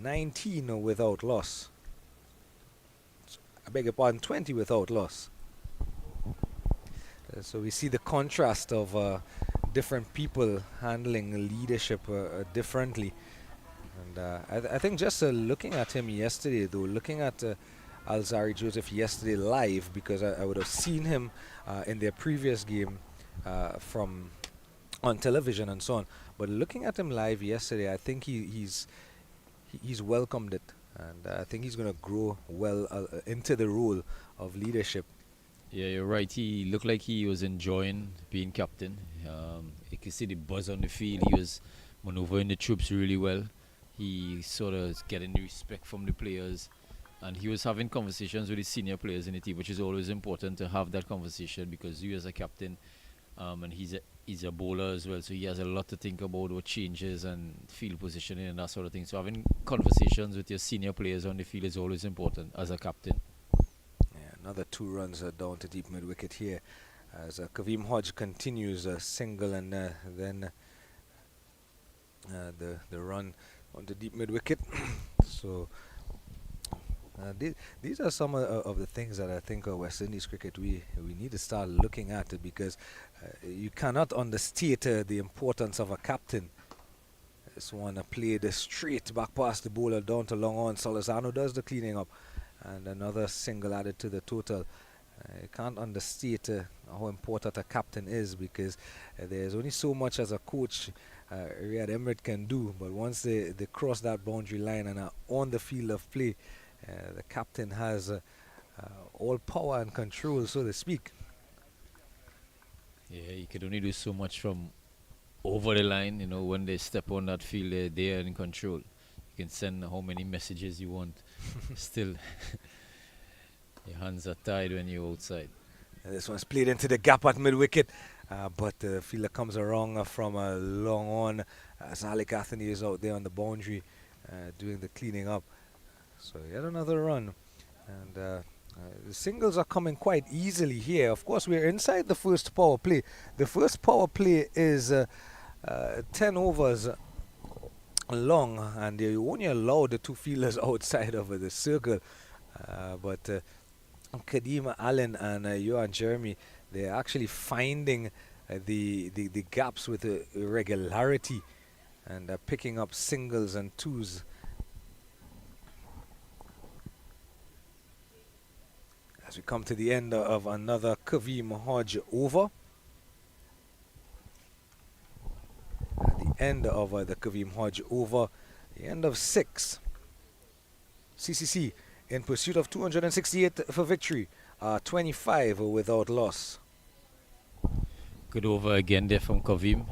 [SPEAKER 1] 19 without loss. I beg your pardon, 20 without loss. So we see the contrast of different people handling leadership differently. And I think just looking at him yesterday, though, looking at Alzari Joseph yesterday live, because I would have seen him in their previous game from on television and so on. But looking at him live yesterday, I think he's welcomed it, and I think he's going to grow well into the role of leadership.
[SPEAKER 2] Yeah, you're right. He looked like he was enjoying being captain. You can see the buzz on the field. He was maneuvering the troops really well. He sort of getting the respect from the players, and he was having conversations with the senior players in the team, which is always important to have that conversation, because you as a captain, and he's a bowler as well, so he has a lot to think about what changes and field positioning and that sort of thing. So having conversations with your senior players on the field is always important as a captain.
[SPEAKER 1] Another 2 runs down to deep mid wicket here as Kavim Hodge continues a single, and then the run on the deep mid wicket. So these are some of the things that I think West Indies cricket we need to start looking at, because you cannot understate the importance of a captain. This one played straight back past the bowler down to long on. Solizano does the cleaning up, and another single added to the total. You can't understate how important a captain is, because there's only so much as a coach Riyad Emirates can do, but once they cross that boundary line and are on the field of play, the captain has all power and control, so to speak.
[SPEAKER 2] Yeah, you can only do so much from over the line. You know, when they step on that field, they're in control. You can send how many messages you want. Still, your hands are tied when you're outside.
[SPEAKER 1] This one's played into the gap at mid-wicket, but the fielder comes around from a long on. Zalik Anthony is out there on the boundary doing the cleaning up. So yet another run. And the singles are coming quite easily here. Of course, we're inside the first power play. The first power play is 10 overs long, and you only allow the 2 fielders outside of the circle. But Kadeem Allen and Johan Jeremy, they're actually finding the gaps with regularity and picking up singles and twos. As we come to the end of another Kavim Hodge over. At the end of the Kavim Hodge over, the end of 6. CCC in pursuit of 268 for victory, 25 without loss.
[SPEAKER 2] Good over again there from Kavim.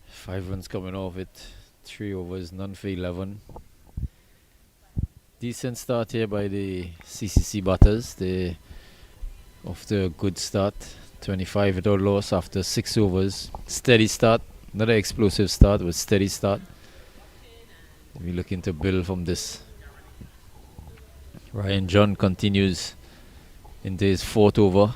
[SPEAKER 2] 5 runs coming off it, 3 overs, none for 11. Decent start here by the CCC batters. They off to a good start, 25 without loss after 6 overs. Steady start, not an explosive start, but steady start. We're looking to build from this. Ryan John continues into his 4th over.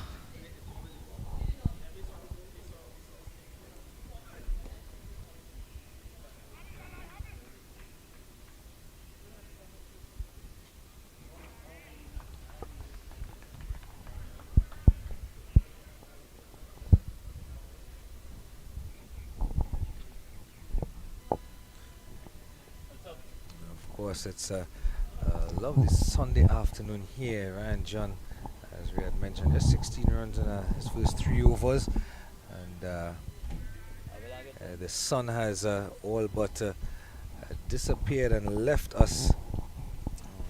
[SPEAKER 1] Of course, it's a lovely Sunday afternoon here. Ryan John, as we had mentioned, just 16 runs in his first 3 overs, and the sun has all but disappeared and left us,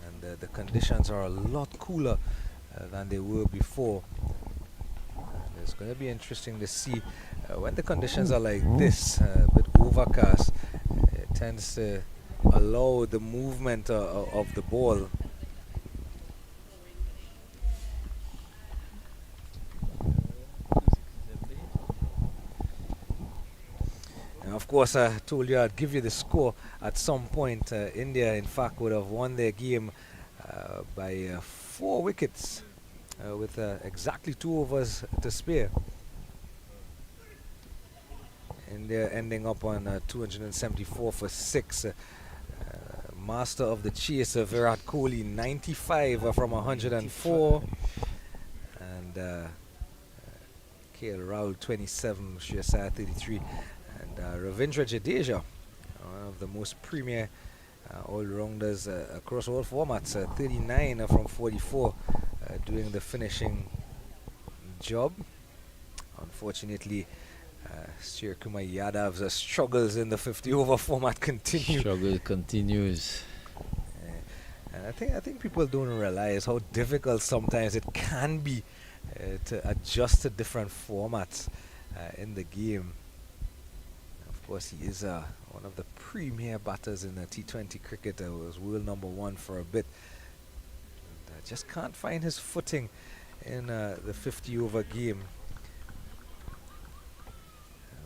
[SPEAKER 1] and the conditions are a lot cooler than they were before. It's going to be interesting to see when the conditions are like this, a bit overcast. It tends to allow the movement of the ball. And of course, I told you I'd give you the score at some point. India, in fact, would have won their game by 4 wickets with exactly 2 overs to spare. India ending up on 274 for 6. Master of the chase, Virat Kohli, 95 from 104. And KL Rahul, 27, Shreyas Iyer, 33. And Ravindra Jadeja one of the most premier all-rounders across all formats. 39 from 44, doing the finishing job. Unfortunately, Sir Kumar Yadav's struggles in the 50-over format continue.
[SPEAKER 2] Struggle continues.
[SPEAKER 1] And I think people don't realize how difficult sometimes it can be to adjust to different formats in the game. Of course, he is one of the premier batters in T20 cricket. Was world #1 for a bit. And, just can't find his footing in the 50-over game.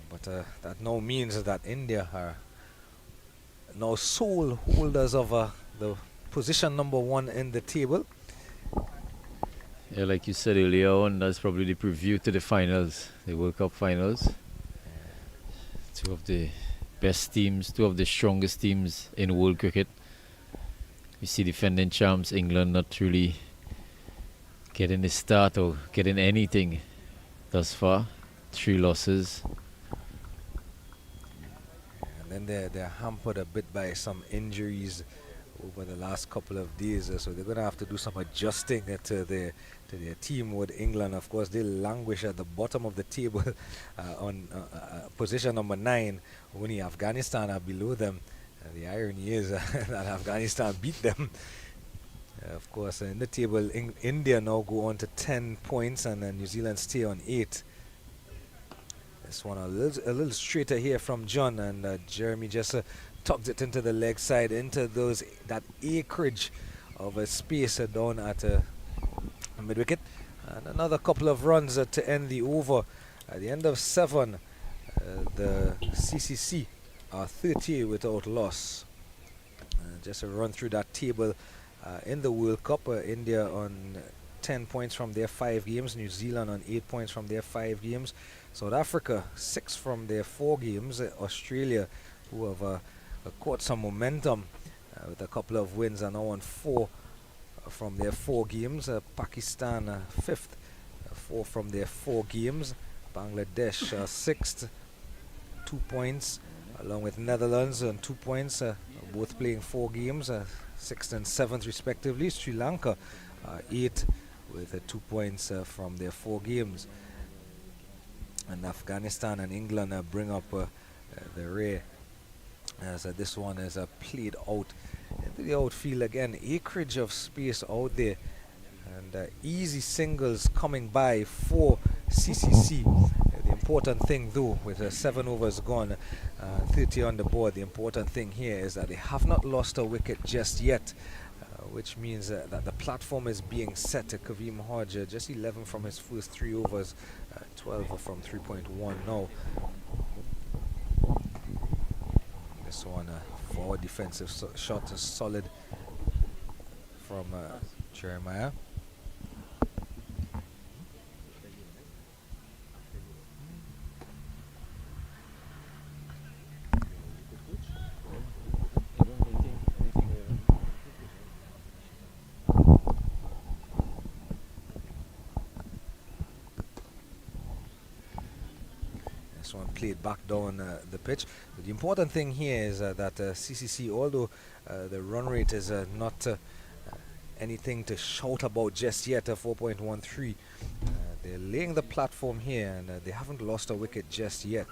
[SPEAKER 1] But that now means that India are now sole holders of the position #1 in the table.
[SPEAKER 2] Yeah, like you said earlier on, that's probably the preview to the finals, the World Cup finals. Two of the best teams, two of the strongest teams in world cricket. We see defending champs England not really getting the start or getting anything thus far. 3 losses.
[SPEAKER 1] And then they're hampered a bit by some injuries over the last couple of days, so they're going to have to do some adjusting to their team. With England, of course, they languish at the bottom of the table on position #9. Only Afghanistan are below them. The irony is that Afghanistan beat them. Of course, in the table, India now go on to 10 points, and New Zealand stay on 8. This one a little straighter here from John, and Jeremy just tucked it into the leg side, into that acreage of a space down at mid-wicket. And another couple of runs to end the over. At the end of 7, the CCC are 30 without loss. Just a run through that table in the World Cup. India on 10 points from their 5 games. New Zealand on 8 points from their 5 games. South Africa 6 from their 4 games. Australia, who have caught some momentum with a couple of wins, are now on 4 from their 4 games. Pakistan 5th, 4 from their 4 games. Bangladesh 6th, 2 points, along with Netherlands on 2 points, both playing 4 games, 6th and 7th respectively. Sri Lanka 8th with 2 points from their 4 games. And Afghanistan and England bring up the rear, as this one is played out into the outfield again. Acreage of space out there, and easy singles coming by for CCC. The important thing though, with 7 overs gone, 30 on the board, the important thing here is that they have not lost a wicket just yet, which means that the platform is being set. Kaveem Hodge just 11 from his first 3 overs, 12 from 3.1 now. This one, forward defensive shot is solid from Jeremiah. This one played back down the pitch. But the important thing here is that CCC, although the run rate is not anything to shout about just yet, 4.13, they're laying the platform here, and they haven't lost a wicket just yet.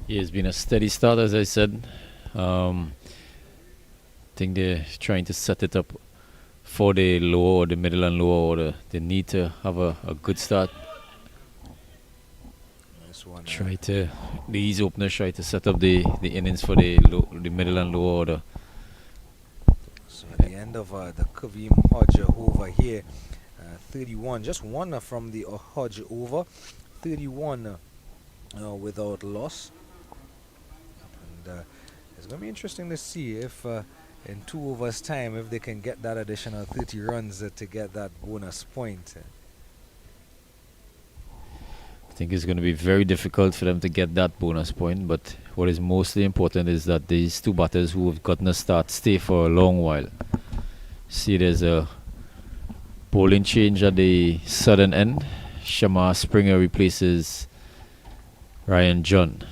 [SPEAKER 2] Yeah, it's been a steady start, as I said. I think they're trying to set it up for the lower or the middle and lower order. They need to have a good start. Try to these openers try to set up the innings for the middle and lower order.
[SPEAKER 1] So at the end of the Kaveem Hodge over here, 31, just one from the Hodge over, 31 without loss. And it's going to be interesting to see if in 2 overs time, if they can get that additional 30 runs to get that bonus point.
[SPEAKER 2] I think it's going to be very difficult for them to get that bonus point, but what is mostly important is that these 2 batters who have gotten a start stay for a long while. See, there's a bowling change at the southern end. Shamar Springer replaces Ryan John.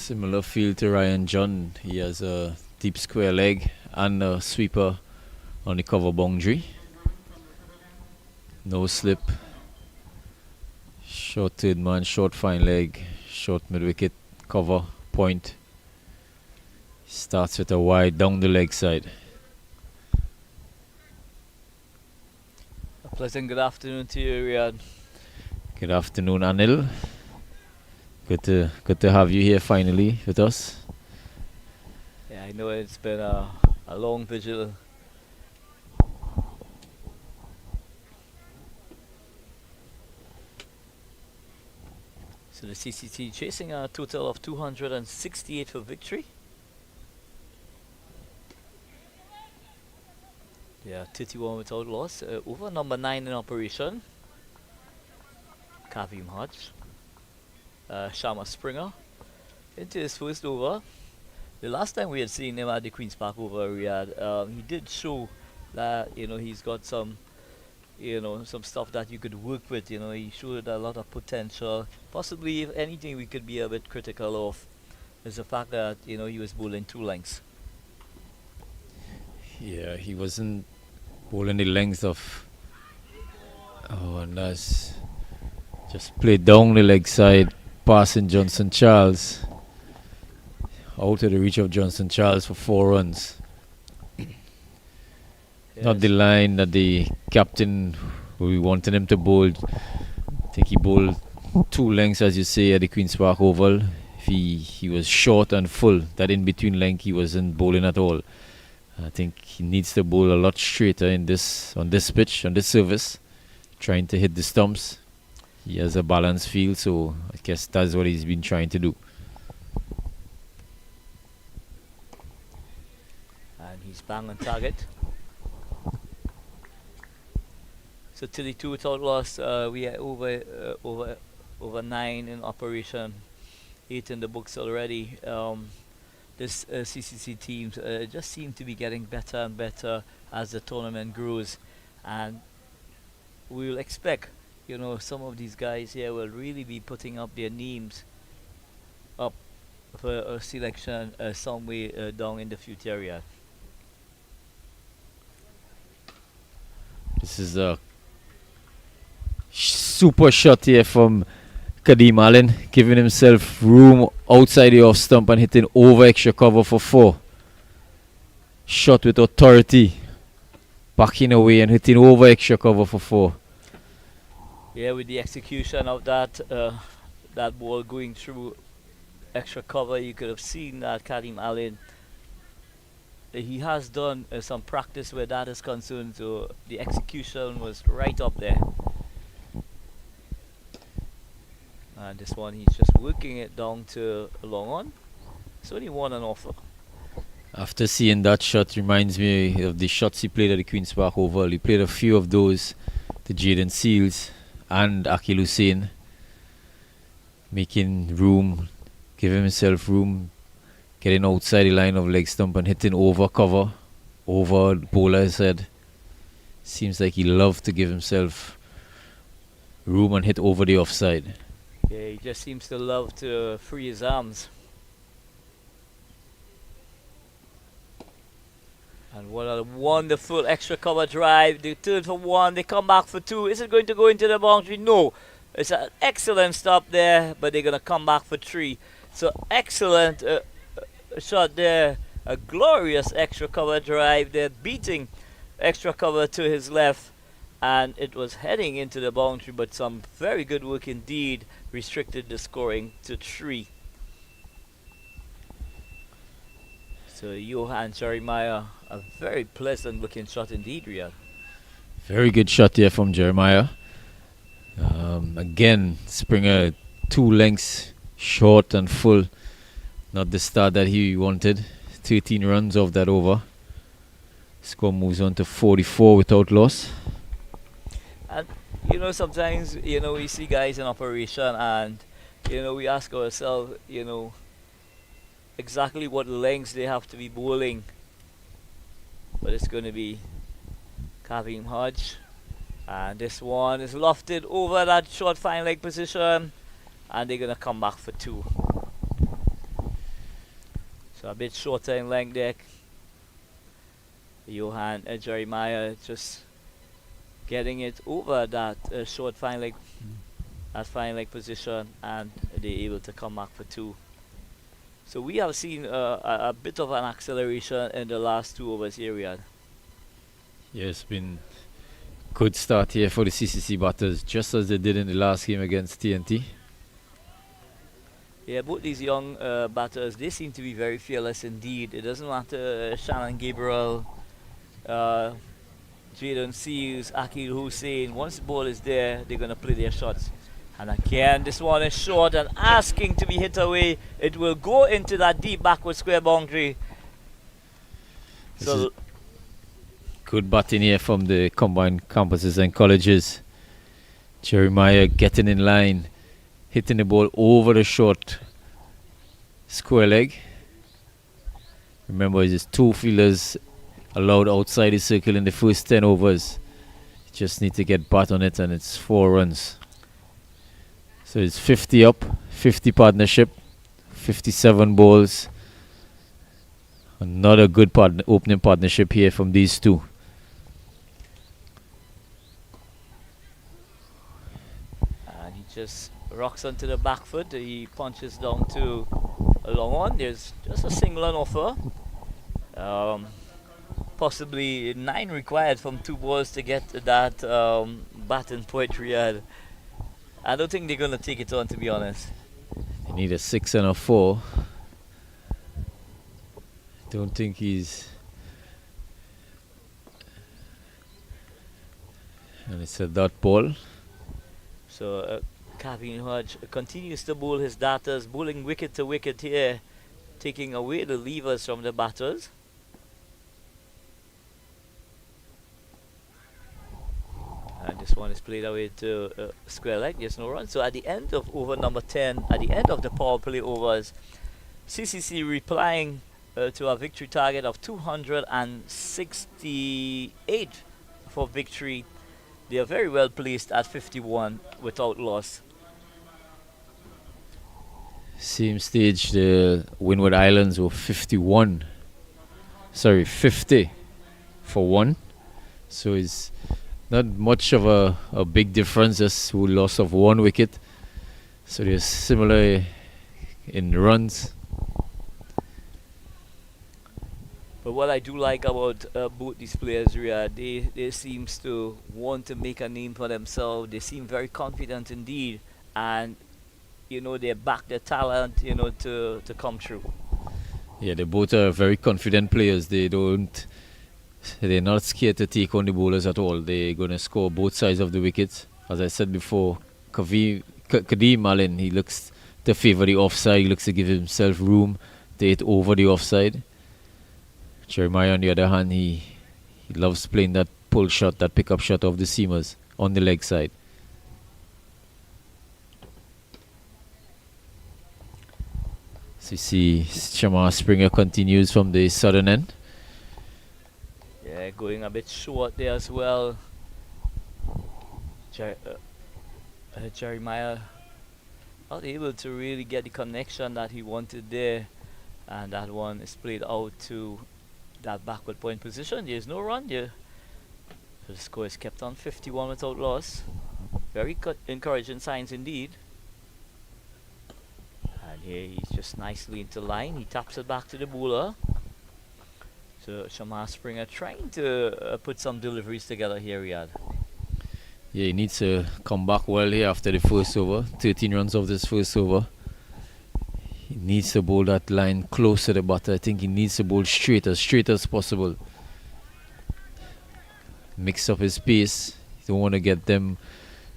[SPEAKER 5] Similar field to Ryan John. He has a deep square leg and a sweeper on the cover boundary. No slip. Short third man, short fine leg, short mid wicket, cover, point. Starts with a wide down the leg side.
[SPEAKER 6] A pleasant good afternoon to you, Riyadh.
[SPEAKER 5] Good afternoon, Anil. Good to have you here finally with us.
[SPEAKER 6] Yeah, I know it's been a long vigil. So the CCC chasing a total of 268 for victory. Yeah, 31 without loss. Over number 9 in operation. Kavim Hodge. Shama Springer into his first over. The last time we had seen him at the Queen's Park over, he did show that he's got some some stuff that you could work with. He showed a lot of potential. Possibly, if anything, we could be a bit critical of is the fact that he was bowling 2 lengths.
[SPEAKER 5] Yeah, he wasn't bowling the length of. Oh, and that's just played down the leg side, passing Johnson Charles. Out of the reach of Johnson Charles for 4 runs.
[SPEAKER 6] Yes.
[SPEAKER 5] Not the line that the captain we wanted him to bowl. I think he bowled 2 lengths, as you say, at the Queen's Park Oval. If he was short and full. That in between length he wasn't bowling at all. I think he needs to bowl a lot straighter on this pitch, on this surface, trying to hit the stumps. He has a balanced field, so I guess that's what he's been trying to do.
[SPEAKER 6] And he's bang on target. So 32 without loss. We are over 9 in operation, 8 in the books already. This CCC teams just seem to be getting better and better as the tournament grows, and we will expect some of these guys here will really be putting up their names up for a selection somewhere down in the future area.
[SPEAKER 5] This is a super shot here from Kadeem Allen, giving himself room outside the off stump and hitting over extra cover for 4. Shot with authority, backing away and hitting over extra cover for 4.
[SPEAKER 6] Yeah, with the execution of that ball going through extra cover, you could have seen that Kadeem Allen, he has done some practice where that is concerned, so the execution was right up there. And this one, he's just working it down to a long on. It's only 1 on offer.
[SPEAKER 5] After seeing that shot, reminds me of the shots he played at the Queen's Park Oval. He played a few of those to Jaden Seals and Akil Hussain, making room, giving himself room, getting outside the line of leg stump and hitting over cover, over bowler's head. Seems like he loved to give himself room and hit over the offside.
[SPEAKER 6] Yeah, he just seems to love to free his arms. And what a wonderful extra cover drive. They turn for 1, they come back for 2. Is it going to go into the boundary? No. It's an excellent stop there, but they're going to come back for 3. So excellent shot there. A glorious extra cover drive there, beating extra cover to his left. And it was heading into the boundary, but some very good work indeed restricted the scoring to 3. So Johan Jeremiah, a very pleasant looking shot indeed, Riyadh.
[SPEAKER 5] Very good shot here from Jeremiah. Again, Springer 2 lengths short and full. Not the start that he wanted. 13 runs off that over. Score moves on to 44 without loss.
[SPEAKER 6] And sometimes we see guys in operation, and we ask ourselves exactly what lengths they have to be bowling. But it's going to be Kavim Hodge, and this one is lofted over that short fine leg position, and they're going to come back for 2. So a bit shorter in length there. Johan Jeremiah just getting it over that short fine leg, that fine leg position, and they're able to come back for 2. So we have seen a bit of an acceleration in the last 2 overs here, Riyadh.
[SPEAKER 5] Yeah, it's been good start here for the CCC batters, just as they did in the last game against TNT.
[SPEAKER 6] Yeah, both these young batters, they seem to be very fearless indeed. It doesn't matter Shannon Gabriel, Jaden Seals, Akil Hussein. Once the ball is there, they're going to play their shots. And again, this one is short and asking to be hit away. It will go into that deep backward square boundary. So
[SPEAKER 5] good batting here from the combined campuses and colleges. Jeremiah getting in line, hitting the ball over the short square leg. Remember, it's 2 fielders allowed outside the circle in the first 10 overs. Just need to get bat on it, and it's 4 runs. So it's 50 up, 50 partnership, 57 balls. Another good opening partnership here from these 2.
[SPEAKER 6] And he just rocks onto the back foot. He punches down to a long one. There's just a single on offer. Possibly 9 required from 2 balls to get that batting point, Riyadh. I don't think they're going to take it on, to be honest.
[SPEAKER 5] They need a 6 and a 4. Don't think he's... And it's a dot ball.
[SPEAKER 6] So Kevin Hodge continues to bowl his batters, bowling wicket to wicket here, taking away the levers from the batters. And this one is played away to square leg, there's no run. So at the end of over number 10, at the end of the power play overs, CCC replying to a victory target of 268 for victory. They are very well placed at 51 without loss.
[SPEAKER 5] Same stage, the Windward Islands were 50 for 1. So it's not much of a big difference, just a loss of 1 wicket. So they're similar in runs.
[SPEAKER 6] But what I do like about both these players, Riyadh, they seems to want to make a name for themselves. They seem very confident indeed, and they back their talent, to come through.
[SPEAKER 5] Yeah, they both are very confident players. They're not scared to take on the bowlers at all. They're going to score both sides of the wickets. As I said before, Kadeem Allen, he looks to favour the offside. He looks to give himself room to hit over the offside. Jeremiah, on the other hand, he loves playing that pull shot, that pickup shot of the seamers on the leg side. So you see Shamar Springer continues from the southern end.
[SPEAKER 6] Yeah, going a bit short there as well. Jeremiah not able to really get the connection that he wanted there, and that one is played out to that backward point position. There's no run there. So the score is kept on 51 without loss. Very encouraging signs indeed. And here he's just nicely into line. He taps it back to the bowler. So Shamar Springer trying to put some deliveries together here, Riyadh.
[SPEAKER 5] Yeah, he needs to come back well here after the first over. 13 runs of this first over. He needs to bowl that line close to the batter. I think he needs to bowl straight as possible. Mix up his pace. You don't want to get them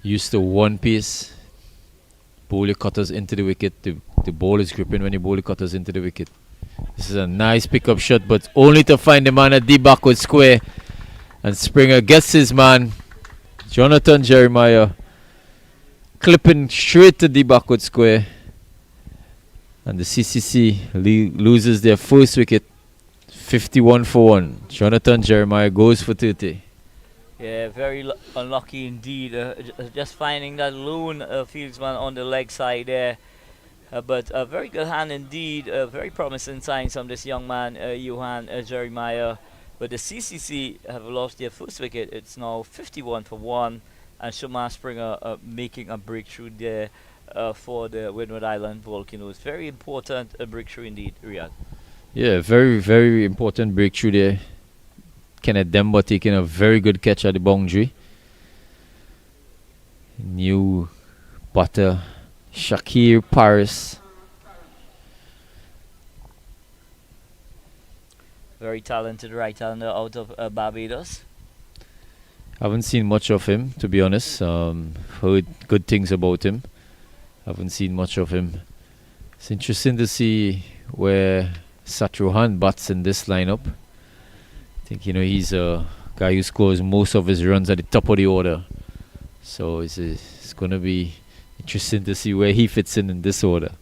[SPEAKER 5] used to one pace. Bowl your cutters into the wicket. The ball is gripping when you bowl the cutters into the wicket. This is a nice pickup shot, but only to find the man at the backward square. And Springer gets his man, Jonathan Jeremiah, clipping straight to the backward square. And the CCC loses their first wicket, 51 for 1. Jonathan Jeremiah goes for 30.
[SPEAKER 6] Yeah, very unlucky indeed. Just finding that lone fieldsman on the leg side there. But a very good hand indeed, very promising signs from this young man, Johan Jeremiah. But the CCC have lost their first wicket. It's now 51 for 1. And Shomar Springer making a breakthrough there for the Windward Island Volcanoes. Very important breakthrough indeed, Riyadh.
[SPEAKER 5] Yeah, very, very important breakthrough there. Kenneth Demba taking a very good catch at the boundary. New batter, Shakir Paris.
[SPEAKER 6] Very talented right-hander out of Barbados.
[SPEAKER 5] Haven't seen much of him, to be honest. Heard good things about him. Haven't seen much of him. It's interesting to see where Satruhan bats in this lineup. I think, he's a guy who scores most of his runs at the top of the order. So it's going to be interesting to see where he fits in this order.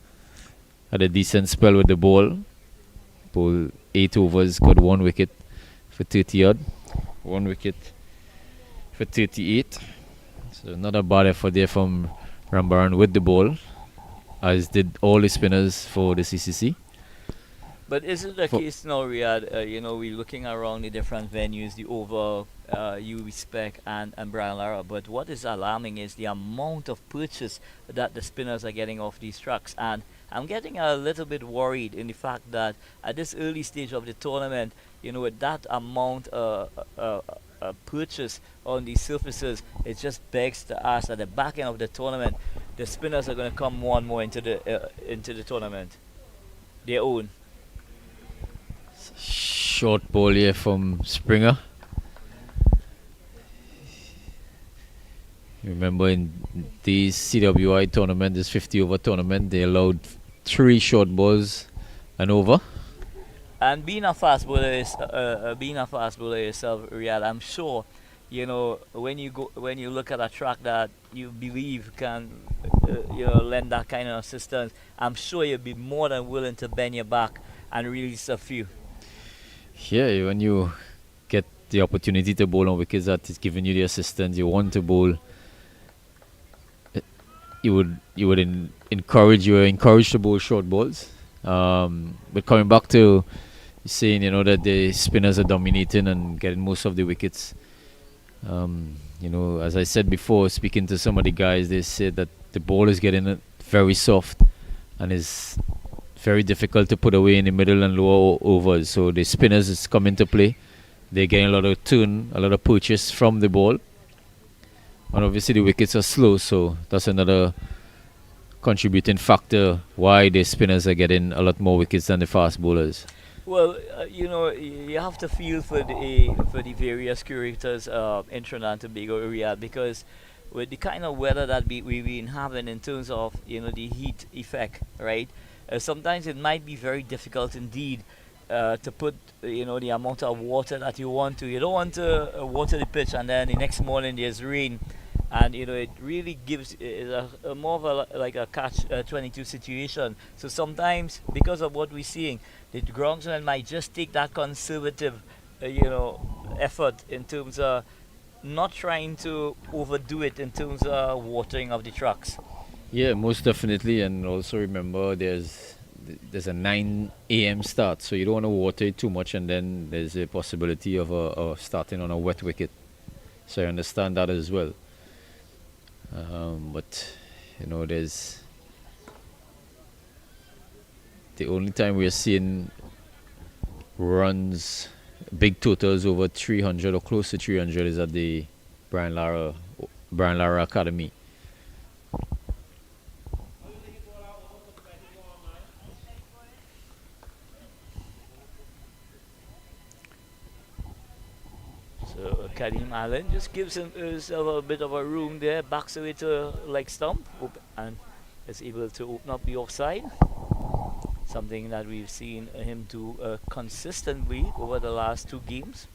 [SPEAKER 5] Had a decent spell with the ball. Ball 8 overs, got 1 wicket for 30 odd. 1 wicket for 38. So not a bad effort there from Rambaran with the ball, as did all the spinners for the CCC.
[SPEAKER 6] But is it the case now, Riyadh? We're looking around the different venues, the Oval, UV Spec, and Brian Lara. But what is alarming is the amount of purchase that the spinners are getting off these tracks. And I'm getting a little bit worried in the fact that at this early stage of the tournament, with that amount purchase on these surfaces, it just begs to ask at the back end of the tournament, the spinners are going to come more and more into the tournament, their own.
[SPEAKER 5] Short ball here from Springer. Remember in the CWI tournament, this 50 over tournament, they allowed 3 short balls and over.
[SPEAKER 6] And being a fast bowler yourself, Riyadh, I'm sure, when you look at a track that you believe can, lend that kind of assistance, I'm sure you'll be more than willing to bend your back and release a few.
[SPEAKER 5] Yeah, when you get the opportunity to bowl on wickets that is giving you the assistance you want to bowl, you would encourage to bowl short balls. But coming back to saying, that the spinners are dominating and getting most of the wickets. As I said before, speaking to some of the guys, they said that the ball is getting very soft and is very difficult to put away in the middle and lower overs. So the spinners is come into play. They're getting a lot of turn, a lot of purchase from the ball. And obviously the wickets are slow, so that's another contributing factor why the spinners are getting a lot more wickets than the fast bowlers.
[SPEAKER 6] Well, you have to feel for the various curators in Trinidad and Tobago area, because with the kind of weather that we've been having in terms of the heat effect, right? Sometimes it might be very difficult indeed to put the amount of water that you want to. You don't want to water the pitch and then the next morning there's rain, and it really gives a more of a catch 22 situation. So sometimes, because of what we're seeing, the groundsman might just take that conservative effort in terms of not trying to overdo it in terms of watering of the tracks.
[SPEAKER 5] Yeah, most definitely. And also remember, there's a 9 a.m. start, so you don't want to water it too much, and then there's a possibility of starting on a wet wicket. So I understand that as well. But there's the only time we're seeing runs, big totals over 300 or close to 300 is at the Brian Lara Academy.
[SPEAKER 6] So Karim Allen just gives himself a bit of a room there, backs away to leg stump, and is able to open up the offside. Something that we've seen him do consistently over the last 2 games.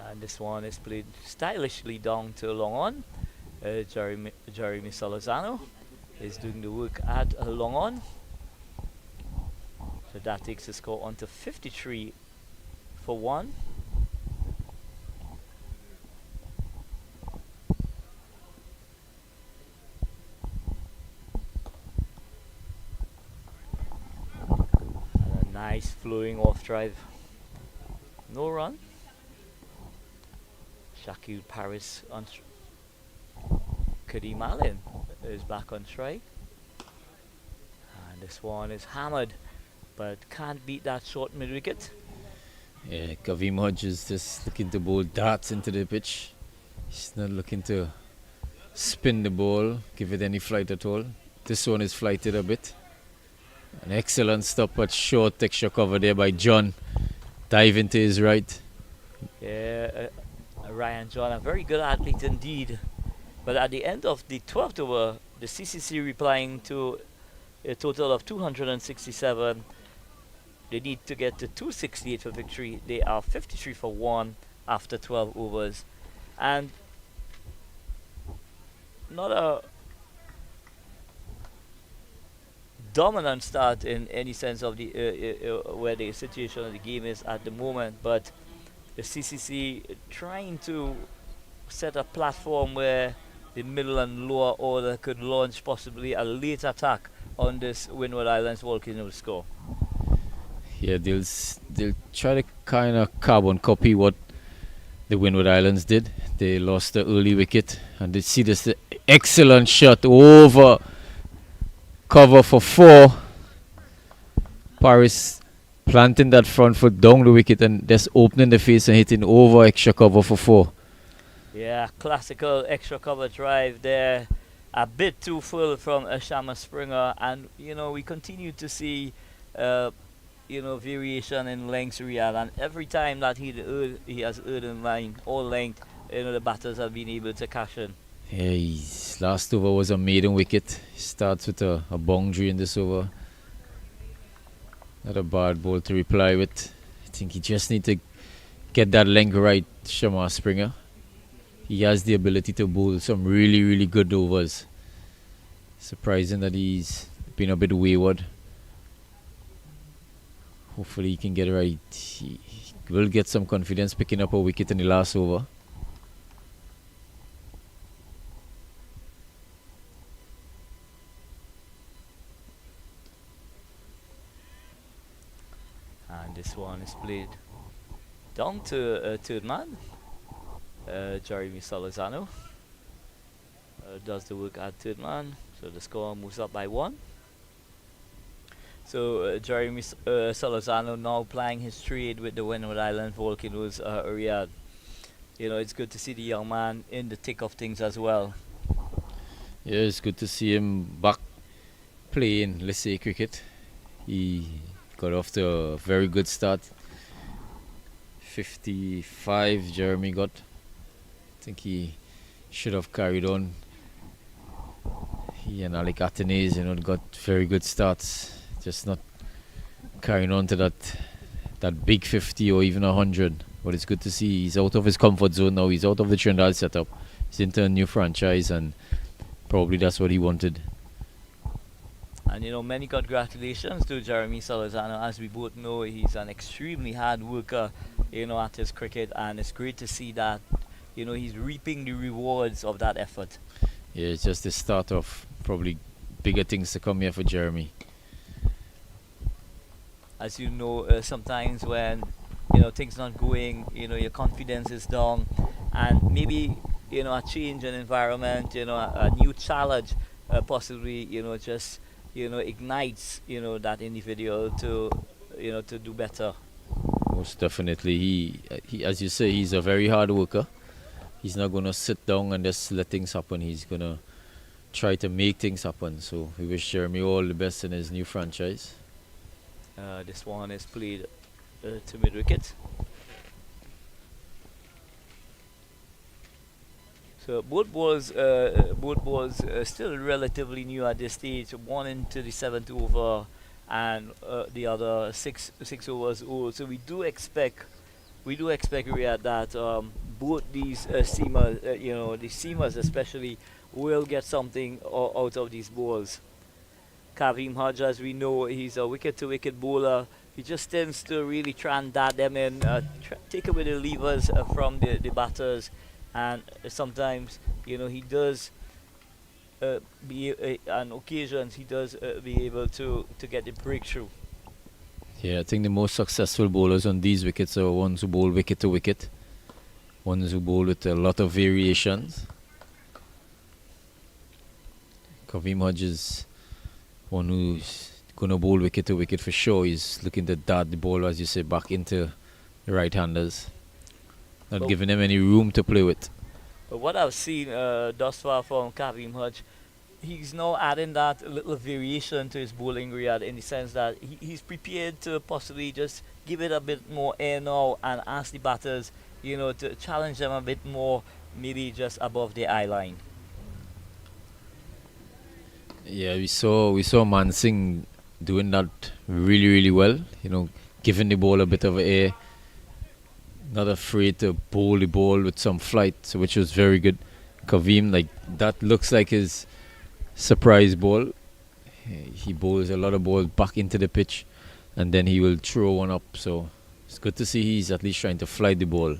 [SPEAKER 6] And this one is played stylishly down to long on. Jeremy Salazano is doing the work at long on. So that takes the score on to 53 for 1. Nice flowing off drive. No run. Shaquille Paris on. Kadeem Allen is back on strike. And this one is hammered, but can't beat that short mid wicket.
[SPEAKER 5] Yeah, Kavim Hodge is just looking to bowl darts into the pitch. He's not looking to spin the ball, give it any flight at all. This one is flighted a bit. An excellent stop at short texture cover there by John. Dive into his right.
[SPEAKER 6] Yeah, Ryan John, a very good athlete indeed. But at the end of the 12th over, the CCC replying to a total of 267. They need to get to 268 for victory. They are 53 for 1 after 12 overs. And not a dominant start in any sense of the where the situation of the game is at the moment, but the CCC trying to set a platform where the middle and lower order could launch possibly a late attack on this Windward Islands Volcanoes score.
[SPEAKER 5] Yeah, they'll try to kind of carbon copy what the Windward Islands did. They lost the early wicket, and they see this excellent shot over cover for 4. Paris planting that front foot down the wicket and just opening the face and hitting over extra cover for 4.
[SPEAKER 6] Yeah, classical extra cover drive there. A bit too full from Shama Springer, and we continue to see variation in lengths, Riyadh, and every time that he has earned in line or length, the batters have been able to cash in.
[SPEAKER 5] Yeah, his last over was a maiden wicket. He starts with a boundary in this over. Not a bad ball to reply with. I think he just need to get that length right, Shamar Springer. He has the ability to bowl some really, really good overs. Surprising that he's been a bit wayward. Hopefully he can get it right. He will get some confidence picking up a wicket in the last over.
[SPEAKER 6] And this one is played down to third man. Jeremy Salazano does the work at third man, so the score moves up by 1. So Jeremy Salazano now playing his trade with the Windward Island Volcanoes area. It's good to see the young man in the thick of things as well.
[SPEAKER 5] Yeah, it's good to see him back playing, let's say, cricket. He got off to a very good start. 55 Jeremy got. I think he should have carried on. He and Alec Athenes, got very good starts. Just not carrying on to that big 50 or even 100. But it's good to see he's out of his comfort zone now. He's out of the Trinidad setup. He's into a new franchise, and probably that's what he wanted.
[SPEAKER 6] And many congratulations to Jeremy Salazano. As we both know, he's an extremely hard worker, at his cricket, and it's great to see that, he's reaping the rewards of that effort.
[SPEAKER 5] Yeah, it's just the start of probably bigger things to come here for Jeremy.
[SPEAKER 6] As you know, sometimes when things not going, your confidence is down, and maybe a change in environment, a new challenge, possibly just ignites that individual to to do better.
[SPEAKER 5] Most definitely, he as you say, he's a very hard worker. He's not gonna sit down and just let things happen. He's gonna try to make things happen. So we wish Jeremy all the best in his new franchise.
[SPEAKER 6] This one is played to mid wicket. So both balls still relatively new at this stage. One into the 7th over, and the other six overs old. So we do expect Riyadh that both these seamers, the seamers especially, will get something out of these balls. Kavim Hodge, as we know, he's a wicket-to-wicket bowler. He just tends to really try and dart them in, take away the levers from the batters, and sometimes, he does on occasions he does be able to get the breakthrough.
[SPEAKER 5] Yeah, I think the most successful bowlers on these wickets are ones who bowl wicket to wicket, ones who bowl with a lot of variations. Kaveem Hodge is one who's going to bowl wicket to wicket for sure. He's looking to dart the ball, as you say, back into the right-handers, not
[SPEAKER 6] But-
[SPEAKER 5] giving them any room to play with.
[SPEAKER 6] But what I've seen thus far from Kareem Hodge, he's now adding that little variation to his bowling, Riyadh, in the sense that he's prepared to possibly just give it a bit more air now and ask the batters, to challenge them a bit more, maybe just above the eye line.
[SPEAKER 5] Yeah, we saw Mansingh doing that really, really well. Giving the ball a bit of air, not afraid to bowl the ball with some flight, so which was very good. Kaveem, that looks like his surprise ball. He bowls a lot of balls back into the pitch, and then he will throw one up. So it's good to see he's at least trying to fly the ball.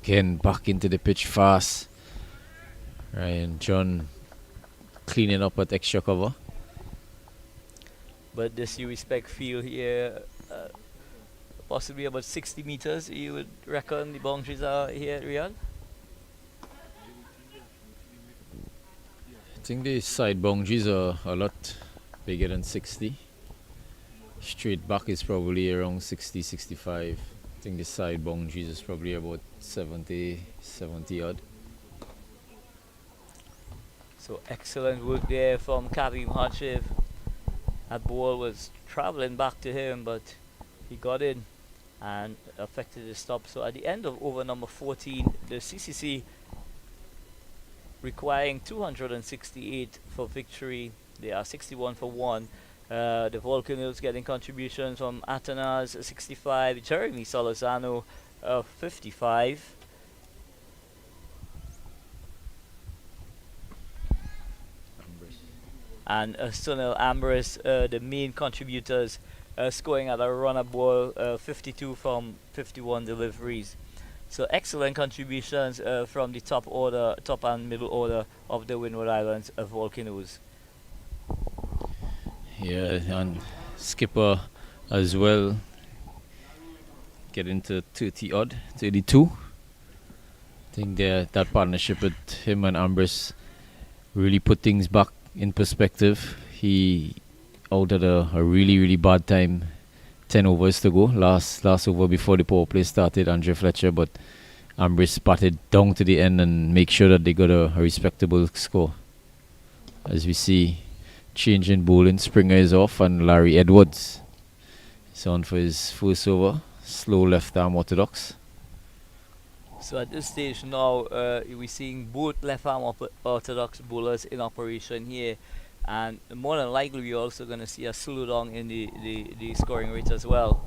[SPEAKER 5] Again, back into the pitch fast. Ryan John cleaning up at extra cover.
[SPEAKER 6] But this you respect field here, possibly about 60 meters, you would reckon the boundaries are here at Riyadh?
[SPEAKER 5] I think the side boundaries are a lot bigger than 60. Straight back is probably around 60, 65. I think the side boundaries is probably about 70 odd.
[SPEAKER 6] So excellent work there from Kareem Hodge. That ball was travelling back to him, but he got in and affected the stop. So at the end of over number 14, the CCC requiring 268 for victory. They are 61 for 1. The Volcanoes getting contributions from Atanas 65, Jeremy Solozano 55. And Sunil Ambrose, the main contributors, scoring at a run-up ball, 52 from 51 deliveries. So excellent contributions from the top and middle order of the Windward Islands Volcanoes.
[SPEAKER 5] Yeah, and skipper as well, getting to 30 odd, 32. I think that partnership with him and Ambrose really put things back in perspective. He out at a really, really bad time. 10 overs to go. Last over before the power play started, Andre Fletcher, but Ambrose batted down to the end and make sure that they got a respectable score. As we see, change in bowling, Springer is off and Larry Edwards is on for his first over. Slow left arm orthodox.
[SPEAKER 6] So at this stage now, we're seeing both left arm orthodox bowlers in operation here, and more than likely we're also going to see a slow down in the scoring rate as well.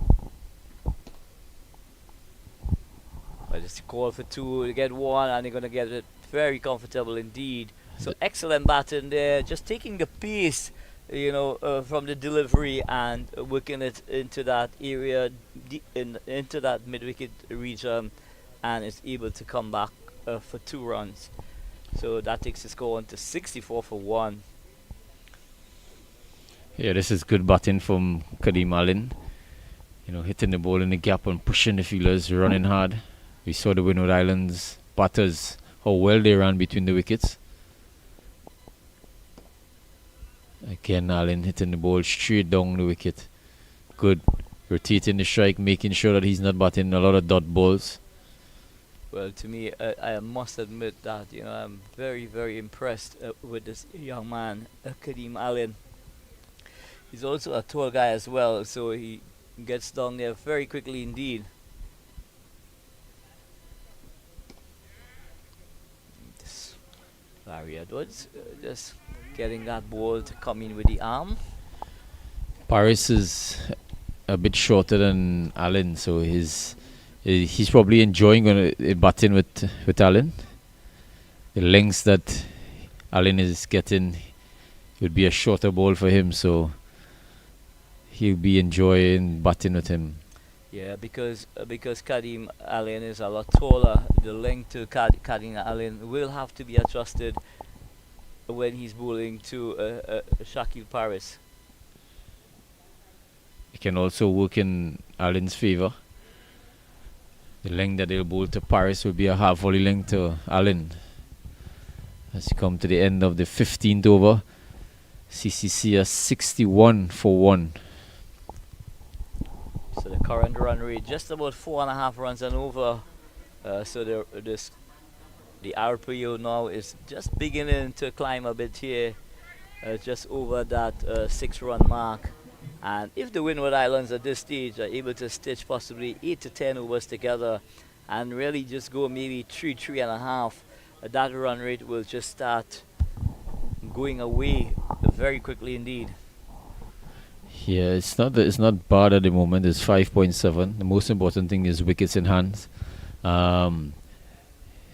[SPEAKER 6] But it's a call for 2, they get 1, and they're going to get it very comfortable indeed. So excellent batting there, just taking the pace, from the delivery and working it into that area, into that mid-wicket region, and is able to come back for 2 runs. So that takes the score on to 64 for 1.
[SPEAKER 5] Yeah, this is good batting from Kadeem Allen. Hitting the ball in the gap and pushing the fielders, running hard. We saw the Windward Islands batters, how well they ran between the wickets. Again, Allen hitting the ball straight down the wicket. Good. Rotating the strike, making sure that he's not batting a lot of dot balls.
[SPEAKER 6] Well, to me, I must admit that I'm very, very impressed with this young man, Kadeem Allen. He's also a tall guy as well, so he gets down there very quickly indeed. This Larry Edwards just getting that ball to come in with the arm.
[SPEAKER 5] Paris is a bit shorter than Allen, so he's probably enjoying batting with Allen. The lengths that Allen is getting would be a shorter ball for him, so he'll be enjoying batting with him.
[SPEAKER 6] Yeah, because Kadeem Allen is a lot taller, the length to Kadeem Allen will have to be adjusted when he's bowling to Shakil Paris.
[SPEAKER 5] it can also work in Allen's favour. The length that they'll bowl to Paris will be a half volley length to Allen. As you come to the end of the 15th over, CCC are 61 for 1.
[SPEAKER 6] So the current run rate just about 4.5 runs and over. So the RPO now is just beginning to climb a bit here, just over that 6-run mark. And if the Windward Islands at this stage are able to stitch possibly 8 to 10 overs together and really just go maybe 3.5, that run rate will just start going away very quickly indeed.
[SPEAKER 5] Yeah, it's not bad at the moment. It's 5.7. The most important thing is wickets in hands.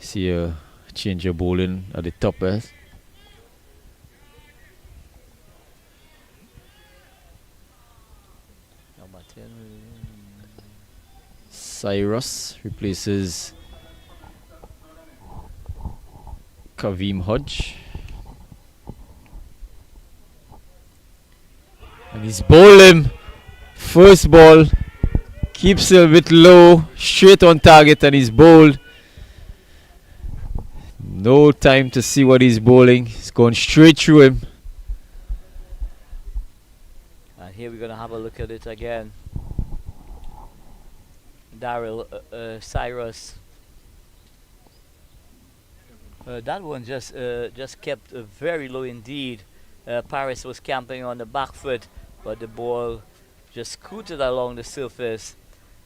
[SPEAKER 5] See a change of bowling at the top there.
[SPEAKER 6] Number 10.
[SPEAKER 5] Cyrus replaces Kaveem Hodge. And he's bowling. First ball. Keeps it a bit low. Straight on target, and he's bowled. No time to see what he's bowling. He's going straight through him.
[SPEAKER 6] And here we're going to have a look at it again. Daryl, Cyrus. That one just kept very low indeed. Paris was camping on the back foot, but the ball just scooted along the surface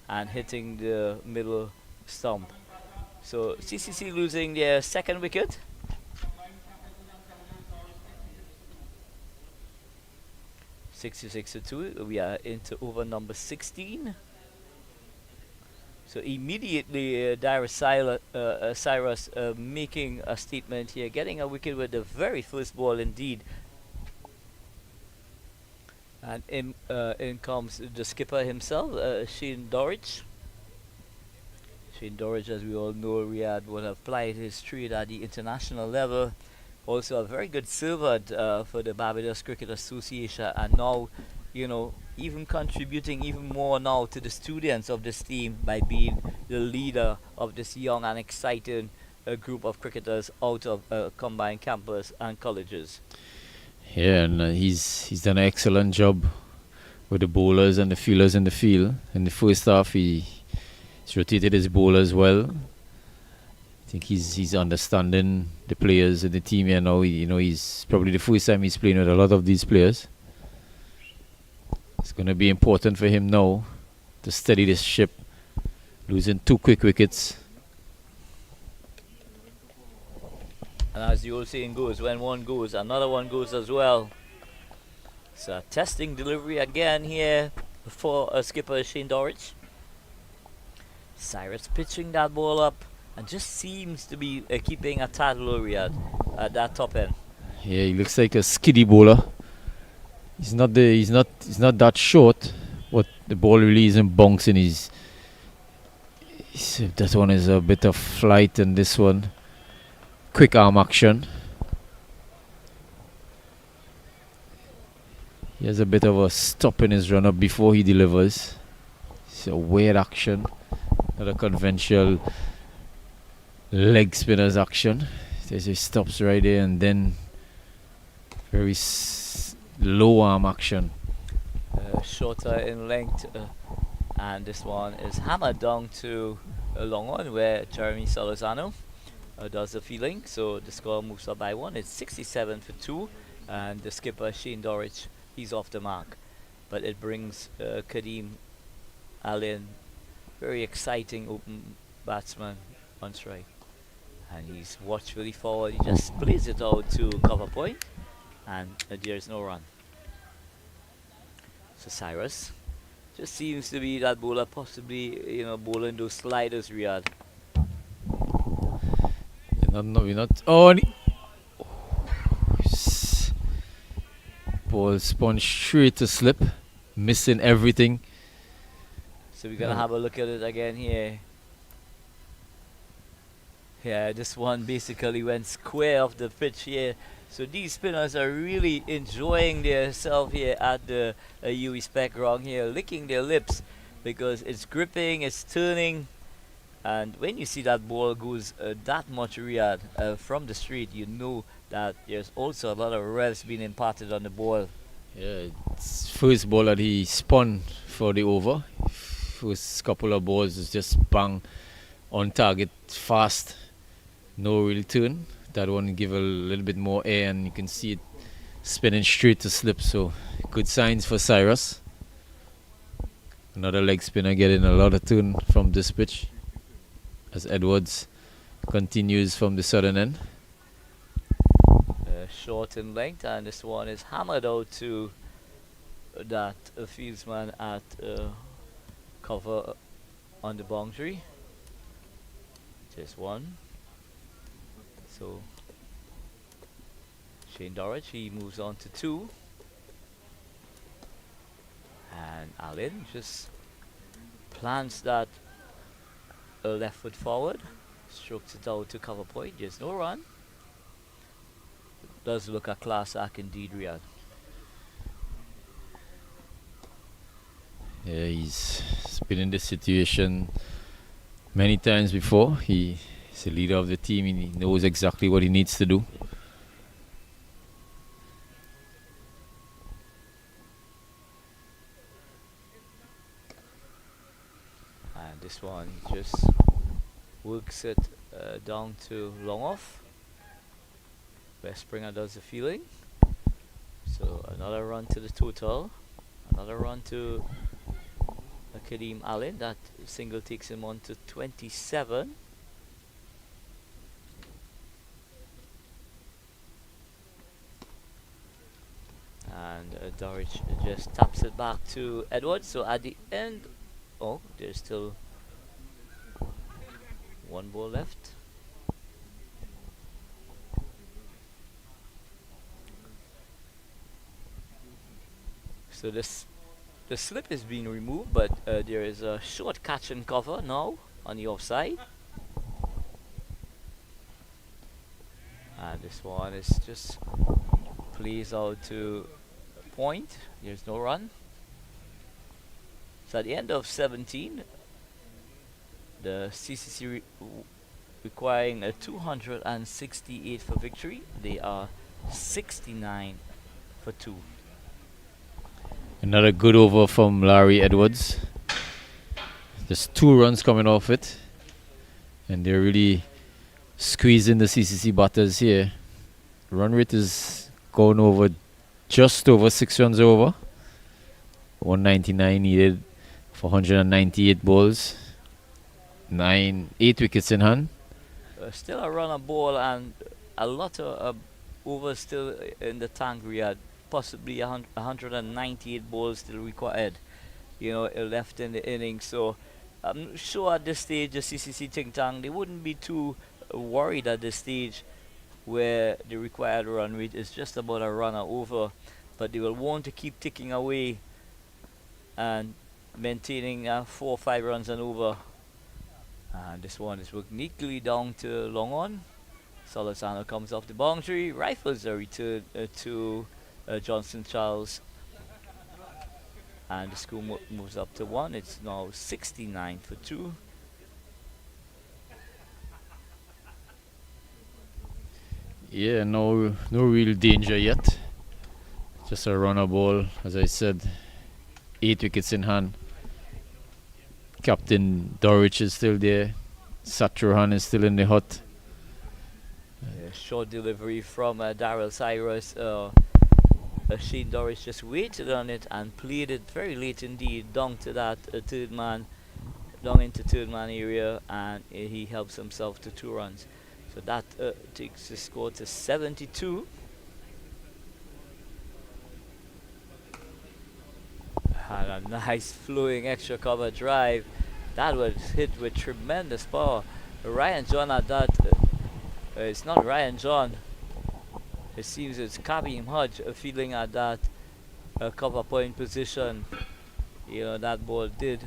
[SPEAKER 6] and hitting the middle stump. So CCC losing their second wicket. (66-2). We are into over number 16. So immediately Cyrus making a statement here, getting a wicket with the very first ball indeed. And in comes the skipper himself, Shane Dorridge. Shane Dorridge, as we all know, Riyadh would have plied his trade at the international level. Also a very good servant for the Barbados Cricket Association, and now, you know, even contributing even more now to the students of this team by being the leader of this young and exciting group of cricketers out of combined campus and colleges.
[SPEAKER 5] Yeah, and he's done an excellent job with the bowlers and the fielders in the field. In the first half, he's rotated his bowlers well. I think he's understanding the players in the team here now. He's probably the first time he's playing with a lot of these players. It's going to be important for him now to steady this ship. Losing 2 quick wickets.
[SPEAKER 6] And as the old saying goes, when one goes, another one goes as well. So testing delivery again here for skipper Shane Dorridge. Cyrus pitching that ball up and just seems to be keeping a tad low, Riyadh, at that top end.
[SPEAKER 5] Yeah, he looks like a skiddy bowler. He's not that short, but the ball really isn't bouncing. That one is a bit of flight, and this one quick arm action. He has a bit of a stop in his run up before he delivers. It's a weird action, not a conventional leg spinners action. So he stops right there and then very low arm action.
[SPEAKER 6] Shorter in length, and this one is hammered down to a long one where Jeremy Salazano does the fielding. So the score moves up by 1. It's 67-2, and the skipper Shane Dorridge, he's off the mark. But it brings Kadeem Allen, very exciting open batsman, on strike. And he's watchfully forward. He just plays it out to cover point, and there's no run. So Cyrus just seems to be that bowler, possibly, bowling those sliders, Riyadh.
[SPEAKER 5] We're not. Oh, ball spun straight to slip, missing everything.
[SPEAKER 6] So we're gonna have a look at it again here. Yeah, this one basically went square off the pitch here. So these spinners are really enjoying themselves here at the UE spec ground here, licking their lips because it's gripping, it's turning, and when you see that ball goes that much rear from the street, you know that there's also a lot of revs being imparted on the ball.
[SPEAKER 5] Yeah, it's first ball that he spun for the over. First couple of balls is just bang on target, fast, no real turn. That one give a little bit more air and you can see it spinning straight to slip. So good signs for Cyrus. Another leg spinner getting a lot of turn from this pitch as Edwards continues from the southern end.
[SPEAKER 6] Short in length, and this one is hammered out to that fieldsman at cover on the boundary. Just one. So Shane Dorridge, he moves on to 2. And Allen just plants that left foot forward, strokes it out to cover point. There's no run. Does look a class act indeed, Riyadh.
[SPEAKER 5] Yeah, he's been in this situation many times before. He's the leader of the team and he knows exactly what he needs to do.
[SPEAKER 6] And this one just works it down to long off, where Springer does the fielding. So another run to the total, another run to Kadeem Allen. That single takes him on to 27. And Dorridge just taps it back to Edwards. So at the end, oh, there's still one ball left. So the slip is being removed, but there is a short catch and cover now on the offside. And this one is just plays out to point. There's no run. So at the end of 17, the CCC requiring a 268 for victory. They are 69 for 2.
[SPEAKER 5] Another good over from Larry Edwards. Just 2 runs coming off it. And they're really squeezing the CCC batters here. Run rate is going over just over 6 runs over. 199 needed for 198 balls. 8 wickets in hand.
[SPEAKER 6] Still a run of ball and a lot of overs still in the tank. We had possibly 198 balls still required, left in the inning. So I'm sure at this stage the CCC think tank, they wouldn't be too worried at this stage where the required run rate is just about a run or over, but they will want to keep ticking away and maintaining 4 or 5 runs and over. And this one is worked neatly down to long on. Solazano comes off the boundary, rifles a return to Johnson Charles, and the score moves up to 1. It's now 69 for 2.
[SPEAKER 5] Yeah, no real danger yet. Just a runner ball, as I said. 8 wickets in hand. Captain Dorridge is still there. Satruhan is still in the hut.
[SPEAKER 6] Short delivery from Daryl Cyrus. Shane Dorridge just waited on it and played it very late indeed down to that third man, down into third man area, and he helps himself to 2 runs. So that takes the score to 72. And a nice flowing extra cover drive. That was hit with tremendous power. Ryan John at that. It's not Ryan John. It seems it's Kabeem Hodge feeling at that cover point position. That ball did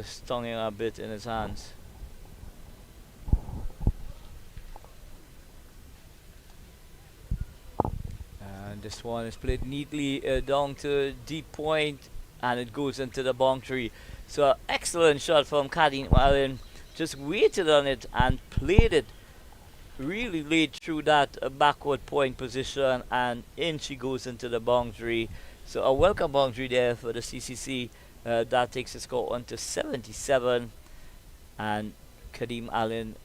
[SPEAKER 6] stung him a bit in his hands. this one is played neatly down to deep point, and it goes into the boundary. So excellent shot from Kadim Allen. Just waited on it and played it really late through that backward point position, and in she goes into the boundary. So a welcome boundary there for the CCC. That takes the score on to 77, and Kadim Allen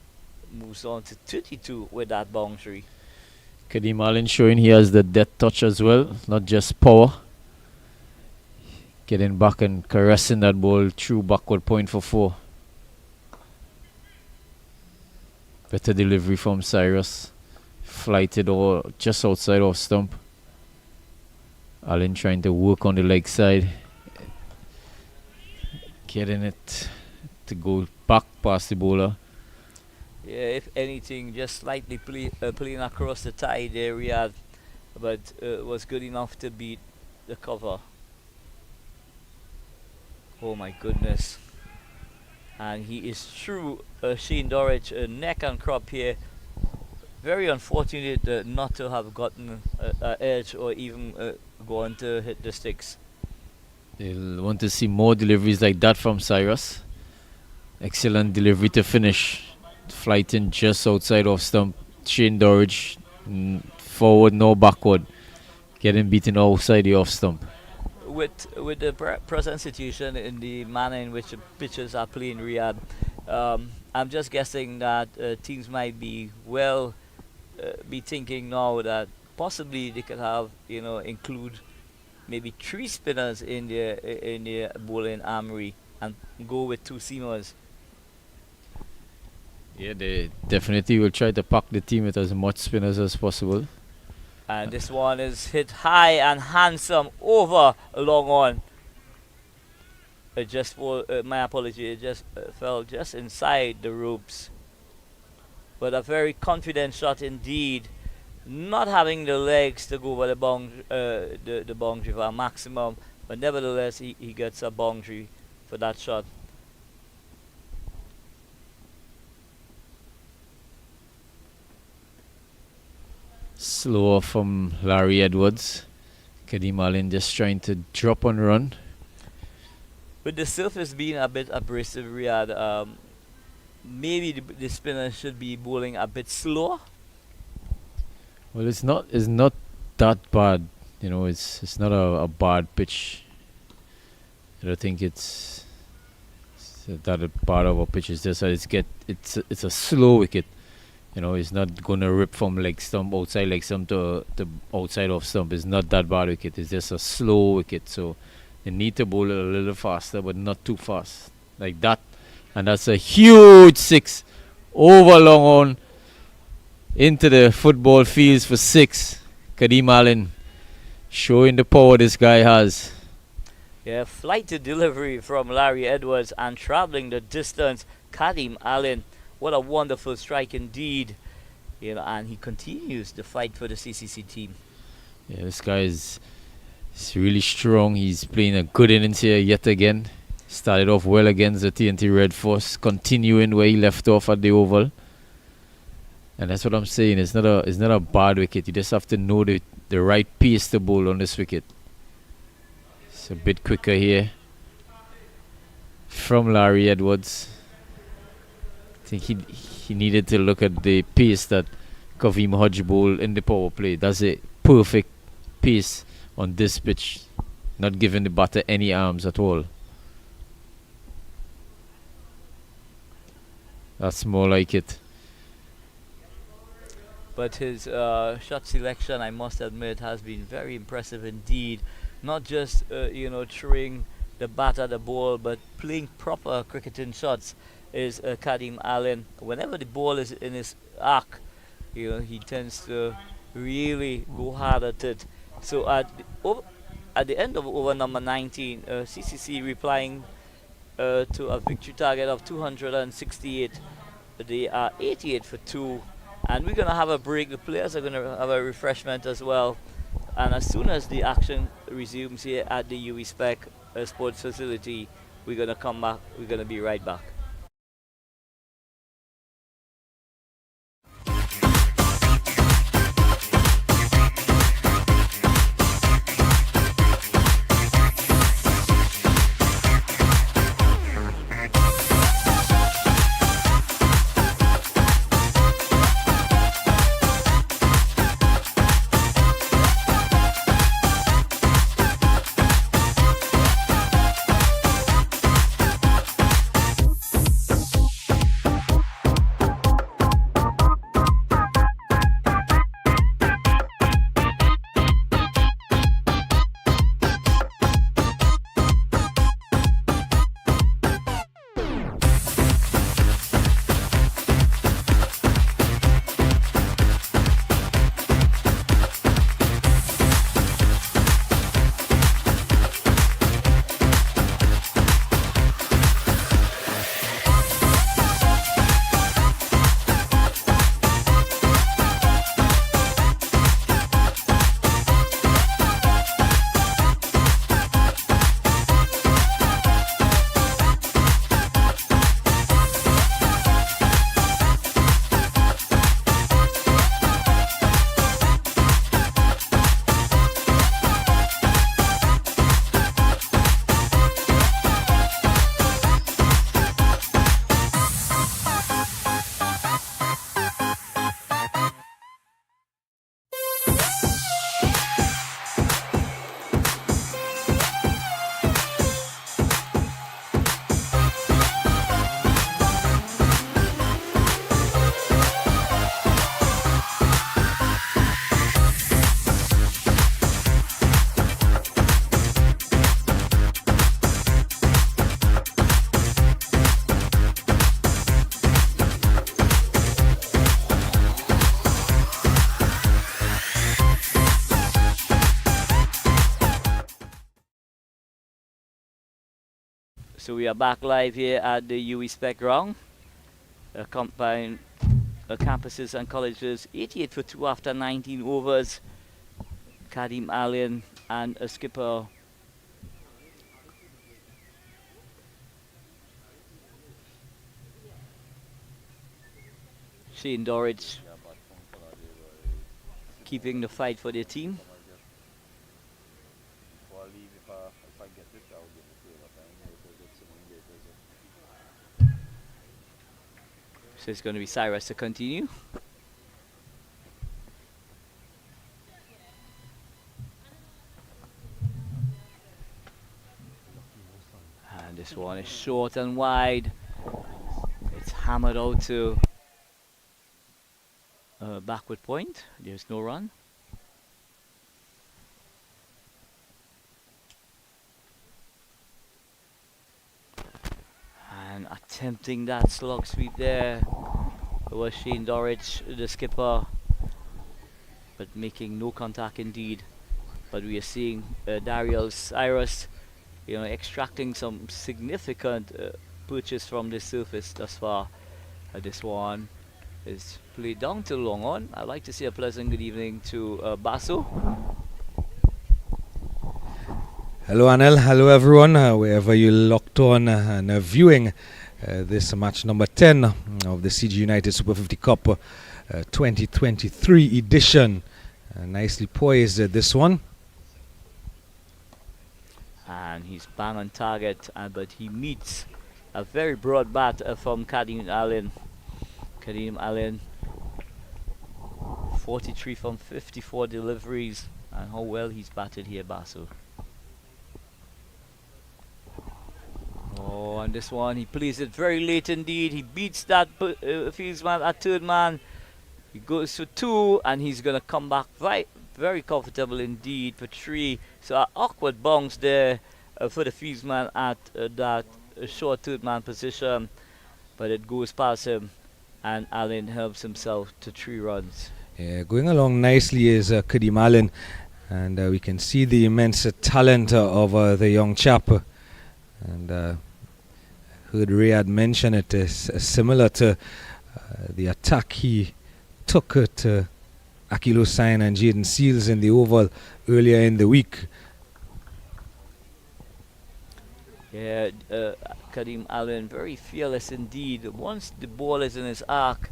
[SPEAKER 6] moves on to 32 with that boundary.
[SPEAKER 5] Kadim Allen showing he has the death touch as well, not just power. Getting back and caressing that ball through backward point for 4. Better delivery from Cyrus. Flighted or just outside off stump. Allen trying to work on the leg side. Getting it to go back past the bowler.
[SPEAKER 6] Yeah, if anything, just slightly playing across the tie there, Riyadh, but was good enough to beat the cover. Oh my goodness. And he is through Shane Dorridge, neck and crop here. Very unfortunate not to have gotten an edge or even gone to hit the sticks.
[SPEAKER 5] They'll want to see more deliveries like that from Cyrus. Excellent delivery to finish. Flighting just outside off stump. Shane Dorridge, forward, no backward. Getting beaten outside the off stump.
[SPEAKER 6] With the present situation in the manner in which the pitchers are playing, Riyadh, I'm just guessing that teams might be be thinking now that possibly they could have, include maybe 3 spinners in their bowling armory and go with 2 seamers.
[SPEAKER 5] Yeah, they definitely will try to pack the team with as much spinners as possible.
[SPEAKER 6] And this one is hit high and handsome over long on. My apology, it just fell just inside the ropes. But a very confident shot indeed. Not having the legs to go over the boundary for a maximum, but nevertheless he gets a boundary for that shot.
[SPEAKER 5] Slower from Larry Edwards. Kadim Allen just trying to drop and run.
[SPEAKER 6] With the surface being a bit abrasive, Riyadh, maybe the spinner should be bowling a bit slower.
[SPEAKER 5] Well, it's not that bad. It's not a bad pitch. I don't think it's that bad of a pitch. It's just that it's a slow wicket. It's not gonna rip from leg stump, outside leg stump to outside off stump. It's not that bad wicket. It's just a slow wicket. So they need to bowl it a little faster, but not too fast like that. And that's a huge 6 over long on into the football fields for 6. Kadim Allen showing the power this guy has.
[SPEAKER 6] Yeah, flighted delivery from Larry Edwards and traveling the distance. Kadim Allen, what a wonderful strike indeed. And he continues the fight for the CCC team.
[SPEAKER 5] Yeah, this guy is really strong. He's playing a good innings here yet again. Started off well against the TNT Red Force, continuing where he left off at the Oval. And that's what I'm saying. It's not a bad wicket. You just have to know the right pace to bowl on this wicket. It's a bit quicker here from Larry Edwards. I think he needed to look at the pace that Kavim Hodge bowled in the power play. That's a perfect pace on this pitch, not giving the batter any arms at all. That's more like it.
[SPEAKER 6] But his shot selection, I must admit, has been very impressive indeed. Not just throwing the bat at the ball, but playing proper cricketing shots is Kadim Allen. Whenever the ball is in his arc, he tends to really go hard at it. So at the end of over number 19, CCC replying to a victory target of 268. They are 88 for 2. And we're going to have a break. The players are going to have a refreshment as well. And as soon as the action resumes here at the UE Spec Sports Facility, we're going to come back. We're going to be right back. So we are back live here at the UE Spec Ground. Combined campuses and colleges, 88 for 2 after 19 overs. Kadim Allen and a skipper Shane Dorridge keeping the fight for their team. So it's going to be Cyrus to continue. And this one is short and wide. It's hammered out to backward point. There's no run. And attempting that slog sweep there was Shane Dorridge, the skipper, but making no contact indeed. But we are seeing Daryl Cyrus, extracting some significant purchase from the surface thus far. This one is played down to long on. I'd like to say a pleasant good evening to Basso.
[SPEAKER 1] Hello Anel, hello everyone, wherever you locked on and viewing this match number 10 of the CG United Super 50 Cup 2023 edition. Nicely poised this one.
[SPEAKER 6] And he's bang on target, but he meets a very broad bat from Kadim Allen. Kadim Allen, 43 from 54 deliveries, and how well he's batted here, Basso. Oh, and this one, he plays it very late indeed. He beats that fieldsman at third man. He goes for 2, and he's going to come back very comfortable indeed for 3. So an awkward bounce there for the fieldsman at that short third man position. But it goes past him, and Allen helps himself to 3 runs.
[SPEAKER 1] Yeah, going along nicely is Kadim Allen, and we can see the immense talent of the young chap. And heard Riyad mention it is similar to the attack he took at Akil Hussain and Jaden Seals in the Oval earlier in the week.
[SPEAKER 6] Yeah, Kadim Allen, very fearless indeed. Once the ball is in his arc,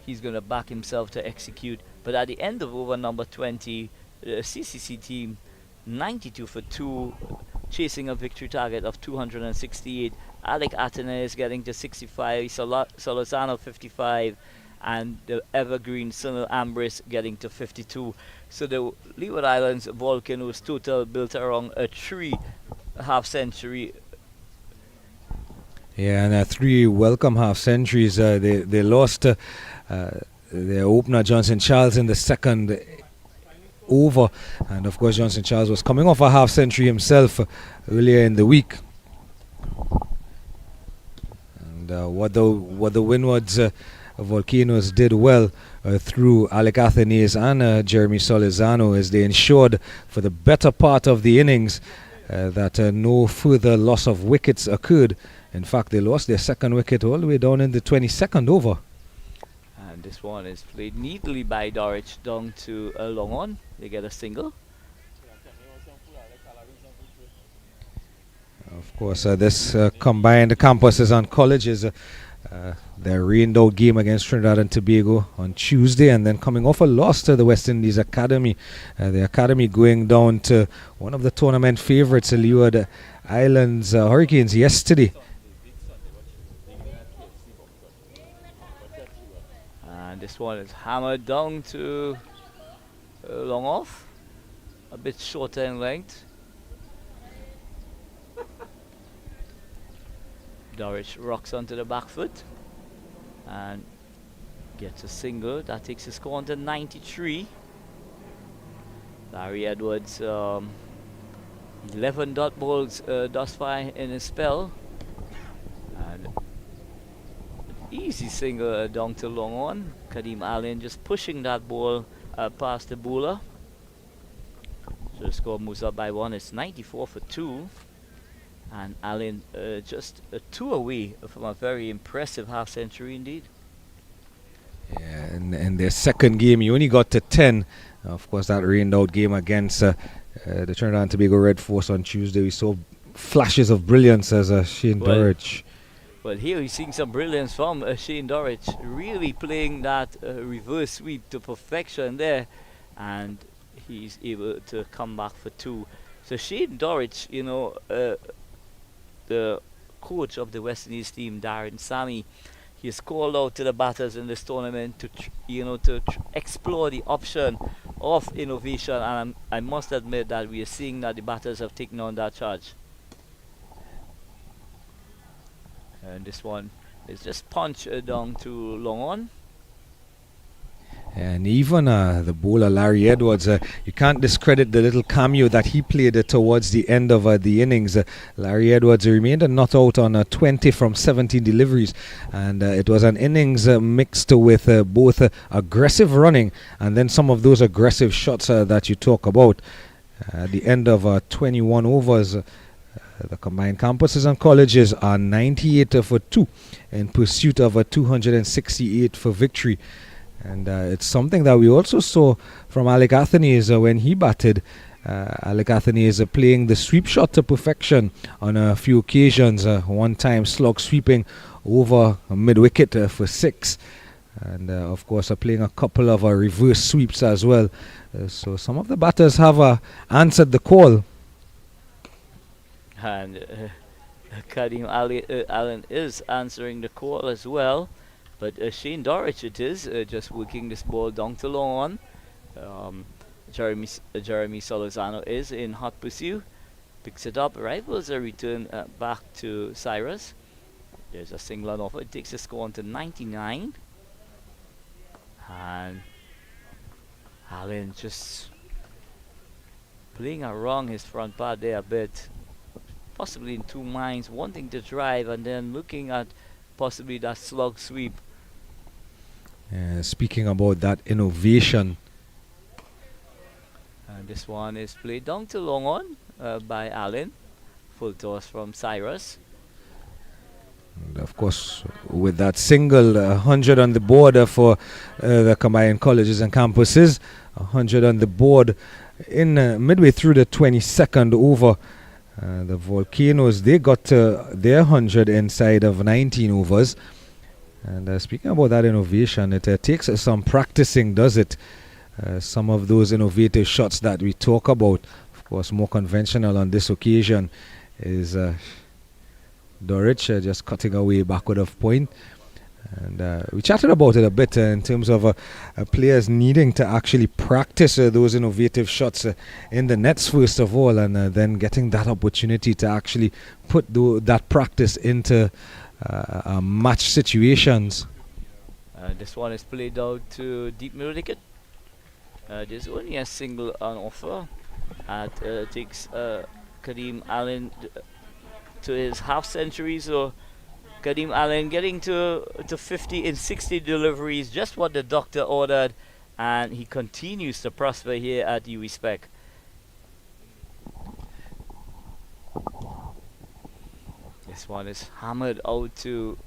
[SPEAKER 6] he's going to back himself to execute. But at the end of over number 20, the CCC team, 92 for 2, chasing a victory target of 268. Alec Athena is getting to 65, Solozano 55, and the evergreen Sunil Ambris getting to 52. So the Leeward Islands Volcanoes total built around a 3 half-century.
[SPEAKER 1] Yeah, and 3 welcome half-centuries. They lost their opener Johnson Charles in the second over, and of course Johnson Charles was coming off a half-century himself earlier in the week. And what the Windwards Volcanoes did well through Alec Athenes and Jeremy Solizano is they ensured for the better part of the innings that no further loss of wickets occurred. In fact, they lost their second wicket all the way down in the 22nd over.
[SPEAKER 6] And this one is played neatly by Dorridge down to long on. They get a single.
[SPEAKER 1] Of course, this combined campuses and colleges, their rained out game against Trinidad and Tobago on Tuesday, and then coming off a loss to the West Indies Academy. The Academy going down to one of the tournament favourites, the Leeward Islands Hurricanes, yesterday.
[SPEAKER 6] And this one is hammered down to long off, a bit shorter in length. Dorridge rocks onto the back foot and gets a single. That takes his score on to 93. Larry Edwards, 11 dot balls thus far in his spell. And easy single down to long on. Kadim Allen just pushing that ball past the bowler. So the score moves up by 1. It's 94 for 2. And Allen just 2 away from a very impressive half century indeed.
[SPEAKER 1] Yeah, and in their second game, he only got to 10. Of course, that rained out game against the Trinidad and Tobago Red Force on Tuesday. We saw flashes of brilliance as Shane Dorridge.
[SPEAKER 6] Well, here we're seeing some brilliance from Shane Dorridge, really playing that reverse sweep to perfection there, and he's able to come back for 2. So Shane Dorridge, the coach of the West Indies team, Darren Sammy, he has called out to the batters in this tournament to explore the option of innovation, and I must admit that we are seeing that the batters have taken on that charge. And this one is just punch down to long on.
[SPEAKER 1] And even the bowler Larry Edwards, you can't discredit the little cameo that he played towards the end of the innings. Larry Edwards remained not out on 20 from 17 deliveries, and it was an innings mixed with both aggressive running and then some of those aggressive shots that you talk about. At the end of 21 overs, the combined campuses and colleges are 98 for 2 in pursuit of a 268 for victory. And it's something that we also saw from Alec Athanaze when he batted. Alec Athanaze playing the sweep shot to perfection on a few occasions. One time slog sweeping over mid-wicket for 6. And of course playing a couple of reverse sweeps as well. So some of the batters have answered the call.
[SPEAKER 6] And Kadeem Allen is answering the call as well. But Shane Dorridge it is, just working this ball down to long on. Jeremy Solozano is in hot pursuit. Picks it up, rivals a return back to Cyrus. There's a single on offer. It takes the score on to 99. And Allen just playing around his front part there a bit. Possibly in 2 minds, wanting to drive and then looking at possibly that slug sweep.
[SPEAKER 1] Speaking about that innovation.
[SPEAKER 6] And this one is played down to long on by Allen. Full toss from Cyrus.
[SPEAKER 1] And of course, with that single 100 on the board for the combined colleges and campuses, 100 on the board in midway through the 22nd over. The Volcanoes, they got their 100 inside of 19 overs. And speaking about that innovation, it takes some practicing, does it? Some of those innovative shots that we talk about, of course, more conventional on this occasion, is Dorridge just cutting away backward of point. And we chatted about it a bit in terms of players needing to actually practice those innovative shots in the nets first of all, and then getting that opportunity to actually put that practice into match situations.
[SPEAKER 6] This one is played out to deep middle wicket. There's only a single on offer. It takes Kadeem Allen to his half century, so Kadeem Allen getting to 50 in 60 deliveries, just what the doctor ordered, and he continues to prosper here at UWI Spec. This one is hammered out to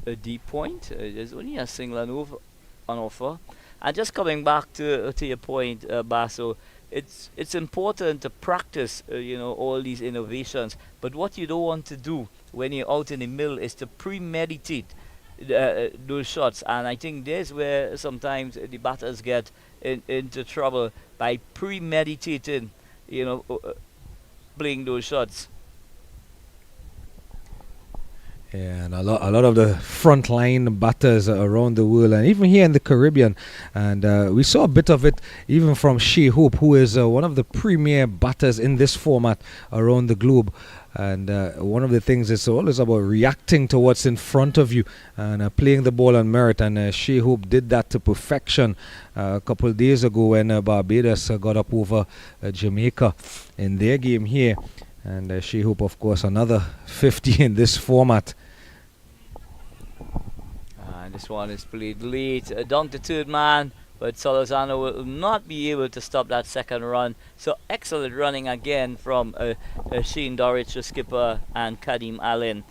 [SPEAKER 6] a deep point. There's only a single on offer. And just coming back to your point, Basso, it's important to practice, all these innovations. But what you don't want to do when you're out in the middle is to premeditate those shots. And I think there's where sometimes the batters get into trouble by premeditating, playing those shots.
[SPEAKER 1] Yeah, and a lot of the frontline batters around the world, and even here in the Caribbean, and we saw a bit of it even from Shea Hope, who is one of the premier batters in this format around the globe. And one of the things is always about reacting to what's in front of you and playing the ball on merit. And Shea Hope did that to perfection a couple of days ago when Barbados got up over Jamaica in their game here. And Shea Hope, of course, another 50 in this format.
[SPEAKER 6] And this one is played late. Down to third man. but Solozano will not be able to stop that second run. So excellent running again from Shane Dorich, the skipper, and Kadim Allen.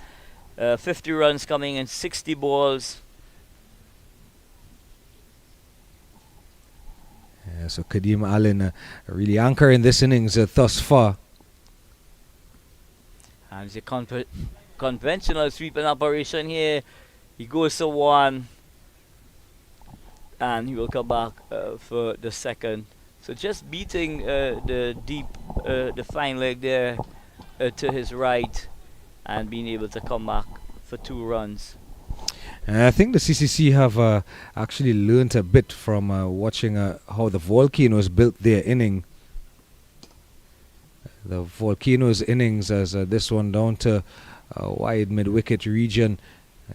[SPEAKER 6] 50 runs coming in 60 balls.
[SPEAKER 1] Yeah, so Kadim Allen really anchoring this innings thus far.
[SPEAKER 6] And it's a conventional sweeping operation here. He goes to one, and he will come back for the second. So just beating the fine leg there to his right, and being able to come back for 2 runs.
[SPEAKER 1] And I think the CCC have actually learnt a bit from watching how the Volcanoes built their inning. The Volcanoes innings as this one down to wide mid-wicket region.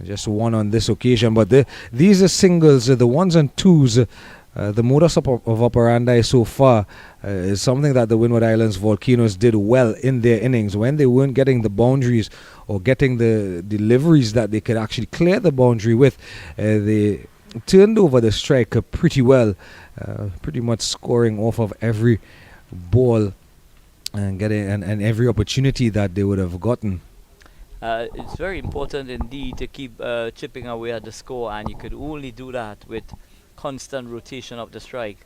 [SPEAKER 1] Just one on this occasion. But these are singles, the ones and twos. The modus of operandi so far is something that the Windward Islands Volcanoes did well in their innings. When they weren't getting the boundaries or getting the deliveries that they could actually clear the boundary with, they turned over the strike pretty well, pretty much scoring off of every ball and getting and every opportunity that they would have gotten.
[SPEAKER 6] It's very important indeed to keep chipping away at the score, and you could only do that with constant rotation of the strike.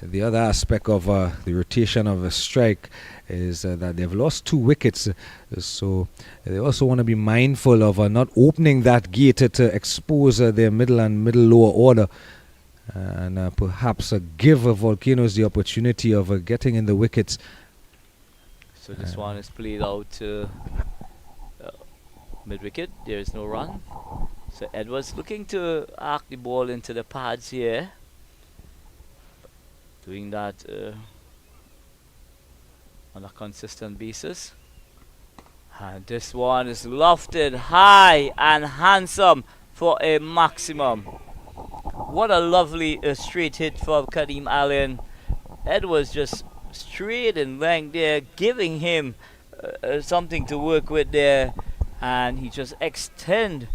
[SPEAKER 1] The other aspect of the rotation of a strike is that they've lost 2 wickets, so they also want to be mindful of not opening that gate to expose their middle and middle lower order, and perhaps give Volcanoes the opportunity of getting in the wickets.
[SPEAKER 6] So this one is played out to mid-wicket. There is no run. So Edwards looking to arc the ball into the pads here. Doing that on a consistent basis. And this one is lofted high and handsome for a maximum. What a lovely straight hit from Kadim Allen. Edwards just straight in length there, giving him something to work with there, and he just extend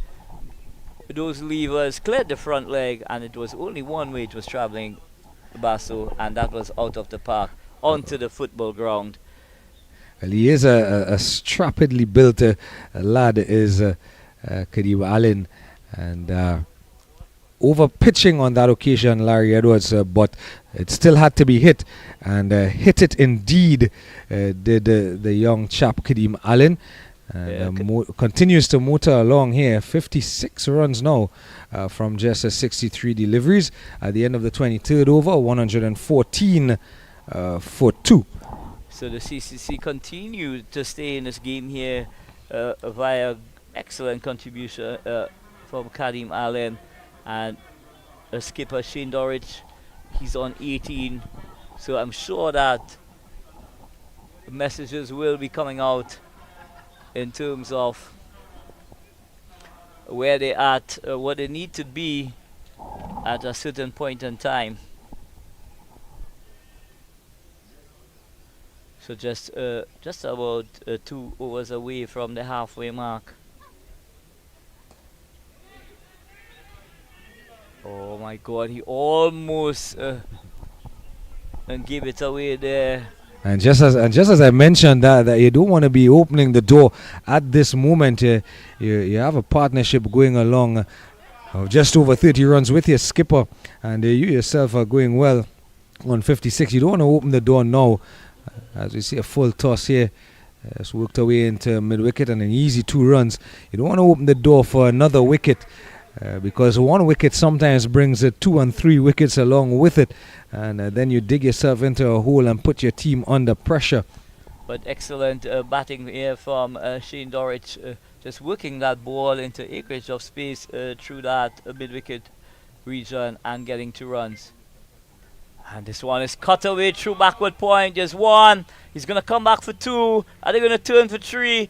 [SPEAKER 6] those levers, cleared the front leg, and it was only one way it was traveling, Basso, and that was out of the park onto the football ground.
[SPEAKER 1] Well, he is a strappedly built lad, is Kadim Allen, and over pitching on that occasion, Larry Edwards, but it still had to be hit, and hit it indeed did the young chap Kadim Allen, and continues to motor along here. 56 runs now from just 63 deliveries at the end of the 23rd over, 114 for 2.
[SPEAKER 6] So the CCC continued to stay in this game here via excellent contribution from Kadim Allen. And skipper Shane Dorich, he's on 18, so I'm sure that messages will be coming out in terms of where they at, what they need to be at a certain point in time. So just about 2 overs away from the halfway mark. Oh my God, he almost gave it away there.
[SPEAKER 1] And just as I mentioned that you don't want to be opening the door at this moment. You have a partnership going along of just over 30 runs with your skipper, and you yourself are going well on 56. You don't want to open the door now. As we see a full toss here, it's worked away into mid-wicket and an easy 2 runs. You don't want to open the door for another wicket. Because 1 wicket sometimes brings 2 and 3 wickets along with it, and then you dig yourself into a hole and put your team under pressure.
[SPEAKER 6] But excellent batting here from Shane Dorich, just working that ball into acreage of space through that mid-wicket region and getting 2 runs. And this one is cut away through backward point. Just 1. He's going to come back for 2. Are they going to turn for 3?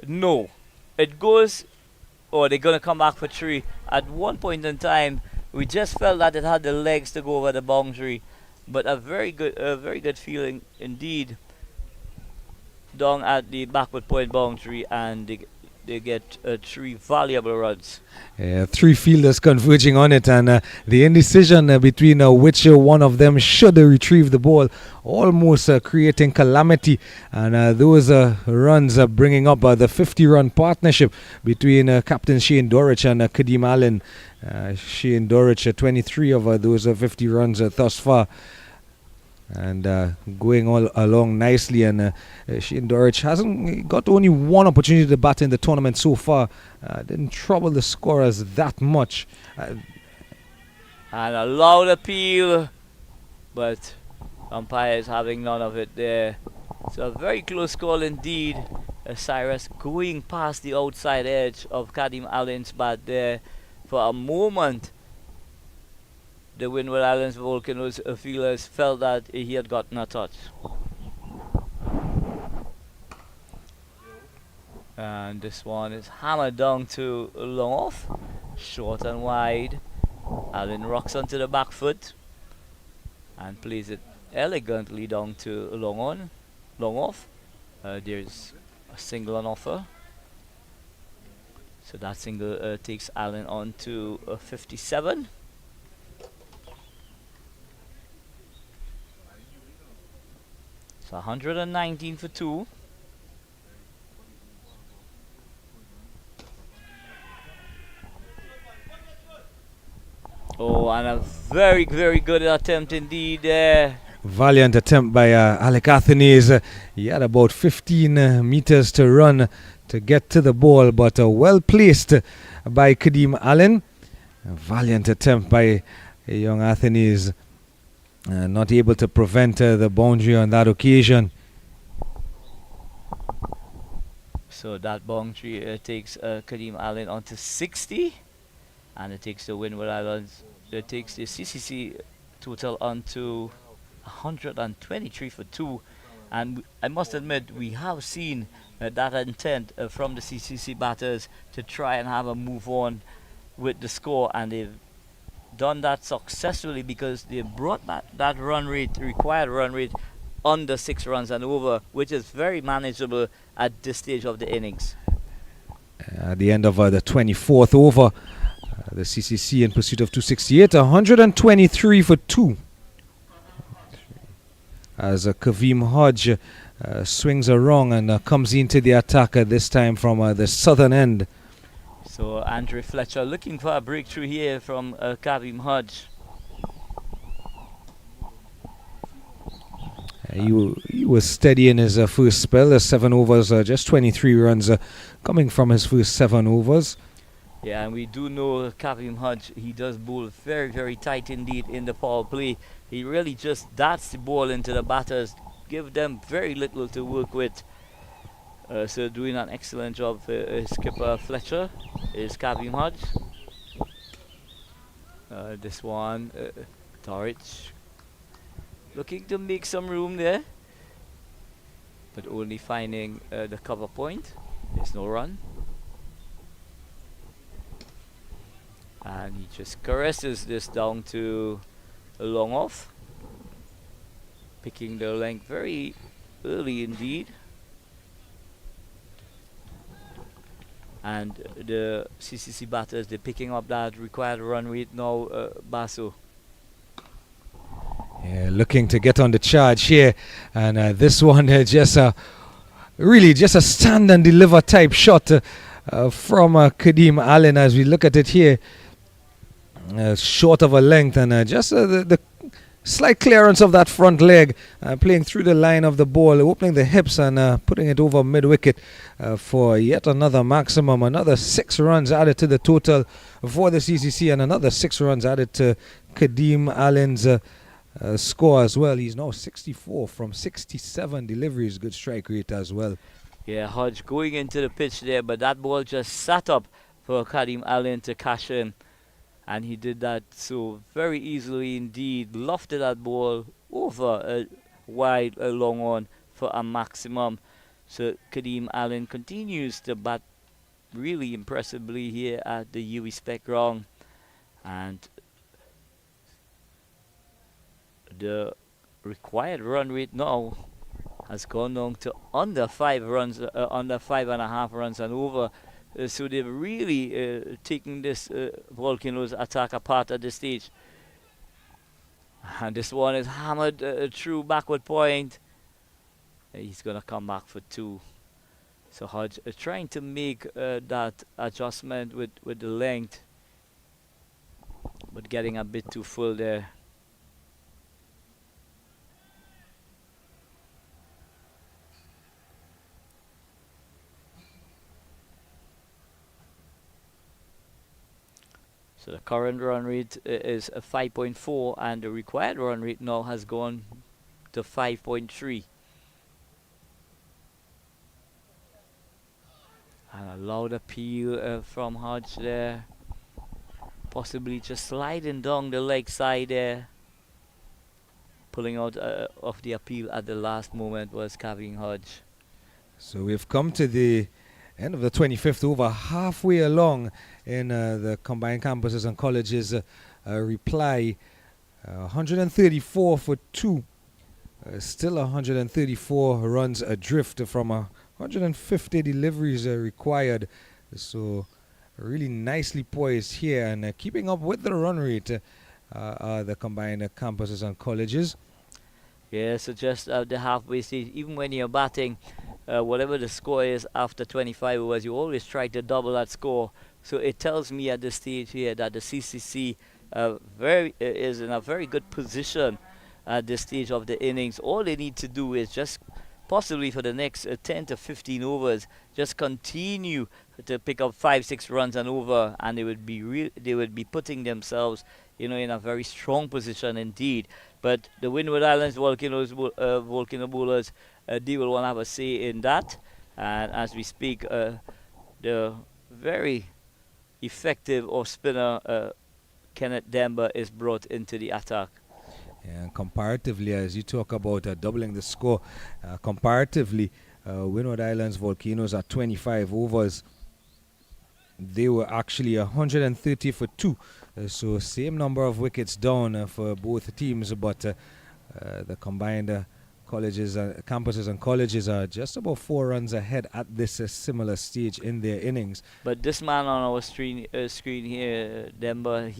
[SPEAKER 6] No. It goes... or they're going to come back for 3. At one point in time, we just felt that it had the legs to go over the boundary, but a very good feeling indeed down at the backward point boundary, and they get 3 valuable runs.
[SPEAKER 1] Three fielders converging on it, and the indecision between which one of them should retrieve the ball, almost creating calamity. And those runs bringing up the 50-run partnership between Captain Shane Dorich and Kadeem Allen. Shane Dorich, 23 of those 50 runs thus far. And going all along nicely, and Shane Dorich hasn't got only one opportunity to bat in the tournament so far. Didn't trouble the scorers that much.
[SPEAKER 6] And a loud appeal, but umpires having none of it there. So a very close call indeed. Cyrus going past the outside edge of Kadeem Allen's bat there. For a moment, the Windward Islands Volcanoes fielders felt that he had gotten a touch. And this one is hammered down to long off, short and wide. Allen rocks onto the back foot and plays it elegantly down to long off. There's a single on offer. So that single takes Allen on to 57. So 119 for 2. Oh, and a very, very good attempt indeed there.
[SPEAKER 1] Valiant attempt by Alec Athenes. He had about 15 meters to run to get to the ball, but well placed by Kadeem Allen. A valiant attempt by young Athenes. Not able to prevent the boundary on that occasion.
[SPEAKER 6] So that boundary takes Kadeem Allen onto 60, and it takes the Windward Islands. It takes the CCC total onto 123 for 2. And I must admit, we have seen that intent from the CCC batters to try and have a move on with the score, and they've done that successfully because they brought that run rate, required run rate, under 6 runs and over, which is very manageable at this stage of the innings.
[SPEAKER 1] At the end of the 24th over, the CCC in pursuit of 268, 123 for 2. As Kavim Hodge swings around and comes into the attack this time from the southern end.
[SPEAKER 6] So Andre Fletcher looking for a breakthrough here from Kavim Hodge.
[SPEAKER 1] He was steady in his first spell, 7 overs, just 23 runs coming from his first 7 overs.
[SPEAKER 6] Yeah, and we do know Kavim Hodge, he does bowl very, very tight indeed in the power play. He really just darts the ball into the batters, give them very little to work with. So doing an excellent job for skipper Fletcher is Kavim Hodge. This one, Dorich looking to make some room there, but only finding the cover point. There's no run. And he just caresses this down to a long off, picking the length very early indeed. And the CCC batters, they're picking up that required run rate now, Basso.
[SPEAKER 1] Yeah, looking to get on the charge here, and this one just really just a stand and deliver type shot from Kadeem Allen. As we look at it here, short of a length, and just the slight clearance of that front leg, playing through the line of the ball, opening the hips and putting it over mid-wicket for yet another maximum. Another 6 runs added to the total for the CCC, and another 6 runs added to Kadeem Allen's score as well. He's now 64 from 67 deliveries. Good strike rate as well.
[SPEAKER 6] Yeah, Hodge going into the pitch there, but that ball just sat up for Kadeem Allen to cash in. And he did that so very easily indeed. Lofted that ball over a wide, long on for a maximum. So Kadeem Allen continues to bat really impressively here at the UE Spec ground. And the required run rate now has gone down to under 5 runs, under 5.5 runs and over. So they've really taken this Volcanoes attack apart at this stage. And this one is hammered through backward point. He's going to come back for 2. So Hodge trying to make that adjustment with the length, but getting a bit too full there. So the current run rate is a 5.4, and the required run rate now has gone to 5.3. And a loud appeal from Hodge there. Possibly just sliding down the leg side there. Pulling out of the appeal at the last moment was Kevin Hodge.
[SPEAKER 1] So we've come to the end of the 25th over, halfway along in the combined campuses and colleges reply. 134 for 2. Still 134 runs adrift from 150 deliveries required. So really nicely poised here, and keeping up with the run rate are the combined campuses and colleges.
[SPEAKER 6] Yeah, so just at the halfway stage, even when you're batting, whatever the score is after 25 overs, you always try to double that score. So it tells me at this stage here that the CCC is in a very good position at this stage of the innings. All they need to do is just possibly for the next 10 to 15 overs, just continue to pick up 5-6 runs and over, and they would be putting themselves, in a very strong position indeed. But the Windward Islands Volcano bowlers, they will want to have a say in that. And as we speak, the very effective off spinner Kenneth Demba is brought into the attack.
[SPEAKER 1] And comparatively, as you talk about doubling the score, comparatively, Windward Islands Volcanoes at 25 overs, they were actually 130 for 2. So same number of wickets down for both teams, but the combined colleges, campuses and colleges are just about 4 runs ahead at this similar stage in their innings.
[SPEAKER 6] But this man on our screen here, Demba,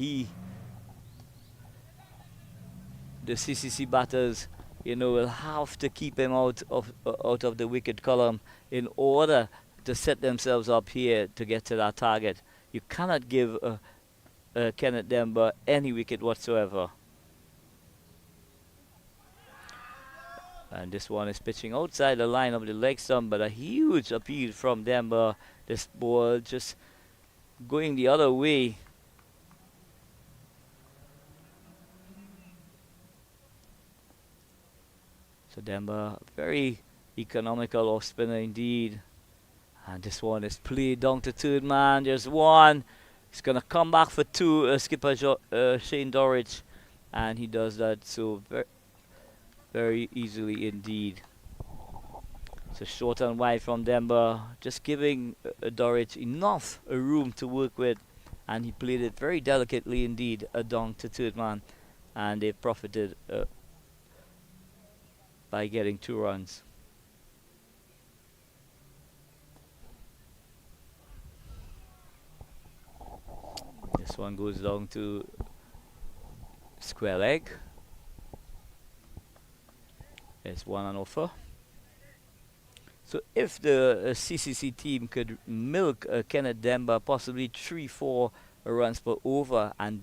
[SPEAKER 6] the CCC batters, will have to keep him out of the wicket column in order to set themselves up here to get to that target. You cannot give Kenneth Demba any wicket whatsoever. And this one is pitching outside the line of the leg stump, but a huge appeal from Demba. This ball just going the other way. So Demba, very economical off spinner indeed. And this one is played down to third man. There's one. He's going to come back for 2, skipper Shane Dorridge. And he does that so very easily indeed. So short and wide from Demba, just giving Dorridge enough room to work with. And he played it very delicately indeed, down to third man. And they profited by getting 2 runs. This one goes down to square leg. There's one on offer. So if the CCC team could milk Kenneth Demba possibly 3-4 runs per over and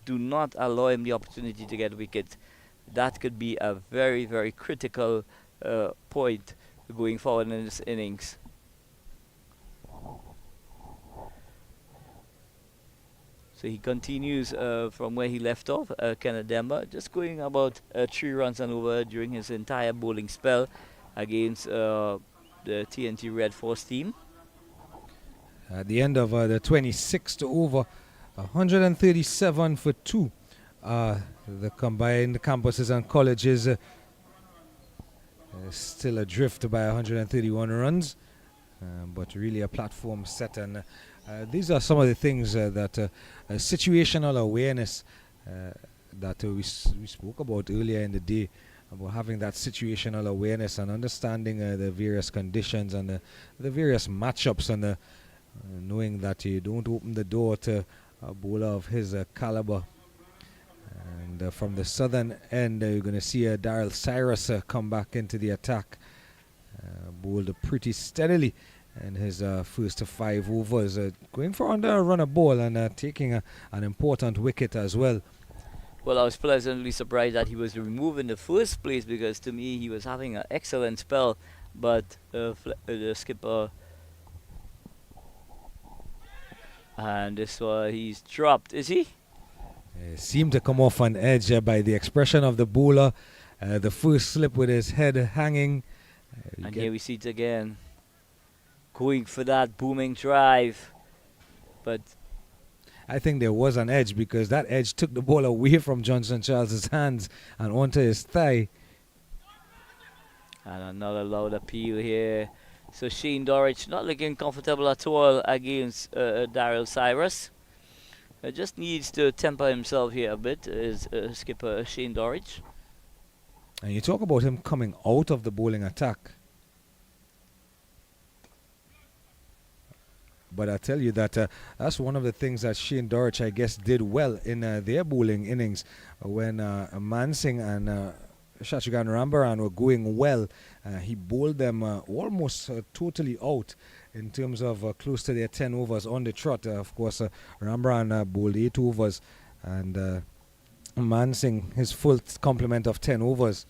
[SPEAKER 6] do not allow him the opportunity to get wickets, that could be a very, very critical point going forward in this innings. So he continues from where he left off, Kenneth Demba, just going about 3 runs and over during his entire bowling spell against the TNT Red Force team.
[SPEAKER 1] At the end of the 26th over, 137 for 2. The combined campuses and colleges still adrift by 131 runs, but really a platform set. And these are some of the things that situational awareness that we spoke about earlier in the day, about having that situational awareness and understanding the various conditions and the various matchups and knowing that you don't open the door to a bowler of his caliber. And from the southern end, you're going to see Daryl Cyrus come back into the attack. Bowled pretty steadily in his first 5 overs, going for under a run a ball and taking an important wicket as well.
[SPEAKER 6] Well, I was pleasantly surprised that he was removed in the first place, because to me he was having an excellent spell, but the skipper, and this one he's dropped, is he?
[SPEAKER 1] Seemed to come off on edge by the expression of the bowler. The first slip with his head hanging.
[SPEAKER 6] And here we see it again, going for that booming drive, but
[SPEAKER 1] I think there was an edge, because that edge took the ball away from Johnson Charles's hands and onto his thigh.
[SPEAKER 6] and another loud appeal here. So Shane Dorridge not looking comfortable at all against Daryl Cyrus. Just needs to temper himself here a bit, is skipper Shane Dorridge.
[SPEAKER 1] And you talk about him coming out of the bowling attack. But I tell you that that's one of the things that Shane Dorridge, I guess, did well in their bowling innings when Mansingh and Shachugan Rambaran were going well. He bowled them almost totally out in terms of close to their 10 overs on the trot. Of course, Rambaran bowled 8 overs, and Mansingh his full complement of 10 overs.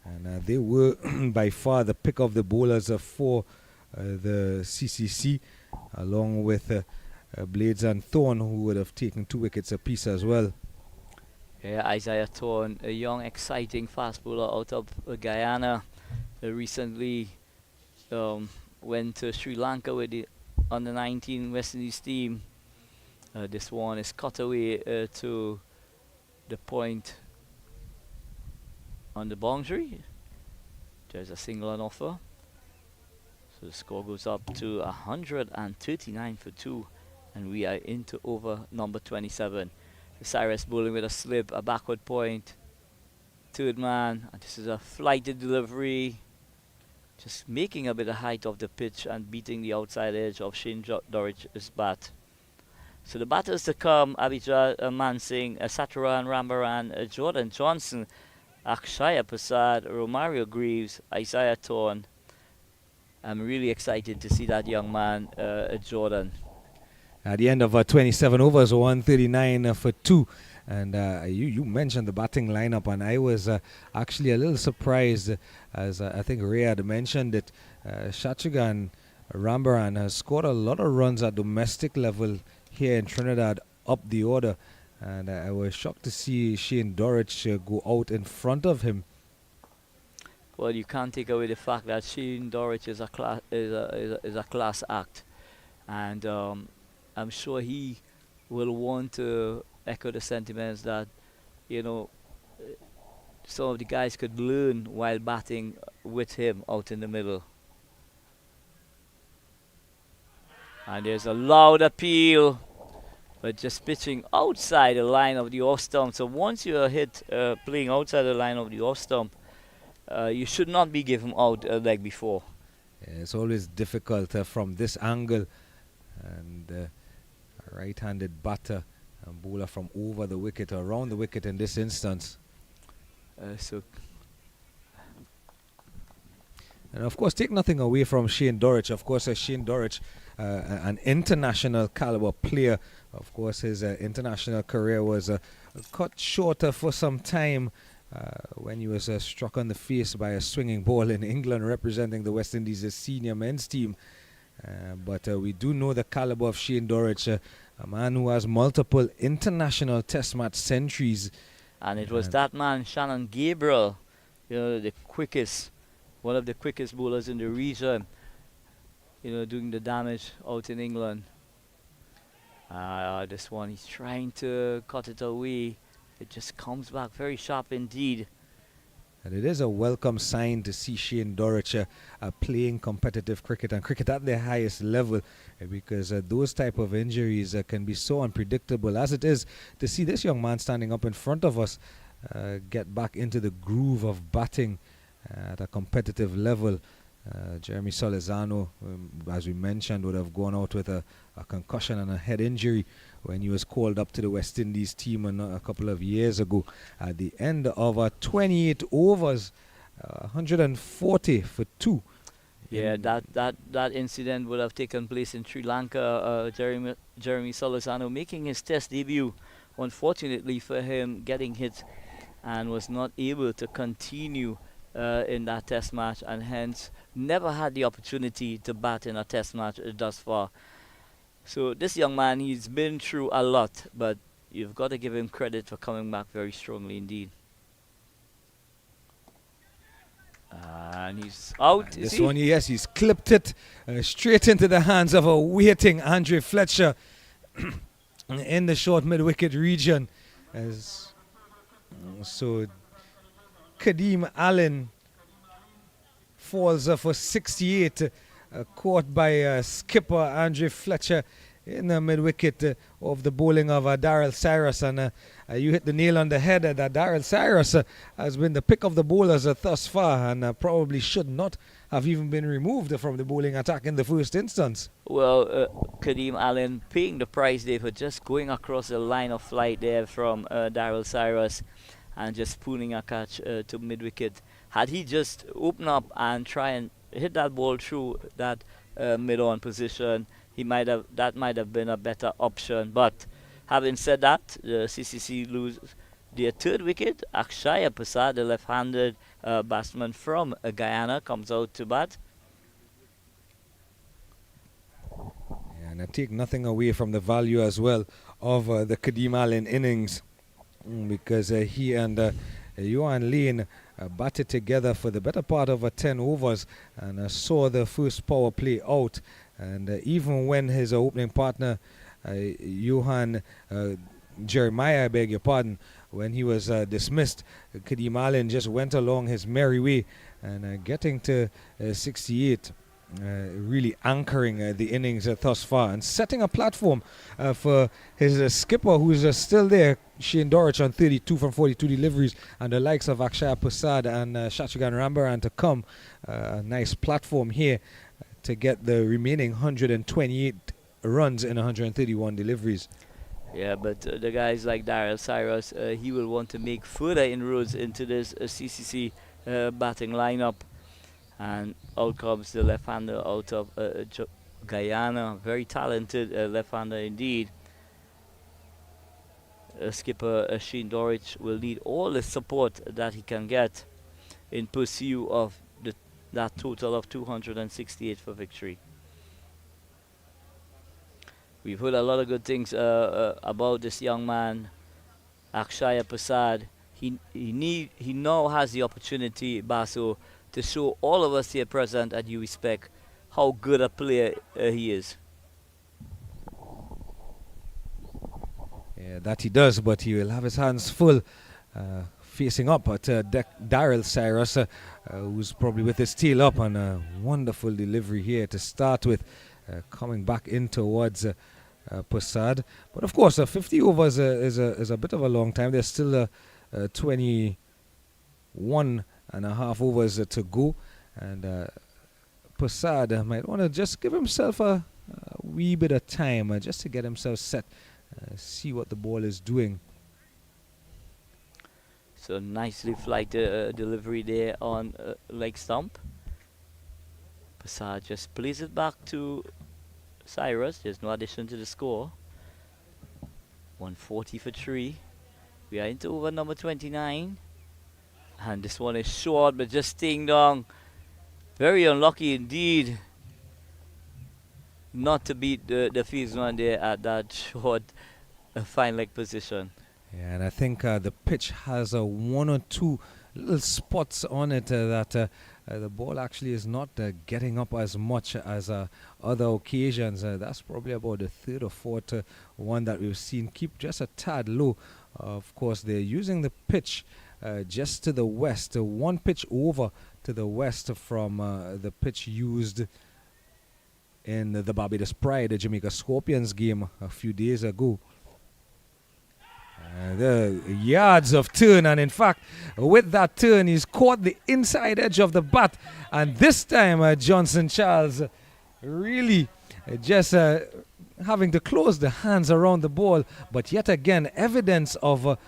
[SPEAKER 1] And they were by far the pick of the bowlers for the CCC, along with Blades and Thorne, who would have taken 2 wickets apiece as well.
[SPEAKER 6] Yeah, Isaiah Thorne, a young, exciting fast bowler out of Guyana, recently went to Sri Lanka with the under 19 West Indies team. This one is cut away to the point on the boundary. There's a single on offer. So the score goes up to 139 for 2, and we are into over number 27. Cyrus bowling with a slip, a backward point, third man, and this is a flighted delivery, just making a bit of height of the pitch and beating the outside edge of Shane Dorridge's bat. So the batters to come: Abhijit Mansingh, Satyaran Rambaran, Jordan Johnson, Akshaya Prasad, Romario Greaves, Isaiah Thorne. I'm really excited to see that young man, Jordan.
[SPEAKER 1] At the end of 27 overs, 139 for 2. And you mentioned the batting lineup, and I was actually a little surprised, as I think Ray had mentioned it. Shachugan Rambaran has scored a lot of runs at domestic level here in Trinidad up the order, and I was shocked to see Shane Dorridge go out in front of him.
[SPEAKER 6] Well, you can't take away the fact that Shane Dorridge is a class act, and I'm sure he will want to echo the sentiments that, you know, some of the guys could learn while batting with him out in the middle. And there's a loud appeal, but just pitching outside the line of the off stump. So once you are hit playing outside the line of the off stump, you should not be given out like before.
[SPEAKER 1] Yeah, it's always difficult from this angle, and a right-handed batter and bowler from over the wicket, around the wicket in this instance. And of course, take nothing away from Shane Dorridge. Of course, Shane Dorridge, an international caliber player. Of course, his international career was cut shorter for some time when he was struck on the face by a swinging ball in England, representing the West Indies' senior men's team. But we do know the caliber of Shane Dorridge, a man who has multiple international test match centuries.
[SPEAKER 6] And it was that man, Shannon Gabriel, you know, the quickest, one of the quickest bowlers in the region, you know, doing the damage out in England. This one, he's trying to cut it away. It just comes back very sharp indeed.
[SPEAKER 1] And it is a welcome sign to see Shane Dorridge playing competitive cricket, and cricket at their highest level, because those type of injuries can be so unpredictable. As it is, to see this young man standing up in front of us get back into the groove of batting at a competitive level, Jeremy Solizano, as we mentioned, would have gone out with a concussion and a head injury when he was called up to the West Indies team a couple of years ago. At the end of 28 overs, 140 for 2.
[SPEAKER 6] Yeah, that incident would have taken place in Sri Lanka. Jeremy Solizano making his Test debut. Unfortunately for him, getting hit and was not able to continue in that Test match, and hence never had the opportunity to bat in a Test match thus far. So this young man, he's been through a lot, but you've got to give him credit for coming back very strongly indeed. And he's out.
[SPEAKER 1] This one, yes, he's clipped it straight into the hands of a waiting Andre Fletcher in the short mid-wicket region. So Kadeem Allen falls for 68, caught by skipper Andre Fletcher in the mid-wicket of the bowling of Darrell Cyrus. And you hit the nail on the head that Darrell Cyrus has been the pick of the bowlers thus far, and probably should not have even been removed from the bowling attack in the first instance.
[SPEAKER 6] Well, Kadeem Allen paying the price there for just going across the line of flight there from Darrell Cyrus and just spooning a catch to mid-wicket. Had he just opened up and try and hit that ball through that mid-on position, that might have been a better option. But having said that, the CCC lose their third wicket. Akshaya Prasad, the left-handed batsman from Guyana, comes out to bat.
[SPEAKER 1] And I take nothing away from the value as well of the Kadeem Allen innings, because he and Johan Lane batted together for the better part of 10 overs and saw the first power play out. And even when his opening partner, Johan Jeremiah, I beg your pardon, when he was dismissed, Kadeem Allen just went along his merry way and getting to 68. Really anchoring the innings thus far and setting a platform for his skipper, who's still there, Shane Dorich, on 32 from 42 deliveries, and the likes of Akshaya Prasad and Shatrigan Rambaran to come. A nice platform here to get the remaining 128 runs in 131 deliveries.
[SPEAKER 6] Yeah, but the guys like Darrell Cyrus, he will want to make further inroads into this CCC batting lineup. And out comes the left-hander out of Guyana. Very talented left-hander indeed. Skipper Shane Dorich will need all the support that he can get in pursuit of that total of 268 for victory. We've heard a lot of good things about this young man, Akshaya Prasad. He now has the opportunity, Baso, to show all of us here present at UWI how good a player he is.
[SPEAKER 1] Yeah, that he does, but he will have his hands full facing up at Darrell Cyrus, who's probably with his tail up, and a wonderful delivery here to start with, coming back in towards Prasad. But of course, 50 overs is a bit of a long time. There's still 21 and a half overs to go, and Prasad might want to just give himself a wee bit of time just to get himself set, see what the ball is doing.
[SPEAKER 6] So nicely flighted delivery there on leg stump. Prasad just plays it back to Cyrus. There's no addition to the score. 140 for 3. We are into over number 29. And this one is short, but just staying down. Very unlucky indeed not to beat the fieldsman there at that short fine leg position.
[SPEAKER 1] Yeah, and I think the pitch has one or two little spots on it that the ball actually is not getting up as much as other occasions. That's probably about the third or fourth one that we've seen keep just a tad low. Of course, they're using the pitch just to the west, one pitch over to the west from the pitch used in the Barbados Pride, the Jamaica Scorpions game a few days ago. The yards of turn, and in fact, with that turn, he's caught the inside edge of the bat, and this time Johnson Charles really just having to close the hands around the ball, but yet again, evidence of a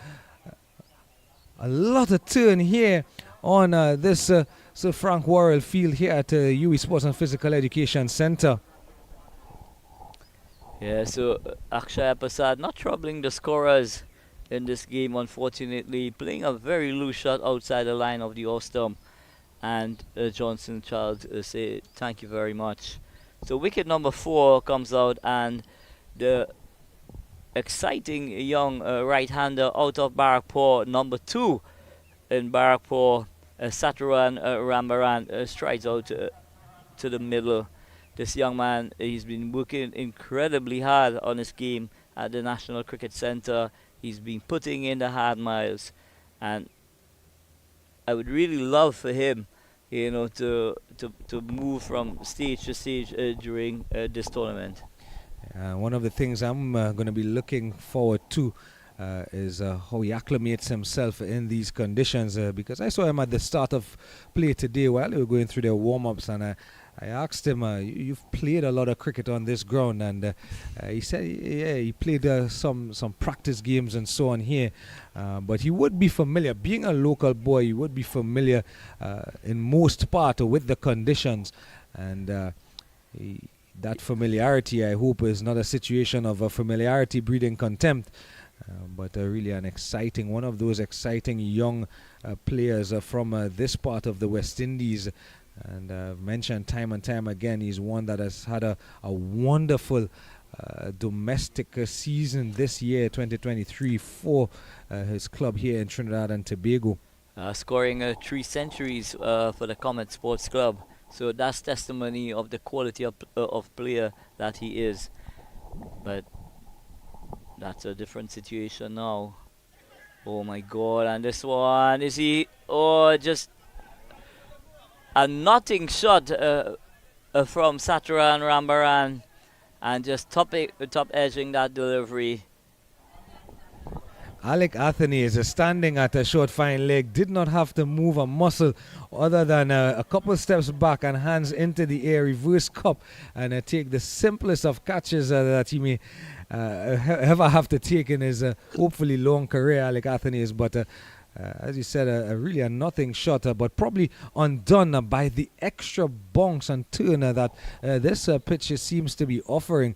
[SPEAKER 1] lot of turn here on this Sir Frank Worrell field here at UE Sports and Physical Education Center.
[SPEAKER 6] Yeah, so Akshay Prasad not troubling the scorers in this game, unfortunately, playing a very loose shot outside the line of the off stump, and Johnson Charles say thank you very much. So wicket number 4 comes out, and the exciting young right-hander out of Barrackpore, number 2 in Barrackpore, Saturan Rambaran, strides out to the middle. This young man, he's been working incredibly hard on his game at the National Cricket Centre. He's been putting in the hard miles, and I would really love for him, you know, to move from stage to stage during this tournament.
[SPEAKER 1] One of the things I'm going to be looking forward to is how he acclimates himself in these conditions, because I saw him at the start of play today while they were going through their warm-ups, and I asked him, you've played a lot of cricket on this ground, and he said, yeah, he played some practice games and so on here, but he would be familiar, being a local boy, he would be familiar in most part with the conditions, and that familiarity, I hope, is not a situation of a familiarity breeding contempt, but really an exciting, one of those exciting young players from this part of the West Indies. And I've mentioned time and time again, he's one that has had a wonderful domestic season this year, 2023, for his club here in Trinidad and Tobago.
[SPEAKER 6] Scoring 3 centuries for the Comet Sports Club. So that's testimony of the quality of player that he is. But that's a different situation now. Oh my God, and this one, is he, just a notting shot from Saturan Rambaran, and just top edging that delivery.
[SPEAKER 1] Alec Anthony is standing at a short fine leg, did not have to move a muscle other than a couple steps back and hands into the air, reverse cup, and take the simplest of catches that he may ever have to take in his hopefully long career, Alec Anthony is. But as you said, really a nothing shot, but probably undone by the extra bounce and turn that this pitch seems to be offering.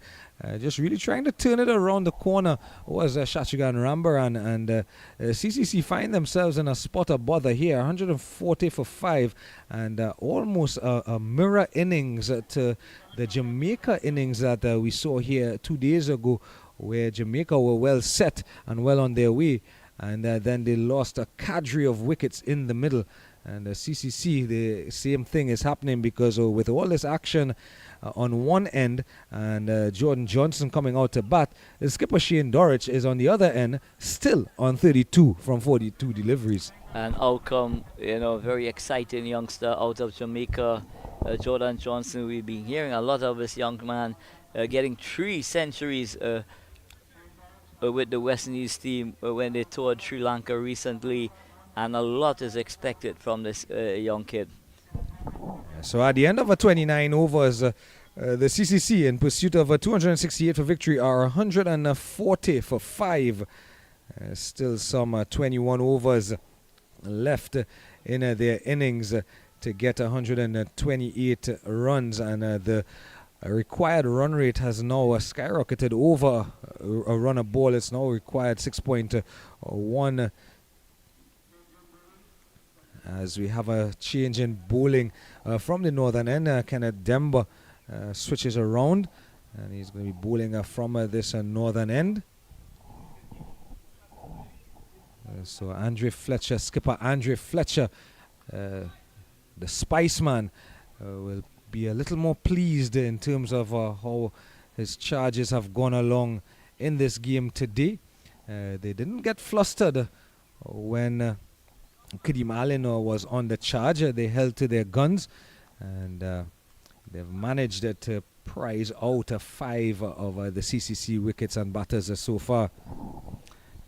[SPEAKER 1] Just really trying to turn it around the corner was Shachigan Rambaran, and CCC find themselves in a spot of bother here, 140 for 5, and almost a mirror innings to the Jamaica innings that we saw here 2 days ago, where Jamaica were well set and well on their way, and then they lost a cadre of wickets in the middle. And CCC, the same thing is happening, because with all this action on one end and Jordan Johnson coming out to bat, the skipper Shane Dorich is on the other end, still on 32 from 42 deliveries.
[SPEAKER 6] And out come, very exciting youngster out of Jamaica, Jordan Johnson. We've been hearing a lot of this young man getting 3 centuries with the West Indies team when they toured Sri Lanka recently, and a lot is expected from this young kid.
[SPEAKER 1] So at the end of 29 overs, the CCC, in pursuit of 268 for victory, are 140 for 5. Still some 21 overs left in their innings to get 128 runs, and the required run rate has now skyrocketed over a run a ball. It's now required 6.1, as we have a change in bowling from the northern end. Kenneth Demba switches around, and he's going to be bowling from this northern end. So Andre Fletcher, skipper Andre Fletcher, the Spice Man, will be a little more pleased in terms of how his charges have gone along in this game today. They didn't get flustered when Kadeem Allen was on the charge. They held to their guns, and they've managed to prize out 5 of the CCC wickets and batters so far.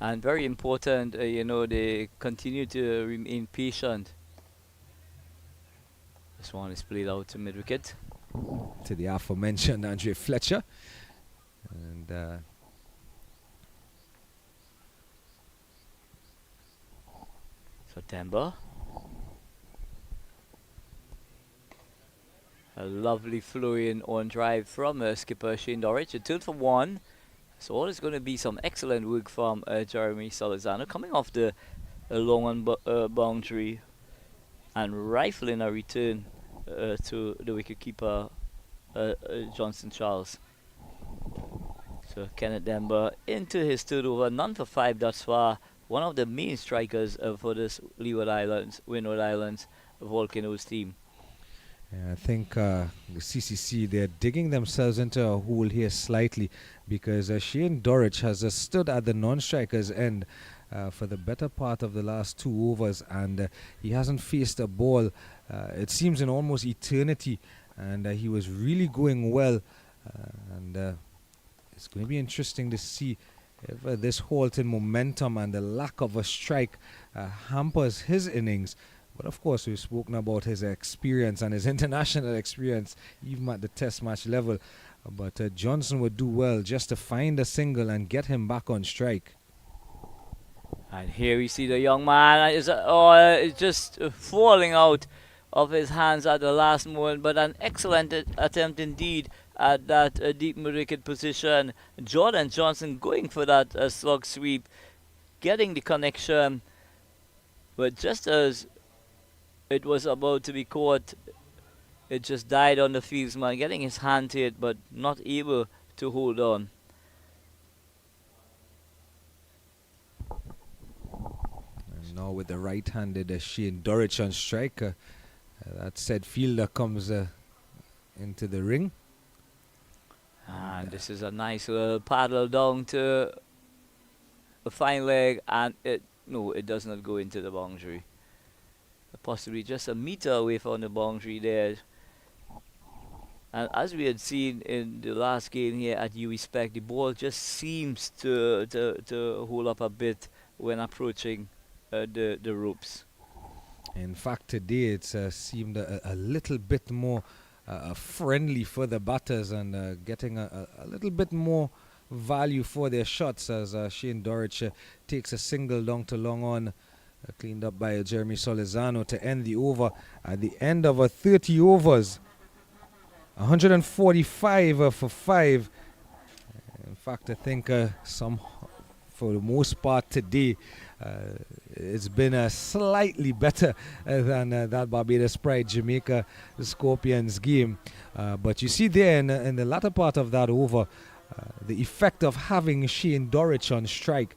[SPEAKER 6] And very important, they continue to remain patient. This one is played out to mid wicket.
[SPEAKER 1] To the aforementioned Andre Fletcher. And
[SPEAKER 6] So Demba. A lovely flowing on drive from skipper Shane Dorridge. A 2 for 1. So all is going to be some excellent work from Jeremy Solizano coming off the long on boundary and rifling a return to the wicketkeeper Johnson Charles. So Kenneth Demba into his third over, none for 5 thus far. One of the main strikers for this Windward Islands Volcanoes team.
[SPEAKER 1] Yeah, I think the CCC, they're digging themselves into a hole here slightly because Shane Dorridge has stood at the non-strikers end for the better part of the last 2 overs, and he hasn't faced a ball, it seems, in almost eternity, and he was really going well, and it's going to be interesting to see if this halt in momentum and the lack of a strike hampers his innings. But of course, we've spoken about his experience and his international experience, even at the test match level. But Johnson would do well just to find a single and get him back on strike.
[SPEAKER 6] And here we see the young man is just falling out of his hands at the last moment. But an excellent attempt indeed at that deep mid-wicket position. Jordan Johnson going for that slug sweep, getting the connection. But just as it was about to be caught, it just died on the fieldsman, getting his hand to it, but not able to hold on.
[SPEAKER 1] And now with the right-handed Shane Dorridge on strike, that said fielder comes into the ring.
[SPEAKER 6] And this is a nice little paddle down to the fine leg, and it does not go into the boundary. Possibly just a meter away from the boundary there. And as we had seen in the last game here at UE Spec, the ball just seems to hold up a bit when approaching the ropes.
[SPEAKER 1] In fact, today it's seemed a little bit more friendly for the batters and getting a little bit more value for their shots as Shane Dorridge takes a single long to long on. Cleaned up by Jeremy Solizano to end the over at the end of 30 overs. 145 for 5. In fact, I think for the most part today, it's been slightly better than that Barbados Pride Jamaica Scorpions game. But you see there in the latter part of that over, the effect of having Shane Dorridge on strike.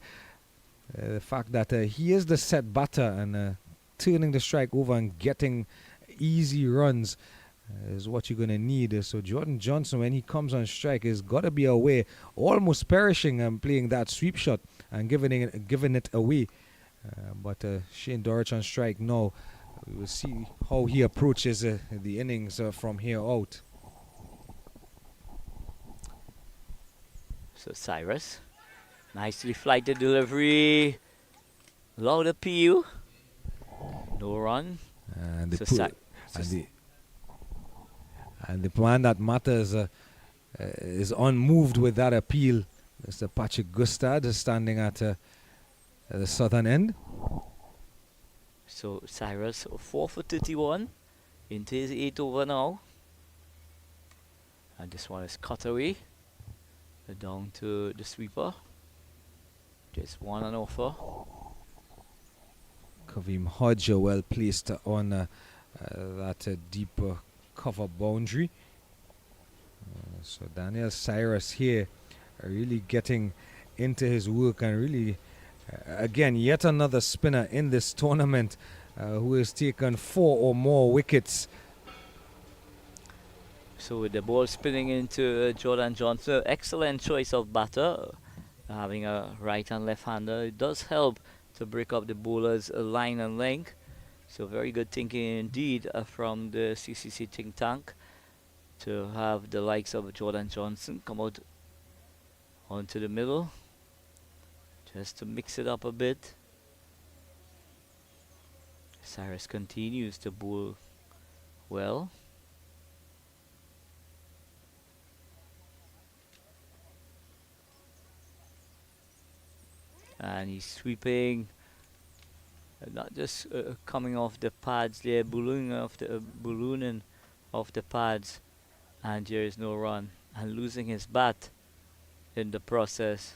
[SPEAKER 1] The fact that he is the set batter and turning the strike over and getting easy runs is what you're going to need. So Jordan Johnson, when he comes on strike, has got to be away, almost perishing and playing that sweep shot and giving it away. But Shane Dorridge on strike now. We will see how he approaches the innings from here out.
[SPEAKER 6] So Cyrus. Nicely flighted delivery. Loud appeal. No run.
[SPEAKER 1] And the man that matters is unmoved with that appeal. Mr. Patrick Gustad standing at the southern end.
[SPEAKER 6] So Cyrus 4 for 31 into his 8th over now. And this one is cut away. Down to the sweeper. Just one and offer.
[SPEAKER 1] Kavim Hodge well placed on that deep cover boundary. So Daniel Cyrus here really getting into his work and really, again, yet another spinner in this tournament who has taken 4 or more wickets.
[SPEAKER 6] So with the ball spinning into Jordan Johnson, excellent choice of batter. Having a right and left hander, it does help to break up the bowler's line and length. So very good thinking indeed from the CCC think tank to have the likes of Jordan Johnson come out onto the middle. just to mix it up a bit. Cyrus continues to bowl well. And he's sweeping, not just coming off the pads there, ballooning off the pads, and there is no run, and losing his bat in the process.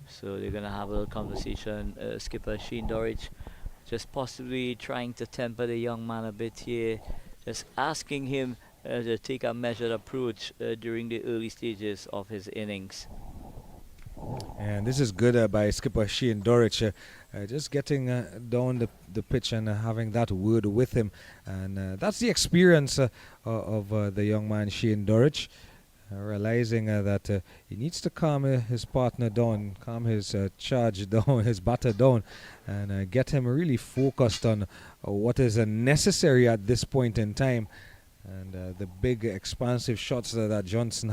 [SPEAKER 6] So they're gonna have a little conversation. Skipper Shane Dorridge just possibly trying to temper the young man a bit here, just asking him to take a measured approach during the early stages of his innings.
[SPEAKER 1] And this is good by skipper Shane Dorridge, just getting down the pitch and having that word with him. And that's the experience of the young man Shane Dorridge, realizing that he needs to calm his partner down, calm his charge down, his batter down, and get him really focused on what is necessary at this point in time. And the big expansive shots that Johnson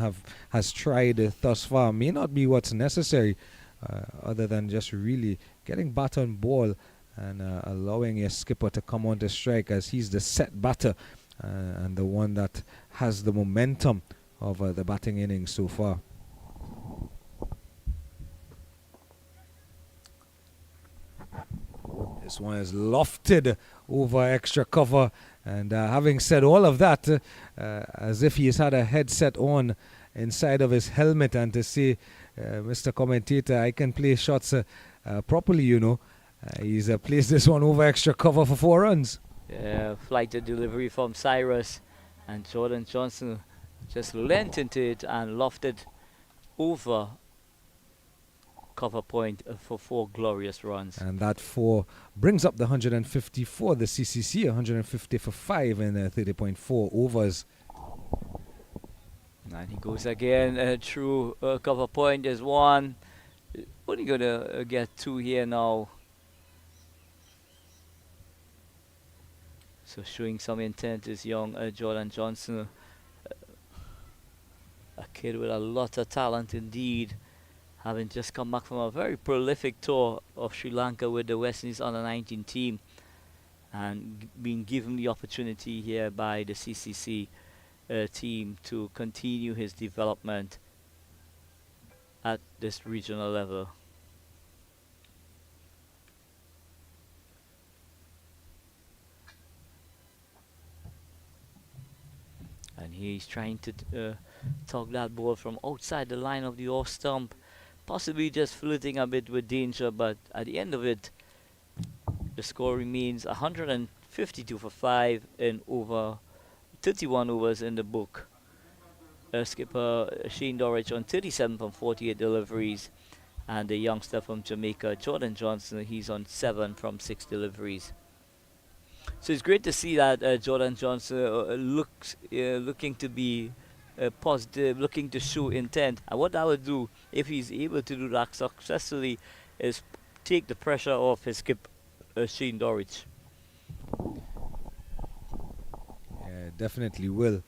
[SPEAKER 1] has tried thus far may not be what's necessary, other than just really getting bat on ball and allowing your skipper to come on to strike, as he's the set batter and the one that has the momentum of the batting innings so far. This one is lofted over extra cover. And having said all of that, as if he's had a headset on inside of his helmet, and to say, Mr. Commentator, I can play shots properly, you know. He's placed this one over extra cover for 4 runs.
[SPEAKER 6] Yeah, flighted delivery from Cyrus, and Jordan Johnson just leant into it and lofted over cover point for 4 glorious runs.
[SPEAKER 1] And that 4 brings up the 150 for the CCC, 150 for 5 in 30.4 overs.
[SPEAKER 6] And he goes again through cover point. There's 1. Only going to get 2 here now. So showing some intent is young Jordan Johnson. A kid with a lot of talent indeed, having just come back from a very prolific tour of Sri Lanka with the West Indies under-19 team, and being given the opportunity here by the CCC team to continue his development at this regional level. And he's trying to tug that ball from outside the line of the off stump, possibly just flirting a bit with danger, but at the end of it, the score remains 152 for 5 in over 31 overs in the book. Skipper Shane Dorridge on 37 from 48 deliveries, and the youngster from Jamaica, Jordan Johnson, he's on 7 from 6 deliveries. So it's great to see that Jordan Johnson looking to be positive, looking to show intent. And what that would do, if he's able to do that successfully, is take the pressure off his skip, Shane Dorridge.
[SPEAKER 1] Yeah, definitely will.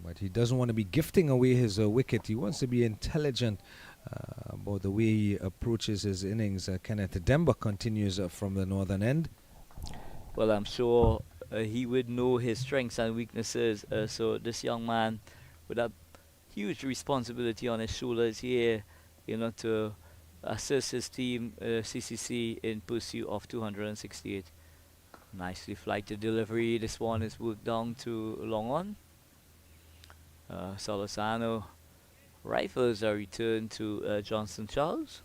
[SPEAKER 1] But he doesn't want to be gifting away his wicket. He wants to be intelligent about the way he approaches his innings. Kenneth Demba continues from the northern end.
[SPEAKER 6] Well, I'm sure he would know his strengths and weaknesses. So this young man with a huge responsibility on his shoulders here, you know, to assist his team, CCC, in pursuit of 268. Nicely flighted delivery. This one is worked down to long on. Solosano rifles a return to Johnson Charles.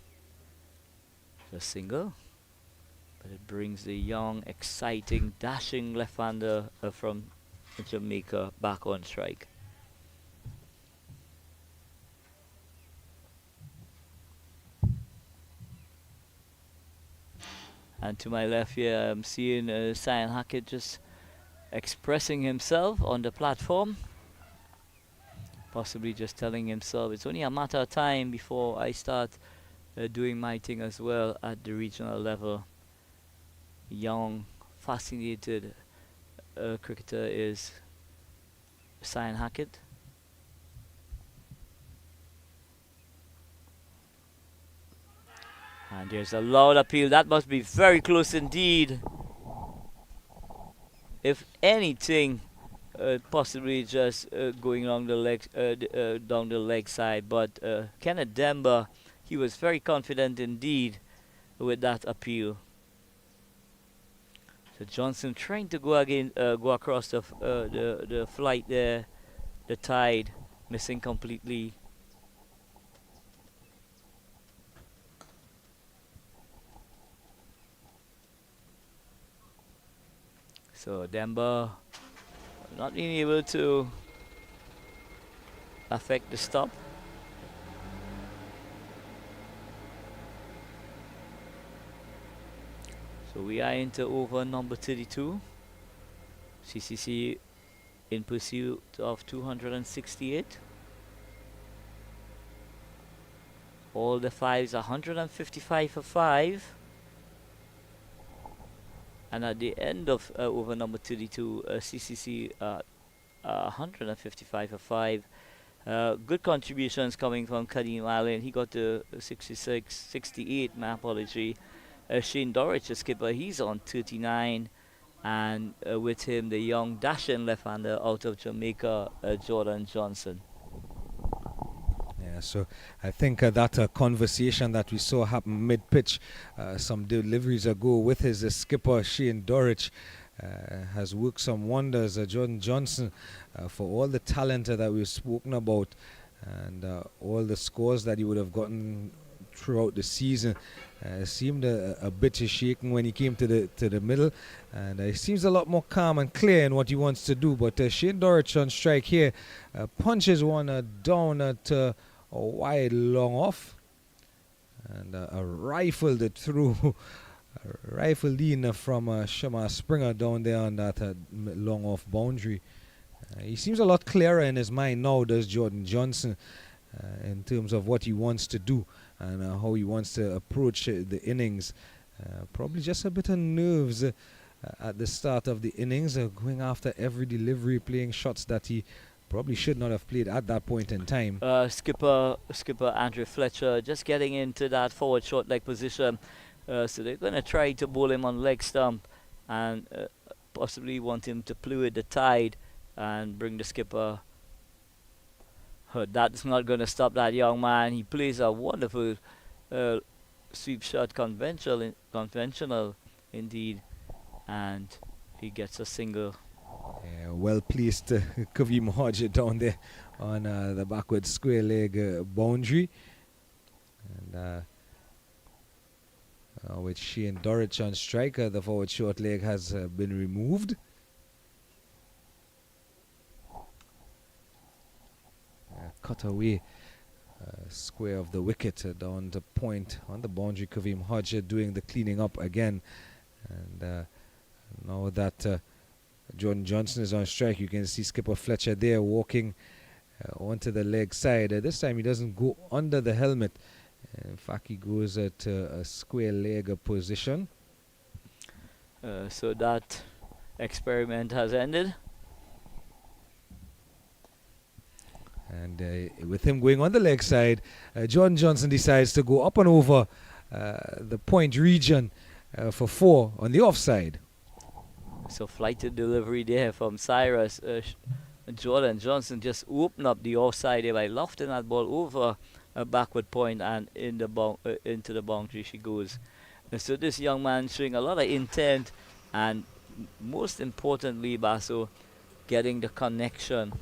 [SPEAKER 6] Just single. But it brings the young, exciting, dashing left-hander from Jamaica back on strike. And to my left here, I'm seeing Cyan Hackett just expressing himself on the platform. Possibly just telling himself it's only a matter of time before I start doing my thing as well at the regional level. Young, fascinated cricketer is Cyan Hackett. And there's a loud appeal. That must be very close indeed. If anything, possibly just going along the leg, down the leg side. But Kenneth Demba, he was very confident indeed with that appeal. So Johnson trying to go again, go across the flight there, the tide, missing completely. So Demba not being able to affect the stop. So we are into over number 32. CCC in pursuit of 268. All the fives are 155 for 5. And at the end of over number 32, CCC 155 for 5. Good contributions coming from Kadeem Allen. He got to 66, 68, my apology. Shane Dorich, the skipper, he's on 39. And with him, the young dashing left-hander out of Jamaica, Jordan Johnson.
[SPEAKER 1] Yeah, so I think that conversation that we saw happen mid-pitch some deliveries ago with his skipper Shane Dorich has worked some wonders. Jordan Johnson, for all the talent that we've spoken about and all the scores that he would have gotten throughout the season, seemed a bit shaken when he came to the middle, and he seems a lot more calm and clear in what he wants to do. But Shane Dorich on strike here punches one down at a wide long off, and a rifled it through, rifled in from Shema Springer down there on that long off boundary. He seems a lot clearer in his mind now, does Jordan Johnson, in terms of what he wants to do and how he wants to approach the innings. Probably just a bit of nerves at the start of the innings, going after every delivery, playing shots that he probably should not have played at that point in time.
[SPEAKER 6] Skipper Andrew Fletcher just getting into that forward short leg position. So they're going to try to bowl him on leg stump and possibly want him to play with the tide and bring the skipper. That's not going to stop that young man. He plays a wonderful sweep shot, conventional indeed, and he gets a single.
[SPEAKER 1] Yeah, well placed Kavim Hodge down there on the backward square leg boundary, and with Shane Dorich on strike, the forward short leg has been removed. Cut away square of the wicket down the point on the boundary. Kavim Hodge doing the cleaning up again, and now that Jordan Johnson is on strike, you can see Skipper Fletcher there walking onto the leg side. This time he doesn't go under the helmet. In fact, he goes at a square leg position.
[SPEAKER 6] So that experiment has ended.
[SPEAKER 1] And with him going on the leg side, Jordan Johnson decides to go up and over the point region for 4 on the offside.
[SPEAKER 6] So flighted delivery there from Cyrus. Jordan Johnson just opened up the offside there by lofting that ball over a backward point, and in the into the boundary she goes. So this young man showing a lot of intent, and most importantly, Basso, getting the connection.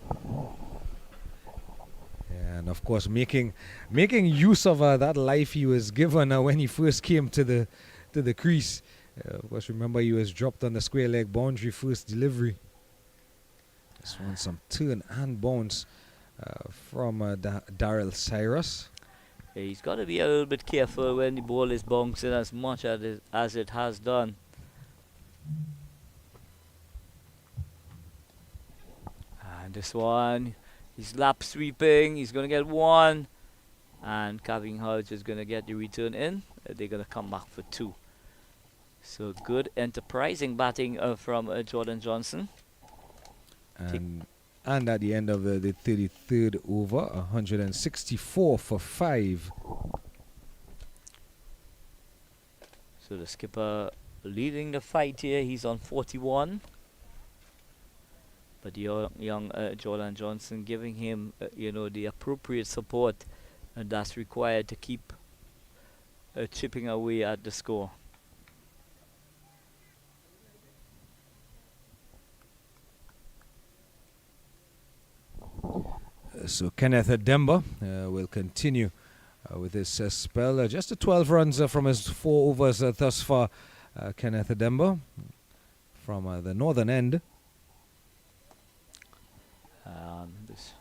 [SPEAKER 1] And of course, making use of that life he was given when he first came to the crease. Of course, remember he was dropped on the square leg boundary first delivery. This one some turn and bounce from Daryl Cyrus.
[SPEAKER 6] Yeah, he's got to be a little bit careful when the ball is bouncing as much as it has done. And this one, he's lap sweeping. He's going to get 1. And Kevin Hodge is going to get the return in. They're going to come back for 2. So good enterprising batting from Jordan Johnson.
[SPEAKER 1] And And at the end of the 33rd over, 164 for 5.
[SPEAKER 6] So the skipper leading the fight here. He's on 41. But young Jordan Johnson giving him, the appropriate support that's required to keep chipping away at the score.
[SPEAKER 1] So Kenneth Demba will continue with his spell. Just 12 runs from his 4 overs thus far. Kenneth Demba from the northern end.
[SPEAKER 6] This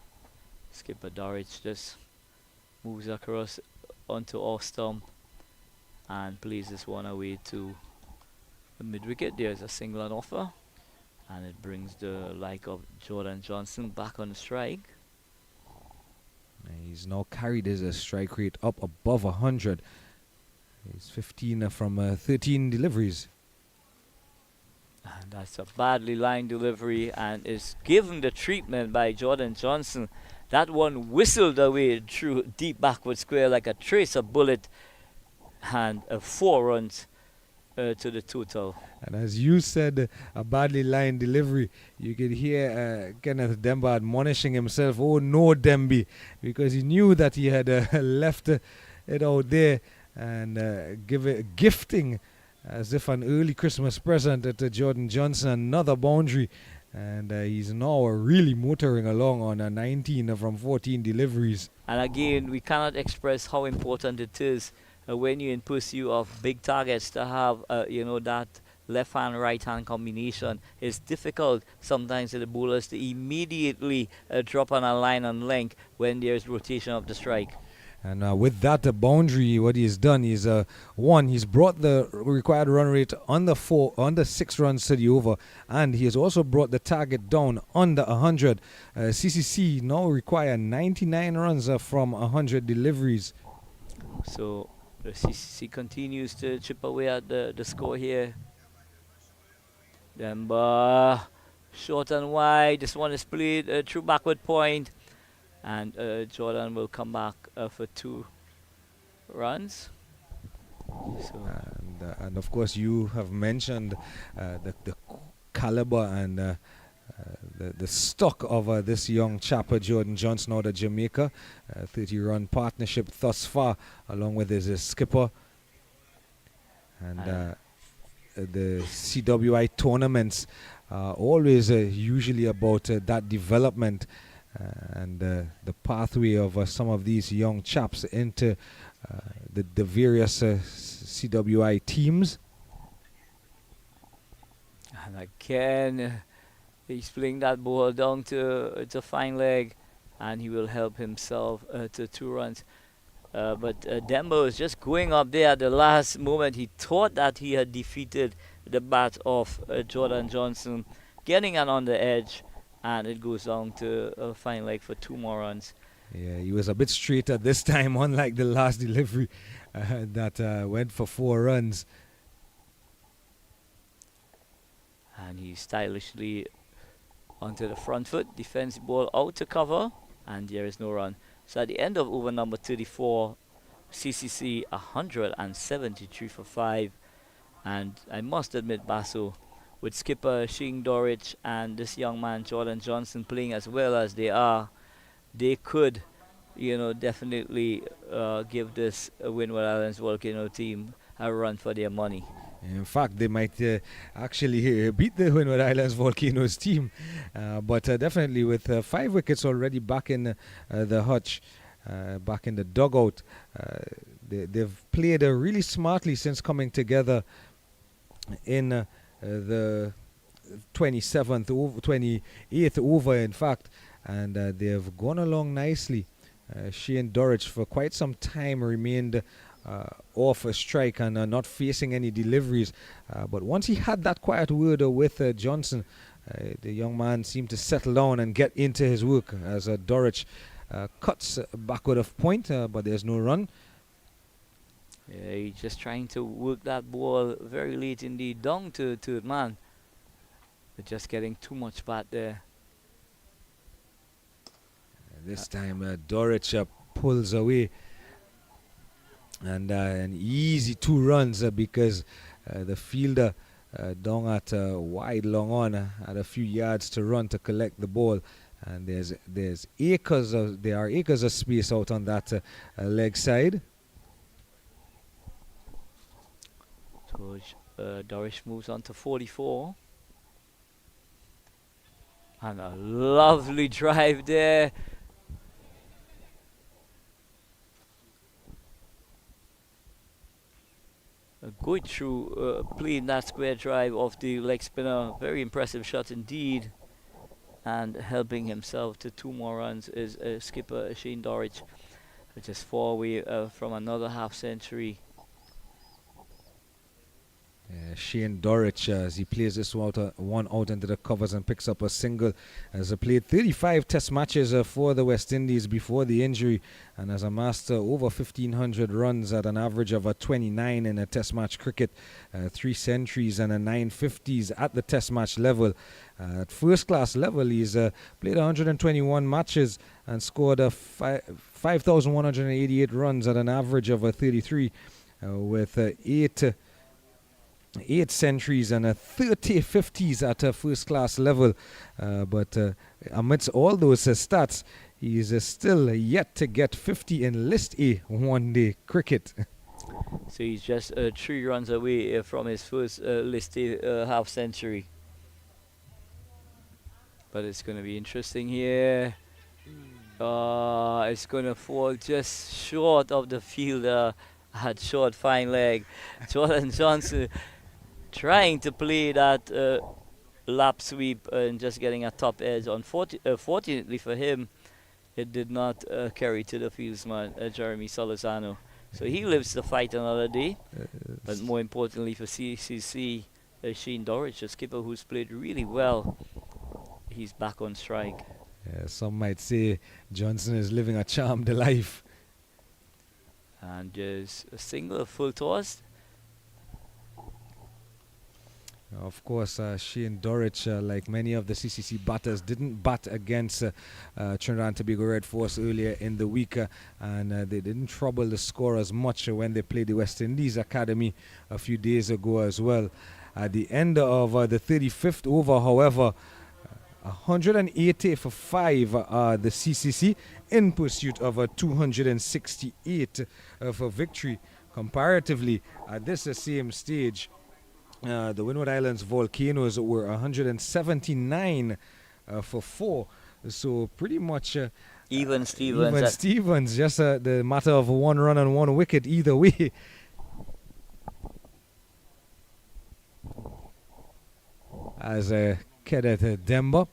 [SPEAKER 6] skipper Dorich just moves across onto off stump and plays this one away to the mid wicket. There's a single on offer, and it brings the like of Jordan Johnson back on the strike.
[SPEAKER 1] He's now carried his strike rate up above 100. He's 15 from 13 deliveries.
[SPEAKER 6] And that's a badly lined delivery and is given the treatment by Jordan Johnson. That one whistled away through deep backward square like a tracer bullet, and 4 runs to the total.
[SPEAKER 1] And as you said, a badly lined delivery, you could hear Kenneth Demba admonishing himself, "Oh no, Demby," because he knew that he had left it out there and gifting as if an early Christmas present to Jordan Johnson another boundary. And he's now really motoring along on 19 from 14 deliveries.
[SPEAKER 6] And again, we cannot express how important it is when you're in pursuit of big targets to have, that left-hand, right-hand combination. It's difficult sometimes for the bowlers to immediately drop on a line and length when there's rotation of the strike.
[SPEAKER 1] And with that boundary, what he's done is, he's brought the required run rate under 6 runs to the over, and he has also brought the target down under 100. CCC now require 99 runs from 100 deliveries.
[SPEAKER 6] So the CCC continues to chip away at the score here. Demba, short and wide. This one is played through backward point. And Jordan will come back for 2 runs. So
[SPEAKER 1] And of course, you have mentioned the caliber and the stock of this young chap, Jordan Johnson, out of Jamaica. 30-run partnership thus far, along with his skipper. And the CWI tournaments are always usually about that development. And the pathway of some of these young chaps into the various CWI teams.
[SPEAKER 6] And again, he's playing that ball down to fine leg, and he will help himself to 2 runs. But Dembo is just going up there at the last moment. He thought that he had defeated the bat of Jordan Johnson, getting it on the edge. And it goes down to a fine leg for 2 more runs.
[SPEAKER 1] Yeah, he was a bit straighter this time, unlike the last delivery that went for 4 runs.
[SPEAKER 6] And he stylishly onto the front foot, defends the ball out to cover, and there is no run. So at the end of over number 34, CCC 173 for 5. And I must admit, Basso, with skipper Shane Dorich and this young man Jordan Johnson playing as well as they are, they could, definitely give this Windward Islands Volcano team a run for their money.
[SPEAKER 1] In fact, they might actually beat the Windward Islands Volcanoes team. But definitely with 5 wickets already back in the hutch, back in the dugout, they've played really smartly since coming together in the 28th over, in fact, and they have gone along nicely. Shane Dorich for quite some time remained off a strike and not facing any deliveries, but once he had that quiet word with Johnson, the young man seemed to settle down and get into his work as Dorich cuts backward of point, but there's no run.
[SPEAKER 6] Yeah, he's just trying to work that ball very late indeed down to the man. But just getting too much bat there.
[SPEAKER 1] This time Doric pulls away, and an easy 2 runs because the fielder down at wide long on had a few yards to run to collect the ball, and there are acres of space out on that leg side.
[SPEAKER 6] So Dorish moves on to 44. And a lovely drive there. A good through playing that square drive off the leg spinner. Very impressive shot indeed. And helping himself to 2 more runs is skipper Shane Dorich, which is 4 away from another half century.
[SPEAKER 1] Shane Dorich, as he plays this one out into the covers and picks up a single, has played 35 test matches for the West Indies before the injury, and has amassed over 1,500 runs at an average of 29 in a test match cricket, 3 centuries and 9 50s at the test match level. At first class level, he's played 121 matches and scored 5,188 runs at an average of 33, with 8 centuries and 30 50s at a first class level, but amidst all those stats, he is still yet to get 50 in List A one-day cricket.
[SPEAKER 6] So he's just 3 runs away from his first List A half century. But it's going to be interesting here. It's going to fall just short of the fielder at short fine leg. Jordan Johnson trying to play that lap sweep and just getting a top edge. Fortunately for him, it did not carry to the fieldsman, Jeremy Solizano. So he lives to fight another day. But more importantly for CCC, Shane Dorich, a skipper who's played really well, he's back on strike.
[SPEAKER 1] Some might say Johnson is living a charmed life.
[SPEAKER 6] And there's a single full toss.
[SPEAKER 1] Of course, Shane Dorich, like many of the CCC batters, didn't bat against Trinidad and Tobago Red Force earlier in the week, and they didn't trouble the score as much when they played the West Indies Academy a few days ago as well. At the end of the 35th over, however, 180 for 5 the CCC in pursuit of a 268 for victory. Comparatively, at this same stage, the Windward Islands Volcanoes were 179 for 4. So pretty much
[SPEAKER 6] Even Stevens.
[SPEAKER 1] Even Stevens, just the matter of 1 run and 1 wicket either way. As Kenneth Demba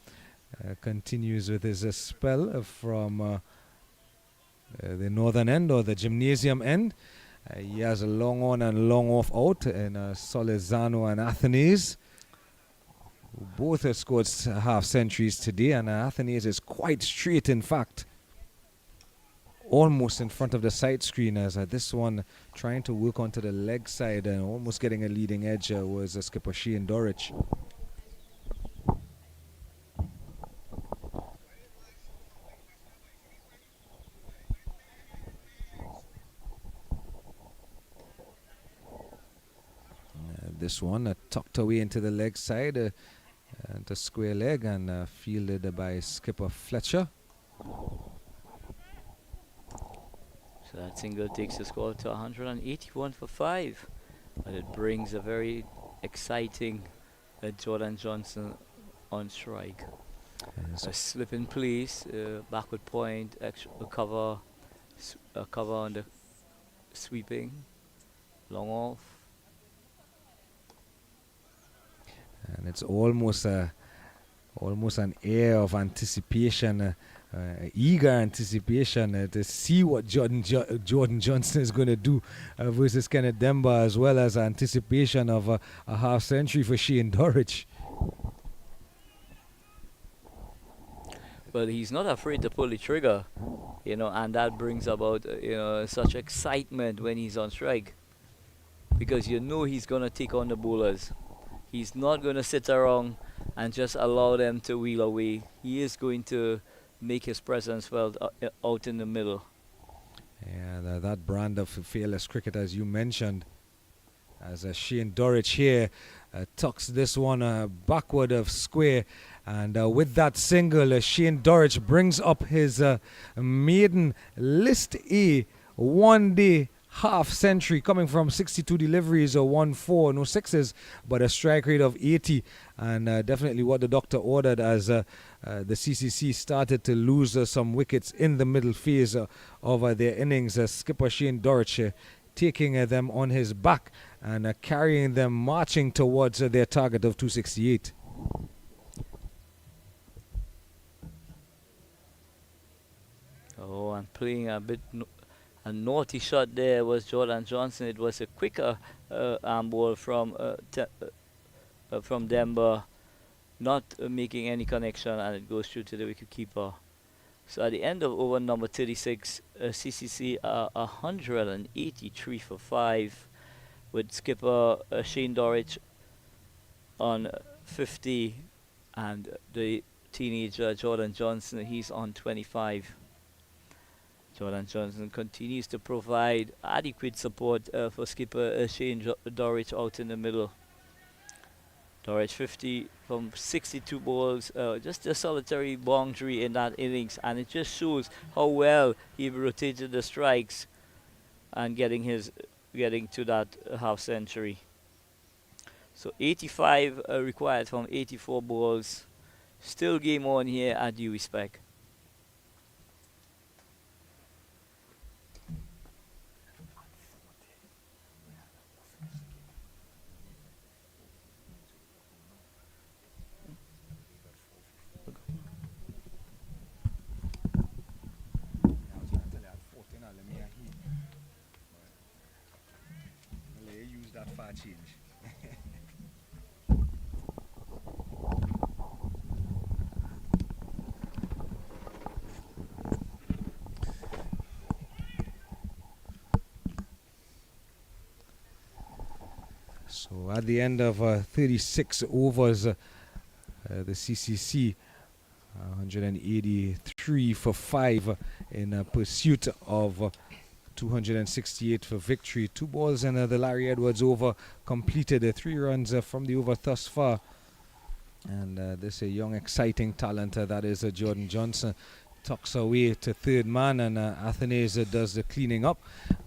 [SPEAKER 1] continues with his spell from the northern end or the gymnasium end. He has a long on and long off out in Solizano and Athenes, who both have scored half centuries today, and Athenes is quite straight, in fact, almost in front of the side screen, as this one trying to work onto the leg side and almost getting a leading edge was skipper Shane Dorich. This one tucked away into the leg side, into square leg, and fielded by skipper Fletcher.
[SPEAKER 6] So that single takes the score to 181 for 5. But it brings a very exciting Jordan Johnson on strike. A slip in place, backward point, extra cover on the sweeping, long off.
[SPEAKER 1] And it's almost an air of anticipation, eager anticipation to see what Jordan Johnson is going to do versus Kenneth Demba, as well as anticipation of a half century for Shane Dorich.
[SPEAKER 6] But he's not afraid to pull the trigger, and that brings about such excitement when he's on strike, because he's going to take on the bowlers. He's not going to sit around and just allow them to wheel away. He is going to make his presence felt out in the middle.
[SPEAKER 1] Yeah, that brand of fearless cricket, as you mentioned, as Shane Dorich here tucks this one backward of square. And with that single, Shane Dorich brings up his maiden List A one-day half century, coming from 62 deliveries or 1-4, no sixes, but a strike rate of 80. And definitely what the doctor ordered as the CCC started to lose some wickets in the middle phase of their innings. Skipper Shane Dorich taking them on his back and carrying them, marching towards their target of 268.
[SPEAKER 6] Oh, I'm playing a bit. A naughty shot there was Jordan Johnson. It was a quicker arm ball from Denver, not making any connection, and it goes through to the wicketkeeper. So at the end of over number 36, CCC are 183 for 5, with skipper Shane Dorich on 50, and the teenager Jordan Johnson, he's on 25. Jordan Johnson continues to provide adequate support for skipper Shane Dorich out in the middle. Dorich 50 from 62 balls, just a solitary boundary in that innings, and it just shows how well he rotated the strikes and getting to that half century. So 85 required from 84 balls. Still game on here at due respect.
[SPEAKER 1] So at the end of 36 overs, the CCC 183 for 5 in pursuit of 268 for victory. 2 balls and the Larry Edwards over completed 3 runs from the over thus far. And this young exciting talent that is Jordan Johnson tucks away to third man, and Athenaeus does the cleaning up,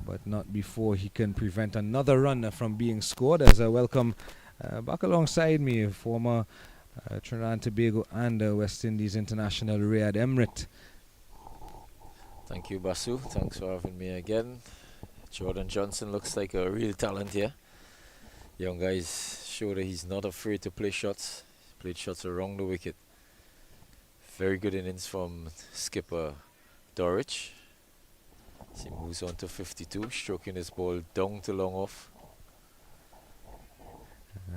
[SPEAKER 1] but not before he can prevent another run from being scored. As I welcome back alongside me former Trinidad and Tobago and West Indies international Riyad Emrit.
[SPEAKER 5] Thank you, Basu. Thanks for having me again. Jordan Johnson looks like a real talent here. Young guys show that he's not afraid to play shots. Played shots around the wicket. Very good innings from skipper Dorich. He moves on to 52, stroking his ball down to long off.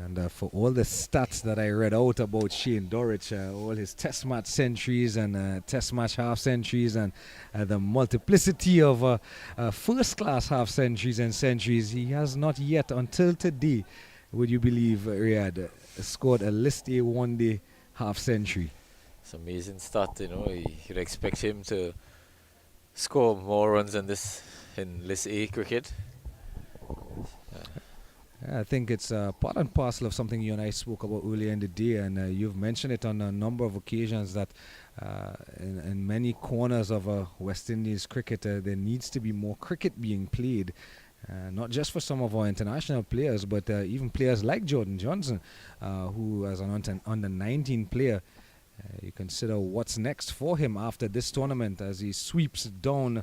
[SPEAKER 1] And for all the stats that I read out about Shane Dorich, all his test match centuries and test match half centuries, and the multiplicity of first class half centuries and centuries, he has not yet until today, would you believe, Riyad, scored a List A one-day half century.
[SPEAKER 5] It's an amazing start, you know. You'd expect him to score more runs than this in List A cricket.
[SPEAKER 1] I think it's part and parcel of something you and I spoke about earlier in the day, and you've mentioned it on a number of occasions that in many corners of West Indies cricket, there needs to be more cricket being played. Not just for some of our international players, but even players like Jordan Johnson, who as an under 19 player, you consider what's next for him after this tournament as he sweeps down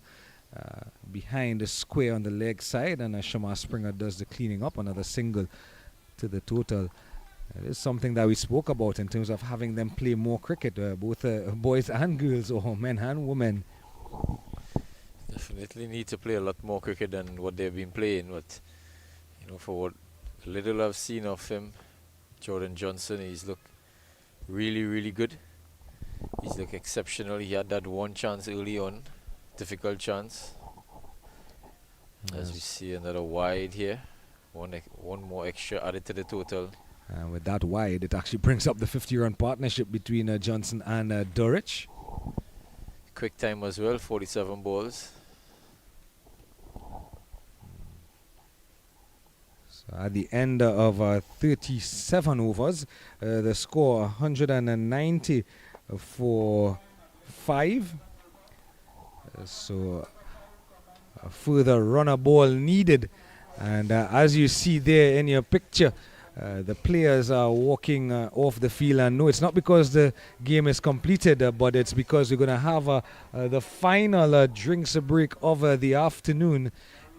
[SPEAKER 1] behind the square on the leg side, and Shamar Springer does the cleaning up, another single to the total. It is something that we spoke about in terms of having them play more cricket, both boys and girls, or men and women.
[SPEAKER 5] Definitely need to play a lot more cricket than what they've been playing, but you know, for what little I've seen of him, Jordan Johnson, he's looked really, really good. He's looked exceptional. He had that one chance early on, difficult chance. As we see another wide here, one more extra added to the total.
[SPEAKER 1] And with that wide, it actually brings up the 50-run partnership between Johnson and Dorich.
[SPEAKER 5] quick time as well, 47 balls.
[SPEAKER 1] So at the end of 37 overs, the score 190 for 5. So a further runner ball needed. And as you see there in your picture, the players are walking off the field, and no, it's not because the game is completed, but it's because we're going to have the final drinks break of the afternoon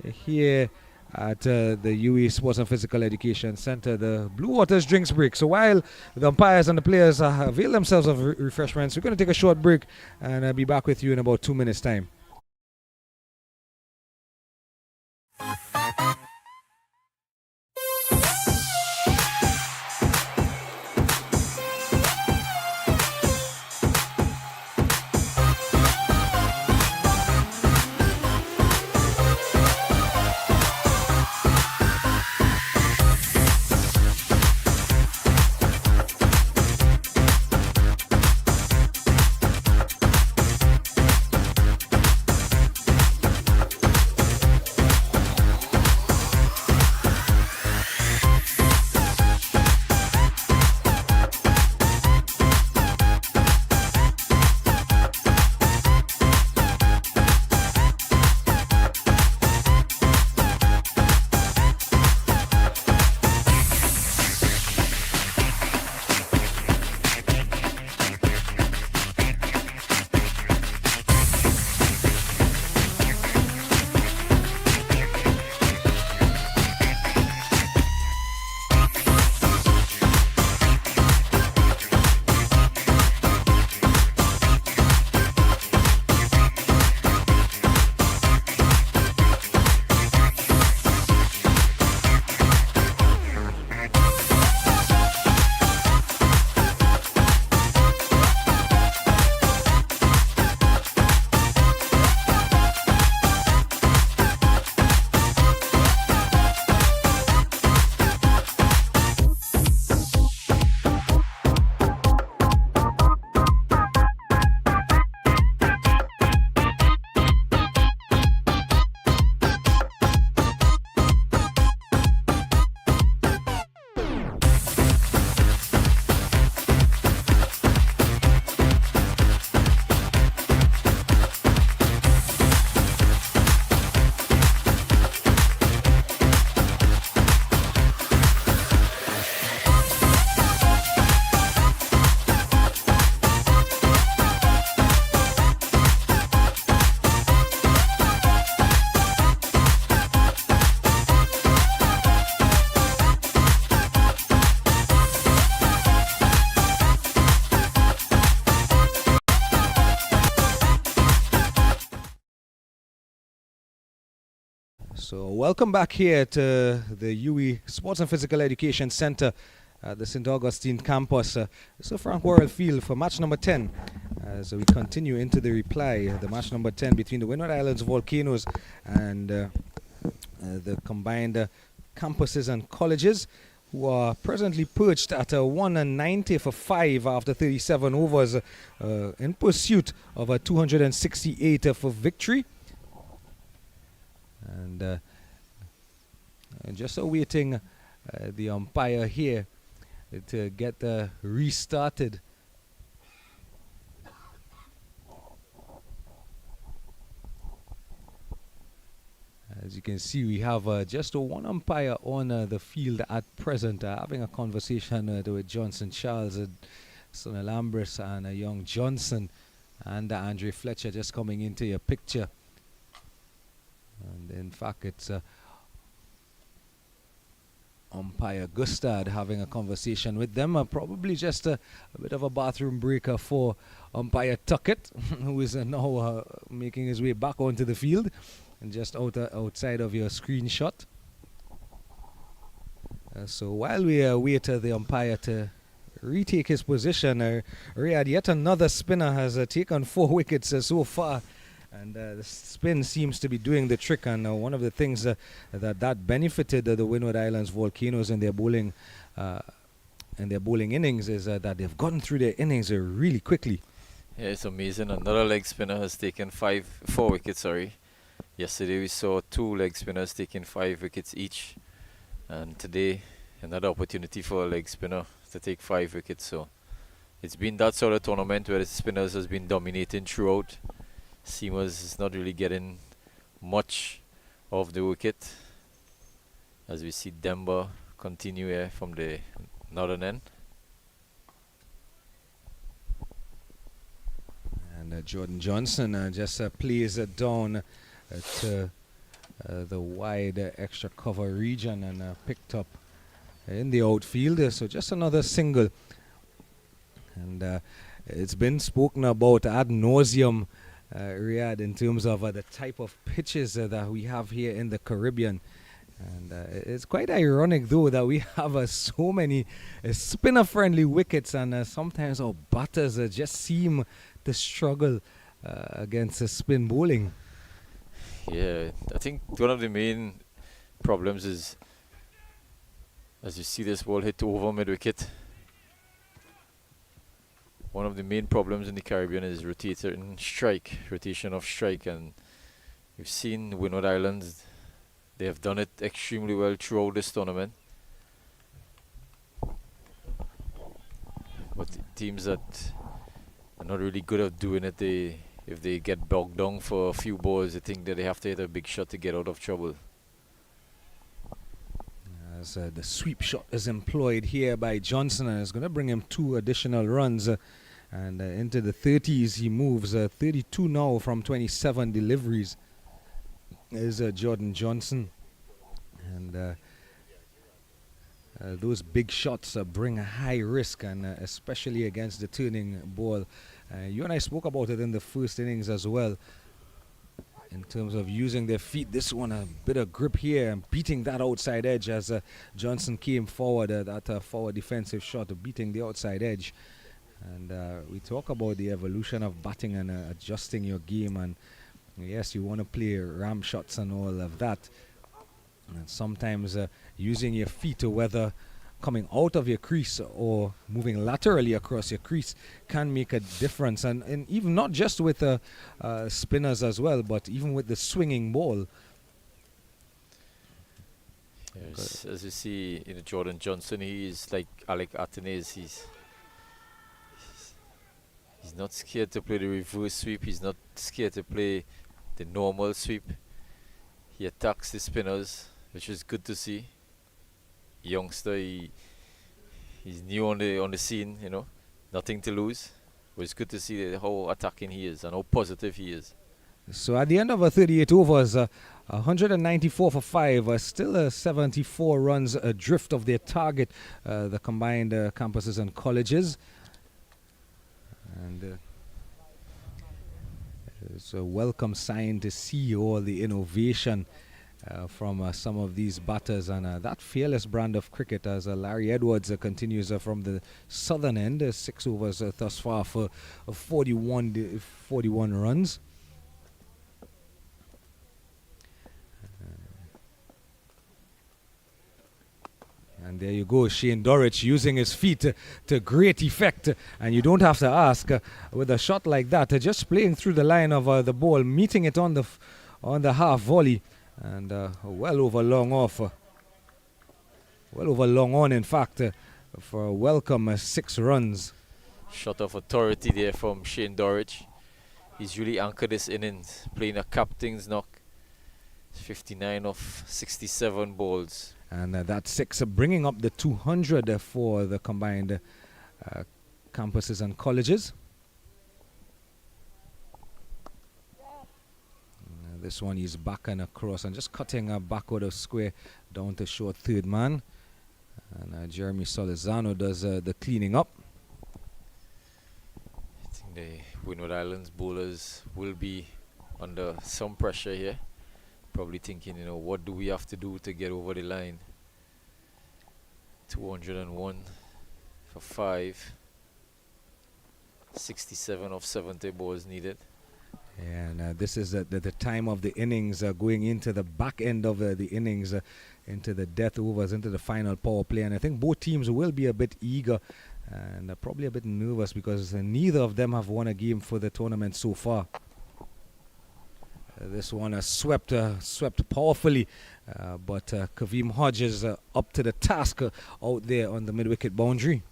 [SPEAKER 1] here at the UE Sports and Physical Education Center, the Blue Waters drinks break. So while the umpires and the players avail themselves of refreshments, we're going to take a short break and be back with you in about 2 minutes' time. So welcome back here to the UE Sports and Physical Education Center at the St. Augustine campus. So Frank Worrell Field for match number 10. As we continue into the reply, the match number 10 between the Windward Islands Volcanoes and the combined campuses and colleges, who are presently perched at 190 for 5 after 37 overs in pursuit of a 268 for victory. And just awaiting the umpire here to get restarted. As you can see, we have just one umpire on the field at present, having a conversation with Johnson Charles, Sonal Lambris, and Young Johnson, and Andre Fletcher just coming into your picture. And in fact, it's umpire Gustad having a conversation with them. Probably just a bit of a bathroom breaker for umpire Tuckett, who is now making his way back onto the field and just outside of your screenshot. So while we wait the umpire to retake his position, Riyadh, yet another spinner has taken 4 wickets so far. And the spin seems to be doing the trick, and one of the things that benefited the Windward Islands Volcanoes in their bowling innings is that they've gotten through their innings really quickly.
[SPEAKER 5] Yeah, it's amazing. Another leg spinner has taken 4 wickets, sorry. Yesterday we saw 2 leg spinners taking 5 wickets each. And today, another opportunity for a leg spinner to take 5 wickets. So it's been that sort of tournament where the spinners has been dominating throughout. Seamers is not really getting much of the wicket. As we see Demba continue here from the northern end.
[SPEAKER 1] And Jordan Johnson just plays it down to the wide extra cover region and picked up in the outfield. So just another single. And it's been spoken about ad nauseum, Riyadh, in terms of the type of pitches that we have here in the Caribbean. And it's quite ironic, though, that we have so many spinner-friendly wickets, and sometimes our batters just seem to struggle against spin bowling.
[SPEAKER 5] Yeah, I think one of the main problems is, as you see this ball hit over mid-wicket, one of the main problems in the Caribbean is rotation of strike, and you've seen Windward Islands, they have done it extremely well throughout this tournament. But the teams that are not really good at doing it, if they get bogged down for a few balls, they think that they have to hit a big shot to get out of trouble.
[SPEAKER 1] As the sweep shot is employed here by Johnson, and it's going to bring him 2 additional runs. And into the 30s he moves. 32 now from 27 deliveries is Jordan Johnson. And those big shots bring a high risk, and especially against the turning ball. You and I spoke about it in the first innings as well, in terms of using their feet. This one, a bit of grip here and beating that outside edge as Johnson came forward. That forward defensive shot, beating the outside edge. And we talk about the evolution of batting and adjusting your game. And yes, you want to play ram shots and all of that. And sometimes using your feet, whether coming out of your crease or moving laterally across your crease, can make a difference. And even not just with spinners as well, but even with the swinging ball.
[SPEAKER 5] Yes, as you see, Jordan Johnson, he is like Alec Atenes. He's not scared to play the reverse sweep. He's not scared to play the normal sweep. He attacks the spinners, which is good to see. Youngster, he's new on the scene, nothing to lose. But it's good to see how attacking he is and how positive he is.
[SPEAKER 1] So at the end of 38 overs, 194 for 5, still 74 runs adrift of their target, the combined campuses and colleges. And it's a welcome sign to see all the innovation from some of these batters, and that fearless brand of cricket as Larry Edwards continues from the southern end. 6 overs thus far for 41 runs. And there you go, Shane Dorich using his feet to great effect. And you don't have to ask with a shot like that, just playing through the line of the ball, meeting it on the half volley, and well over long off. Well over long on, in fact, for a welcome 6 runs.
[SPEAKER 5] Shot of authority there from Shane Dorich. He's really anchored this innings, playing a captain's knock. 59 of 67 balls.
[SPEAKER 1] And that 6 bringing up the 200 for the combined campuses and colleges. This one is back and across and just cutting back out of square down to short third man. And Jeremy Solizano does the cleaning up.
[SPEAKER 5] I think the Windward Islands bowlers will be under some pressure here. Probably thinking, what do we have to do to get over the line? 201 for 5. 67 of 70 balls needed.
[SPEAKER 1] And this is the time of the innings, going into the back end of the innings, into the death overs, into the final power play. And I think both teams will be a bit eager and probably a bit nervous because neither of them have won a game for the tournament so far. This one swept powerfully, but Kavim Hodges up to the task out there on the mid-wicket boundary.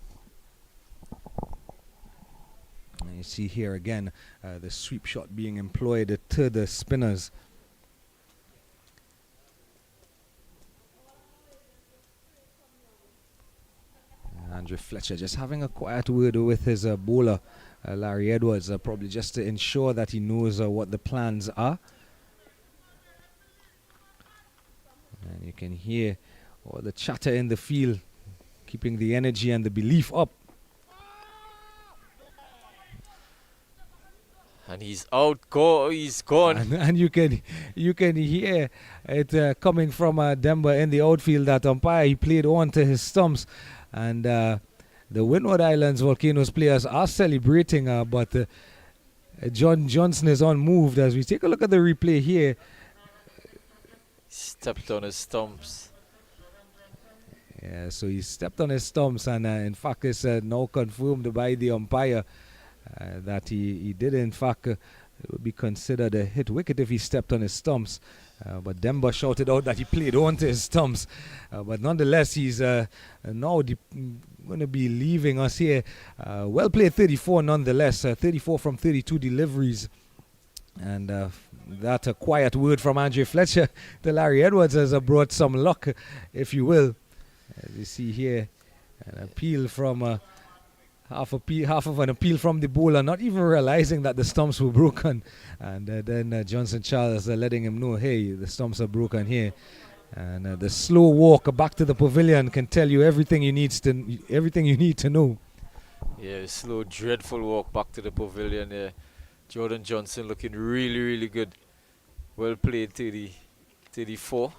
[SPEAKER 1] And you see here again the sweep shot being employed to the spinners. Andrew Fletcher just having a quiet word with his bowler, Larry Edwards, probably just to ensure that he knows what the plans are. And you can hear all the chatter in the field, keeping the energy and the belief up.
[SPEAKER 5] And he's he's gone.
[SPEAKER 1] And you can hear it coming from Demba in the outfield. That umpire, he played on to his stumps, and the Windward Islands Volcanoes players are celebrating, but John Johnson is unmoved. As we take a look at the replay here,
[SPEAKER 5] Stepped on his stumps.
[SPEAKER 1] yeah, so he stepped on his stumps, and in fact it's now confirmed by the umpire that he did in fact it would be considered a hit wicket if he stepped on his stumps, but Demba shouted out that he played on to his stumps, but nonetheless he's now going to be leaving us here. Well played 34 nonetheless, 34 from 32 deliveries. And that a quiet word from Andre Fletcher to Larry Edwards has brought some luck, if you will. As you see here, an appeal from half of an appeal from the bowler, not even realizing that the stumps were broken, and then Johnson Charles letting him know, hey, the stumps are broken here. And the slow walk back to the pavilion can tell you everything you need to know.
[SPEAKER 5] Yeah, slow, dreadful walk back to the pavilion there. Jordan Johnson looking really, really good. Well played, 34.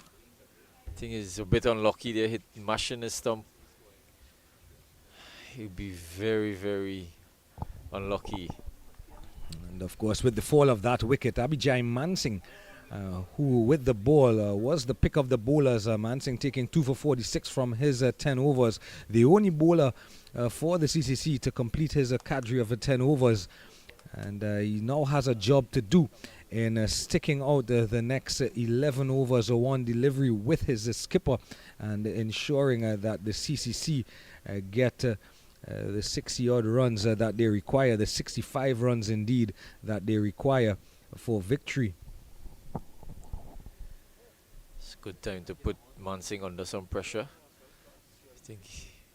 [SPEAKER 5] I think he's a bit unlucky there, mashing his stump. He'll be very, very unlucky.
[SPEAKER 1] And of course, with the fall of that wicket, Abhijay Mansingh, who with the ball was the pick of the bowlers. Mansingh taking 2 for 46 from his 10 overs. The only bowler for the CCC to complete his cadre of 10 overs. And he now has a job to do in sticking out the next 11 overs or one delivery with his skipper, and ensuring that the CCC get the 60-odd runs that they require, the 65 runs indeed that they require for victory.
[SPEAKER 5] It's a good time to put Mansingh under some pressure. I think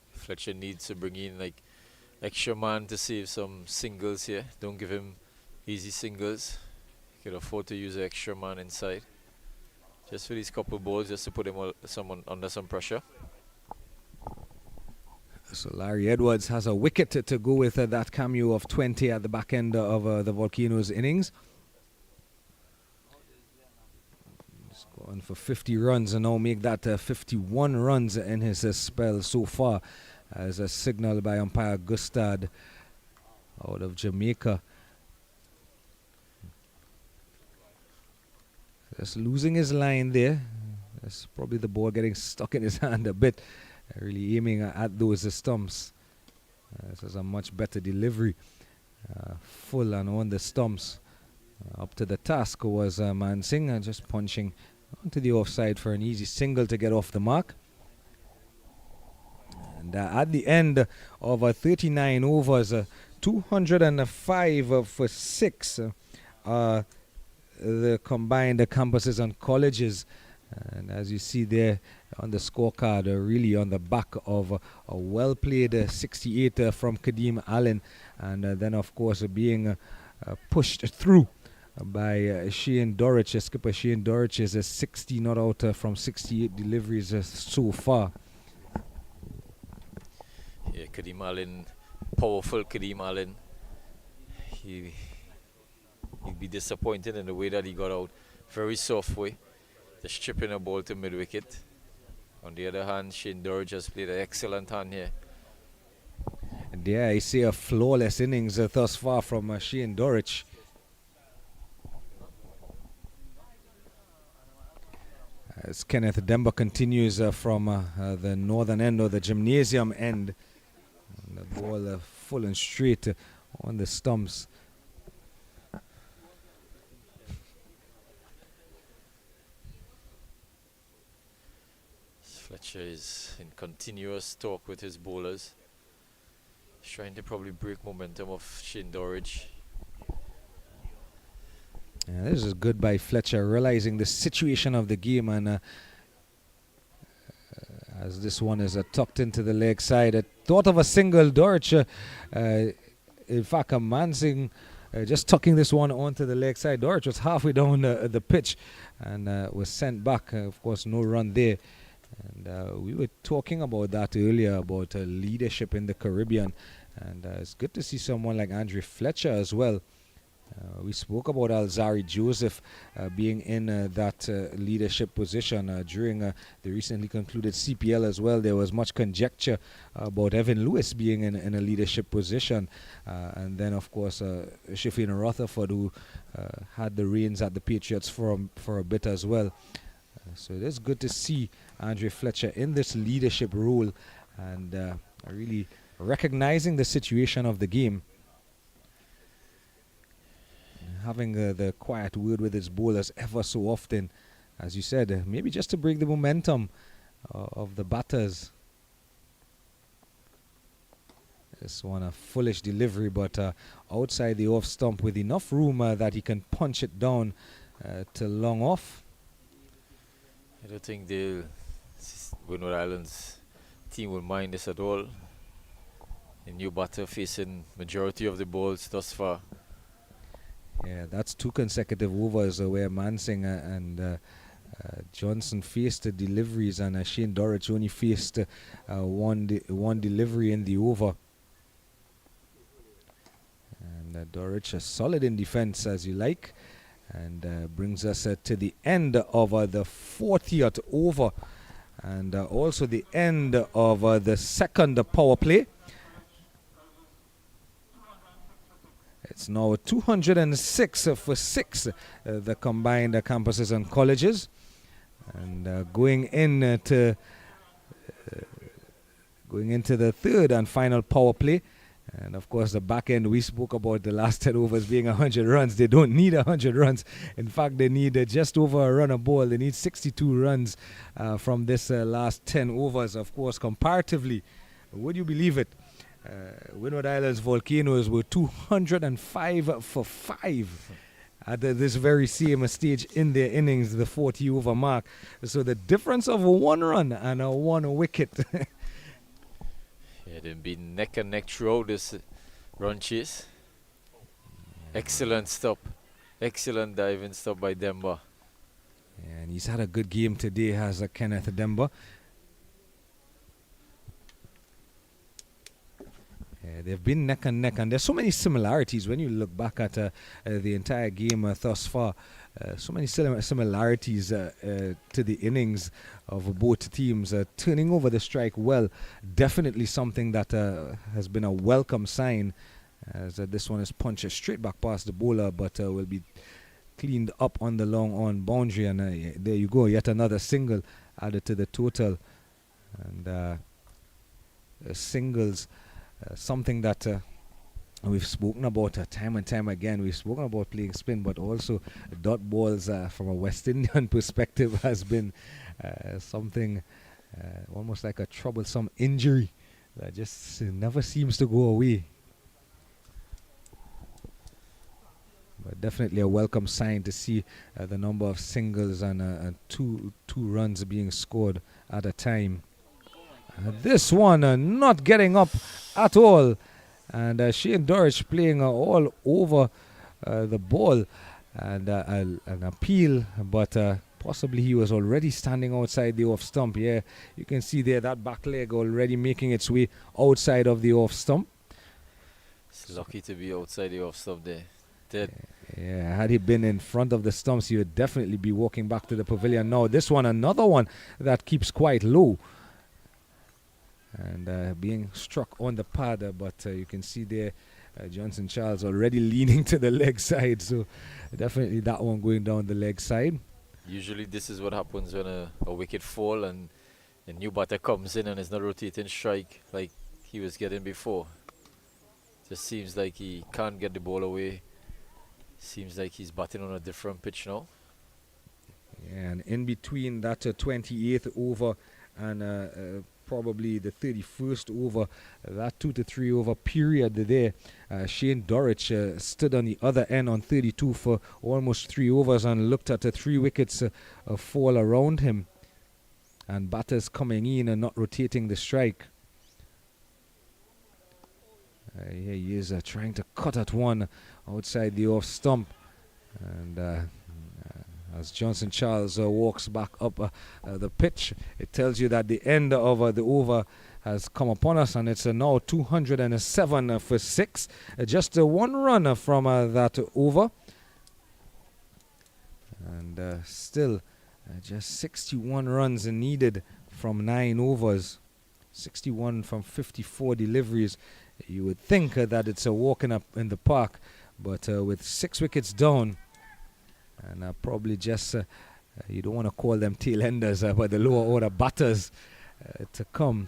[SPEAKER 5] Fletcher needs to bring in like extra man to save some singles here. Don't give him easy singles. He can afford to use an extra man inside. Just for these couple balls, just to put him under some pressure.
[SPEAKER 1] So Larry Edwards has a wicket to go with that cameo of 20 at the back end of the Volcanoes innings. He's going for 50 runs and now make that 51 runs in his spell so far, as a signal by umpire Gustad out of Jamaica. Just losing his line there. That's probably the ball getting stuck in his hand a bit. Really aiming at those stumps. This is a much better delivery. Full and on the stumps. Up to the task was Mansingh, just punching onto the offside for an easy single to get off the mark. And at the end of 39 overs, 205 for 6 the combined campuses and colleges. And as you see there on the scorecard, really on the back of a well-played 68 from Kadeem Allen, and then of course being pushed through by Shane Dorich. Skipper Shane Dorich is 60 not out from 68 deliveries so far.
[SPEAKER 5] Yeah, Kadeem Allen, powerful Kadeem Allen. He'd be disappointed in the way that he got out. Very soft way. Just chipping a ball to mid-wicket. On the other hand, Shane Dorich has played an excellent hand here.
[SPEAKER 1] And there I see a flawless innings thus far from Shane Dorich. As Kenneth Demba continues from the northern end or the gymnasium end. And ball full and straight on the stumps.
[SPEAKER 5] Fletcher is in continuous talk with his bowlers. He's trying to probably break momentum of Shane Dorridge.
[SPEAKER 1] Yeah, this is good by Fletcher, realizing the situation of the game, and as this one is tucked into the leg side, thought of a single. Dorich, in fact, Mansing just tucking this one onto the leg side. Dorich was halfway down the pitch and was sent back. Of course, no run there. And we were talking about that earlier, about leadership in the Caribbean. And it's good to see someone like Andre Fletcher as well. We spoke about Alzari Joseph being in that leadership position during the recently concluded CPL as well. There was much conjecture about Evan Lewis being in a leadership position. And then, of course, Shifin Rutherford, who had the reins at the Patriots for a bit as well. So it is good to see Andre Fletcher in this leadership role and really recognizing the situation of the game. Having the quiet word with his bowlers ever so often, as you said, maybe just to break the momentum of the batters. This one a foolish delivery, but outside the off stump with enough room that he can punch it down to long off.
[SPEAKER 5] I don't think the Windward Islands team will mind this at all. A new batter facing majority of the balls thus far.
[SPEAKER 1] Yeah, that's 2 consecutive overs where Mansing and Johnson faced the deliveries, and Shane Dorich only faced one delivery in the over. And Dorich solid in defense, as you like, and brings us to the end of the 40th over, and also the end of the second power play. It's now 206 for 6, the combined campuses and colleges. And going into the third and final power play. And of course, the back end, we spoke about the last 10 overs being 100 runs. They don't need 100 runs. In fact, they need just over a run a ball. They need 62 runs from this last 10 overs. Of course, comparatively, would you believe it? Windward Islands Volcanoes were 205 for 5 at this very same stage in their innings, the 40 over mark. So the difference of 1 run and a 1 wicket.
[SPEAKER 5] Yeah, they've been neck and neck throughout this run chase. Excellent stop. Excellent diving stop by Demba.
[SPEAKER 1] Yeah, and he's had a good game today, has Kenneth Demba. They've been neck and neck, and there's so many similarities when you look back at the entire game thus far. So many similarities to the innings of both teams. Turning over the strike well, definitely something that has been a welcome sign, as this one is punched straight back past the bowler, but will be cleaned up on the long on boundary, and there you go, yet another single added to the total. And singles, something that we've spoken about time and time again. We've spoken about playing spin, but also dot balls from a West Indian perspective has been something almost like a troublesome injury that just never seems to go away. But definitely a welcome sign to see the number of singles and two runs being scored at a time. This one not getting up at all, and Shane Dorich playing all over the ball, and an appeal, but possibly he was already standing outside the off stump. Yeah, you can see there that back leg already making its way outside of the off stump.
[SPEAKER 5] It's lucky to be outside the off stump there. Dead.
[SPEAKER 1] Yeah, had he been in front of the stumps, he would definitely be walking back to the pavilion now. This one, another one that keeps quite low, and being struck on the pad, but you can see there Johnson Charles already leaning to the leg side, so definitely that one going down the leg side.
[SPEAKER 5] Usually this is what happens when a wicket fall and a new batter comes in and is not rotating strike like he was getting before. Just seems like he can't get the ball away. Seems like he's batting on a different pitch now.
[SPEAKER 1] And in between that 28th over and probably the 31st over, that 2 to 3 over period there, Shane Dorich stood on the other end on 32 for almost 3 overs and looked at the 3 wickets fall around him, and batters coming in and not rotating the strike. Here he is trying to cut at one outside the off stump, and as Johnson Charles walks back up the pitch, it tells you that the end of the over has come upon us, and it's now 207 for 6. Just 1 run from that over, and still just 61 runs needed from 9 overs. 61 from 54 deliveries. You would think that it's a walking up in the park, but with 6 wickets down, and probably just, you don't want to call them tail enders, but the lower order batters to come.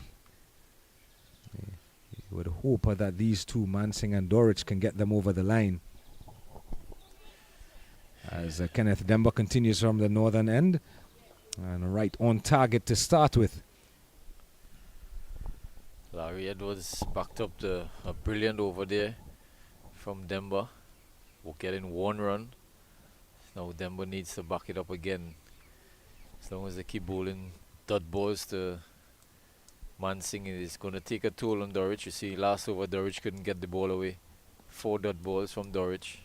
[SPEAKER 1] You would hope that these two, Mansing and Dorich, can get them over the line. As Kenneth Demba continues from the northern end, and right on target to start with.
[SPEAKER 5] Larry Edwards backed up a brilliant over there from Demba. We're getting 1 run. Now Demba needs to back it up again. As long as they keep bowling dot balls to Mansing, it is going to take a toll on Dorich. You see, last over Dorich couldn't get the ball away. 4 dot balls from Dorich.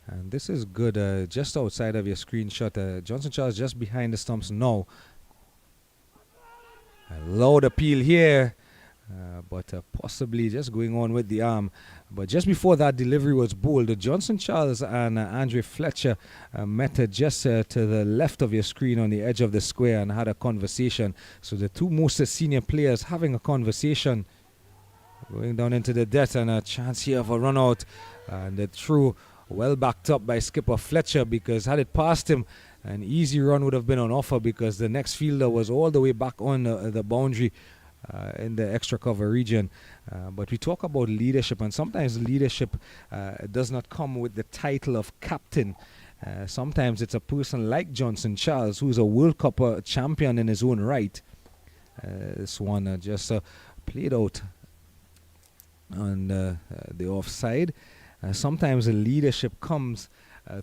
[SPEAKER 1] And this is good, just outside of your screenshot. Johnson Charles just behind the stumps now. A loud appeal here, but possibly just going on with the arm. But just before that delivery was bowled, Johnson Charles and Andre Fletcher met just to the left of your screen on the edge of the square and had a conversation. So the two most senior players having a conversation, going down into the death, and a chance here of a run out. And the throw well backed up by skipper Fletcher, because had it passed him, an easy run would have been on offer, because the next fielder was all the way back on the boundary in the extra cover region. But we talk about leadership, and sometimes leadership does not come with the title of captain. Sometimes it's a person like Johnson Charles, who's a World Cup champion in his own right. This one just played out on the offside. Sometimes the leadership comes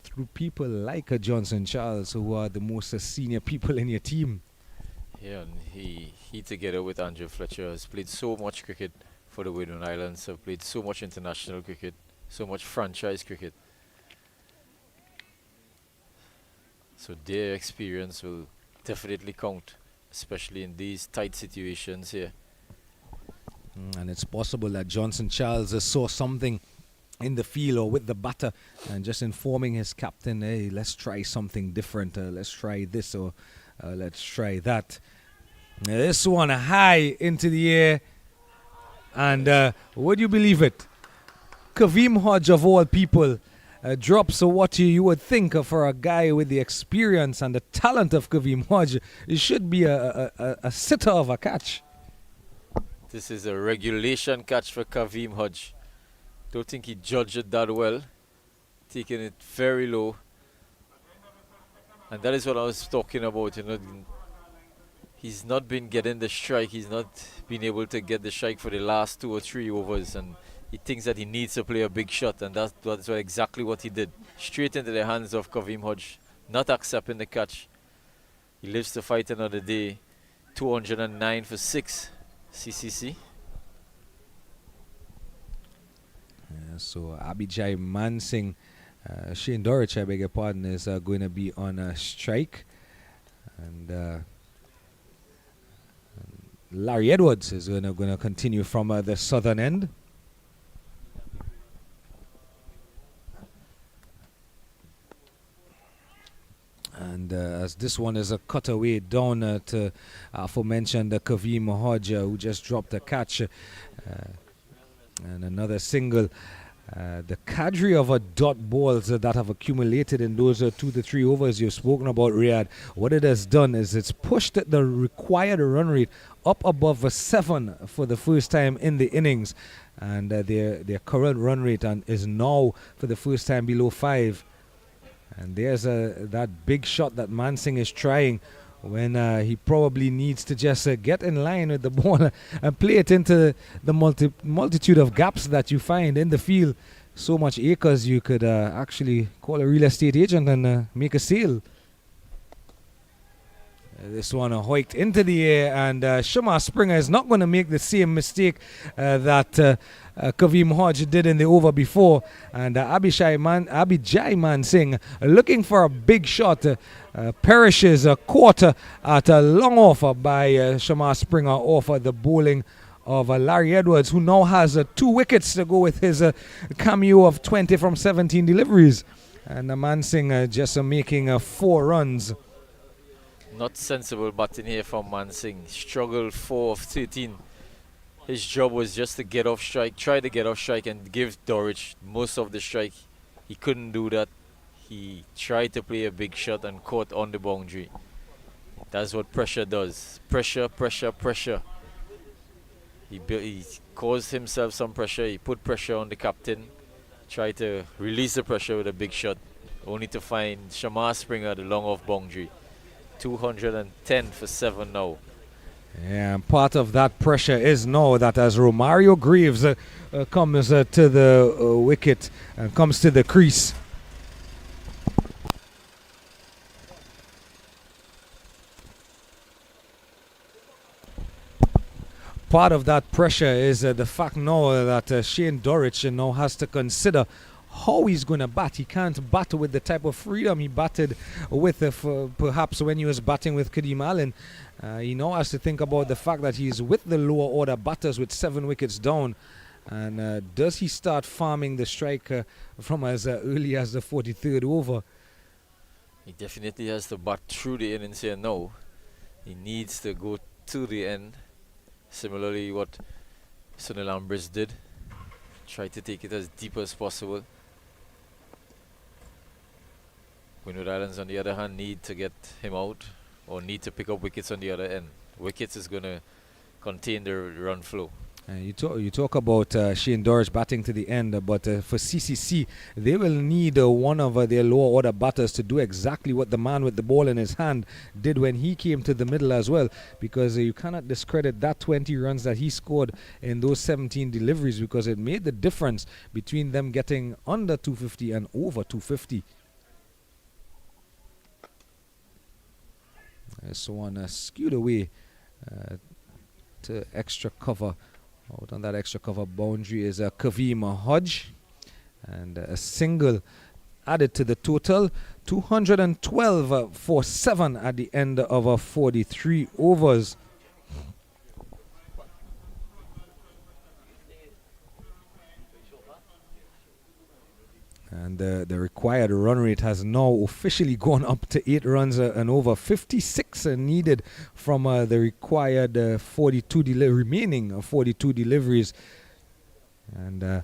[SPEAKER 1] through people like Johnson Charles, who are the most senior people in your team.
[SPEAKER 5] Yeah, and he together with Andrew Fletcher has played so much cricket for the Windward Islands, have played so much international cricket, so much franchise cricket. So their experience will definitely count, especially in these tight situations here.
[SPEAKER 1] And it's possible that Johnson Charles saw something in the field or with the batter and just informing his captain, hey, let's try something different, let's try this or let's try that. This one high into the air, and would you believe it, Kaveem Hodge of all people drops what you would think for a guy with the experience and the talent of Kaveem Hodge. It should be a sitter of a catch.
[SPEAKER 5] This is a regulation catch for Kaveem Hodge. Don't think he judged it that well, taking it very low. And that is what I was talking about, you know. He's not been getting the strike. He's not been able to get the strike for the last 2 or 3 overs, and he thinks that he needs to play a big shot, and that's exactly what he did. Straight into the hands of Kaveem Hodge, not accepting the catch. He lives to fight another day. 209 for 6, CCC.
[SPEAKER 1] So Abhijay Mansing, Shane Dorich, I beg your pardon, is going to be on a strike, and Larry Edwards is going to continue from the southern end. And as this one is a cutaway down to aforementioned Kaveem Hodge, who just dropped a catch, and another single. The cadre of dot balls that have accumulated in those 2 to 3 overs you've spoken about, Riyadh, what it has done is it's pushed the required run rate up above 7 for the first time in the innings. And their current run rate is now, for the first time, below 5. And there's that big shot that Mansingh is trying when he probably needs to just get in line with the ball and play it into the multitude of gaps that you find in the field. So much acres you could actually call a real estate agent and make a sale. This one hoiked into the air, and Shamar Springer is not going to make the same mistake that Kavim Hodge did in the over before. And Abhijay Mansingh, looking for a big shot, perishes a quarter at a long offer by Shamar Springer off the bowling of Larry Edwards, who now has 2 wickets to go with his cameo of 20 from 17 deliveries. And Mansingh just making 4 runs.
[SPEAKER 5] Not sensible batting here from Mansingh. Struggled 4 of 13. His job was just to get off strike, try to get off strike and give Dorich most of the strike. He couldn't do that. He tried to play a big shot and caught on the boundary. That's what pressure does. Pressure, pressure, pressure. He caused himself some pressure. He put pressure on the captain. Tried to release the pressure with a big shot, only to find Shamar Springer at the long off boundary. 210 for 7 now.
[SPEAKER 1] Yeah, and part of that pressure is now that as Romario Graves comes to the wicket and comes to the crease. Part of that pressure is the fact now that Shane Dorich now has to consider how he's going to bat. He can't bat with the type of freedom he batted with perhaps when he was batting with Kadeem Allen. He now has to think about the fact that he's with the lower order batters with 7 wickets down. And does he start farming the strike from as early as the 43rd over?
[SPEAKER 5] He definitely has to bat through the innings here now. He needs to go to the end. Similarly what Sunil Ambrose did. Try to take it as deep as possible. Windward Islands, on the other hand, need to get him out or need to pick up wickets on the other end. Wickets is going to contain the run flow.
[SPEAKER 1] You talk about Shane Dorich batting to the end, but for CCC, they will need one of their lower order batters to do exactly what the man with the ball in his hand did when he came to the middle as well, because you cannot discredit that 20 runs that he scored in those 17 deliveries, because it made the difference between them getting under 250 and over 250. This one skewed away to extra cover. Out on that extra cover boundary is Kavim Hodge, and a single added to the total. 212 for 7 at the end of 43 overs. And the required run rate has now officially gone up to 8 runs and over. 56 needed from the required remaining 42 deliveries. And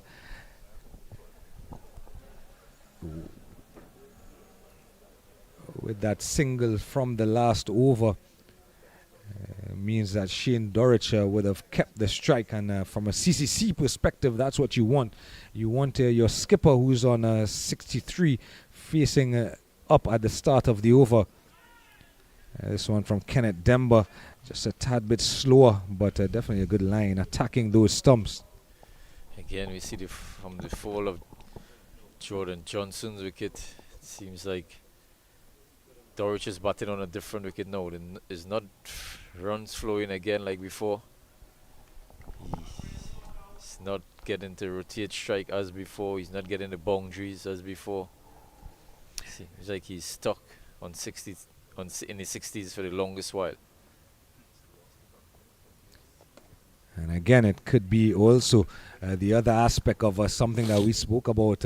[SPEAKER 1] with that single from the last over, means that Shane Dorich would have kept the strike. And from a CCC perspective, that's what you want. You want your skipper, who's on 63, facing up at the start of the over. This one from Kenneth Demba, just a tad bit slower, but definitely a good line, attacking those stumps.
[SPEAKER 5] Again, we see from the fall of Jordan Johnson's wicket, it seems like Dorich is batting on a different wicket now. It's not runs flowing again like before. He's not getting to rotate strike as before. He's not getting the boundaries as before. It's like he's stuck on 60, in the 60s for the longest while.
[SPEAKER 1] And again, it could be also the other aspect of something that we spoke about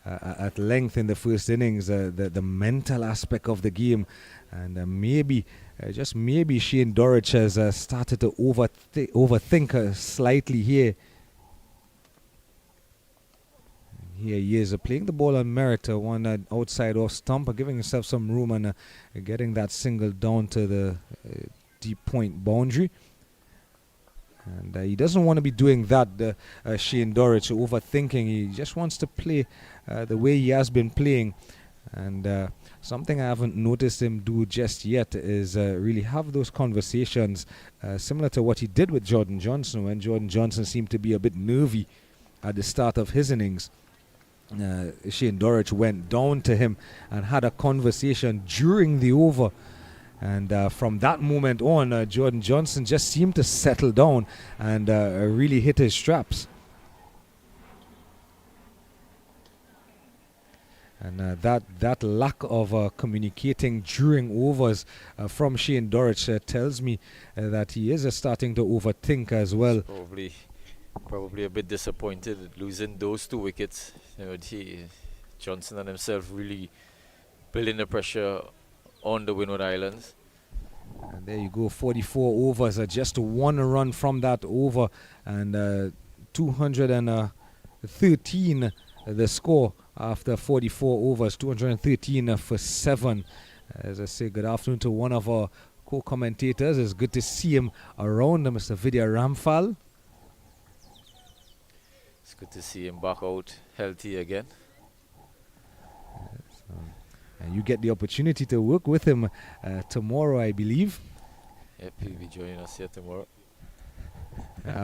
[SPEAKER 1] at length in the first innings, the mental aspect of the game. And maybe, just maybe, Shane Dorich has started to overthink slightly here. Here he is playing the ball on merit, one outside off stump, giving himself some room and getting that single down to the deep point boundary. And he doesn't want to be doing that, Shane Dorich, overthinking. He just wants to play the way he has been playing. And something I haven't noticed him do just yet is really have those conversations similar to what he did with Jordan Johnson, when Jordan Johnson seemed to be a bit nervy at the start of his innings. Shane Dorich went down to him and had a conversation during the over. And from that moment on, Jordan Johnson just seemed to settle down and really hit his straps. And that lack of communicating during overs from Shane Dorich tells me that he is starting to overthink as well.
[SPEAKER 5] Probably a bit disappointed losing those 2 wickets. Johnson and himself really building the pressure on the Windward Islands.
[SPEAKER 1] And there you go, 44 overs, just 1 run from that over, and 213 the score after 44 overs, 213 for 7. As I say, good afternoon to one of our co-commentators. It's good to see him around, Mr. Vidya Ramphal.
[SPEAKER 5] It's good to see him back out healthy again.
[SPEAKER 1] And you get the opportunity to work with him tomorrow, I believe.
[SPEAKER 5] Yep, he'll be joining us here tomorrow.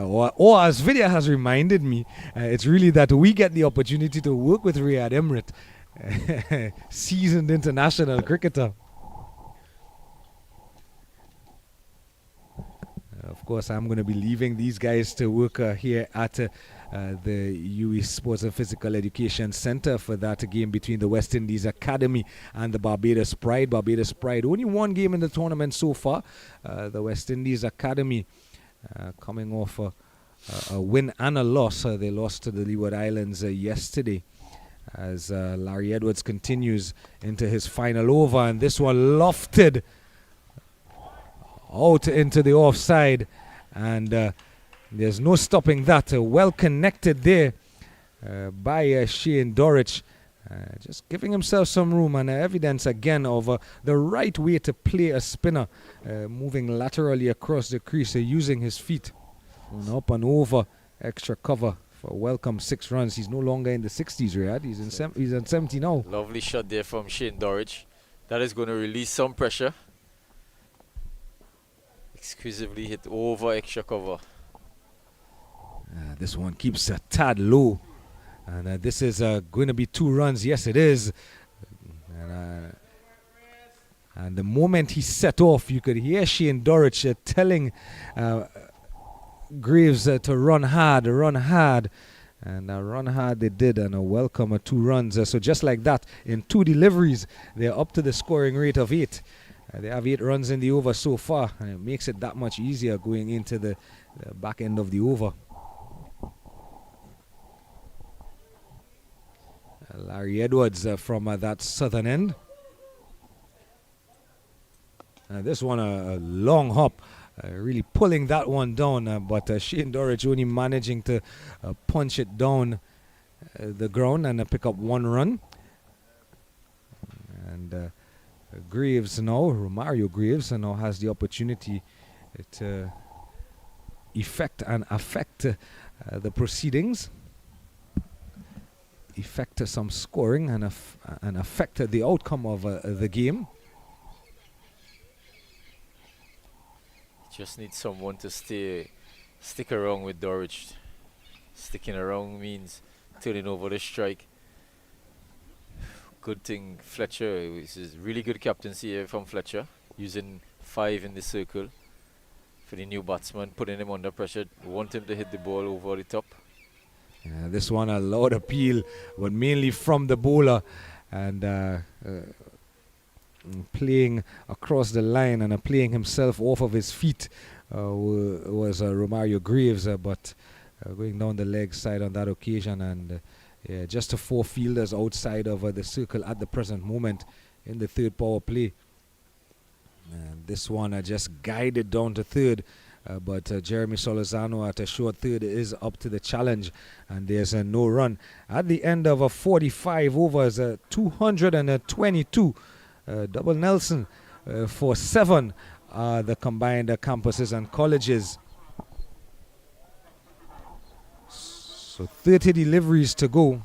[SPEAKER 1] Or as Vidya has reminded me, it's really that we get the opportunity to work with Riyad Emrit, seasoned international cricketer. Of course, I'm going to be leaving these guys to work here at the UE Sports and Physical Education Center for that game between the West Indies Academy and the Barbados Pride. Barbados Pride only 1 game in the tournament so far. The West Indies Academy coming off a win and a loss. They lost to the Leeward Islands yesterday, as Larry Edwards continues into his final over, and this one lofted out into the offside, and there's no stopping that. Well connected there by Shane Dorich, just giving himself some room and evidence again of the right way to play a spinner, moving laterally across the crease, using his feet. And up and over, extra cover for a welcome 6 runs. He's no longer in the 60s, Riyad. He's in 70 now.
[SPEAKER 5] Lovely shot there from Shane Dorich. That is going to release some pressure. Exclusively hit over extra cover.
[SPEAKER 1] This one keeps a tad low, and this is going to be 2 runs. Yes, it is. And the moment he set off, you could hear Shane Dorich telling Graves to run hard, and run hard they did, and a welcome 2 runs. So just like that, in 2 deliveries, they're up to the scoring rate of 8. They have 8 runs in the over so far, and it makes it that much easier going into the back end of the over. Larry Edwards from that southern end. This one a long hop, really pulling that one down, but Shane Dorich only managing to punch it down the ground and pick up 1 run. And Graves now, Romario Graves, now has the opportunity to effect and affect the proceedings, effect some scoring and affect the outcome of the game.
[SPEAKER 5] Just need someone to stick around with Dorich. Sticking around means turning over the strike. Good thing Fletcher, this is really good captaincy here from Fletcher, using 5 in the circle for the new batsman, putting him under pressure, want him to hit the ball over the top.
[SPEAKER 1] This one a loud appeal, but mainly from the bowler, and playing across the line and playing himself off of his feet was Romario Graves, but going down the leg side on that occasion, and just 4 fielders outside of the circle at the present moment in the 3rd power play. And this one just guided down to 3rd but Jeremy Solozano at a short third is up to the challenge, and there's no run. At the end of 45 overs, 222, double Nelson for 7 the combined campuses and colleges. So 30 deliveries to go.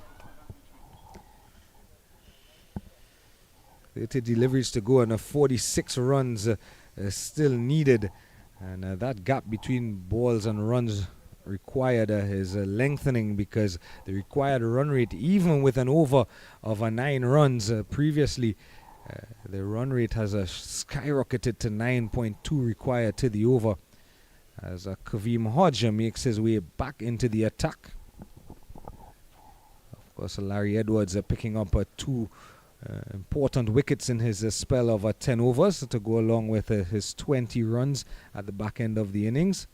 [SPEAKER 1] 30 deliveries to go, and 46 runs still needed. And that gap between balls and runs required is lengthening, because the required run rate, even with an over of 9 runs previously, the run rate has skyrocketed to 9.2 required to the over, as Kavim Hodge makes his way back into the attack. Of course, Larry Edwards picking up 2 important wickets in his spell of 10 overs to go along with his 20 runs at the back end of the innings.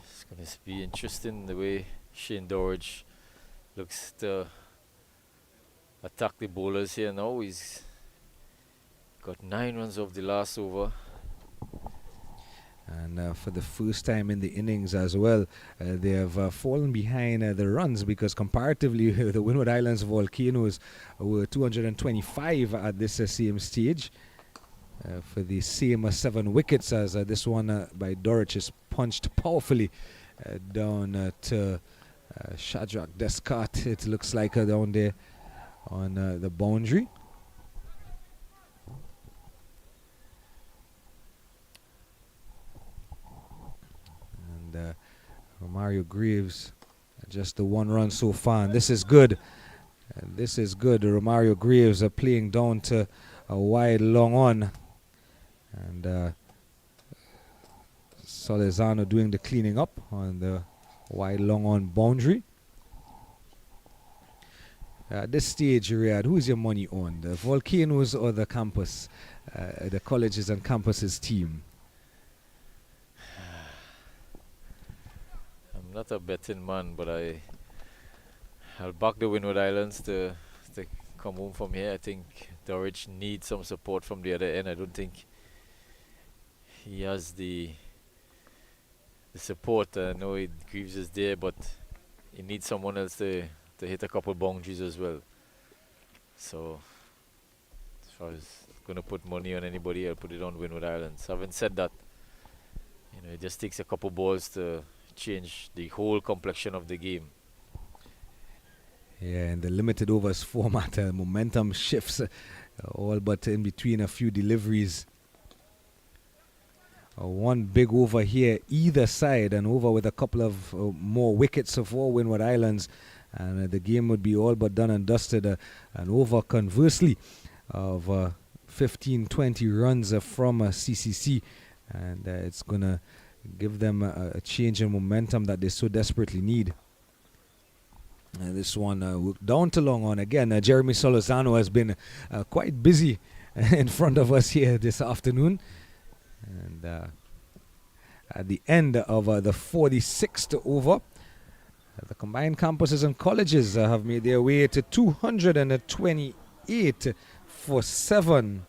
[SPEAKER 5] It's going to be interesting the way Shane Dorridge looks to attack the bowlers here now. He's got 9 runs off the last over.
[SPEAKER 1] And for the first time in the innings as well, they have fallen behind the runs, because comparatively the Windward Islands Volcanoes were 225 at this same stage. For the same 7 wickets as this one by Dorich is punched powerfully down to Shadrach Descartes, it looks like, down there on the boundary. Romario Greaves, just the 1 run so far, and this is good. This is good. Romario Greaves are playing down to a wide long on, and Solezano doing the cleaning up on the wide long on boundary. At this stage, Riyadh, who is your money on, the Volcanoes or the campus, the colleges and campuses team?
[SPEAKER 5] I'm not a betting man, but I'll back the Windward Islands to come home from here. I think Dorridge needs some support from the other end. I don't think he has the support. I know Greaves is there, but he needs someone else to hit a couple boundaries as well. So as far as going to put money on anybody, I'll put it on Windward Islands. Having said that, it just takes a couple balls to change the whole complexion of the game.
[SPEAKER 1] Yeah, in the limited overs format, momentum shifts all but in between a few deliveries. One big over here, either side, and over with a couple of more wickets for Windward Islands, and the game would be all but done and dusted. And over, conversely, of 15-20 runs from CCC, and it's going to give them a change in momentum that they so desperately need. This one down to long on again. Jeremy Solozano has been quite busy in front of us here this afternoon. And at the end of the 46th over, the combined campuses and colleges have made their way to 228 for 7.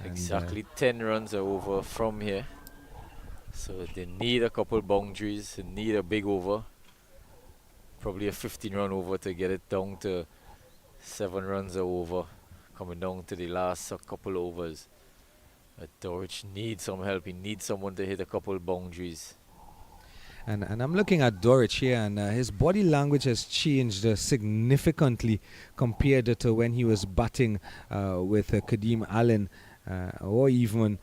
[SPEAKER 5] Exactly 10 runs are over from here. So they need a couple boundaries, they need a big over. Probably a 15-run over to get it down to 7 runs are over. Coming down to the last couple overs. Dorich needs some help. He needs someone to hit a couple boundaries.
[SPEAKER 1] And I'm looking at Dorich here, and his body language has changed significantly compared to when he was batting with Kadeem Allen or even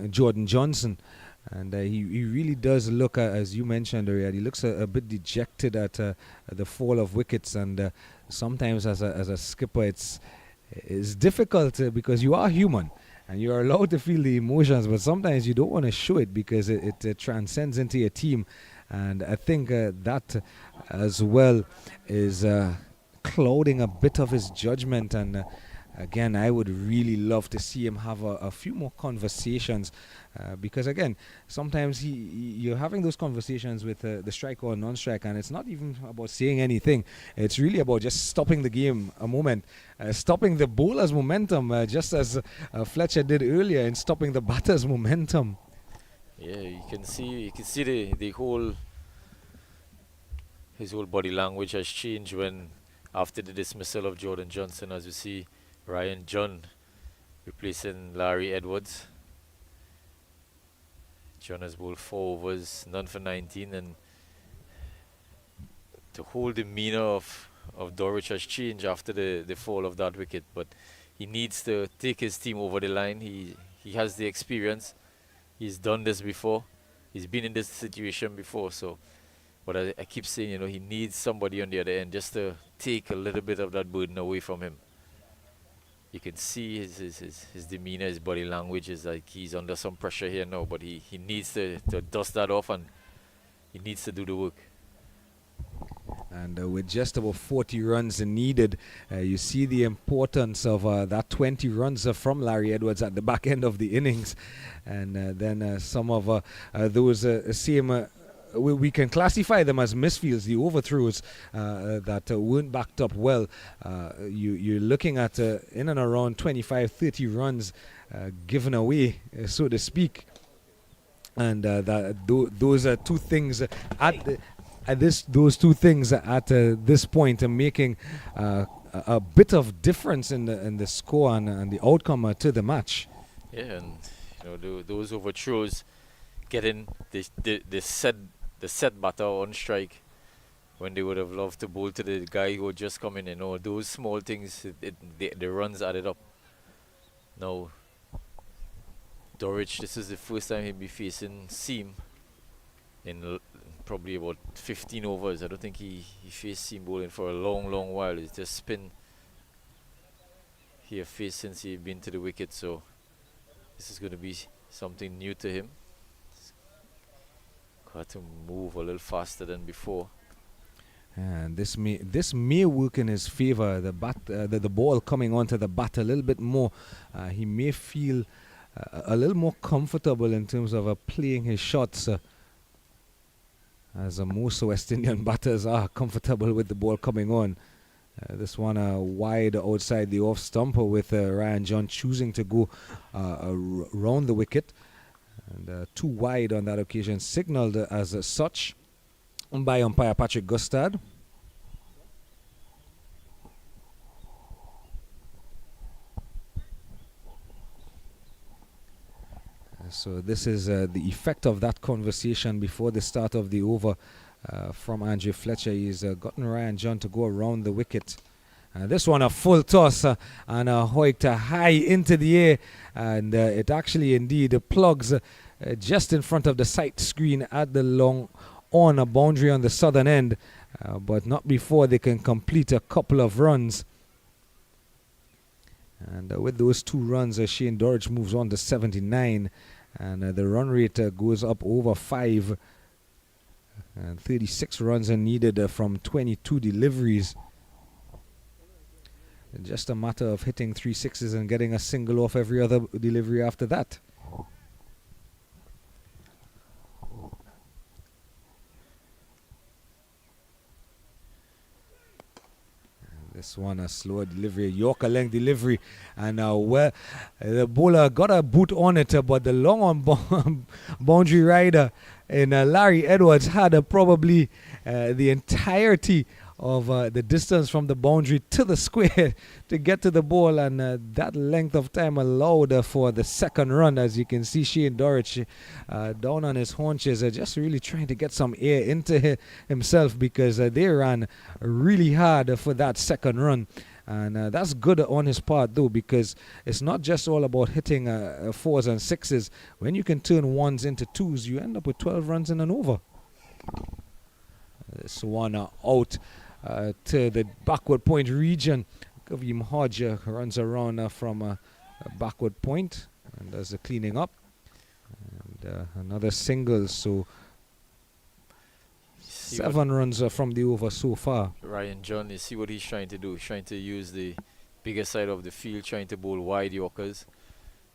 [SPEAKER 1] Jordan Johnson. And he really does look, as you mentioned, Riyadh, he looks a bit dejected at the fall of wickets. And sometimes as a skipper, it's difficult because you are human. And you're allowed to feel the emotions, but sometimes you don't want to show it because it transcends into your team. And I think that as well is clouding a bit of his judgment. And again, I would really love to see him have a few more conversations, because again, sometimes you're having those conversations with the striker or non-striker, and it's not even about saying anything. It's really about just stopping the game a moment, stopping the bowler's momentum, just as Fletcher did earlier, in stopping the batter's momentum.
[SPEAKER 5] Yeah, you can see the whole his whole body language has changed when after the dismissal of Jordan Johnson, as you see Ryan John replacing Larry Edwards. John has bowled 4 overs, none for 19, and the whole demeanor of Dorich has changed after the fall of that wicket. But he needs to take his team over the line. He has the experience. He's done this before. He's been in this situation before. So, but I keep saying, you know, he needs somebody on the other end just to take a little bit of that burden away from him. You can see his demeanor, his body language is like he's under some pressure here now, but he needs to dust that off, and he needs to do the work.
[SPEAKER 1] And with just about 40 runs needed, you see the importance of that 20 runs from Larry Edwards at the back end of the innings. And then some of those same, we can classify them as misfields, the overthrows that weren't backed up well. You're looking at in and around 25, 30 runs given away, so to speak. And those are two things those two things at this point are making a bit of difference in the score and the outcome to the match.
[SPEAKER 5] Yeah, and you know those overthrows, getting the set batter on strike when they would have loved to bowl to the guy who had just come in. You know, those small things, the runs added up. Now, Dorich, this is the first time he'll be facing seam in probably about 15 overs. I don't think he faced seam bowling for a long while. It's just spin he has faced since he's been to the wicket, so this is going to be something new to him. Got to move a little faster than before.
[SPEAKER 1] And this may work in his favor. The ball coming onto the bat a little bit more. He may feel a little more comfortable in terms of playing his shots. As most West Indian batters are comfortable with the ball coming on. This one wide outside the off stumper with Ryan John choosing to go around the wicket. And too wide on that occasion, signalled as such by umpire Patrick Gustad. So this is the effect of that conversation before the start of the over from Andrew Fletcher. He's gotten Ryan John to go around the wicket. This one a full toss and a hoiked high into the air, and it actually indeed plugs just in front of the sight screen at the long on a boundary on the southern end, but not before they can complete a couple of runs. And with those 2 runs, Shane Dorich moves on to 79. And the run rate goes up over 5. And 36 runs are needed from 22 deliveries. Just a matter of hitting 3 sixes and getting a single off every other delivery after that. This one a slower delivery, a Yorker length delivery, and the bowler got a boot on it, but the long on boundary rider in Larry Edwards had probably the entirety of the distance from the boundary to the square to get to the ball, and that length of time allowed for the second run. As you can see, Shane Dorich down on his haunches, just really trying to get some air into himself, because they ran really hard for that second run. And that's good on his part, though, because it's not just all about hitting 4s and 6s. When you can turn 1s into 2s, you end up with 12 runs in an over. This one out to the backward point region. Kaveem Hodge runs around from a backward point and does the cleaning up. And another single, so 7 runs from the over so far.
[SPEAKER 5] Ryan John, you see what he's trying to do. He's trying to use the bigger side of the field, trying to bowl wide Yorkers.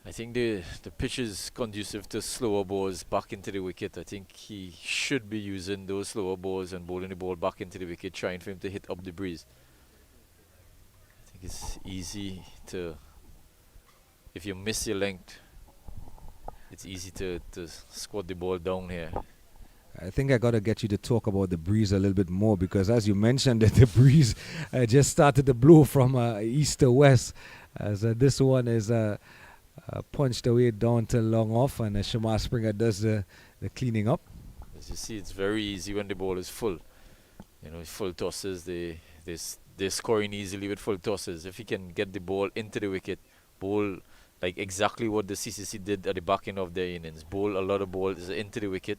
[SPEAKER 5] I think the pitch is conducive to slower balls back into the wicket. I think he should be using those slower balls and bowling the ball back into the wicket, trying for him to hit up the breeze. I think it's easy to, if you miss your length, it's easy to squat the ball down here.
[SPEAKER 1] I think I got to get you to talk about the breeze a little bit more, because as you mentioned, the breeze just started to blow from east to west, as this one is punched away down to long off, and Shamar Springer does the cleaning up.
[SPEAKER 5] As you see, it's very easy when the ball is full. You know, full tosses, they're scoring easily with full tosses. If he can get the ball into the wicket, bowl like exactly what the CCC did at the back end of their innings, bowl a lot of balls into the wicket.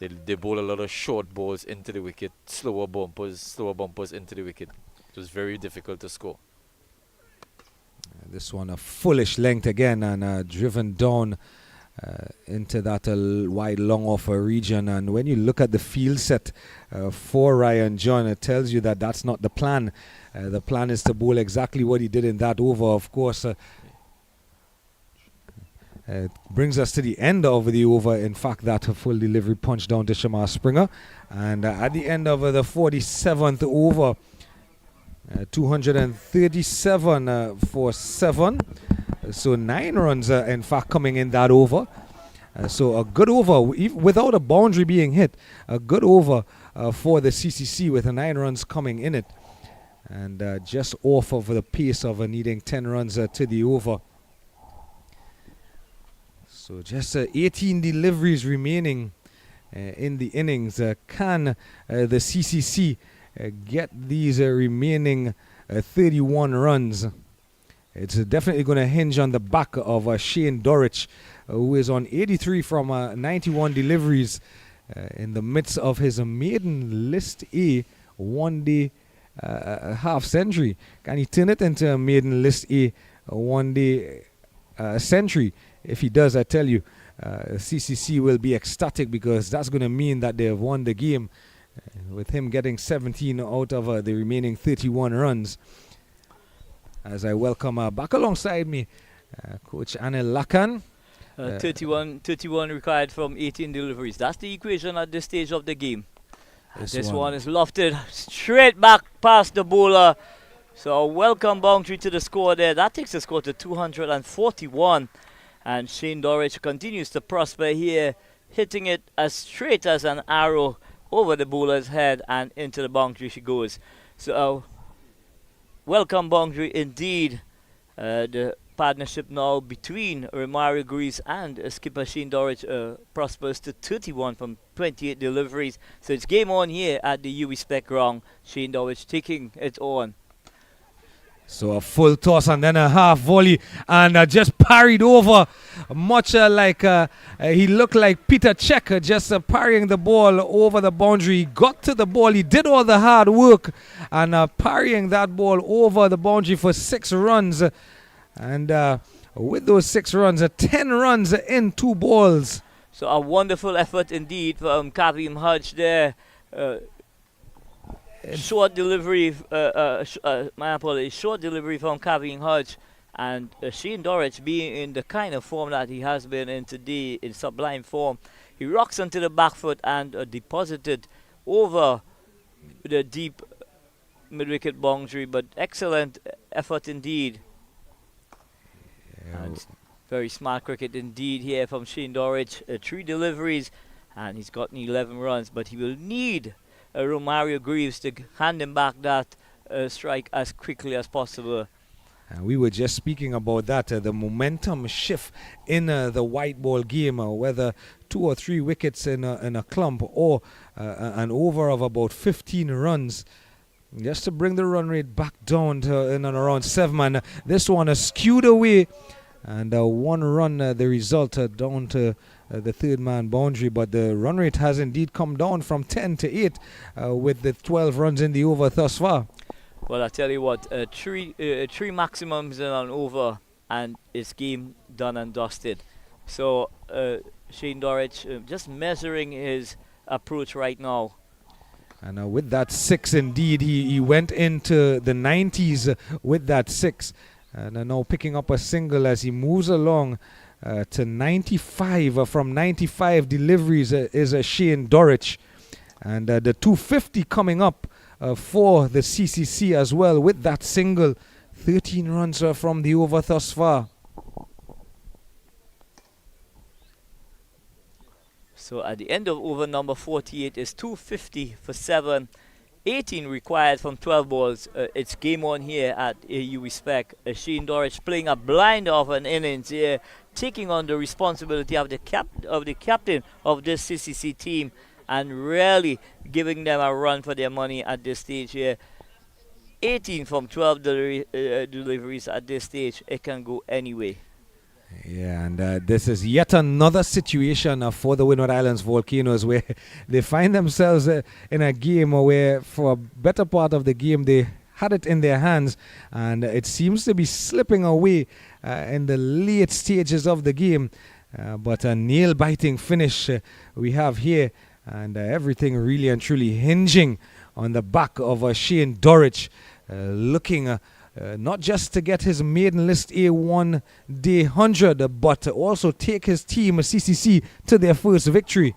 [SPEAKER 5] They bowl a lot of short balls into the wicket, slower bumpers into the wicket. It was very difficult to score.
[SPEAKER 1] This one a fullish length again, and driven down into that wide long off region. And when you look at the field set for Ryan John, it tells you that that's not the plan. The plan is to bowl exactly what he did in that over. Of course, it brings us to the end of the over. In fact, that full delivery punch down to Shamar Springer. And at the end of the 47th over, 237 for 7. So 9 runs, in fact, coming in that over. So a good over, without a boundary being hit. A good over for the CCC with 9 runs coming in it. And just off of the pace of needing 10 runs to the over. So just 18 deliveries remaining in the innings. Can the CCC get these remaining 31 runs? It's definitely going to hinge on the back of Shane Dorich, who is on 83 from 91 deliveries in the midst of his maiden List A one-day half century. Can he turn it into a maiden List A one-day century? If he does, I tell you, CCC will be ecstatic, because that's going to mean that they have won the game with him getting 17 out of the remaining 31 runs. As I welcome back alongside me, Coach Anil Lakan.
[SPEAKER 6] 31 required from 18 deliveries. That's the equation at this stage of the game. This one is lofted straight back past the bowler. So a welcome boundary to the score there. That takes the score to 241. And Shane Dorich continues to prosper here, hitting it as straight as an arrow over the bowler's head, and into the boundary she goes. So welcome boundary indeed. The partnership now between Romario Greaves and skipper Shane Dorich prospers to 31 from 28 deliveries. So it's game on here at the UWI Spec ground. Shane Dorich taking it on.
[SPEAKER 1] So a full toss and then a half volley, and just parried over, much like he looked like Peter Cech, just parrying the ball over the boundary. He got to the ball, he did all the hard work, and parrying that ball over the boundary for 6 runs. And with those 6 runs, 10 runs in 2 balls.
[SPEAKER 6] So a wonderful effort indeed from Karim Hajj there. Short delivery, my apologies, short delivery from Karim Hajj, and Shane Dorich being in the kind of form that he has been in today, in sublime form. He rocks onto the back foot and deposited over the deep mid-wicket boundary, but excellent effort indeed. And very smart cricket indeed here from Shane Dorich. 3 deliveries, and he's gotten 11 runs, but he will need Romario Greaves to hand him back that strike as quickly as possible.
[SPEAKER 1] And we were just speaking about that, the momentum shift in the white ball game, whether 2 or 3 wickets in a clump, or an over of about 15 runs, just to bring the run rate back down to in and around 7. And this one is skewed away, and 1 run the result down to the 3rd man boundary. But the run rate has indeed come down from 10 to 8 with the 12 runs in the over thus far.
[SPEAKER 6] Well, I tell you what, 3 maximums in an over, and it's game done and dusted. So Shane Dorich just measuring his approach right now.
[SPEAKER 1] And with that 6, indeed, he went into the 90s with that 6. And now picking up a single as he moves along to 95. From 95 deliveries is Shane Dorich. And the 250 coming up for the CCC as well with that single. 13 runs from the over thus far.
[SPEAKER 6] So at the end of over number 48 is 250 for 7. 18 required from 12 balls. It's game on here at AU Respect. Shane Dorich playing a blind of an innings here, taking on the responsibility of the captain of this CCC team, and really giving them a run for their money at this stage here. 18 from 12 deliveries at this stage. It can go anyway.
[SPEAKER 1] Yeah, and this is yet another situation for the Windward Islands Volcanoes where they find themselves in a game where for a better part of the game they had it in their hands, and it seems to be slipping away in the late stages of the game. But a nail-biting finish we have here, and everything really and truly hinging on the back of Shane Dorich, looking not just to get his maiden list A1 day 100, but to also take his team, CCC, to their first victory.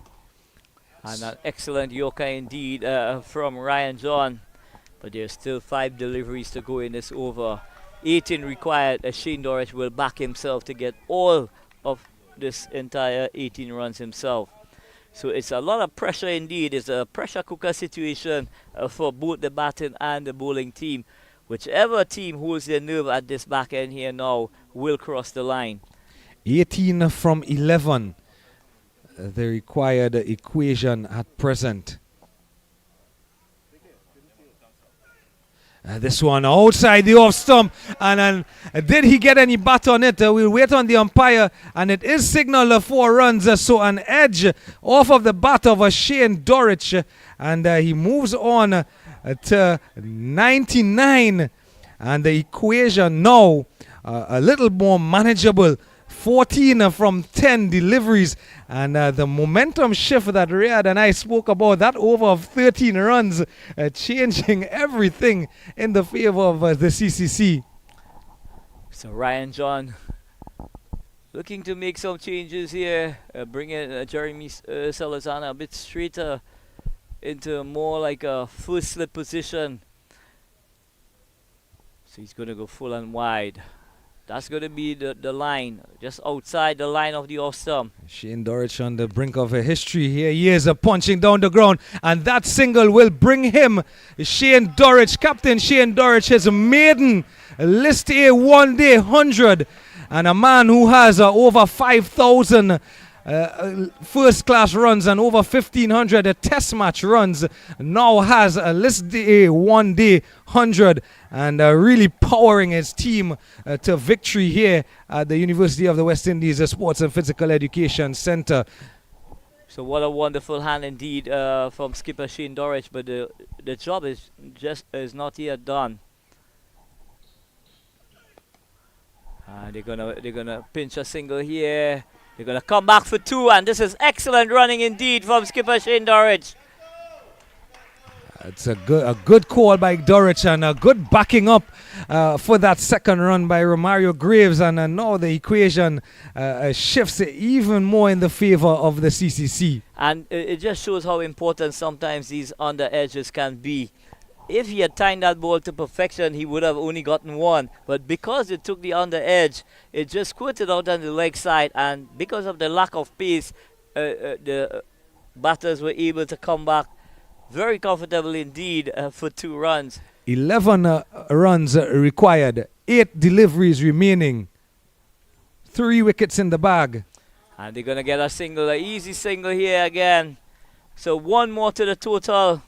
[SPEAKER 6] And an excellent yoke indeed from Ryan John. But there's still 5 deliveries to go in this over. 18 required. Shane Dorich will back himself to get all of this entire 18 runs himself. So it's a lot of pressure indeed. It's a pressure cooker situation for both the batting and the bowling team. Whichever team holds their nerve at this back end here now will cross the line.
[SPEAKER 1] 18 from 11, the required equation at present. This one outside the off stump, and did he get any bat on it? We'll wait on the umpire, and it is signal 4 runs, so an edge off of the bat of Shane Dorich, and he moves on to 99, and the equation now a little more manageable. 14 from 10 deliveries, and the momentum shift that Riyad and I spoke about, that over of 13 runs, changing everything in the favor of the CCC.
[SPEAKER 6] So Ryan John looking to make some changes here, bringing Jeremy Salazar a bit straighter into more like a full slip position. So he's going to go full and wide. That's going to be the line, just outside the line of the off stump.
[SPEAKER 1] Shane Dorich on the brink of a history here. He is punching down the ground, and that single will bring him, Shane Dorich, Captain Shane Dorich, his maiden list A1 day 100, and a man who has over 5,000 first class runs and over 1,500 test match runs, now has a list day 1 day 100, and really powering his team to victory here at the University of the West Indies Sports and Physical Education Center.
[SPEAKER 6] So what a wonderful hand indeed from skipper Shane Dorich, but the job is not yet done. They're gonna pinch a single here. They're going to come back for 2, and this is excellent running indeed from skipper Shane Dorich.
[SPEAKER 1] It's a good call by Dorich, and a good backing up for that second run by Romario Graves, and now the equation shifts even more in the favor of the CCC.
[SPEAKER 6] And it just shows how important sometimes these under edges can be. If he had timed that ball to perfection, he would have only gotten 1. But because it took the under edge, it just squirted out on the leg side. And because of the lack of pace, the batters were able to come back very comfortable indeed for 2 runs.
[SPEAKER 1] 11 runs required, 8 deliveries remaining, 3 wickets in the bag.
[SPEAKER 6] And they're going to get a single, an easy single here again. So 1 more to the total.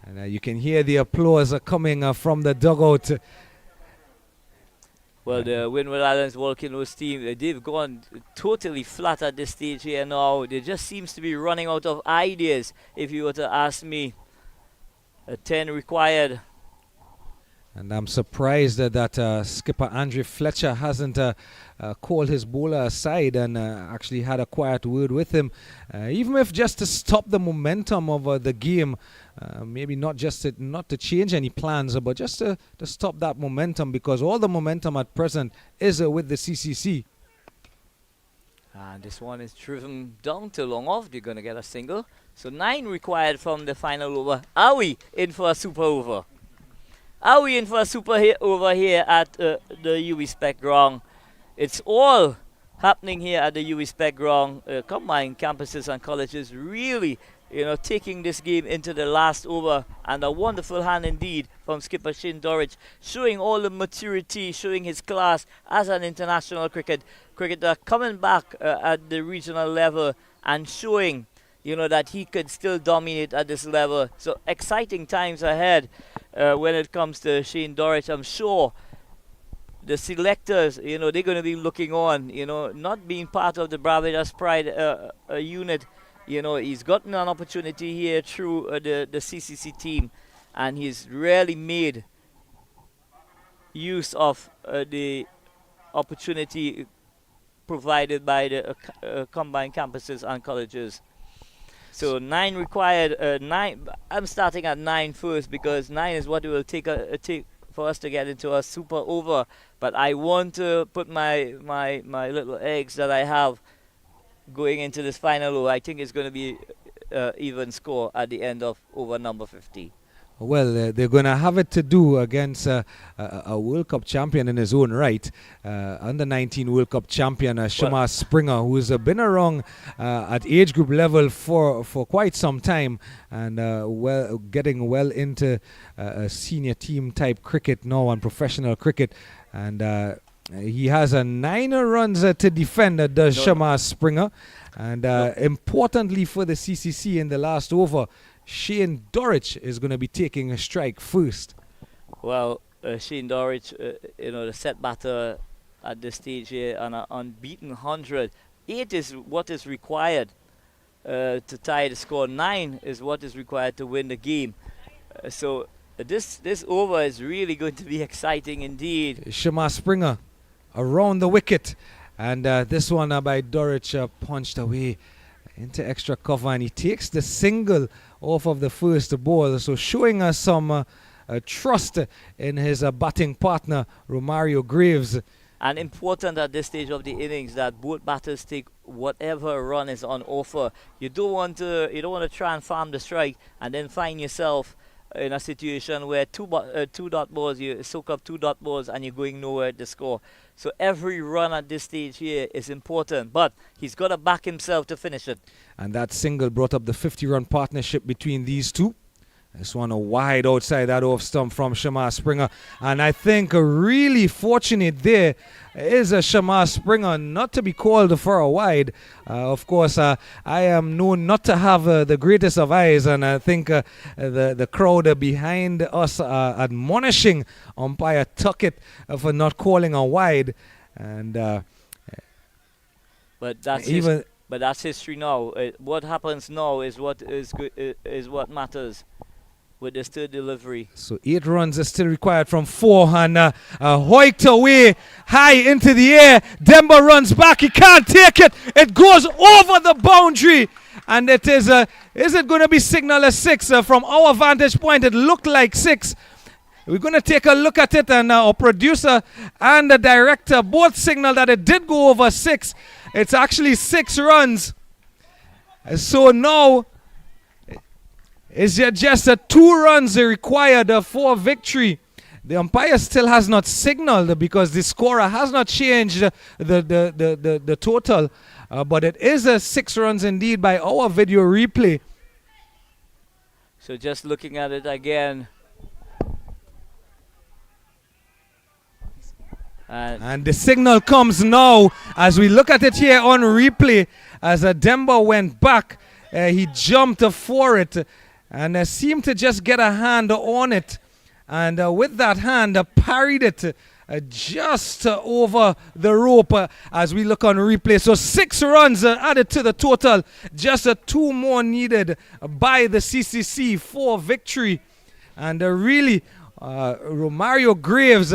[SPEAKER 1] And you can hear the applause coming from the dugout.
[SPEAKER 6] Well, the Windward Islands Volcanoes team, they've gone totally flat at this stage here now. They just seems to be running out of ideas, if you were to ask me. 10 required.
[SPEAKER 1] And I'm surprised that skipper Andre Fletcher hasn't called his bowler aside and actually had a quiet word with him, even if just to stop the momentum of the game. Maybe not to change any plans, but just to stop that momentum, because all the momentum at present is with the CCC.
[SPEAKER 6] And this one is driven down to long off. They're going to get a single. So 9 required from the final over. Are we in for a super over? Are we in for a super over here at the UWI Spec ground? It's all happening here at the UWI Spec ground. Combined campuses and colleges really, taking this game into the last over, and a wonderful hand indeed from skipper Shane Dorridge, showing all the maturity, showing his class as an international cricketer, coming back at the regional level and showing that he could still dominate at this level. So exciting times ahead when it comes to Shane Dorridge. I'm sure the selectors, they're going to be looking on, not being part of the Barbados Pride unit. He's gotten an opportunity here through the CCC team, and he's really made use of the opportunity provided by the combined campuses and colleges. So 9 required. 9. I'm starting at 9 first, because 9 is what it will take for us to get into a super over. But I want to put my little eggs that I have going into this final over. I think it's going to be even score at the end of over number 50.
[SPEAKER 1] Well, they're going to have it to do against a World Cup champion in his own right, under 19 World Cup champion Shamar Springer, who's been around at age group level for quite some time, and getting well into senior team type cricket now and professional cricket. And he has 9 runs to defend, does Shamar Springer. And importantly for the CCC in the last over, Shane Dorridge is going to be taking a strike first.
[SPEAKER 6] Well, Shane Dorridge, the set batter at this stage here, on an unbeaten 100. 8 is what is required to tie the score. 9 is what is required to win the game. So this over is really going to be exciting indeed.
[SPEAKER 1] Shamar Springer around the wicket, and this one by Dorridge punched away into extra cover, and he takes the single off of the first ball, so showing us some trust in his batting partner Romario Graves.
[SPEAKER 6] And important at this stage of the innings that both batters take whatever run is on offer. You don't want to try and farm the strike and then find yourself in a situation where two dot balls, you soak up 2 dot balls and you're going nowhere to score. So every run at this stage here is important, but he's got to back himself to finish it.
[SPEAKER 1] And that single brought up the 50-run partnership between these two. This one wide outside that off stump from Shamar Springer. And I think really fortunate there is Shamar Springer not to be called for a wide. Of course, I am known not to have the greatest of eyes, and I think the crowd behind us admonishing umpire Tuckett for not calling a wide. And
[SPEAKER 6] but that's history now. What happens now is what matters with this third delivery.
[SPEAKER 1] So 8 runs are still required from 4, and Hoyt away high into the air. Demba runs back, he can't take it. It goes over the boundary, and it is it going to be signal a 6? From our vantage point, it looked like 6. We're going to take a look at it, and our producer and the director both signal that it did go over 6. It's actually 6 runs. So now it's just 2 runs required for victory. The umpire still has not signaled because the scorer has not changed the total. But it is 6 runs indeed by our video replay.
[SPEAKER 6] So just looking at it again.
[SPEAKER 1] And the signal comes now as we look at it here on replay. As Demba went back, he jumped for it and seemed to just get a hand on it. And with that hand, parried it just over the rope as we look on replay. So 6 runs added to the total. Just 2 more needed by the CCC for victory. And really Romario Graves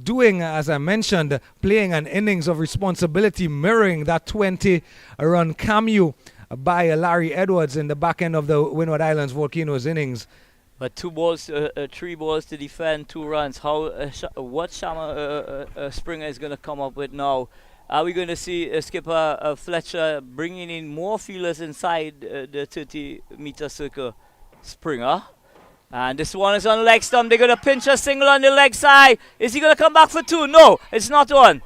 [SPEAKER 1] doing, as I mentioned, playing an innings of responsibility, mirroring that 20-run cameo by Larry Edwards in the back end of the Windward Islands Volcanoes innings.
[SPEAKER 6] But 2 balls, 3 balls to defend, 2 runs. What Shama Springer is going to come up with now? Are we going to see skipper Fletcher bringing in more fielders inside the 30-meter circle? Springer. And this one is on leg stump. They're going to pinch a single on the leg side. Is he going to come back for 2? No, it's not on.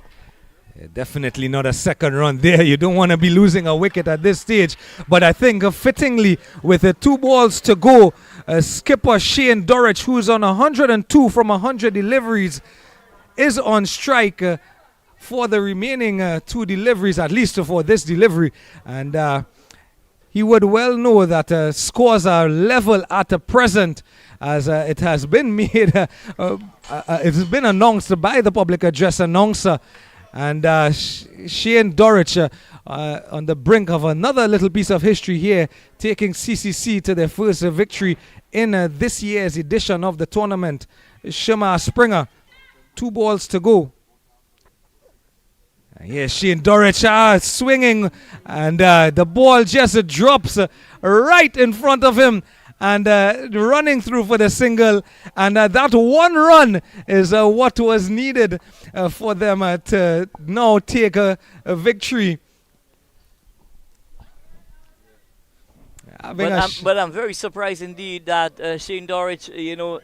[SPEAKER 1] Yeah, definitely not a second run there. You don't want to be losing a wicket at this stage. But I think fittingly, with 2 balls to go, skipper Shane Dorrich, who's on 102 from 100 deliveries, is on strike for the remaining 2 deliveries, at least for this delivery. And he would well know that scores are level at the present, as it has been made, it's been announced by the public address announcer. And Shane Dorrich on the brink of another little piece of history here, taking CCC to their first victory in this year's edition of the tournament. Shema Springer, 2 balls to go. Yes, Shane Dorrich swinging, and the ball just drops right in front of him, and running through for the single. And that 1 run is what was needed for them to now take a victory.
[SPEAKER 6] But I'm very surprised indeed that Shane Dorrich,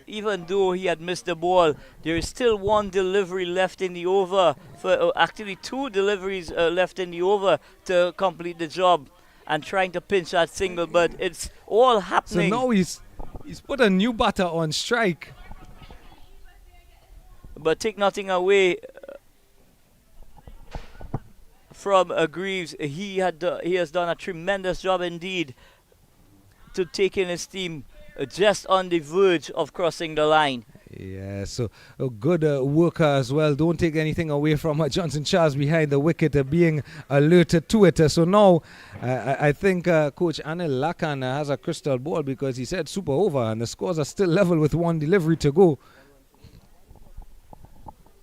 [SPEAKER 6] even though he had missed the ball, there is still 1 delivery left in the over. Actually 2 deliveries left in the over to complete the job, and trying to pinch that single, but it's all happening.
[SPEAKER 1] So now he's put a new batter on strike.
[SPEAKER 6] But take nothing away from Greaves. He has done a tremendous job indeed to taking his team just on the verge of crossing the line.
[SPEAKER 1] Yeah, so a good worker as well. Don't take anything away from Johnson Charles behind the wicket, being alerted to it. So now I think Coach Anil Lakan has a crystal ball, because he said super over and the scores are still level with 1 delivery to go.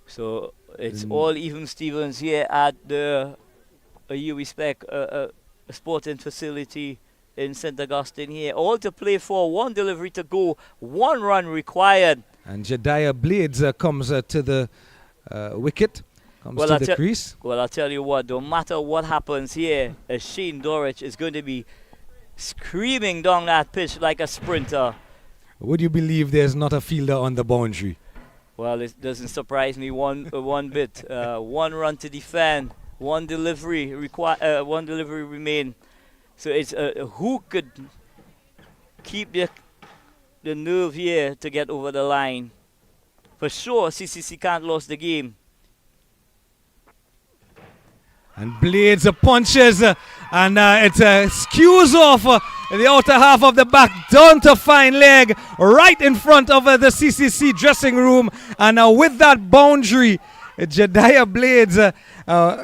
[SPEAKER 6] So it's all even Stevens here at the UWI sporting facility in St. Augustine here. All to play for, 1 delivery to go, 1 run required.
[SPEAKER 1] And Jediah Blades comes to the wicket, comes to the crease.
[SPEAKER 6] Well, I'll tell you what, no matter what happens here, Shane Dorrich is going to be screaming down that pitch like a sprinter.
[SPEAKER 1] Would you believe there's not a fielder on the boundary?
[SPEAKER 6] Well, it doesn't surprise me one bit. 1 run to defend, 1 delivery remain. So it's who could keep the nerve here to get over the line. For sure, CCC can't lose the game.
[SPEAKER 1] And Blades punches, and it skews off the outer half of the back, down to fine leg, right in front of the CCC dressing room. And with that boundary, Jediah Blades,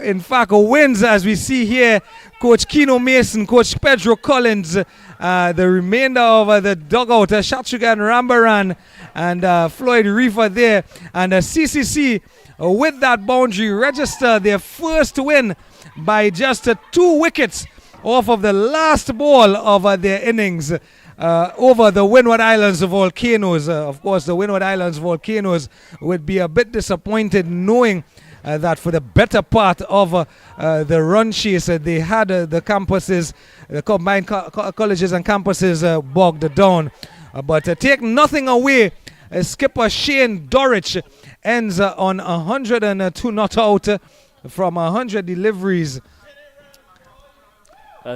[SPEAKER 1] in fact, wins, as we see here. Coach Keno Mason, Coach Pedro Collins, the remainder of the dugout, Shatshugan Rambaran and Floyd Reefer there. And CCC, with that boundary, register their first win by just 2 wickets off of the last ball of their innings over the Windward Islands Volcanoes. Of course, the Windward Islands Volcanoes would be a bit disappointed knowing that for the better part of the run chase, they had the campuses, the combined colleges and campuses bogged down. But take nothing away, skipper Shane Dorrich ends on 102 not out from 100 deliveries.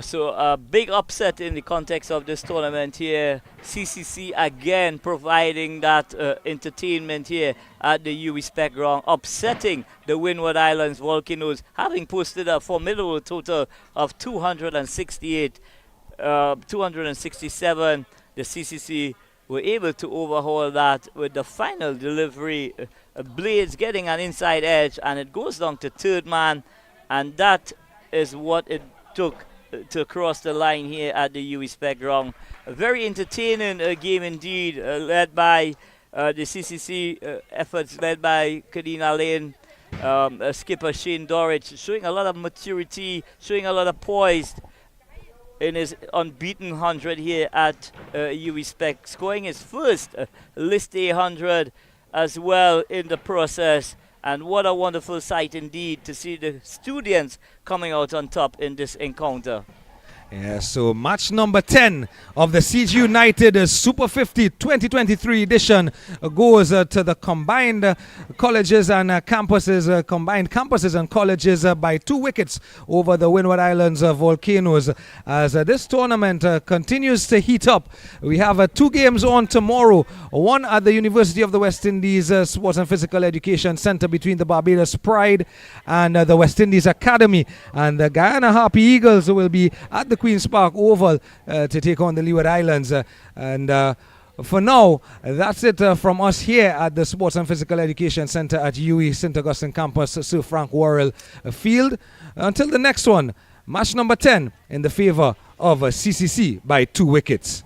[SPEAKER 6] So a big upset in the context of this tournament here. CCC again providing that entertainment here at the UWI ground, upsetting the Windward Islands Volcanoes, having posted a formidable total of 268, 267. The CCC were able to overhaul that with the final delivery. Blades getting an inside edge, and it goes down to 3rd man, and that is what it took to cross the line here at the UWI ground. A very entertaining game indeed, led by the CCC efforts led by Kadina Lane, skipper Shane Dorich, showing a lot of maturity, showing a lot of poise in his unbeaten 100 here at UE Spec, scoring his first List A 100 as well in the process. And what a wonderful sight indeed to see the students coming out on top in this encounter.
[SPEAKER 1] Yeah, so match number 10 of the CG United Super 50 2023 edition goes to the combined colleges and campuses, combined campuses and colleges by 2 wickets over the Windward Islands Volcanoes. As this tournament continues to heat up, we have 2 games on tomorrow. One at the University of the West Indies Sports and Physical Education Centre between the Barbados Pride and the West Indies Academy. And the Guyana Harpy Eagles will be at the Queen's Park Oval to take on the Leeward Islands. For now, that's it from us here at the Sports and Physical Education Centre at UE St. Augustine Campus, Sir Frank Worrell Field. Until the next one, match number 10 in the favour of CCC by 2 wickets.